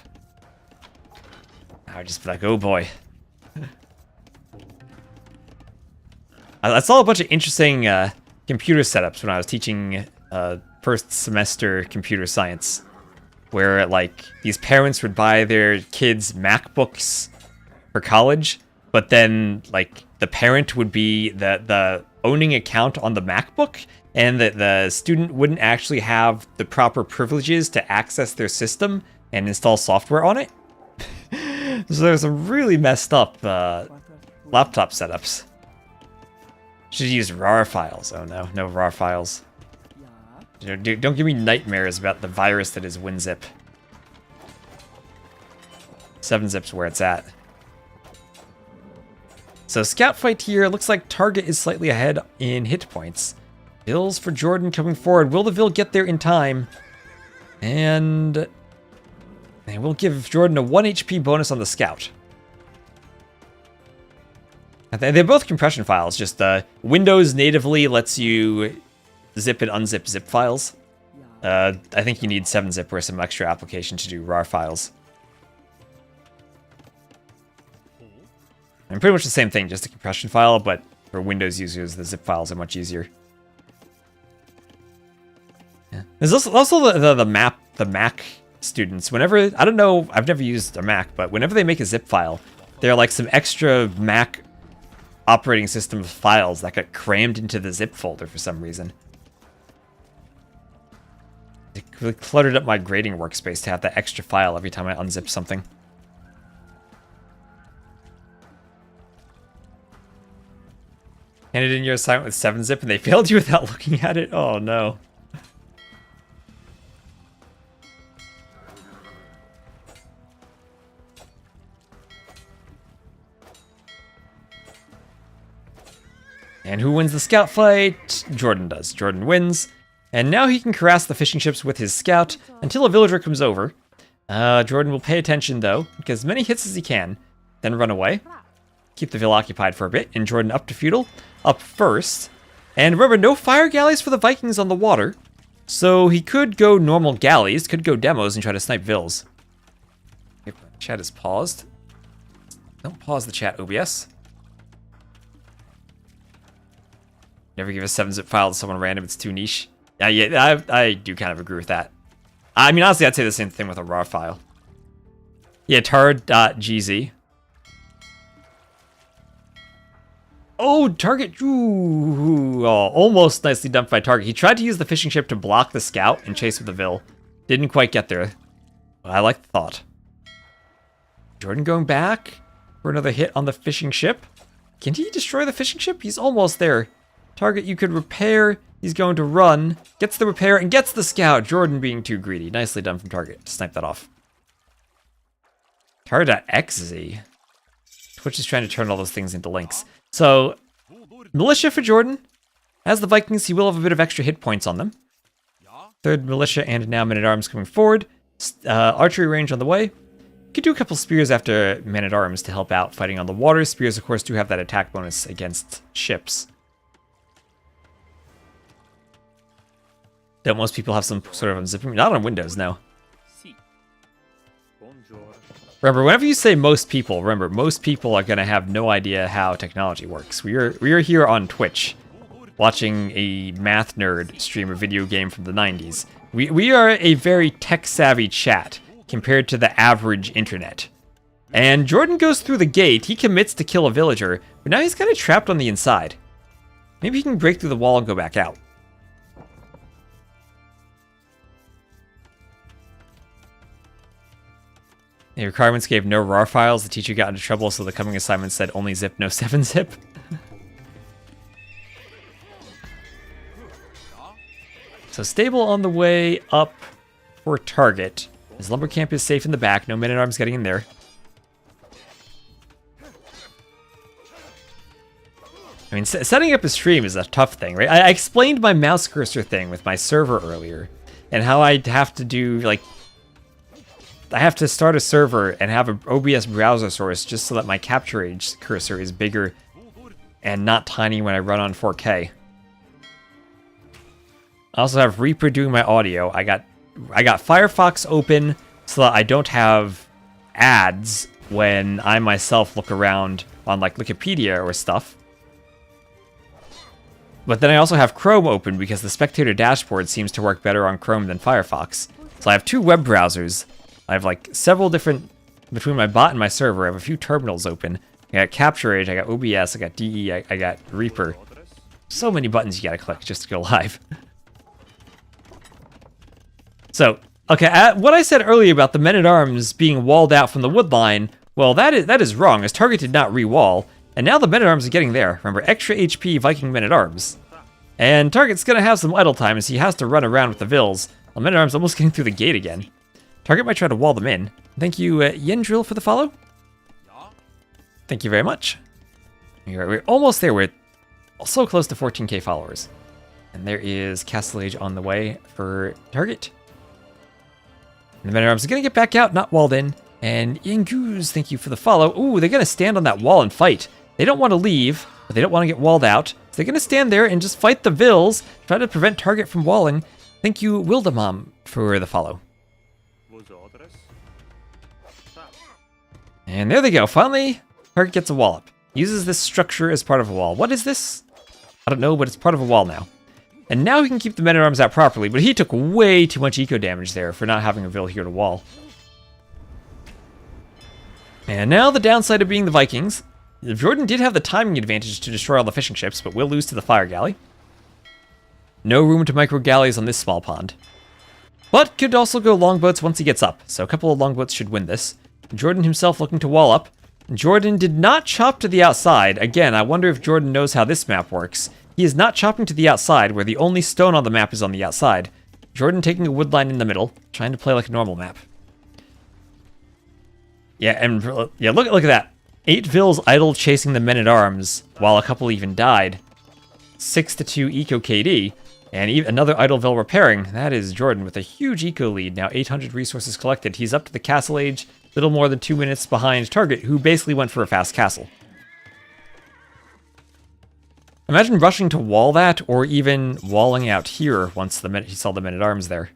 S1: I would just be like, oh boy. I saw a bunch of interesting computer setups when I was teaching first semester computer science, where like these parents would buy their kids MacBooks for college, but then like the parent would be the owning account on the MacBook, and that the student wouldn't actually have the proper privileges to access their system and install software on it. So there's some really messed up laptop setups. Should use RAR files. Oh no, no RAR files. Dude, don't give me nightmares about the virus that is WinZip. 7-zip's where it's at. So scout fight here. Looks like target is slightly ahead in hit points. Vills for JorDan coming forward. Will the Vill get there in time? And we'll give JorDan a 1 HP bonus on the scout. They're both compression files. Just Windows natively lets you zip and unzip zip files. I think you need 7-zip or some extra application to do RAR files. And pretty much the same thing, just a compression file, but for Windows users, the zip files are much easier. Yeah. There's also the Mac students. Whenever, I don't know, I've never used a Mac, but whenever they make a zip file, there are like some extra Mac operating system files that got crammed into the zip folder for some reason. It really cluttered up my grading workspace to have that extra file every time I unzip something. Handed in your assignment with 7-zip and they failed you without looking at it? Oh no. And who wins the scout fight? JorDan does. JorDan wins. And now he can harass the fishing ships with his scout until a villager comes over. JorDan will pay attention though, get as many hits as he can, then run away. Keep the Vill occupied for a bit, and JorDan up to feudal, up first. And remember, no fire galleys for the Vikings on the water. So he could go normal galleys, could go demos and try to snipe Vills. Yep, chat is paused. Don't pause the chat, OBS. Never give a 7-zip file to someone random, it's too niche. Yeah, I do kind of agree with that. I mean, honestly, I'd say the same thing with a RAR file. Yeah, tar.gz. Oh, target. Ooh, oh, almost nicely dumped by target. He tried to use the fishing ship to block the scout and chase with the Vill. Didn't quite get there. But I like the thought. JorDan going back for another hit on the fishing ship. Can he destroy the fishing ship? He's almost there. Target, you could repair. He's going to run. Gets the repair and gets the scout. JorDan being too greedy. Nicely done from target to snipe that off. Tar.xz. Twitch is trying to turn all those things into links. So, militia for JorDan. As the Vikings, he will have a bit of extra hit points on them. Third militia and now men-at-arms coming forward. Archery range on the way. Could do a couple spears after men-at-arms to help out fighting on the water. Spears, of course, do have that attack bonus against ships. Don't most people have some sort of unzipping? Not on Windows, no. Remember, whenever you say most people, remember, most people are going to have no idea how technology works. We are here on Twitch, watching a math nerd stream a video game from the 90s. We are a very tech-savvy chat compared to the average internet. And JorDan goes through the gate, he commits to kill a villager, but now he's kind of trapped on the inside. Maybe he can break through the wall and go back out. The requirements gave no RAR files, the teacher got into trouble, so the coming assignment said only zip, no 7-zip. So stable on the way up for target. His lumber camp is safe in the back, no men-at-arms getting in there. I mean, setting up a stream is a tough thing, right? I explained my mouse cursor thing with my server earlier, and how I'd have to do, like, I have to start a server and have an OBS browser source just so that my capture age cursor is bigger and not tiny when I run on 4K. I also have Reaper doing my audio. I got Firefox open so that I don't have ads when I myself look around on like Wikipedia or stuff. But then I also have Chrome open because the spectator dashboard seems to work better on Chrome than Firefox. So I have two web browsers. I have like several different, between my bot and my server, I have a few terminals open. I got Capture Age, I got OBS, I got DE, I got Reaper. So many buttons you gotta click just to go live. So, okay, what I said earlier about the men-at-arms being walled out from the wood line, well, that is wrong, as Target did not re-wall. And now the men-at-arms are getting there. Remember, extra HP Viking men-at-arms. And Target's gonna have some idle time as he has to run around with the Vils. Well, men-at-arms almost getting through the gate again. Target might try to wall them in. Thank you, Yendrill, for the follow. Thank you very much. We're almost there. We're so close to 14k followers. And there is Castle Age on the way for Target. And the men-at-arms are gonna get back out, not walled in. And Inguz, thank you for the follow. Ooh, they're gonna stand on that wall and fight. They don't want to leave, but they don't want to get walled out. So they're going to stand there and just fight the Vils, try to prevent Target from walling. Thank you, Wildemam, for the follow. And there they go. Finally, Target gets a wall up. Uses this structure as part of a wall. What is this? I don't know, but it's part of a wall now. And now he can keep the men-at-arms out properly, but he took way too much eco damage there for not having a Vil here to wall. And now the downside of being the Vikings. JorDan did have the timing advantage to destroy all the fishing ships, but will lose to the fire galley. No room to micro galleys on this small pond. But could also go longboats once he gets up, so a couple of longboats should win this. JorDan himself looking to wall up. JorDan did not chop to the outside. Again, I wonder if JorDan knows how this map works. He is not chopping to the outside, where the only stone on the map is on the outside. JorDan taking a wood line in the middle, trying to play like a normal map. Yeah, and yeah, look at that. 8 Vils idle chasing the men-at-arms, while a couple even died. 6-2 eco KD, and another idle Vil repairing. That is JorDan with a huge eco lead. Now 800 resources collected. He's up to the castle age, little more than 2 minutes behind Target, who basically went for a fast castle. Imagine rushing to wall that, or even walling out here once he saw the men-at-arms there.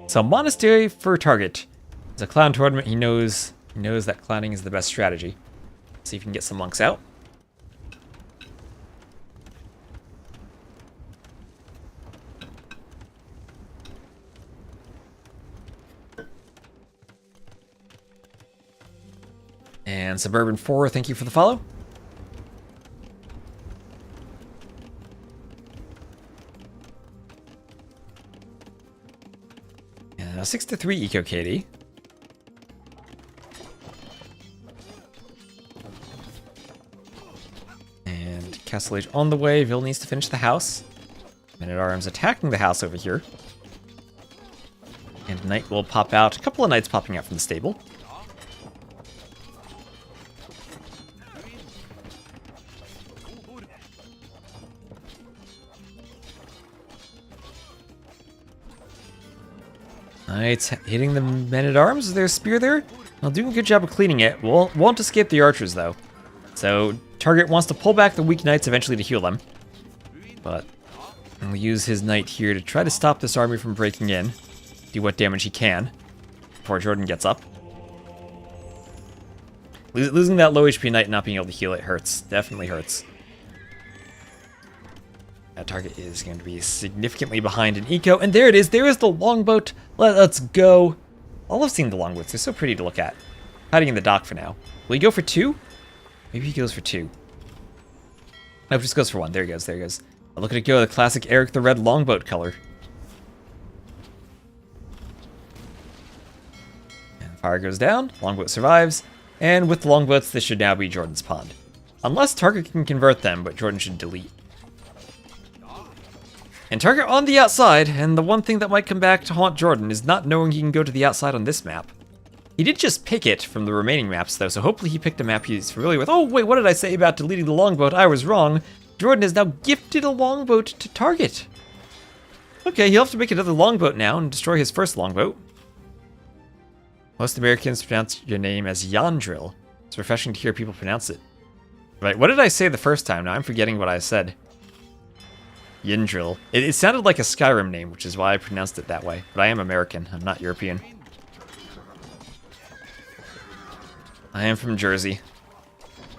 S1: So Monastery for Target. It's a clown tournament. He knows that clowning is the best strategy. See if he can get some monks out. And Suburban 4, thank you for the follow. And now 6-3 eco KD. Castle Age on the way. Vil needs to finish the house. Men-at-arms attacking the house over here. And Knight will pop out. A couple of Knights popping out from the stable. Knights hitting the men-at-arms. Is there a spear there? Well, doing a good job of cleaning it. Won't escape the archers, though. So Target wants to pull back the weak knights eventually to heal them. But he'll use his knight here to try to stop this army from breaking in. Do what damage he can before JorDan gets up. Losing that low HP knight and not being able to heal it hurts. Definitely hurts. That target is going to be significantly behind in eco. And there it is. There is the longboat. Let's go. I love seeing the longboats. They're so pretty to look at. Hiding in the dock for now. Will he go for 2? Maybe he goes for 2. Nope, just goes for 1. There he goes. There he goes. Oh, look at it go. The classic Eric the Red longboat color. And fire goes down. Longboat survives. And with the longboats, this should now be JorDan's pond. Unless Target can convert them, but JorDan should delete. And Target on the outside, and the one thing that might come back to haunt JorDan is not knowing he can go to the outside on this map. He did just pick it from the remaining maps, though, so hopefully he picked a map he's familiar with. Oh, wait, what did I say about deleting the longboat? I was wrong. JorDan has now gifted a longboat to Target. Okay, he'll have to make another longboat now and destroy his first longboat. Most Americans pronounce your name as Yandril. It's refreshing to hear people pronounce it. Right, what did I say the first time? Now I'm forgetting what I said. Yandril. It sounded like a Skyrim name, which is why I pronounced it that way. But I am American. I'm not European. I am from Jersey.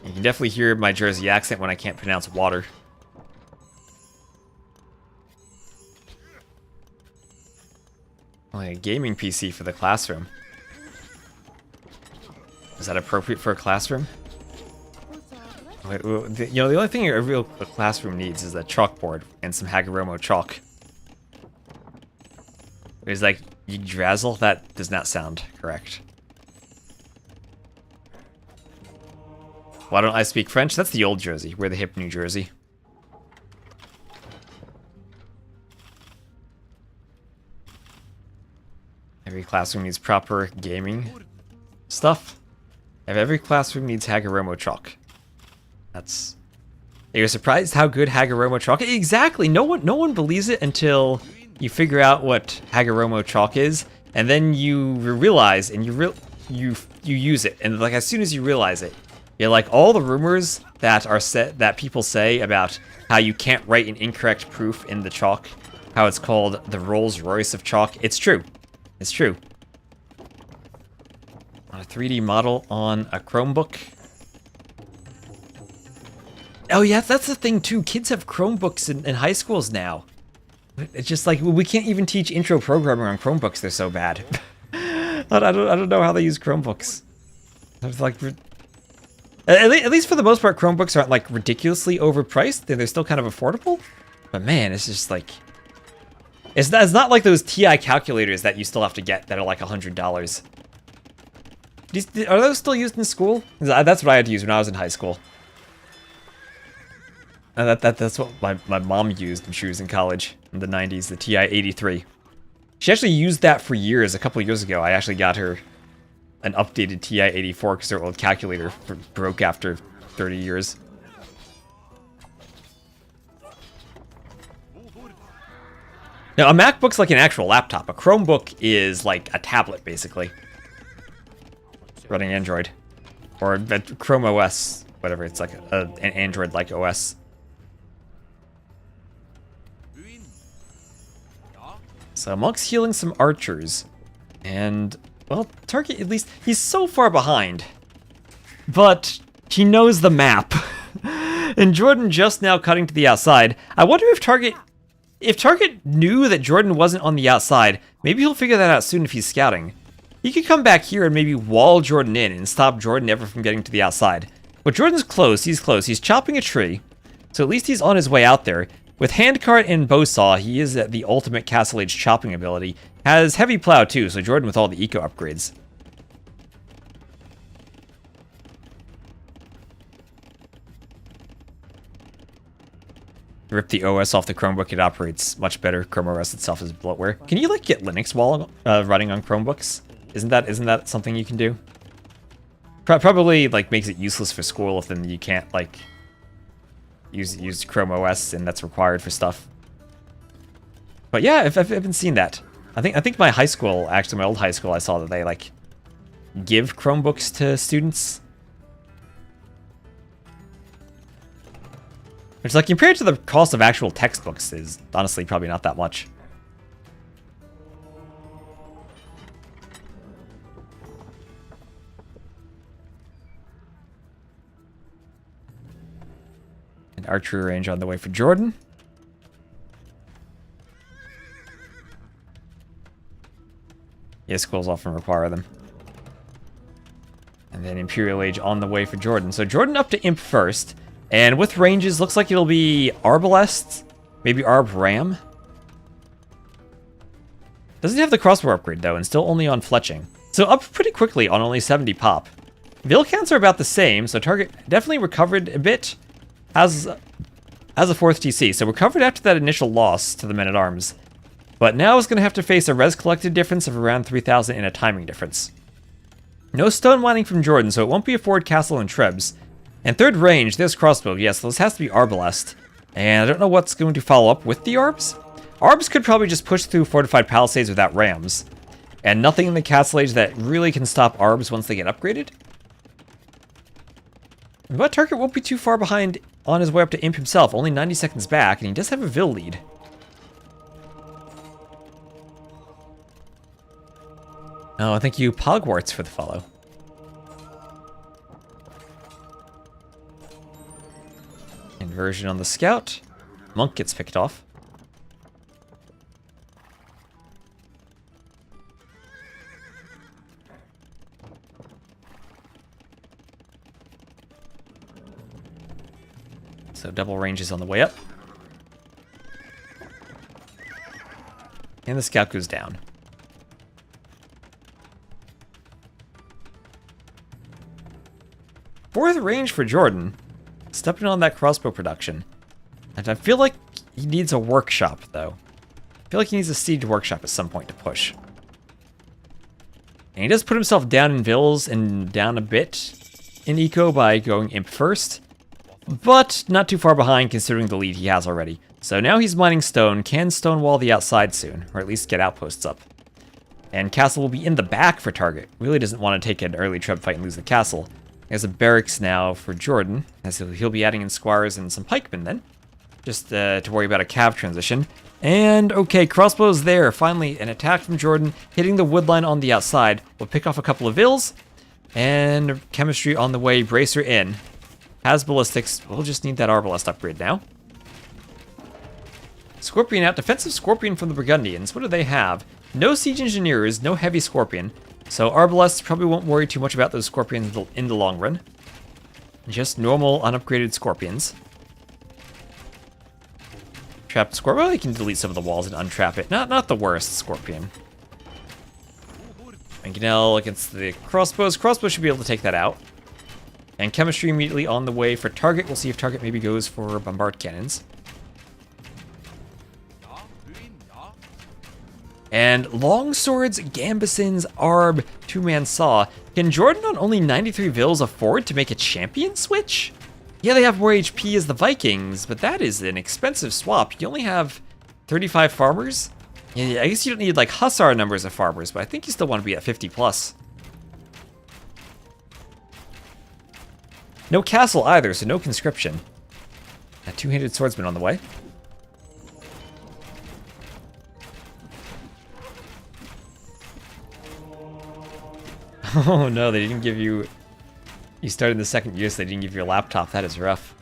S1: You can definitely hear my Jersey accent when I can't pronounce water. Only a gaming PC for the classroom. Is that appropriate for a classroom? Wait, you know, the only thing a real classroom needs is a chalkboard and some Hagoromo chalk. It's like, Yggdrasil? That does not sound correct. Why don't I speak French? That's the old Jersey. We're the hip New Jersey. Every classroom needs proper gaming stuff. Every classroom needs Hagoromo chalk. That's... You're surprised how good Hagoromo chalk is? Exactly! No one believes it until you figure out what Hagoromo chalk is, and then you realize, and you use it, and like as soon as you realize it, you're like, all the rumors that people say about how you can't write an incorrect proof in the chalk, how it's called the Rolls Royce of chalk, it's true. It's true. On a 3D model on a Chromebook. Oh yeah, that's the thing too. Kids have Chromebooks in high schools now. It's just like, we can't even teach intro programming on Chromebooks. They're so bad. I don't know how they use Chromebooks. It's like, at least for the most part, Chromebooks aren't like ridiculously overpriced. They're still kind of affordable. But man, it's just like, it's not like those TI calculators that you still have to get that are like $100. Are those still used in school? That's what I had to use when I was in high school. That's what my mom used when she was in college in the 90s, the TI-83. She actually used that for years. A couple of years ago, I actually got her an updated TI-84 because her old calculator broke after 30 years. Now, a MacBook's like an actual laptop. A Chromebook is like a tablet, basically. Running Android. Or Chrome OS, whatever. It's like an Android-like OS. So Monk's healing some archers. And, well, Target, at least, he's so far behind. But he knows the map. And JorDan just now cutting to the outside. I wonder if Target knew that JorDan wasn't on the outside, maybe he'll figure that out soon if he's scouting. He could come back here and maybe wall JorDan in and stop JorDan ever from getting to the outside. But JorDan's close, he's chopping a tree. So at least he's on his way out there. With handcart and bowsaw, he is at the ultimate Castle Age chopping ability. Has heavy plow too, so JorDan with all the eco upgrades. Rip the OS off the Chromebook, it operates much better. Chrome OS itself is bloatware. Can you like get Linux while running on Chromebooks? Isn't that something you can do? Probably like makes it useless for school if then you can't like use Chrome OS and that's required for stuff. But yeah, I've been seeing that. I think my high school, actually my old high school, I saw that they like give Chromebooks to students. Which, like, compared to the cost of actual textbooks, is honestly probably not that much. archery range on the way for JorDan. Yeah, schools often require them. And then Imperial Age on the way for JorDan. So JorDan up to Imp first. And with ranges, looks like it'll be Arbalest, maybe Arb Ram. Doesn't have the crossbow upgrade though, and still only on fletching. So up pretty quickly on only 70 pop. Vil counts are about the same, so target definitely recovered a bit as a 4th TC. So recovered after that initial loss to the Men-at-Arms. But now is going to have to face a res collected difference of around 3,000 and a timing difference. No stone mining from JorDan, so it won't be a forward castle and Trebs. And third range, there's crossbow. Yes, this has to be Arbalest. And I don't know what's going to follow up with the Arbs. Arbs could probably just push through fortified palisades without rams. And nothing in the castle age that really can stop Arbs once they get upgraded. But target won't be too far behind on his way up to Imp himself, only 90 seconds back, and he does have a Vil lead. Oh, thank you, Pogwarts, for the follow. Inversion on the scout. Monk gets picked off. So double range is on the way up. And the scout goes down. Fourth range for JorDan. Stepping on that crossbow production. And I feel like he needs a workshop, though. I feel like he needs a siege workshop at some point to push. And he does put himself down in Vils and down a bit in eco by going Imp first. But not too far behind considering the lead he has already. So now he's mining stone, can stonewall the outside soon, or at least get outposts up. And castle will be in the back for target. Really doesn't want to take an early Treb fight and lose the castle. There's a barracks now for JorDan, as he'll be adding in squires and some pikemen then. Just to worry about a cav transition. And okay, crossbows there. Finally, an attack from JorDan, hitting the woodline on the outside. We'll pick off a couple of Vils. And chemistry on the way, bracer in. Has ballistics, we'll just need that Arbalest upgrade now. Scorpion out, defensive Scorpion from the Burgundians. What do they have? No siege engineers, no heavy Scorpion. So Arbalest probably won't worry too much about those Scorpions in the long run. Just normal, unupgraded Scorpions. Trapped Scorpion, well, he can delete some of the walls and untrap it. Not the worst Scorpion. Mangonel against the crossbows. Crossbow should be able to take that out. And chemistry immediately on the way for target. We'll see if target maybe goes for bombard cannons. And longswords, gambesons, arb, two-man saw. Can JorDan on only 93 Vils afford to make a champion switch? Yeah, they have more HP as the Vikings, but that is an expensive swap. You only have 35 farmers? Yeah, I guess you don't need like Hussar numbers of farmers, but I think you still want to be at 50 plus. No castle either, so no conscription. A two-handed swordsman on the way. Oh no, they didn't give you... You started the second year, so they didn't give you a laptop. That is rough.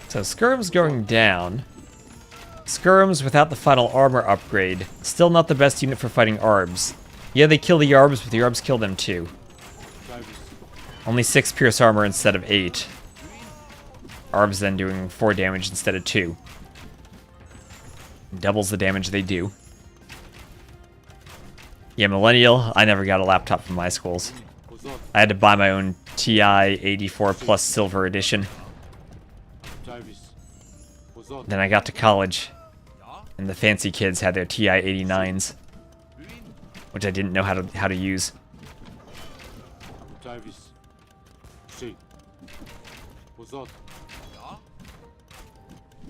S1: So Skirm's going down. Skirms without the final armor upgrade. Still not the best unit for fighting Arbs. Yeah, they kill the Arbs, but the Arbs kill them too. Only 6 pierce armor instead of 8. Arbs then doing 4 damage instead of 2. Doubles the damage they do. Yeah, Millennial, I never got a laptop from my schools. I had to buy my own TI 84 plus Silver Edition. Then I got to college, and the fancy kids had their TI 89s, which I didn't know how to use.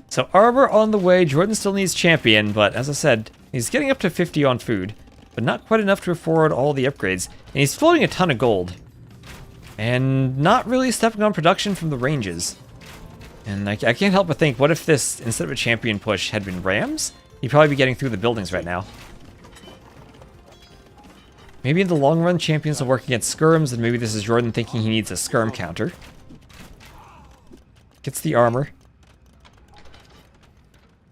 S1: So armor on the way. JorDan still needs champion, but as I said, he's getting up to 50 on food, but not quite enough to afford all the upgrades. And he's floating a ton of gold, and not really stepping on production from the ranges. And I can't help but think, what if this, instead of a champion push, had been Rams? He'd probably be getting through the buildings right now. Maybe in the long run, champions will work against skirms, and maybe this is JorDan thinking he needs a skirm counter. Gets the armor.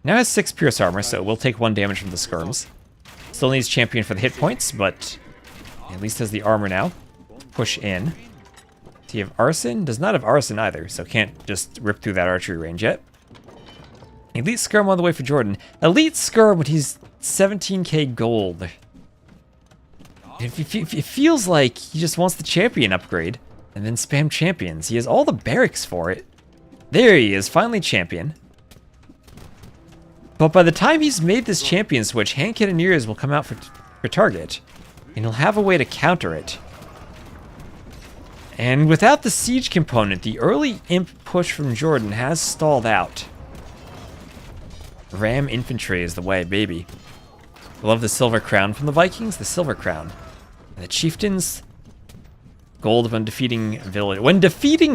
S1: Now has 6 pierce armor, so we'll take 1 damage from the skirms. Still needs champion for the hit points, but at least has the armor now. Push in. Does he have arson? Does not have arson either, so can't just rip through that archery range yet. Elite skirm on the way for JorDan. Elite skirm, but he's 17k gold. It feels like he just wants the champion upgrade and then spam champions. He has all the barracks for it. There he is, finally champion. But by the time he's made this champion switch, hand cannoneers will come out for target, and he'll have a way to counter it. And without the siege component, the early imp push from JorDan has stalled out. Ram infantry is the way, baby. I love the silver crown from the Vikings, the silver crown. And the chieftains, gold when defeating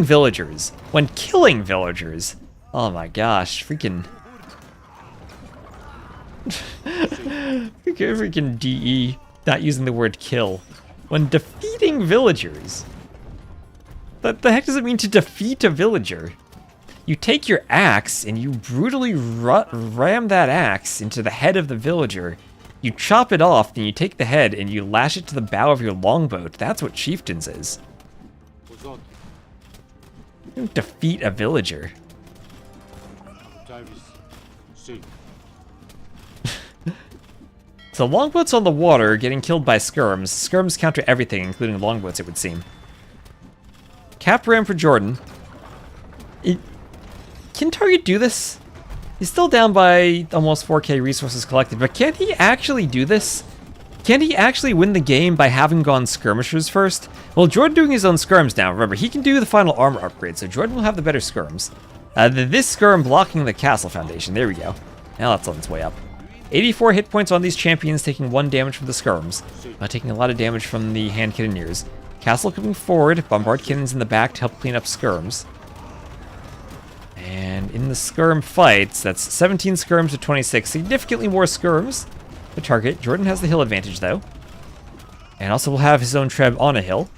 S1: villagers, when killing villagers. Oh my gosh, freaking freaking DE, not using the word kill. When defeating villagers. What the heck does it mean to defeat a villager? You take your axe and you brutally ram that axe into the head of the villager. You chop it off, then you take the head and you lash it to the bow of your longboat. That's what chieftains is. You don't defeat a villager. So longboats on the water getting killed by skirms. Skirms counter everything, including longboats, it would seem. Cap ram for JorDan. Can Target do this? He's still down by almost 4k resources collected, but can he actually do this? Can he actually win the game by having gone skirmishers first? Well, JorDan doing his own skirms now. Remember, he can do the final armor upgrade, so JorDan will have the better skirms. This skirm blocking the castle foundation. There we go. Now that's on its way up. 84 hit points on these champions, taking 1 damage from the skirms, taking a lot of damage from the hand cannoneers. Castle coming forward, bombard cannons in the back to help clean up skirms. And in the skirm fights, that's 17 skirms to 26, significantly more skirms to target. JorDan has the hill advantage though. And also will have his own treb on a hill.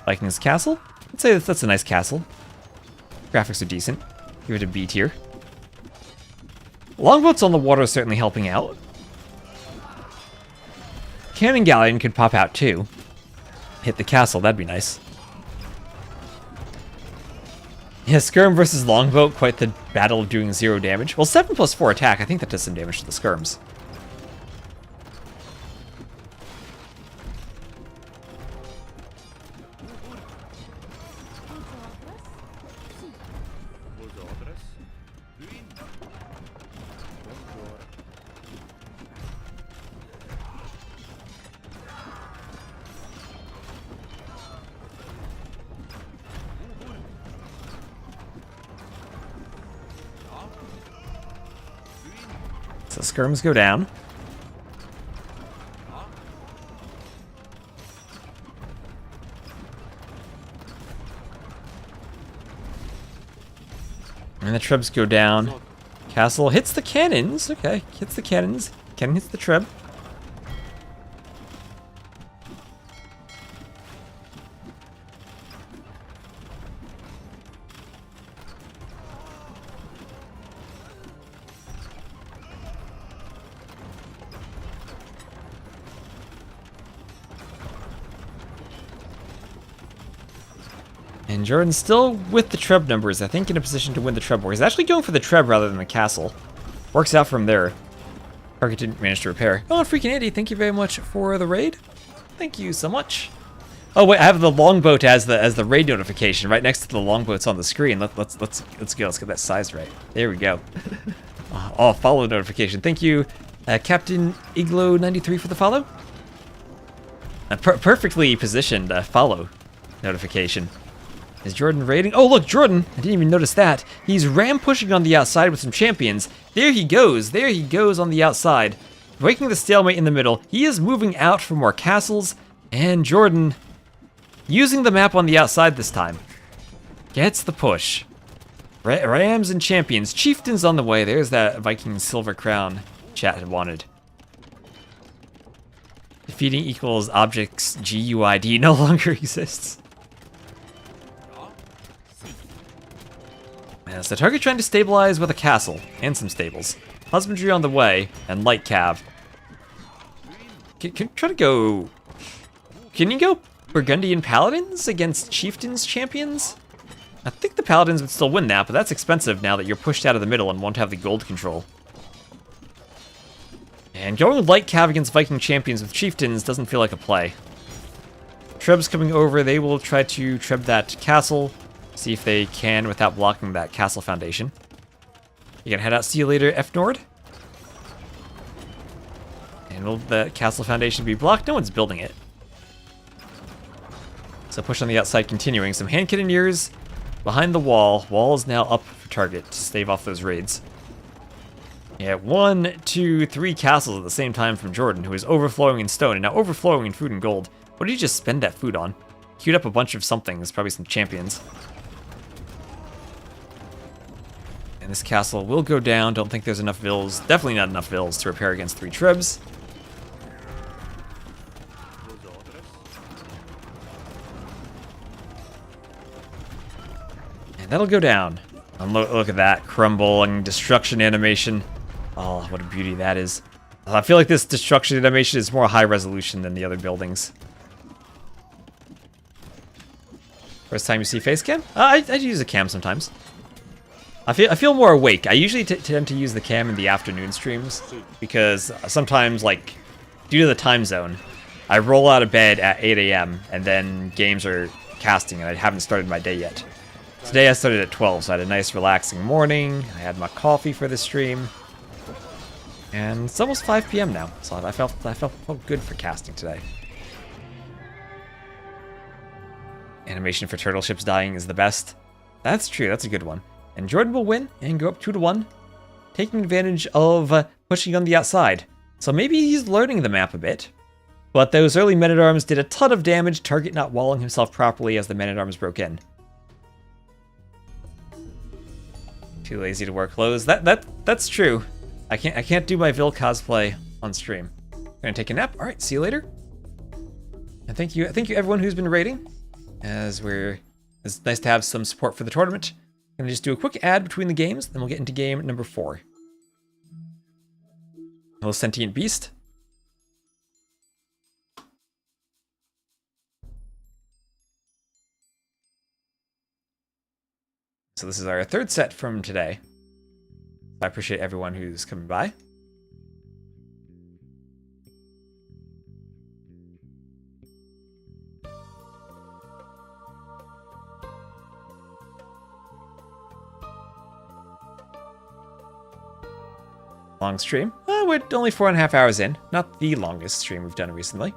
S1: Vikings castle? I'd say that's a nice castle. Graphics are decent. Give it a B tier. Longboats on the water is certainly helping out. Cannon galleon could pop out too. Hit the castle, that'd be nice. Yeah, skirm versus longboat, quite the battle of doing 0 damage. Well, 7 plus 4 attack, I think that does some damage to the skirms. So skirms go down. And the trebs go down. Castle hits the cannons. Okay, hits the cannons. Cannon hits the treb. And JorDan's still with the treb numbers, I think in a position to win the treb war. He's actually going for the treb rather than the castle. Works out from there. Target didn't manage to repair. Oh, freaking Andy, thank you very much for the raid. Thank you so much. Oh wait, I have the longboat as the raid notification right next to the longboats on the screen. Let's go. Let's get that sized right. There we go. Oh, follow notification. Thank you, Captain Iglo93 for the follow. Perfectly positioned follow notification. Is JorDan raiding? Oh, look, JorDan! I didn't even notice that. He's ram pushing on the outside with some champions. There he goes. There he goes on the outside. Breaking the stalemate in the middle. He is moving out for more castles. And JorDan, using the map on the outside this time, gets the push. Rams and champions. Chieftains on the way. There's that Viking silver crown chat had wanted. Defeating equals objects GUID no longer exists. Yeah, so target trying to stabilize with a castle and some stables. Husbandry on the way and light cav. Can try to go. Can you go Burgundian paladins against chieftains champions? I think the paladins would still win that, but that's expensive now that you're pushed out of the middle and won't have the gold control. And going light cav against Viking champions with chieftains doesn't feel like a play. Treb's coming over. They will try to treb that castle. See if they can without blocking that castle foundation. You gonna head out. See you later, F Nord. And will the castle foundation be blocked? No one's building it. So push on the outside continuing. Some hand cannoneers behind the wall. Wall is now up for target to stave off those raids. Yeah, 1, 2, 3 castles at the same time from JorDan, who is overflowing in stone and now overflowing in food and gold. What did you just spend that food on? Queued up a bunch of something. There's probably some champions. And this castle will go down. Don't think there's enough vills. Definitely not enough vills to repair against 3 trebs. And that'll go down. And look at that crumbling destruction animation. Oh, what a beauty that is. I feel like this destruction animation is more high resolution than the other buildings. First time you see face cam? I use a cam sometimes. I feel more awake. I usually tend to use the cam in the afternoon streams because sometimes, like, due to the time zone, I roll out of bed at 8 a.m. and then games are casting and I haven't started my day yet. Today I started at 12, so I had a nice relaxing morning. I had my coffee for the stream. And it's almost 5 p.m. now, so I felt good for casting today. Animation for turtle ships dying is the best. That's true, that's a good one. And JorDan will win and go up 2-1, taking advantage of pushing on the outside. So maybe he's learning the map a bit. But those early men-at-arms did a ton of damage, target not walling himself properly as the men-at-arms broke in. Too lazy to wear clothes. That's true. I can't do my Vil cosplay on stream. Gonna take a nap. All right, see you later. And thank you everyone who's been raiding. It's nice to have some support for the tournament. I'm gonna just do a quick ad between the games, then we'll get into game number 4. Hello, Sentient Beast. So this is our 3rd set from today. I appreciate everyone who's coming by. Long stream. We're only 4.5 hours in. Not the longest stream we've done recently.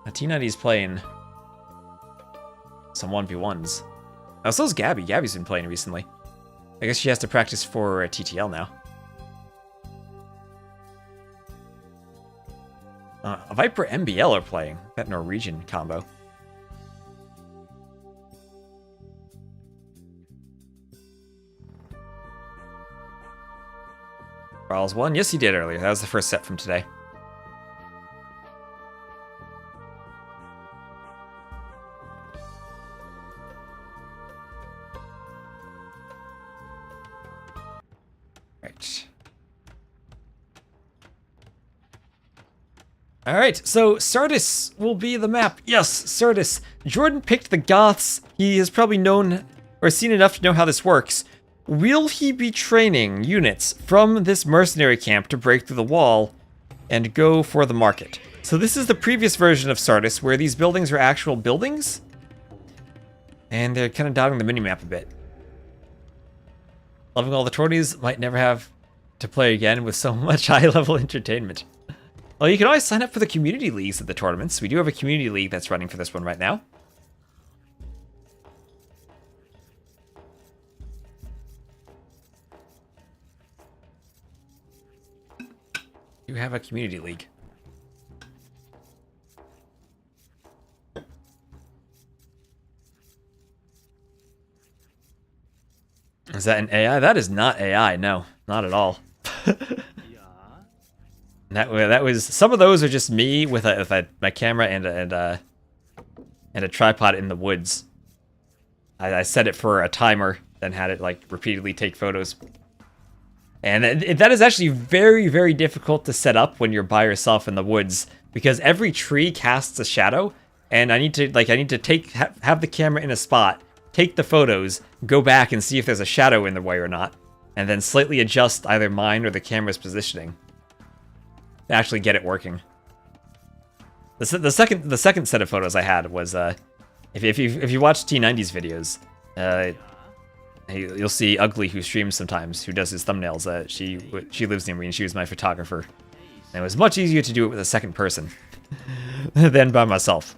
S1: T90's playing some 1v1s. Oh, so's Gabby. Gabby's been playing recently. I guess she has to practice for TTL now. Viper MBL are playing. That Norwegian combo. Barles won. Yes, he did earlier. That was the first set from today. Right. Alright, so Sardis will be the map. Yes, Sardis. JorDan picked the Goths. He has probably known or seen enough to know how this works. Will he be training units from this mercenary camp to break through the wall and go for the market? So this is the previous version of Sardis, where these buildings are actual buildings. And they're kind of dotting the minimap a bit. Loving all the tourneys, might never have to play again with so much high-level entertainment. Well, you can always sign up for the community leagues at the tournaments. We do have a community league that's running for this one right now. You have a community league. Is that an AI? That is not AI. No, not at all. That was some of those are just me with my camera and a tripod in the woods. I set it for a timer, then had it like repeatedly take photos. And that is actually very, very difficult to set up when you're by yourself in the woods, because every tree casts a shadow, and I need to have the camera in a spot, take the photos, go back and see if there's a shadow in the way or not, and then slightly adjust either mine or the camera's positioning to actually get it working. The second set of photos I had was if you watch T90's videos, you'll see Ugly, who streams sometimes, who does his thumbnails. She lives near me and she was my photographer. And it was much easier to do it with a second person than by myself.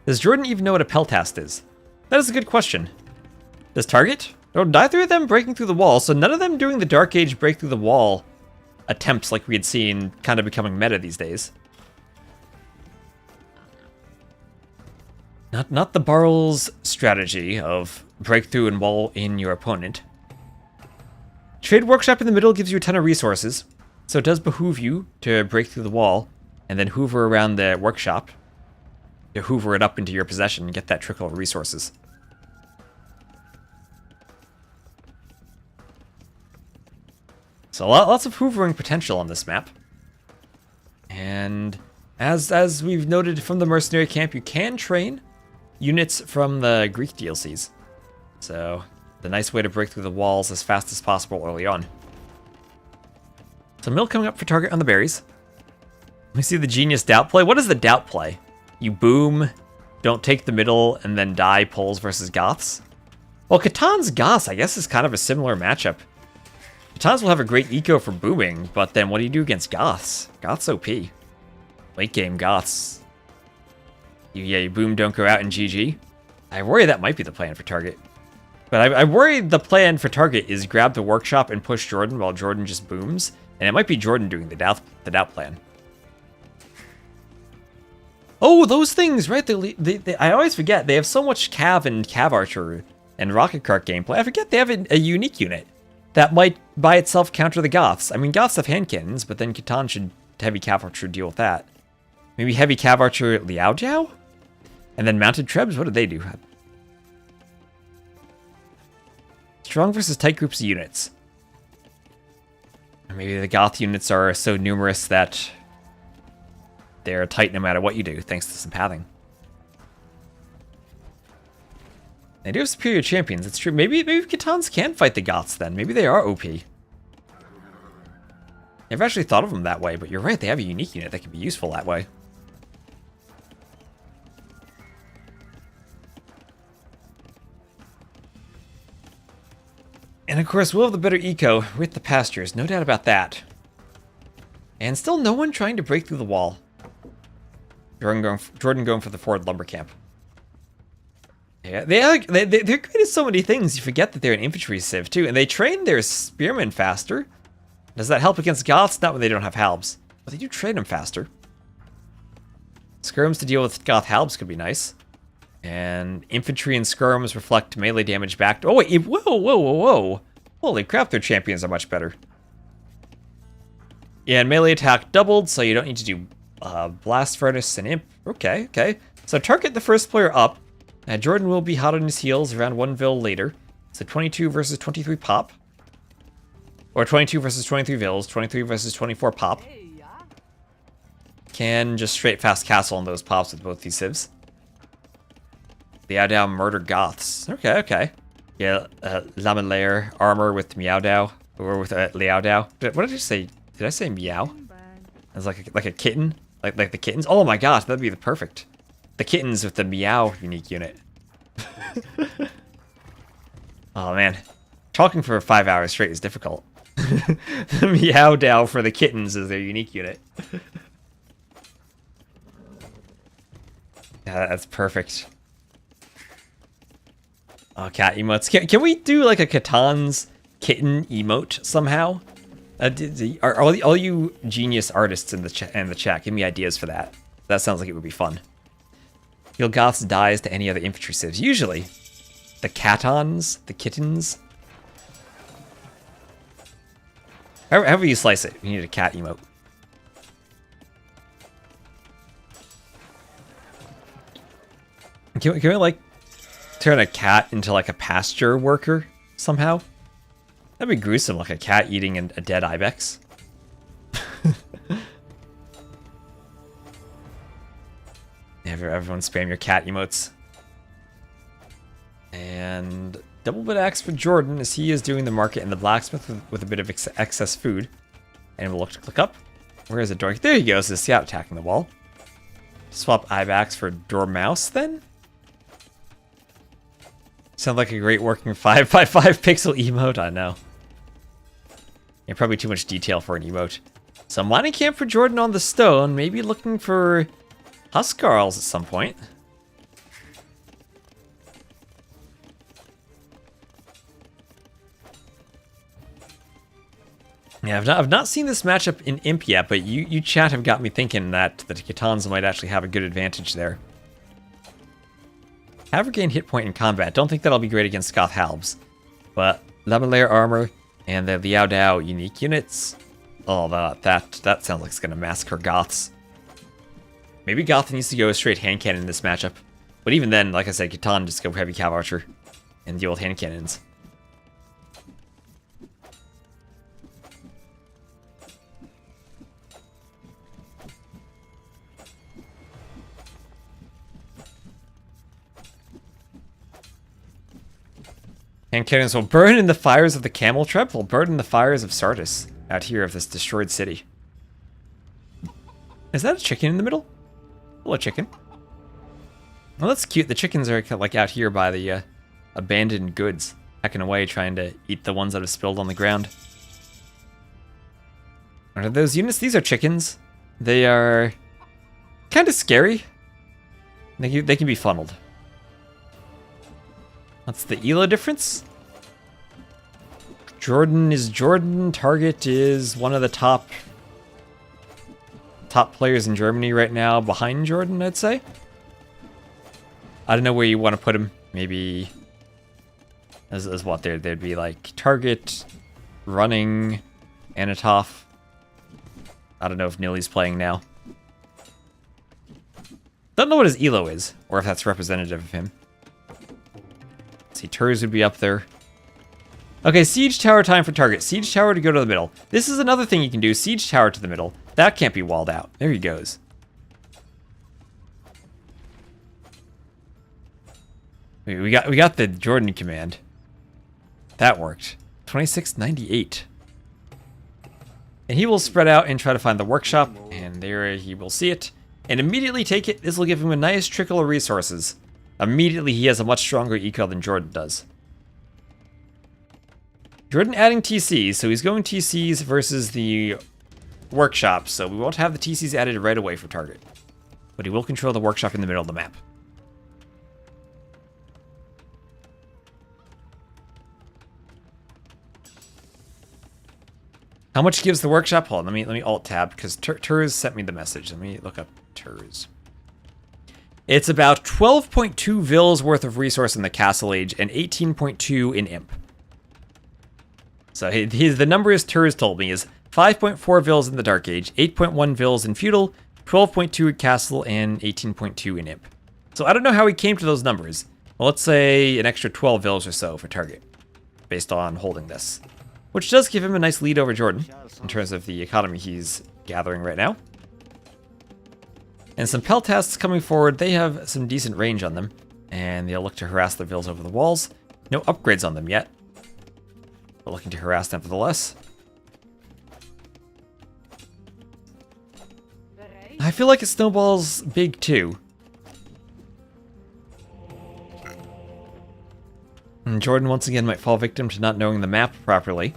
S1: Does JorDan even know what a peltast is? That is a good question. Does Target? Oh, neither of them breaking through the wall, so none of them doing the Dark Age break through the wall attempts like we had seen kind of becoming meta these days. Not the Barles strategy of break through and wall in your opponent. Trade Workshop in the middle gives you a ton of resources, so it does behoove you to break through the wall and then hoover around the workshop to hoover it up into your possession and get that trickle of resources. So lots of hoovering potential on this map. And as we've noted from the mercenary camp, you can train units from the Greek DLCs. So the nice way to break through the walls as fast as possible early on. So mill coming up for target on the berries. Let me see the genius doubt play. What is the doubt play? You boom, don't take the middle, and then die Poles versus Goths? Well, Catan's Goths, I guess, is kind of a similar matchup. Catans will have a great eco for booming, but then what do you do against Goths? Goths OP. Late game Goths. You boom, don't go out, and GG. I worry that might be the plan for target. But I worry the plan for target is grab the workshop and push JorDan while JorDan just booms. And it might be JorDan doing the doubt plan. Oh, those things, right? I always forget. They have so much Cav and Cav Archer and Rocket Cart gameplay. I forget they have a unique unit that might by itself counter the Goths. I mean, Goths have hand cannons, but then Catan should heavy Cav Archer deal with that. Maybe heavy Cav Archer Liao Jiao? And then mounted Trebs? What did they do? Strong versus tight groups of units. Or maybe the Goth units are so numerous that they're tight no matter what you do, thanks to some pathing. They do have superior champions, it's true. Maybe Catans can fight the Goths then. Maybe they are OP. I've actually thought of them that way, but you're right, they have a unique unit that can be useful that way. And of course, we'll have the better eco with the pastures, no doubt about that. And still no one trying to break through the wall. JorDan going for the forward lumber camp. Yeah, they're good at so many things, you forget that they're an infantry civ too, and they train their spearmen faster. Does that help against Goths? Not when they don't have halbs, but they do train them faster. Skirms to deal with Goth halbs could be nice. And infantry and skirms reflect melee damage back. Oh wait, whoa. Holy crap, their champions are much better. Yeah, and melee attack doubled, so you don't need to do blast furnace and imp. Okay. So target the first player up. JorDan will be hot on his heels around 1 vil later. So 22 versus 23 pop. Or 22 versus 23 vils, 23 versus 24 pop. Can just straight fast castle on those pops with both these civs. Liao Dao murder Goths. Okay. Yeah, Laminaire armor with Meow Dao. Or with Liao Dao. What did I say? Did I say meow? As like a kitten? Like the kittens? Oh my gosh, that'd be the perfect. The kittens with the meow unique unit. Oh man. Talking for 5 hours straight is difficult. The Meow Dao for the kittens is their unique unit. Yeah, that's perfect. Oh, cat emotes. Can we do like a Catan's kitten emote somehow? Are all you genius artists in the chat, give me ideas for that. That sounds like it would be fun. Heal Goths dies to any other infantry civs. Usually. The catons, the kittens. However you slice it, you need a cat emote. Can we like turn a cat into like a pasture worker somehow? That'd be gruesome, like a cat eating a dead ibex. Everyone spam your cat emotes. And double bit axe for JorDan as he is doing the market in the blacksmith with a bit of excess food. And we'll look to click up. Where is it, Dork? There he goes, the scout attacking the wall. Swap ibex for Dormouse then? Sounds like a great working 5x5 pixel emote, I know. Yeah, probably too much detail for an emote. So mining camp for JorDan on the stone, maybe looking for Huskarls at some point. Yeah, I've not seen this matchup in Imp yet, but you chat have got me thinking that the Kitans might actually have a good advantage there. Have regained hit point in combat. Don't think that'll be great against Goth Halbs. But Lemon Layer armor and the Liao Dao unique units. Oh, that sounds like it's gonna massacre Goths. Maybe Goth needs to go straight hand cannon in this matchup. But even then, like I said, Kitan just go heavy cav archer and deal with hand cannons. Hand cannons will burn in the fires of the camel trap, will burn in the fires of Sardis, out here of this destroyed city. Is that a chicken in the middle? Hello, chicken. Well, that's cute. The chickens are like out here by the abandoned goods, hacking away, trying to eat the ones that have spilled on the ground. Are those units? These are chickens. They are kind of scary. They can be funneled. What's the ELO difference? JorDan is JorDan. Target is one of the top players in Germany right now, behind JorDan, I'd say. I don't know where you want to put him. Maybe as what there'd be like Target, Running, Anatov. I don't know if Nilly's playing now. Don't know what his ELO is, or if that's representative of him. See, Turs would be up there. Okay, Siege Tower time for Target. Siege Tower to go to the middle. This is another thing you can do. Siege Tower to the middle. That can't be walled out. There he goes. We got the JorDan command. That worked. 2698. And he will spread out and try to find the workshop. And there he will see it. And immediately take it. This will give him a nice trickle of resources. Immediately, he has a much stronger eco than JorDan does. JorDan adding TCs, so he's going TCs versus the workshop, so we won't have the TCs added right away for Target. But he will control the workshop in the middle of the map. How much gives the workshop? Hold on, let me alt-tab, because Turs sent me the message. Let me look up Turs. It's about 12.2 Vils worth of resource in the Castle Age and 18.2 in Imp. So the number his Turs told me is 5.4 Vils in the Dark Age, 8.1 Vils in Feudal, 12.2 in Castle, and 18.2 in Imp. So I don't know how he came to those numbers. Well, let's say an extra 12 Vils or so for Target, based on holding this. Which does give him a nice lead over JorDan, in terms of the economy he's gathering right now. And some Peltasts coming forward, they have some decent range on them. And they'll look to harass the Vils over the walls. No upgrades on them yet. But looking to harass them nevertheless. I feel like it snowballs big too. And JorDan once again might fall victim to not knowing the map properly.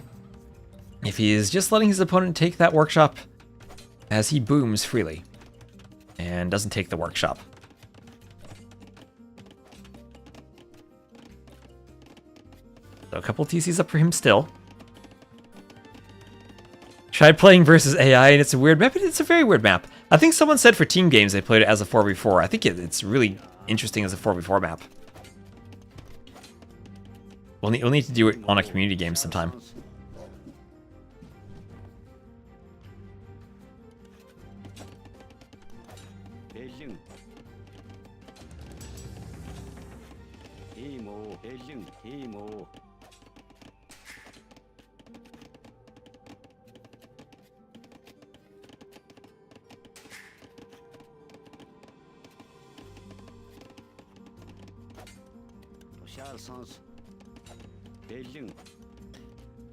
S1: If he is just letting his opponent take that workshop as he booms freely. And doesn't take the workshop. So a couple TCs up for him still. Tried playing versus AI and it's a weird map, it's a very weird map. I think someone said for team games they played it as a 4v4. I think it's really interesting as a 4v4 map. We'll need to do it on a community game sometime.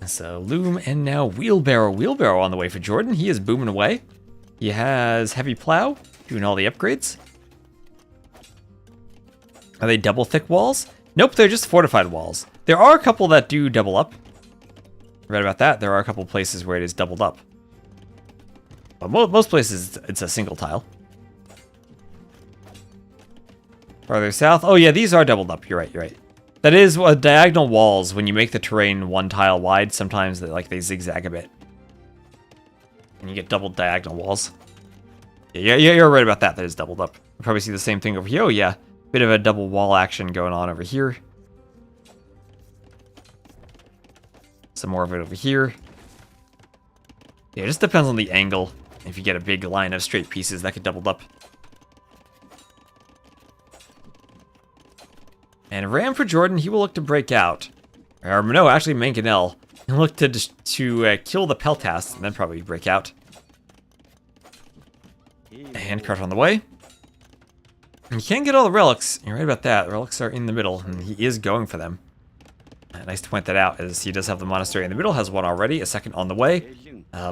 S1: So loom and now wheelbarrow. Wheelbarrow on the way for JorDan. He is booming away. He has heavy plow, doing all the upgrades. Are they double thick walls? Nope, they're just fortified walls. There are a couple that do double up. Read about that. There are a couple places where it is doubled up. But most places it's a single tile. Farther south. Oh yeah, these are doubled up. You're right, you're right. That is diagonal walls. When you make the terrain one tile wide, sometimes they zigzag a bit. And you get doubled diagonal walls. Yeah, you're right about that. That is doubled up. You probably see the same thing over here. Oh yeah, bit of a double wall action going on over here. Some more of it over here. Yeah, it just depends on the angle. If you get a big line of straight pieces, that could double up. And Ram for JorDan, he will look to break out. Or no, actually Manganel. He'll look to kill the Peltas and then probably break out. Handcart on the way. And you can't get all the relics. You're right about that. The relics are in the middle, and he is going for them. Nice to point that out, as he does have the monastery in the middle, has one already, a second on the way.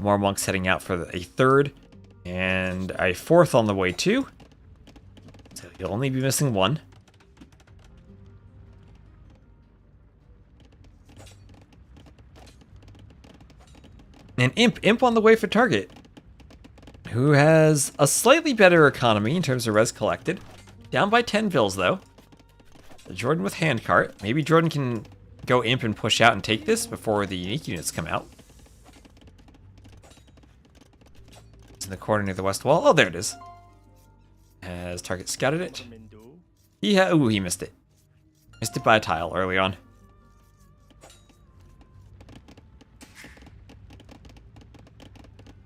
S1: More monks heading out for a third, and a fourth on the way too. So you'll only be missing one. And Imp on the way for target, who has a slightly better economy in terms of res collected. Down by 10 vills though. JorDan with handcart. Maybe JorDan can go Imp and push out and take this before the unique units come out. It's in the corner near the west wall. Oh, there it is. Has target scouted it? Ooh, he missed it. Missed it by a tile early on.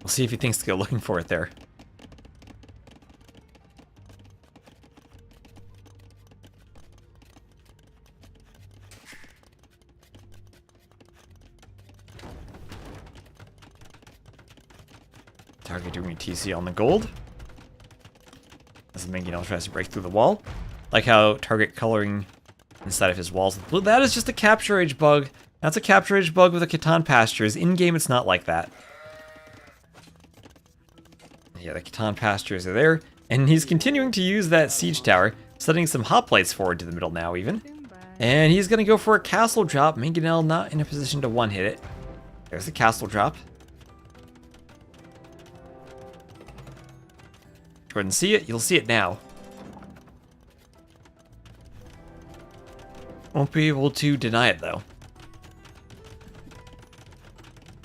S1: We'll see if he thinks to go looking for it there. Target doing a TC on the gold. As the Manganel tries to break through the wall. Like how target coloring inside of his walls with blue. That is just a capture age bug. That's a capture age bug with a Catan Pastures. In game, it's not like that. Yeah, the Catan Pastures are there. And he's continuing to use that siege tower, setting some hot plates forward to the middle now, even. And he's going to go for a castle drop. Manganel not in a position to one-hit it. There's the castle drop. JorDan see it? You'll see it now. Won't be able to deny it, though.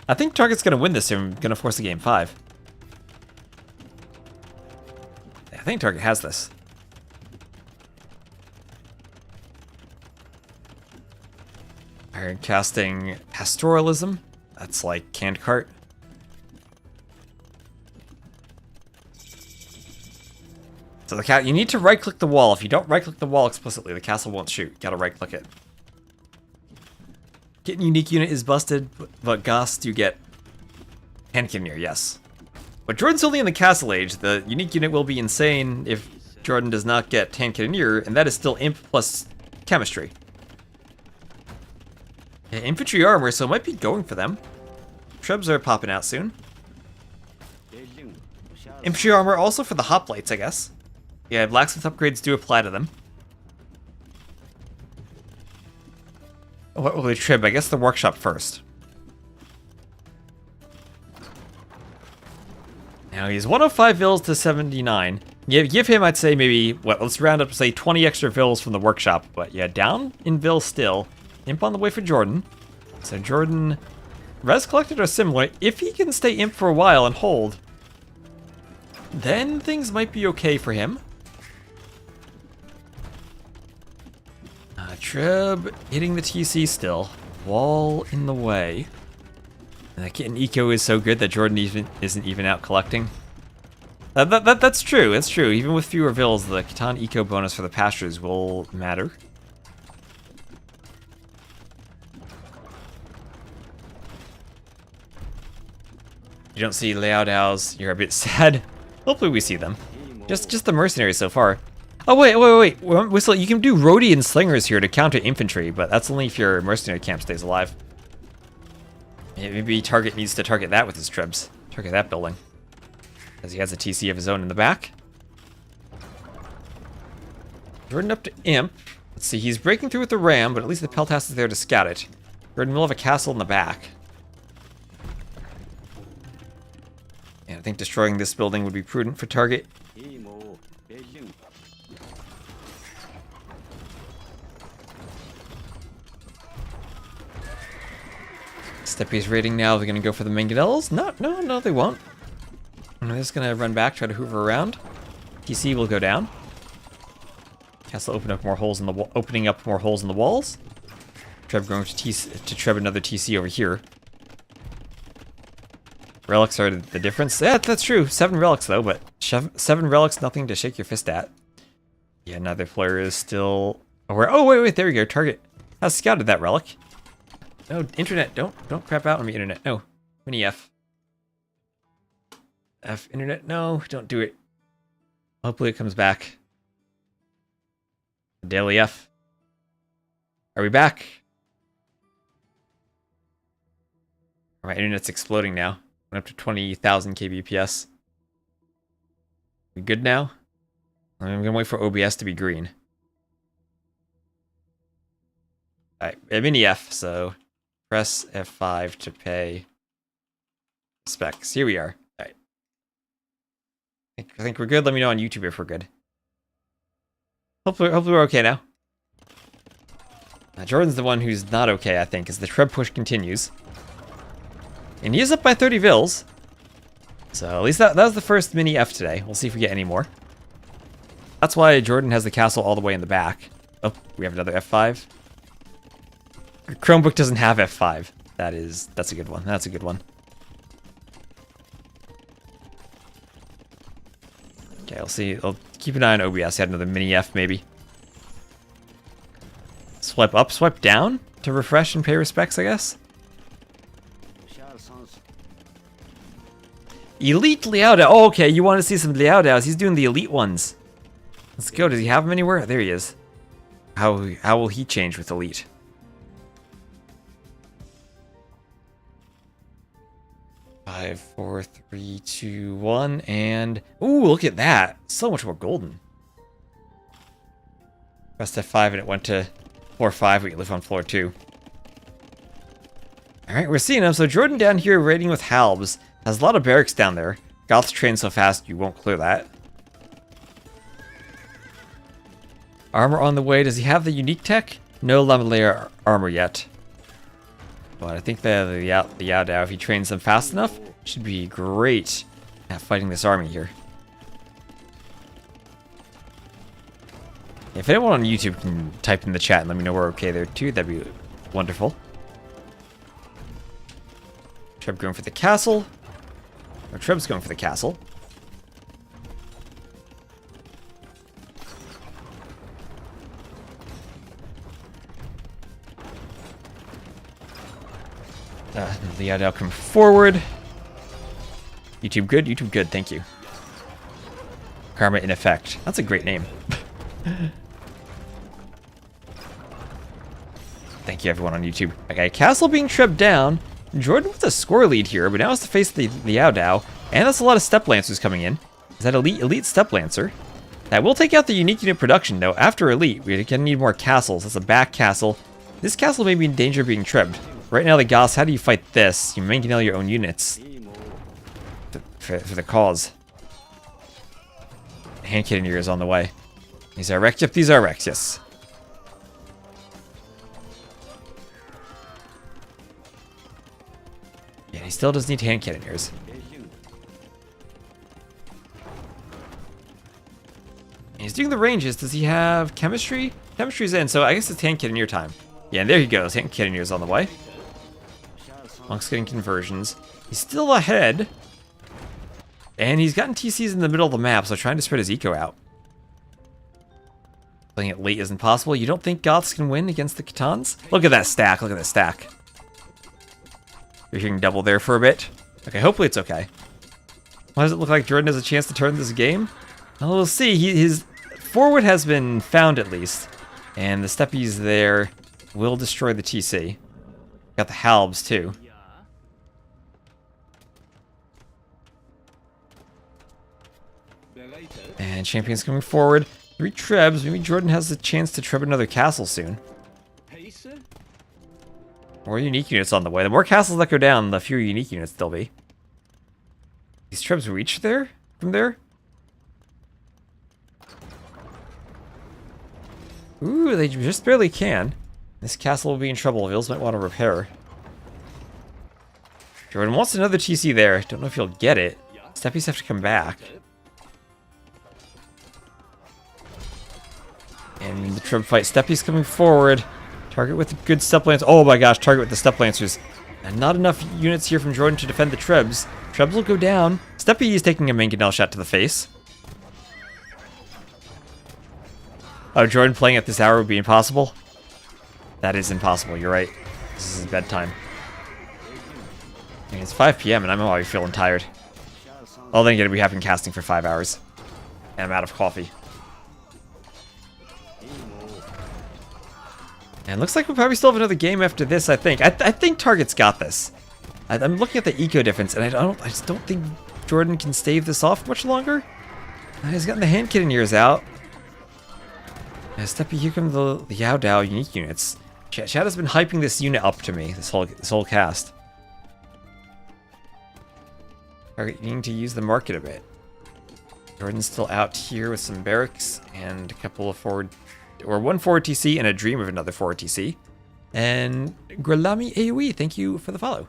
S1: I think Target's going to win this and going to force a game 5. I think Target has this. Iron casting pastoralism. That's like canned cart. So the cat, you need to right click the wall. If you don't right click the wall explicitly, the castle won't shoot. You gotta right click it. Getting unique unit is busted, but Goss you get Handkinir, yes. But JorDan's only in the castle age. The unique unit will be insane if JorDan does not get Handkinir, and that is still Imp plus chemistry. Yeah, infantry armor, so it might be going for them. Shrubs are popping out soon. Infantry armor also for the hoplites, I guess. Yeah, blacksmith upgrades do apply to them. What will they trib? I guess the workshop first. Now he's 105 vills to 79. Give him, I'd say, maybe, what, let's round up to say 20 extra vills from the workshop. But yeah, down in vills still. Imp on the way for JorDan. So JorDan, res collected are similar. If he can stay Imp for a while and hold, then things might be okay for him. Treb hitting the TC still. Wall in the way. And that kitten eco is so good that JorDan isn't even out collecting. That's true. That's true. Even with fewer vills, the Catan eco bonus for the pastures will matter. You don't see Liao Daos, you're a bit sad. Hopefully we see them. Just the mercenaries so far. Oh wait. Whistle, you can do roadie and slingers here to counter infantry, but that's only if your mercenary camp stays alive. Maybe Target needs to target that with his trebs. Target that building. Because he has a TC of his own in the back. JorDan up to Imp. Let's see, he's breaking through with the ram, but at least the Peltas is there to scout it. JorDan will have a castle in the back. And I think destroying this building would be prudent for Target. Steppy's raiding now. They're gonna go for the Mangonels? No, they won't. They're just gonna run back, try to hoover around. TC will go down. Castle opening up more holes in the walls. Treb going to Treb another TC over here. Relics are the difference. Yeah, that's true. 7 relics though, but 7 relics, nothing to shake your fist at. Yeah, another player is still aware. Oh wait, there we go. Target has scouted that relic. No, internet, don't crap out on me, internet. No, mini F. F, internet, no, don't do it. Hopefully it comes back. Daily F. Are we back? My internet's exploding now. Went up to 20,000 kbps. We good now? I'm gonna wait for OBS to be green. Alright, mini F, so press F5 to pay specs. Here we are. Alright. I think we're good. Let me know on YouTube if we're good. Hopefully we're okay now. JorDan's the one who's not okay, I think, as the Treb push continues. And he is up by 30 vills. So at least that was the first mini F today. We'll see if we get any more. That's why JorDan has the castle all the way in the back. Oh, we have another F5. Chromebook doesn't have F5. That's a good one. That's a good one. Okay, I'll see. I'll keep an eye on OBS. He had another mini F maybe. Swipe up, swipe down to refresh and pay respects, I guess. Elite Liao Dao. Oh, okay, you want to see some Liao Daos. He's doing the elite ones. Let's go. Does he have them anywhere? There he is. How will he change with elite? Five, 4, 3, 2, 1, and ooh, look at that! So much more golden. Pressed F5 and it went to floor 5. We can live on floor 2. All right, we're seeing him. So JorDan down here raiding with Halbs. Has a lot of barracks down there. Goths train so fast you won't clear that. Armor on the way. Does he have the unique tech? No Lamelayer armor yet. But I think the Yao Dao, if he trains them fast enough, should be great at fighting this army here. If anyone on YouTube can type in the chat and let me know we're okay there too, that'd be wonderful. Treb going for the castle. Or Treb's going for the castle. The Yao Dao come forward. YouTube good? YouTube good, thank you. Karma in effect. That's a great name. Thank you everyone on YouTube. Okay, castle being Treb down. JorDan with a score lead here, but now has to face the Liao Dao. And that's a lot of Step Lancers coming in. Is that elite Step Lancer? That will take out the unique unit production, though. After elite, we're gonna need more castles. That's a back castle. This castle may be in danger of being Trebbed. Right now, the Goths, how do you fight this? You mangonel your own units. For the cause. Hand cannoneer is on the way. These are wrecks? Yep, these are wrecks, yes. Yeah, he still does need hand cannoneers. He's doing the ranges. Does he have chemistry? Chemistry's in, so I guess it's hand cannoneer time. Yeah, and there he goes. Hand cannoneer's on the way. Monk's getting conversions. He's still ahead. And he's gotten TCs in the middle of the map, so trying to spread his eco out. Playing it late isn't possible. You don't think Goths can win against the Khitans? Look at that stack. Look at that stack. You're hearing double there for a bit. Okay, hopefully it's okay. Why does it look like JorDan has a chance to turn this game? Well, we'll see. His forward has been found at least. And the steppies there will destroy the TC. Got the halbs too. And Champion's coming forward. 3 trebs. Maybe JorDan has the chance to treb another castle soon. More unique units on the way. The more castles that go down, the fewer unique units there'll be. These trebs reach there? From there? Ooh, they just barely can. This castle will be in trouble. Vils might want to repair. JorDan wants another TC there. Don't know if he'll get it. Steppies have to come back. And the treb fight. Steppies coming forward. Target with the good step lancers. Oh my gosh, target with the step lancers. And not enough units here from JorDan to defend the trebs. Trebs will go down. Steppy is taking a mangonel shot to the face. Oh, JorDan playing at this hour would be impossible? That is impossible, you're right. This is bedtime. I mean, it's 5 p.m. and I'm already feeling tired. Oh, then again, we have been casting for 5 hours. And I'm out of coffee. And looks like we'll probably still have another game after this, I think. I think Target's got this. I'm looking at the eco difference, and I just don't think JorDan can stave this off much longer. He's gotten the hand cannoneers out. Steppy, here come the Yao Dao unique units. Chad has been hyping this unit up to me, this whole cast. Target needing to use the market a bit. JorDan's still out here with some barracks and a couple of forward... Or 1 forward TC and a dream of another forward TC. And Gralami AoE, thank you for the follow.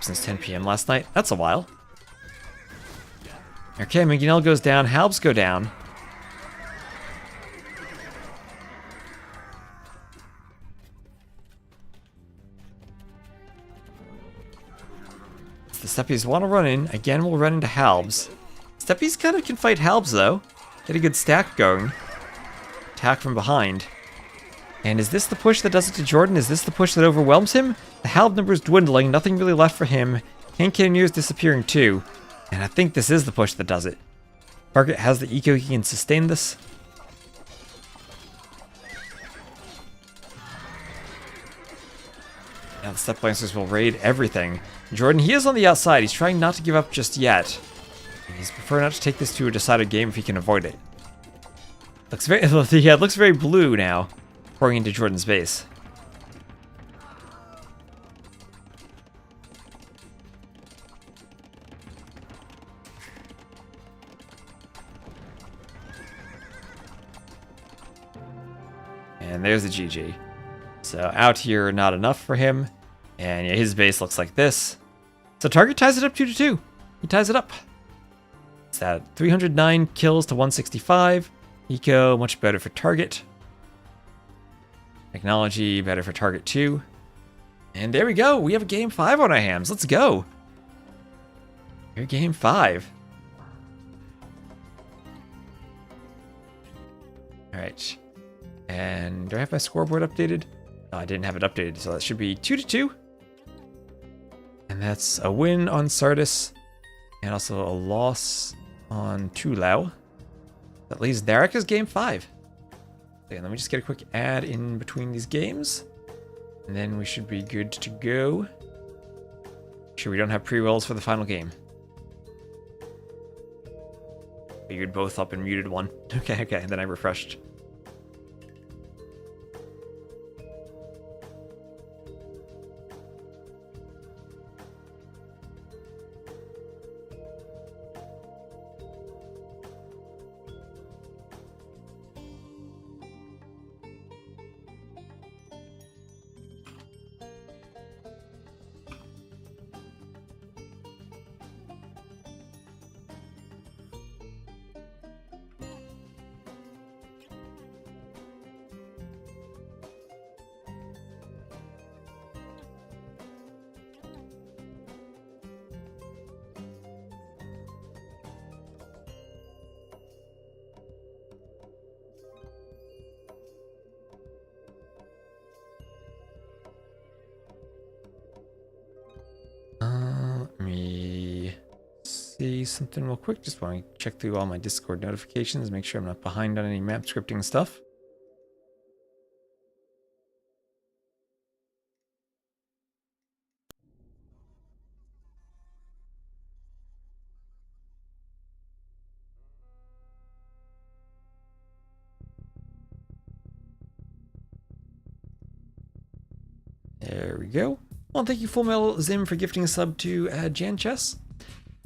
S1: Since 10 p.m. last night. That's a while. Okay, Mangonel goes down. Halbs go down. The Steppies want to run in. Again, we'll run into Halbs. Steppies kind of can fight Halbs, though. Get a good stack going. Attack from behind. And is this the push that does it to JorDan? Is this the push that overwhelms him? The Halb number's dwindling. Nothing really left for him. Hand Cannoneer's disappearing, too. And I think this is the push that does it. Target has the eco. He can sustain this. Now the Step Lancers will raid everything. JorDan, he is on the outside. He's trying not to give up just yet. He's prefer not to take this to a decided game if he can avoid it. Looks very, yeah, it looks very blue now, pouring into JorDan's base. And there's the GG. So out here, not enough for him. And yeah, his base looks like this. So target ties it up 2-2. He ties it up. It's at 309 kills to 165. Eco, much better for target. Technology, better for target too. And there we go. We have a game 5 on our hands. Let's go. Here, game 5. All right. And do I have my scoreboard updated? No, I didn't have it updated, so that should be 2-2. And that's a win on Sardis, and also a loss on Tulau. That leaves Daraka's game 5. Okay, let me just get a quick ad in between these games, and then we should be good to go. Sure, we don't have pre-rolls for the final game. Figured both up and muted one. Okay, and then I refreshed. something real quick. Just want to check through all my Discord notifications, make sure I'm not behind on any map scripting stuff. There we go. Well, thank you, Full Metal Zim, for gifting a sub to Jan Chess.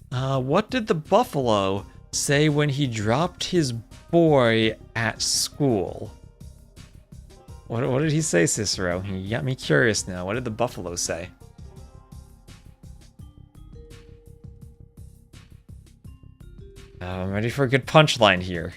S1: What did the buffalo say when he dropped his boy at school? What did he say, Cicero? He got me curious now. What did the buffalo say? I'm ready for a good punchline here.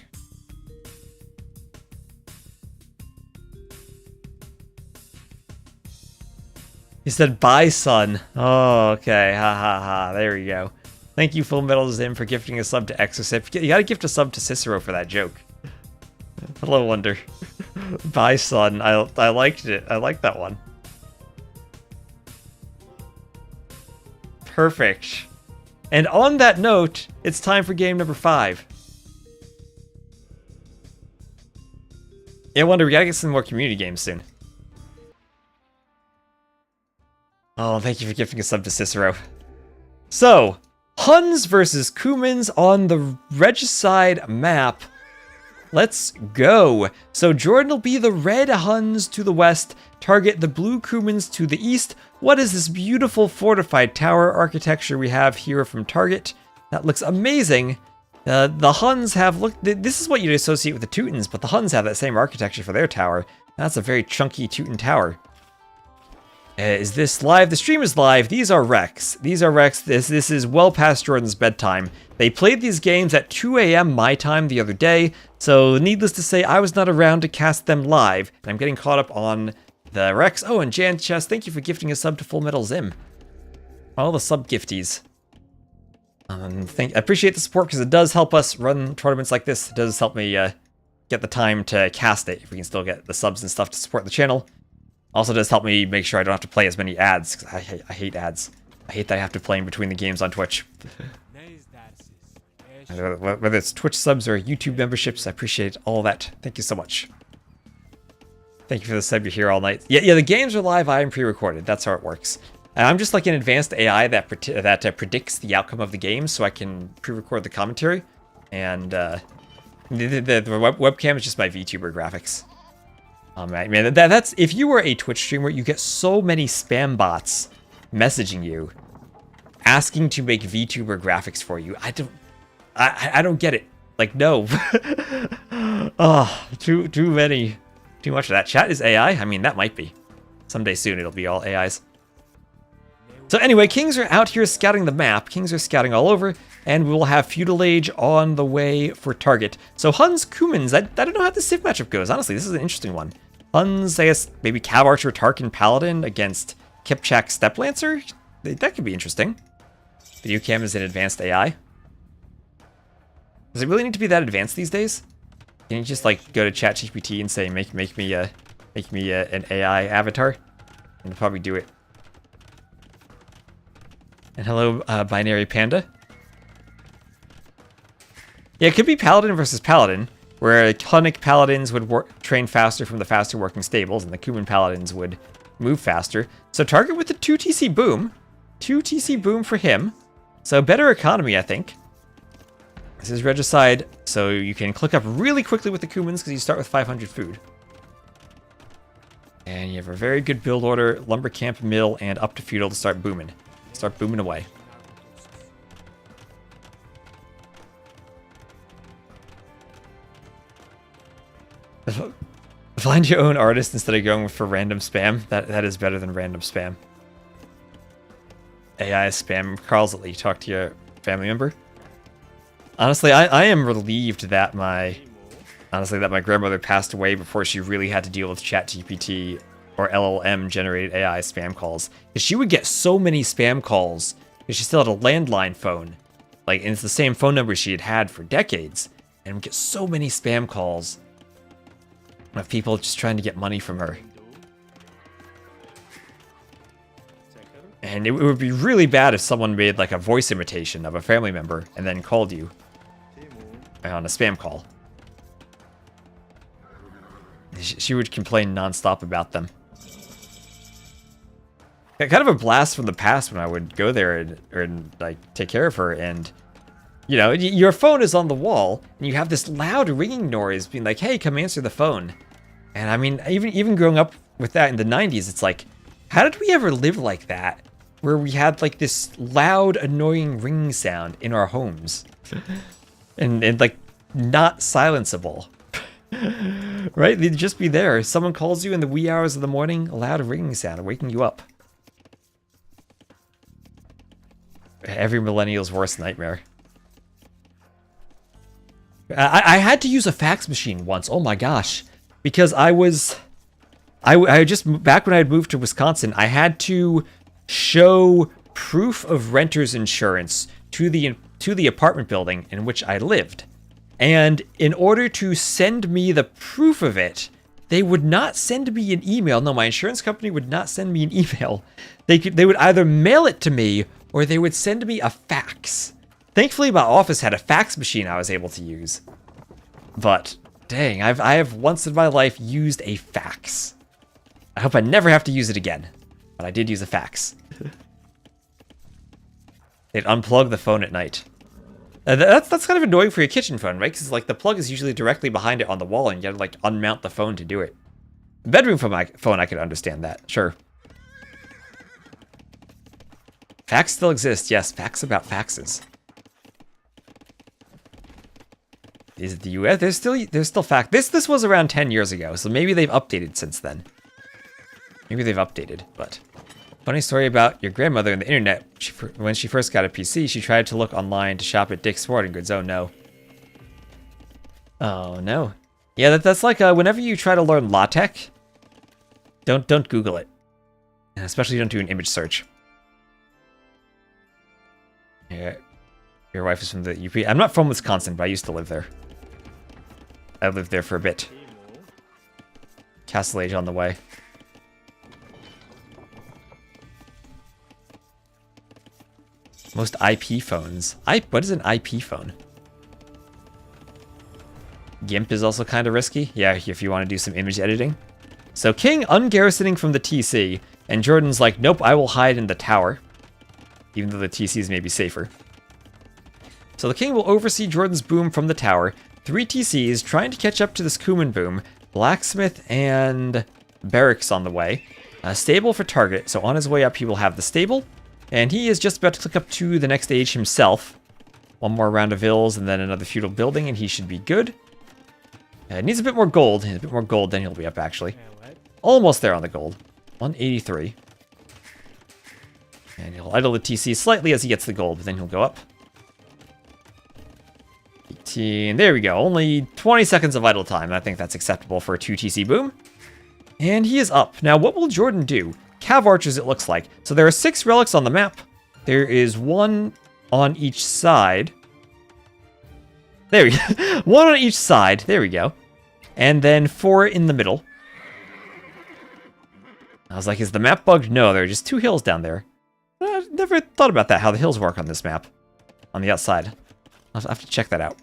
S1: He said, bye, son. Oh, okay. Ha ha ha. There we go. Thank you, Full Metal Zim, for gifting a sub to Exocip. You gotta gift a sub to Cicero for that joke. Hello, Wonder. Bye, son. I liked it. I liked that one. Perfect. And on that note, it's time for game number 5. Yeah, Wonder, we gotta get some more community games soon. Oh, thank you for gifting a sub to Cicero. So, Huns versus Cumans on the Regicide map. Let's go. So JorDan will be the red Huns to the west, target the blue Cumans to the east. What is this beautiful fortified tower architecture we have here from Target? That looks amazing. The Huns have, look, this is what you'd associate with the Teutons, but the Huns have that same architecture for their tower. That's a very chunky Teuton tower. Is this live? The stream is live. These are Rex. These are Rex. This is well past JorDan's bedtime. They played these games at 2 a.m. my time the other day, so needless to say, I was not around to cast them live. And I'm getting caught up on the Rex. Oh, and Jan Chess, thank you for gifting a sub to Full Metal Zim. All the sub gifties. I appreciate the support because it does help us run tournaments like this. It does help me get the time to cast it if we can still get the subs and stuff to support the channel. Also does help me make sure I don't have to play as many ads, because I hate ads. I hate that I have to play in between the games on Twitch. Whether it's Twitch subs or YouTube memberships, I appreciate all that. Thank you so much. Thank you for the sub. You're here all night. Yeah, the games are live. I am pre-recorded. That's how it works. And I'm just like an advanced AI that predicts the outcome of the game, so I can pre-record the commentary. And the webcam is just my VTuber graphics. Man, that's if you were a Twitch streamer, you get so many spam bots messaging you, asking to make VTuber graphics for you. I don't get it. Like, no. Oh, too many. Too much of that. Chat is AI? I mean, that might be. Someday soon it'll be all AIs. So anyway, Kings are out here scouting the map. Kings are scouting all over, and we will have Feudal Age on the way for target. So Huns, Cumans, I don't know how the Civ matchup goes. Honestly, this is an interesting one. Huns, I guess, maybe Cav Archer, Tarkin, Paladin against Kipchak, Step Lancer? That could be interesting. Video cam is an advanced AI. Does it really need to be that advanced these days? Can you just like go to ChatGPT and say make me an AI avatar? And it'll probably do it. And hello, Binary Panda. Yeah, it could be Paladin versus Paladin, where Hunnic Paladins would train faster from the faster working stables, and the Cuman Paladins would move faster. So target with the 2 TC boom. 2 TC boom for him. So better economy, I think. This is Regicide, so you can click up really quickly with the Cumans because you start with 500 food. And you have a very good build order, Lumber Camp, Mill, and up to Feudal to start booming. Start booming away. Find your own artist instead of going for random spam. That is better than random spam. AI spam. Carl's let you talk to your family member. Honestly, I am relieved that my grandmother passed away before she really had to deal with ChatGPT or LLM generated AI spam calls. Because she would get so many spam calls because she still had a landline phone. Like, and it's the same phone number she had had for decades. And would get so many spam calls of people just trying to get money from her. And it would be really bad if someone made like a voice imitation of a family member and then called you on a spam call. She would complain nonstop about them. Kind of a blast from the past when I would go there and like take care of her, and you know, your phone is on the wall and you have this loud ringing noise being like, hey, come answer the phone. And I mean, even growing up with that in the 90s, it's like, how did we ever live like that? Where we had like this loud, annoying ringing sound in our homes. and like not silenceable. Right? They'd just be there. Someone calls you in the wee hours of the morning, a loud ringing sound waking you up. Every millennial's worst nightmare. I had to use a fax machine once. Oh my gosh. Because I just, back when I had moved to Wisconsin, I had to show proof of renter's insurance to the apartment building in which I lived. And in order to send me the proof of it, they would not send me an email. No, my insurance company would not send me an email. They would either mail it to me or they would send me a fax. Thankfully, my office had a fax machine I was able to use. But dang, I have once in my life used a fax. I hope I never have to use it again. But I did use a fax. They'd unplug the phone at night. That's kind of annoying for your kitchen phone, right? Because like the plug is usually directly behind it on the wall, and you gotta like unmount the phone to do it. The bedroom phone, I could understand that. Sure. Fax still exists. Yes, facts about faxes. Is it the US? There's still fax. This was around 10 years ago, so maybe they've updated since then. Maybe they've updated, but funny story about your grandmother and the internet. When she first got a PC, she tried to look online to shop at Dick's Sporting Goods. Oh no. Oh no. Yeah, that's like whenever you try to learn LaTeX, don't Google it. And especially don't do an image search. Yeah. Your wife is from the UP. I'm not from Wisconsin, but I used to live there. I lived there for a bit. Castle Age on the way. Most IP phones. What is an IP phone? GIMP is also kind of risky. Yeah, if you want to do some image editing. So King ungarrisoning from the TC, and JorDan's like, nope, I will hide in the tower. Even though the TCs may be safer. So the King will oversee JorDan's boom from the tower. 3 TCs trying to catch up to this Kuman boom. Blacksmith and barracks on the way. Stable for target, so on his way up he will have the stable. And he is just about to click up to the next stage himself. One more round of vills and then another feudal building and he should be good. Needs a bit more gold. A bit more gold, then he'll be up actually. Almost there on the gold. 183. And he'll idle the TC slightly as he gets the gold, but then he'll go up. 18. There we go. Only 20 seconds of idle time. I think that's acceptable for a 2 TC boom. And he is up. Now, what will JorDan do? Cav archers, it looks like. So there are 6 relics on the map. There is 1 on each side. There we go. 1 on each side. There we go. And then 4 in the middle. I was like, is the map bugged? No, there are just 2 hills down there. I never thought about that, how the hills work on this map. On the outside. I'll have to check that out.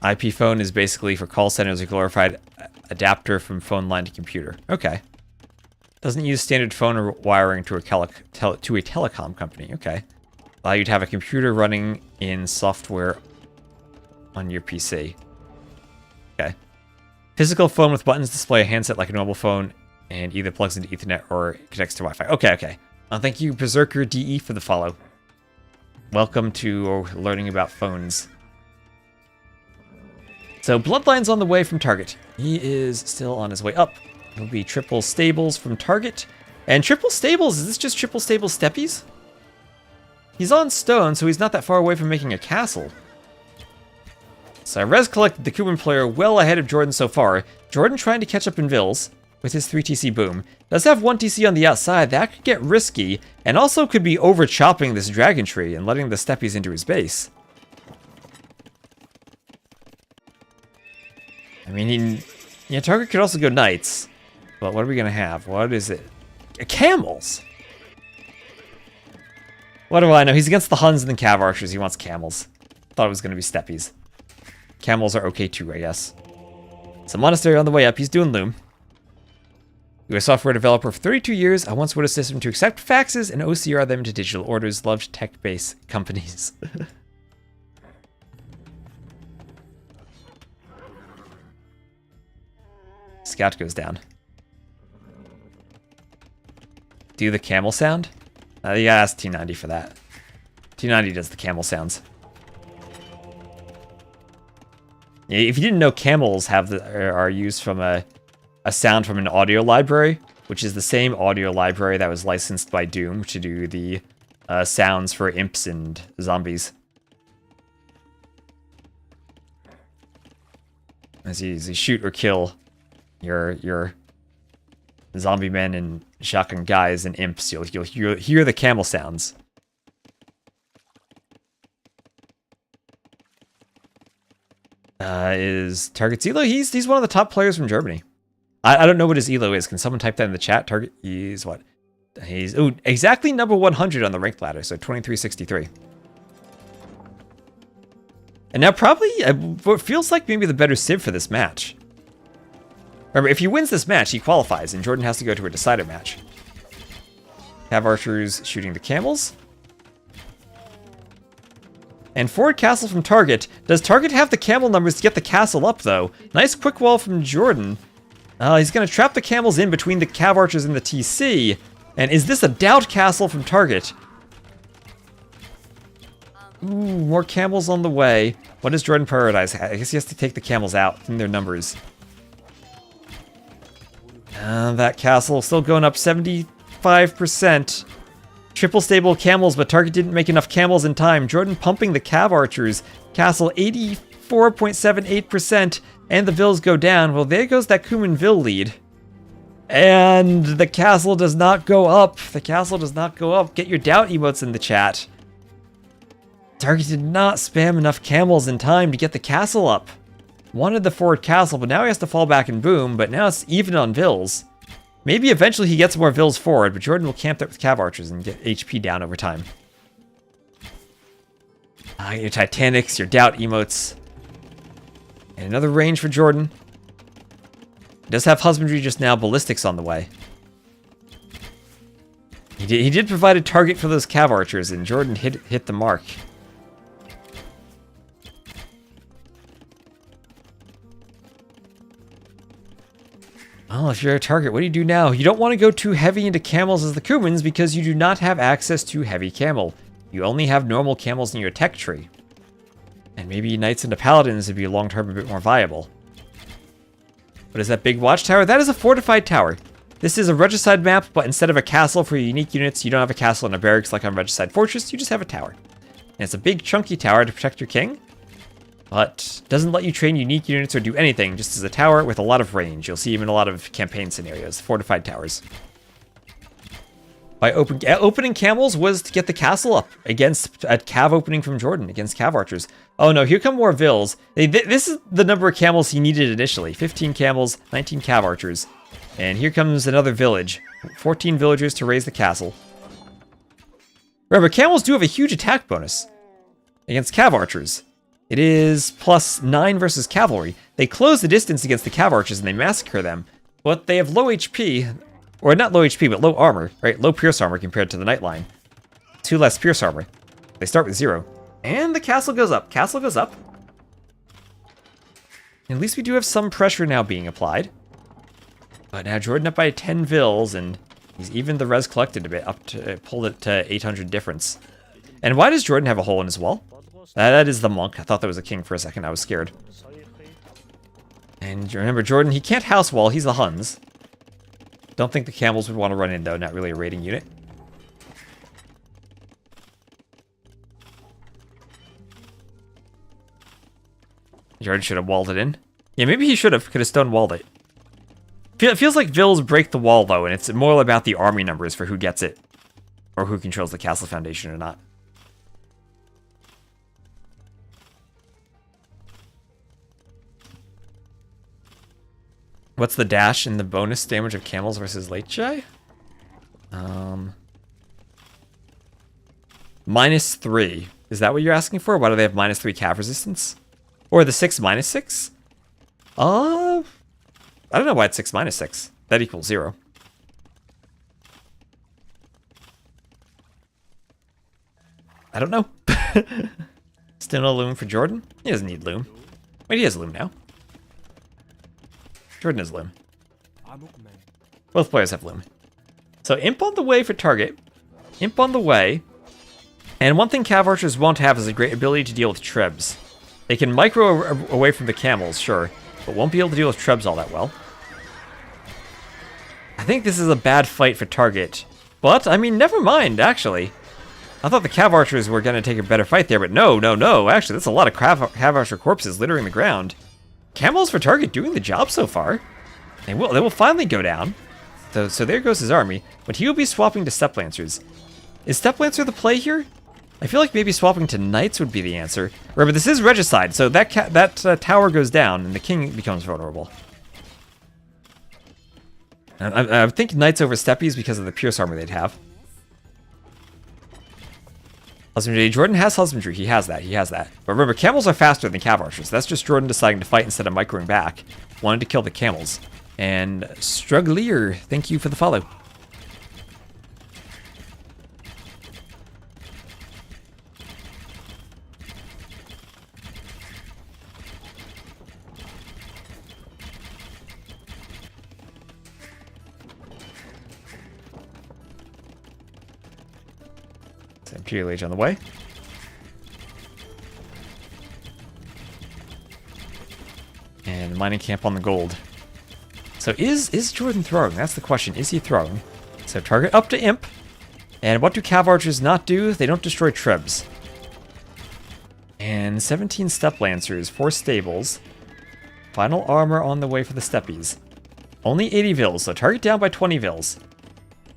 S1: IP phone is basically for call centers a glorified adapter from phone line to computer. Okay. Doesn't use standard phone or wiring to a telecom company. Okay. Allow you to have a computer running in software on your PC. Okay. Physical phone with buttons display a handset like a normal phone and either plugs into Ethernet or connects to Wi-Fi. Okay, okay. Thank you, Berserker DE, for the follow. Welcome to learning about phones. So Bloodline's on the way from target. He is still on his way up. It'll be triple stables from target. And triple stables, is this just triple stable steppies? He's on stone, so he's not that far away from making a castle. So I res collected the Kuman player well ahead of JorDan so far. JorDan trying to catch up in vills with his 3 TC boom. Does have 1 TC on the outside. That could get risky, and also could be over chopping this dragon tree and letting the steppies into his base. I mean, target could also go knights, but what are we gonna have? What is it? camels. What do I know? He's against the Huns and the Cav Archers. He wants camels. Thought it was going to be steppies. Camels are okay too, I guess. So monastery on the way up. He's doing loom. You were a software developer for 32 years. I once wrote a system to accept faxes and OCR them to digital orders. Loved tech-based companies. Scout goes down. Do the camel sound? You gotta ask T90 for that. T90 does the camel sounds. If you didn't know, camels are used from a sound from an audio library, which is the same audio library that was licensed by Doom to do the sounds for imps and zombies. As you shoot or kill your zombie men and shotgun guys and imps, you'll hear the camel sounds. Is Target's Elo? He's one of the top players from Germany. I don't know what his Elo is. Can someone type that in the chat? Target, he's what? He's exactly number 100 on the ranked ladder, so 2363. And now probably what feels like maybe the better Civ for this match. Remember, if he wins this match, he qualifies, and JorDan has to go to a decider match. Cav Archers shooting the camels. And forward castle from Target. Does Target have the camel numbers to get the castle up, though? Nice quick wall from JorDan. He's going to trap the camels in between the Cav Archers and the TC. And is this a doubt castle from Target? Ooh, more camels on the way. What does JorDan prioritize? I guess he has to take the camels out from their numbers. That castle still going up 75%. Triple stable camels, but Target didn't make enough camels in time. JorDan pumping the Cav Archers. Castle 84.78%, and the Vills go down. Well, there goes that Kuman Vill lead. And the castle does not go up. The castle does not go up. Get your doubt emotes in the chat. Target did not spam enough camels in time to get the castle up. Wanted the forward castle, but now he has to fall back and boom, but now it's even on Vills. Maybe eventually he gets more Vills forward, but JorDan will camp there with Cav Archers and get HP down over time. Your Titanics, your doubt emotes. And another range for JorDan. He does have husbandry just now, ballistics on the way. He did provide a target for those Cav Archers, and JorDan hit the mark. Well, if you're a target, what do you do now? You don't want to go too heavy into camels as the Kumans because you do not have access to heavy camel. You only have normal camels in your tech tree. And maybe Knights into Paladins would be long-term a bit more viable. What is that big watchtower? That is a fortified tower. This is a Regicide map, but instead of a castle for your unique units, you don't have a castle and a barracks like on Regicide Fortress, you just have a tower. And it's a big chunky tower to protect your king, but doesn't let you train unique units or do anything, just as a tower with a lot of range. You'll see him in a lot of campaign scenarios, fortified towers. By opening camels was to get the castle up against a Cav opening from JorDan against Cav Archers. Oh no, here come more Vills. This is the number of camels he needed initially. 15 camels, 19 Cav Archers. And here comes another village. 14 villagers to raise the castle. Remember, camels do have a huge attack bonus against Cav Archers. It is +9 versus cavalry. They close the distance against the Cav Archers and they massacre them. But they have low HP, or not low HP, but low armor, right? Low pierce armor compared to the Nightline. 2 less pierce armor. They start with 0. And the castle goes up. Castle goes up. At least we do have some pressure now being applied. But now JorDan up by 10 Vills, and he's evened the res collected a bit, pulled it to 800 difference. And why does JorDan have a hole in his wall? That is the monk. I thought that was a king for a second. I was scared. And remember, JorDan, he can't house wall. He's the Huns. Don't think the camels would want to run in, though. Not really a raiding unit. JorDan should have walled it in. Yeah, maybe he should have. Could have stone-walled it. It feels like Vills break the wall, though, and it's more about the army numbers for who gets it. Or who controls the castle foundation or not. What's the dash in the bonus damage of camels versus late Jai? -3. Is that what you're asking for? Why do they have -3 cav resistance? Or the 6 -6? I don't know why it's 6 -6. That equals 0. I don't know. Still no loom for JorDan? He doesn't need loom. Wait, he has loom now. JorDan has loom. Both players have loom. So imp on the way for target. Imp on the way. And one thing cav archers won't have is a great ability to deal with trebs. They can micro away from the camels, sure, but won't be able to deal with trebs all that well. I think this is a bad fight for target. But, I mean, never mind, actually. I thought the cav archers were going to take a better fight there, but no. Actually, that's a lot of cav archer corpses littering the ground. Camels for target doing the job so far. They will finally go down. So there goes his army, but he will be swapping to Step Lancers. Is Step Lancer the play here? I feel like maybe swapping to Knights would be the answer. Remember, this is Regicide, so that tower goes down and the king becomes vulnerable. And I think Knights over Steppies because of the Pierce armor they'd have. Husbandry. JorDan has Husbandry. He has that. But remember, camels are faster than cav archers. That's just JorDan deciding to fight instead of microing back. Wanted to kill the camels. And Struggler, thank you for the follow. Imperial Age on the way. And mining camp on the gold. So is JorDan throwing? That's the question. Is he throwing? So target up to imp. And what do cav archers not do? They don't destroy trebs. And 17 step lancers, 4 stables. Final armor on the way for the steppies. Only 80 vils, so target down by 20 vils.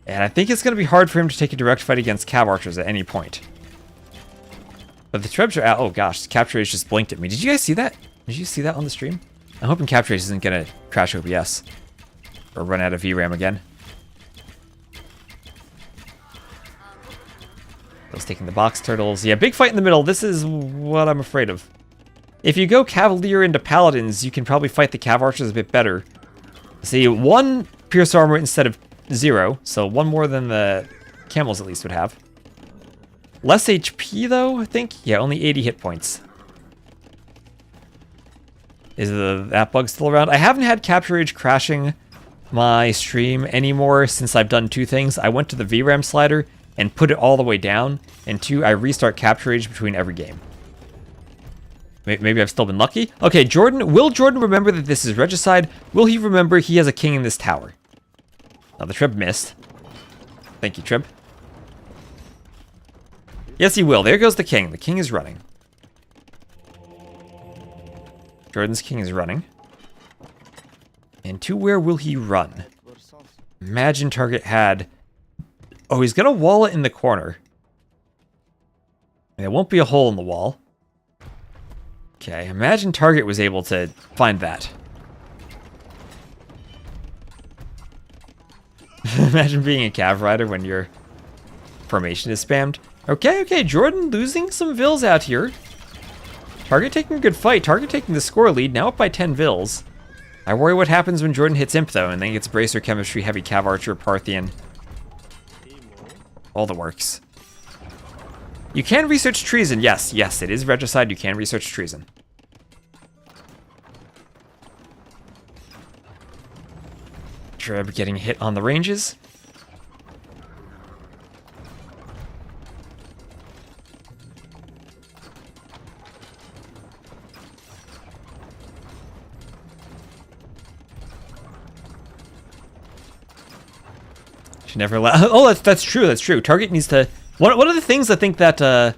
S1: And I think it's going to be hard for him to take a direct fight against cav archers at any point. But the trebs are out. Oh gosh, Capture Age just blinked at me. Did you guys see that? Did you see that on the stream? I'm hoping Capture Age isn't going to crash OBS. Or run out of VRAM again. Those taking the box turtles. Yeah, big fight in the middle. This is what I'm afraid of. If you go Cavalier into Paladins, you can probably fight the cav archers a bit better. See, 1 Pierce armor instead of 0, so 1 more than the camels at least would have. Less HP though, I think? Yeah, only 80 hit points. Is that bug still around? I haven't had Capture Age crashing my stream anymore since I've done 2 things. I went to the VRAM slider and put it all the way down, and 2, I restart Capture Age between every game. Maybe I've still been lucky? Okay, JorDan, will JorDan remember that this is Regicide? Will he remember he has a king in this tower? Now the Trib missed. Thank you, Trib. Yes, he will. There goes the king. The king is running. JorDan's king is running. And to where will he run? Imagine target had... Oh, he's going to wall it in the corner. There won't be a hole in the wall. Okay, imagine target was able to find that. Imagine being a cav rider when your formation is spammed. Okay, JorDan losing some vils out here. Target taking a good fight. Target taking the score lead, now up by 10 vils. I worry what happens when JorDan hits imp though, and then gets Bracer, Chemistry, Heavy, Cav Archer, Parthian. All the works. You can research treason. Yes, it is Regicide. You can research treason. Trib getting hit on the ranges. She never oh, that's true. That's true. Target needs to... One of the things I think that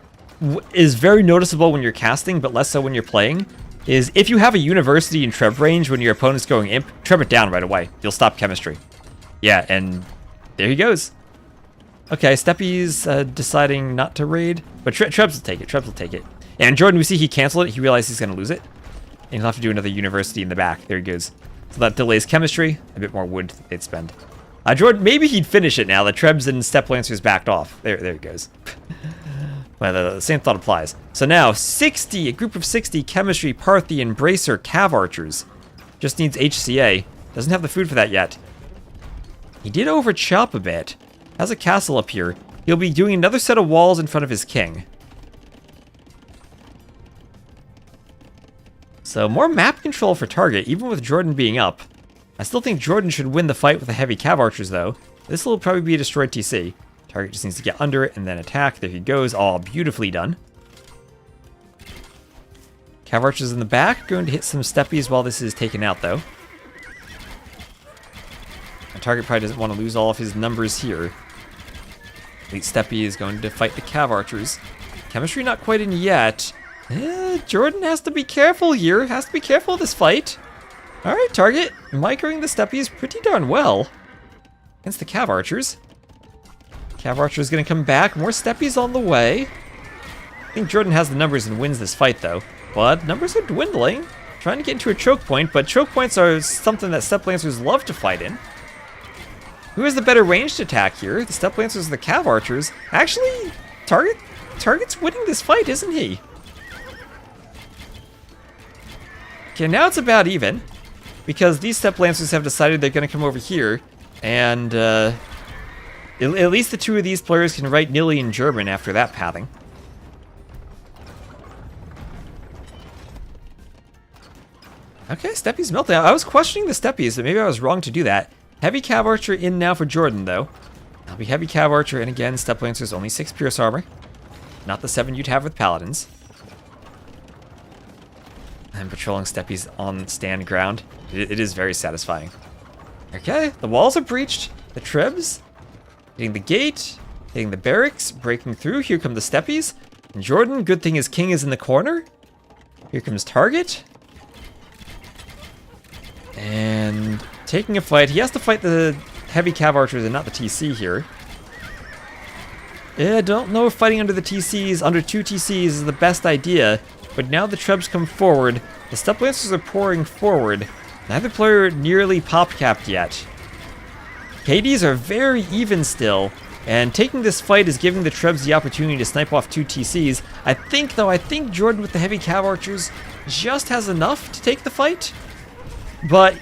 S1: is very noticeable when you're casting, but less so when you're playing, is if you have a University in Treb range when your opponent's going imp, Treb it down right away. You'll stop Chemistry. Yeah, and there he goes. Okay, Steppy's deciding not to raid, but Trebs will take it. Trebs will take it. And JorDan, we see he canceled it. He realized he's going to lose it. And he'll have to do another University in the back. There he goes. So that delays Chemistry. A bit more wood they'd spend. JorDan, maybe he'd finish it now. The Trebs and Step Lancers backed off. There he goes. Well, the same thought applies. So now, 60, a group of 60 chemistry, Parthian, Bracer, Cav archers. Just needs HCA. Doesn't have the food for that yet. He did overchop a bit. Has a castle up here. He'll be doing another set of walls in front of his king. So more map control for target, even with JorDan being up. I still think JorDan should win the fight with the heavy Cav archers, though. This will probably be a destroyed TC. Target just needs to get under it and then attack. There he goes. All beautifully done. Cav archers in the back. Going to hit some steppies while this is taken out, though. And target probably doesn't want to lose all of his numbers here. Elite steppy is going to fight the Cav archers. Chemistry not quite in yet. JorDan has to be careful here. Has to be careful of this fight. Alright, target. Microing the steppies pretty darn well. Against the Cav archers. Cav archer is going to come back. More steppies on the way. I think JorDan has the numbers and wins this fight, though. But numbers are dwindling. Trying to get into a choke point, but choke points are something that Step Lancers love to fight in. Who has the better ranged attack here? The Step Lancers or the Cav archers? Actually, Target's winning this fight, isn't he? Okay, now it's about even. Because these Step Lancers have decided they're going to come over here. And, at least the two of these players can write Nilly in German after that pathing. Okay, Steppies meltdown. I was questioning the Steppies, but maybe I was wrong to do that. Heavy Cav Archer in now for JorDan, though. That'll be Heavy Cav Archer, and again, Step Lancers only 6 Pierce Armor. Not the 7 you'd have with Paladins. And patrolling Steppies on stand ground. It is very satisfying. Okay, the walls are breached. The Trebs hitting the gate, hitting the barracks, breaking through. Here come the Steppies. And JorDan, good thing his king is in the corner. Here comes Target. And taking a fight. He has to fight the heavy Cav archers and not the TC here. Yeah, I don't know if fighting under the TCs, under 2 TCs is the best idea. But now the Trebs come forward. The Step Lancers are pouring forward. Neither player nearly pop-capped yet. KDs are very even still. And taking this fight is giving the Trebs the opportunity to snipe off 2 TCs. I think JorDan with the heavy Cav archers just has enough to take the fight. But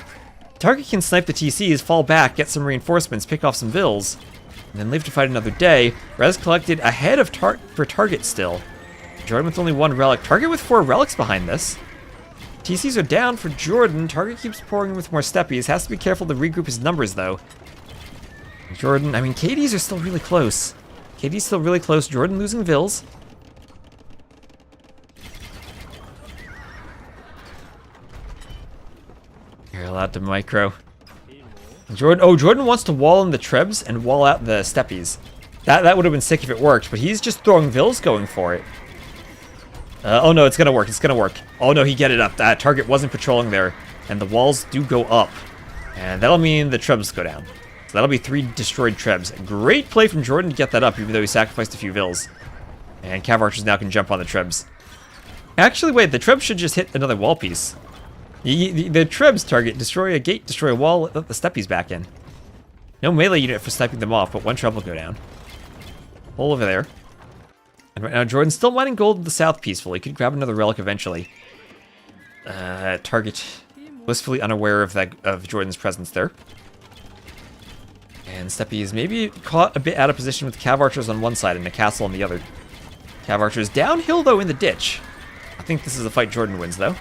S1: Target can snipe the TCs, fall back, get some reinforcements, pick off some vills, and then live to fight another day. Res collected ahead of for Target still. JorDan with only 1 relic. Target with 4 relics behind this. TCs are down for JorDan. Target keeps pouring with more steppies. Has to be careful to regroup his numbers, though. JorDan, I mean, KDs are still really close. KD's still really close. JorDan losing vills. You're allowed to micro. JorDan wants to wall in the Trebs and wall out the steppies. That would have been sick if it worked, but he's just throwing vills going for it. Oh no, it's gonna work, it's gonna work. Oh no, he get it up. That Target wasn't patrolling there, and the walls do go up. And that'll mean the Trebs go down. So that'll be 3 destroyed Trebs. Great play from JorDan to get that up, even though he sacrificed a few vills. And Cav archers now can jump on the Trebs. Actually, wait, the Trebs should just hit another wall piece. The Trebs target, destroy a gate, destroy a wall, let the steppies back in. No melee unit for sniping them off, but 1 Treb will go down. Hole over there. And right now, JorDan's still mining gold in the south peacefully. Could grab another relic eventually. Target blissfully unaware of JorDan's presence there. And Steppy is maybe caught a bit out of position with Cav archers on one side and a castle on the other. Cav archers downhill, though, in the ditch. I think this is a fight JorDan wins, though.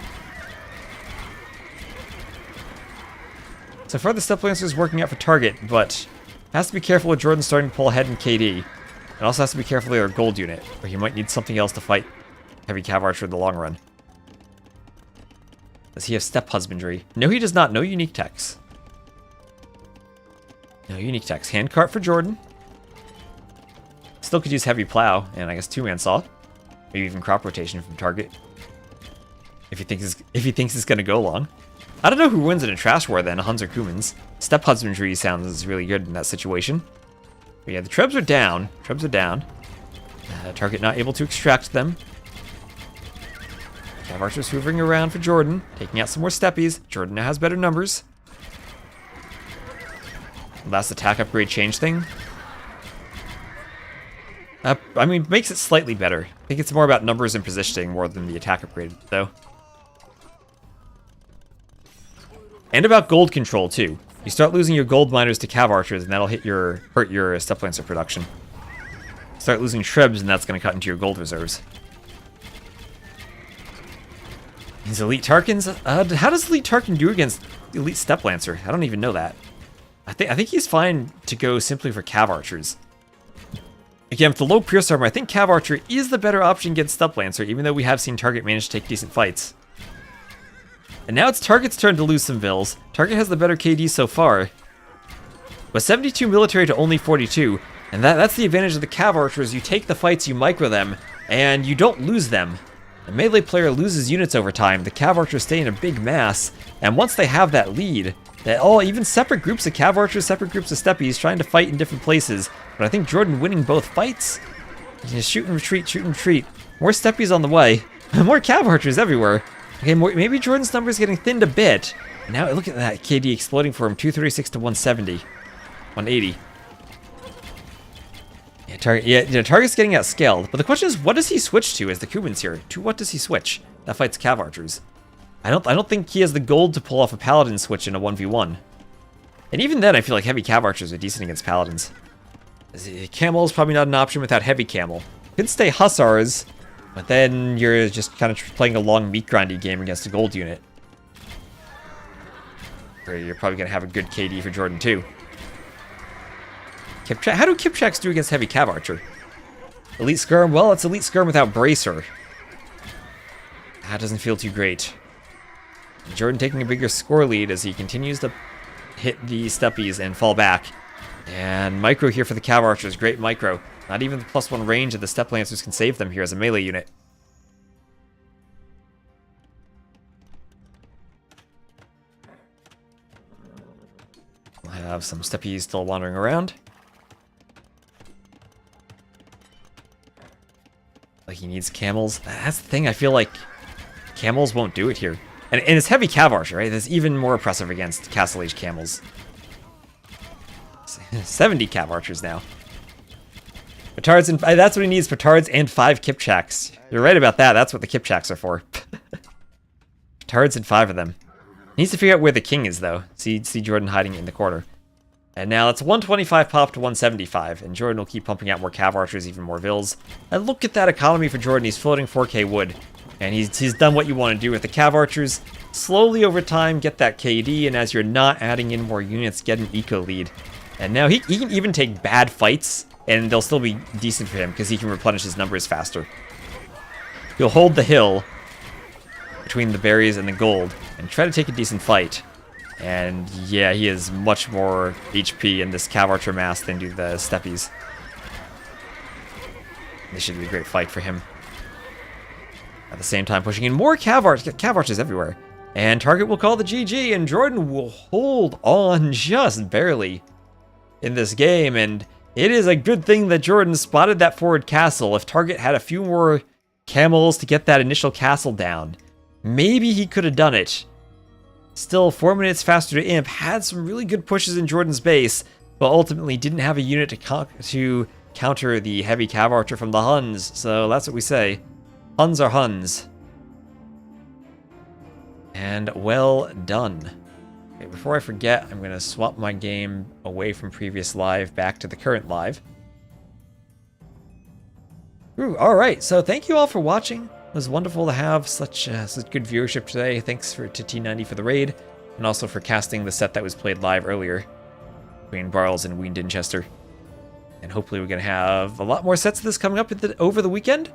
S1: So far, the Step Lancer is working out for Target, but has to be careful with JorDan starting to pull ahead in KD. And also has to be careful with our gold unit, or he might need something else to fight heavy Cav archer in the long run. Does he have Step Husbandry? No, he does not. No unique techs. No unique techs. Handcart for JorDan. Still could use heavy plow, and I guess 2-man saw. Maybe even crop rotation from Target. If he thinks it's gonna go long. I don't know who wins in a trash war then, Huns or Kumans. Step Husbandry sounds really good in that situation. But yeah, the Trebs are down. Trebs are down. Target not able to extract them. Cav archers hoovering around for JorDan, taking out some more steppies. JorDan now has better numbers. Last attack upgrade change thing. I mean, makes it slightly better. I think it's more about numbers and positioning more than the attack upgrade, though. And about gold control, too. You start losing your gold miners to cav archers, and that'll hurt your step lancer production. Start losing Shrebs, and that's going to cut into your gold reserves. These elite Tarkins? How does elite Tarkin do against elite step lancer? I don't even know that. I think he's fine to go simply for cav archers. Again, with the low Pierce armor, I think cav archer is the better option against step lancer, even though we have seen Target manage to take decent fights. And now it's Target's turn to lose some vills. Target has the better KD so far. But 72 military to only 42. And that's the advantage of the cav archers. You take the fights, you micro them, and you don't lose them. The melee player loses units over time. The cav archers stay in a big mass. And once they have that lead, even separate groups of cav archers, separate groups of steppies trying to fight in different places. But I think JorDan winning both fights. Just shoot and retreat, shoot and retreat. More steppies on the way. More cav archers everywhere. Okay, maybe JorDan's numbers getting thinned a bit. Now look at that KD exploding for him, 236 to 170. 180. Target's getting outscaled. But the question is, what does he switch to as the Cubans here? To what does he switch? That fights cav archers. I don't think he has the gold to pull off a paladin switch in a 1v1. And even then, I feel like heavy cav archers are decent against paladins. Camel is probably not an option without heavy camel. Could stay hussars, but then you're just kind of playing a long meat grindy game against a gold unit. Or you're probably going to have a good KD for JorDan too. How do Kipchaks do against heavy cav archer? Elite skirm? Well, it's elite skirm without bracer. That doesn't feel too great. JorDan taking a bigger score lead as he continues to hit the steppies and fall back. And micro here for the cav archers. Great micro. Not even the +1 range of the step lancers can save them here as a melee unit. We'll have some steppies still wandering around. Like he needs camels. That's the thing, I feel like camels won't do it here. And it's heavy cav archer, right? That's even more oppressive against Castle Age camels. 70 cav archers now. Petards and that's what he needs, petards and 5 Kipchaks. You're right about that, that's what the Kipchaks are for. Petards and 5 of them. Needs to figure out where the king is though. See JorDan hiding in the corner. And now it's 125 pop to 175, and JorDan will keep pumping out more cav archers, even more vills. And look at that economy for JorDan, he's floating 4k wood. And he's done what you want to do with the cav archers. Slowly over time, get that KD, and as you're not adding in more units, get an eco lead. And now he can even take bad fights, and they'll still be decent for him, because he can replenish his numbers faster. He'll hold the hill between the berries and the gold, and try to take a decent fight. And yeah, he has much more HP in this cav archer mass than do the steppies. This should be a great fight for him. At the same time, pushing in more cav archers everywhere. And Target will call the GG, and JorDan will hold on just barely in this game. And it is a good thing that JorDan spotted that forward castle. If Target had a few more camels to get that initial castle down, maybe he could have done it. Still, 4 minutes faster to Imp, had some really good pushes in JorDan's base, but ultimately didn't have a unit to counter the heavy cav archer from the Huns. So that's what we say. Huns are Huns. And well done. Okay, before I forget, I'm going to swap my game away from previous live back to the current live. Ooh, alright, so thank you all for watching. It was wonderful to have such good viewership today. Thanks to T90 for the raid, and also for casting the set that was played live earlier between Barles and Wean Dinchester. And hopefully we're going to have a lot more sets of this coming up over the weekend.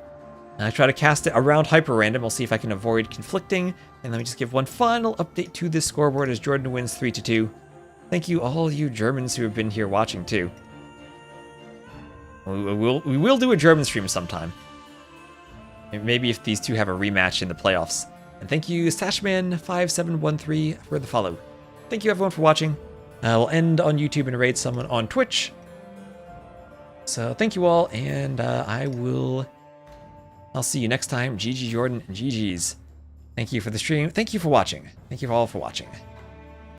S1: I try to cast it around hyper random. I'll see if I can avoid conflicting. And let me just give one final update to this scoreboard as JorDan wins 3-2. Thank you all you Germans who have been here watching too. We will do a German stream sometime. Maybe if these two have a rematch in the playoffs. And thank you Stashman5713 for the follow. Thank you everyone for watching. We'll end on YouTube and raid someone on Twitch. So thank you all, and I'll see you next time. GG JorDan and GG's. Thank you for the stream. Thank you for watching. Thank you all for watching.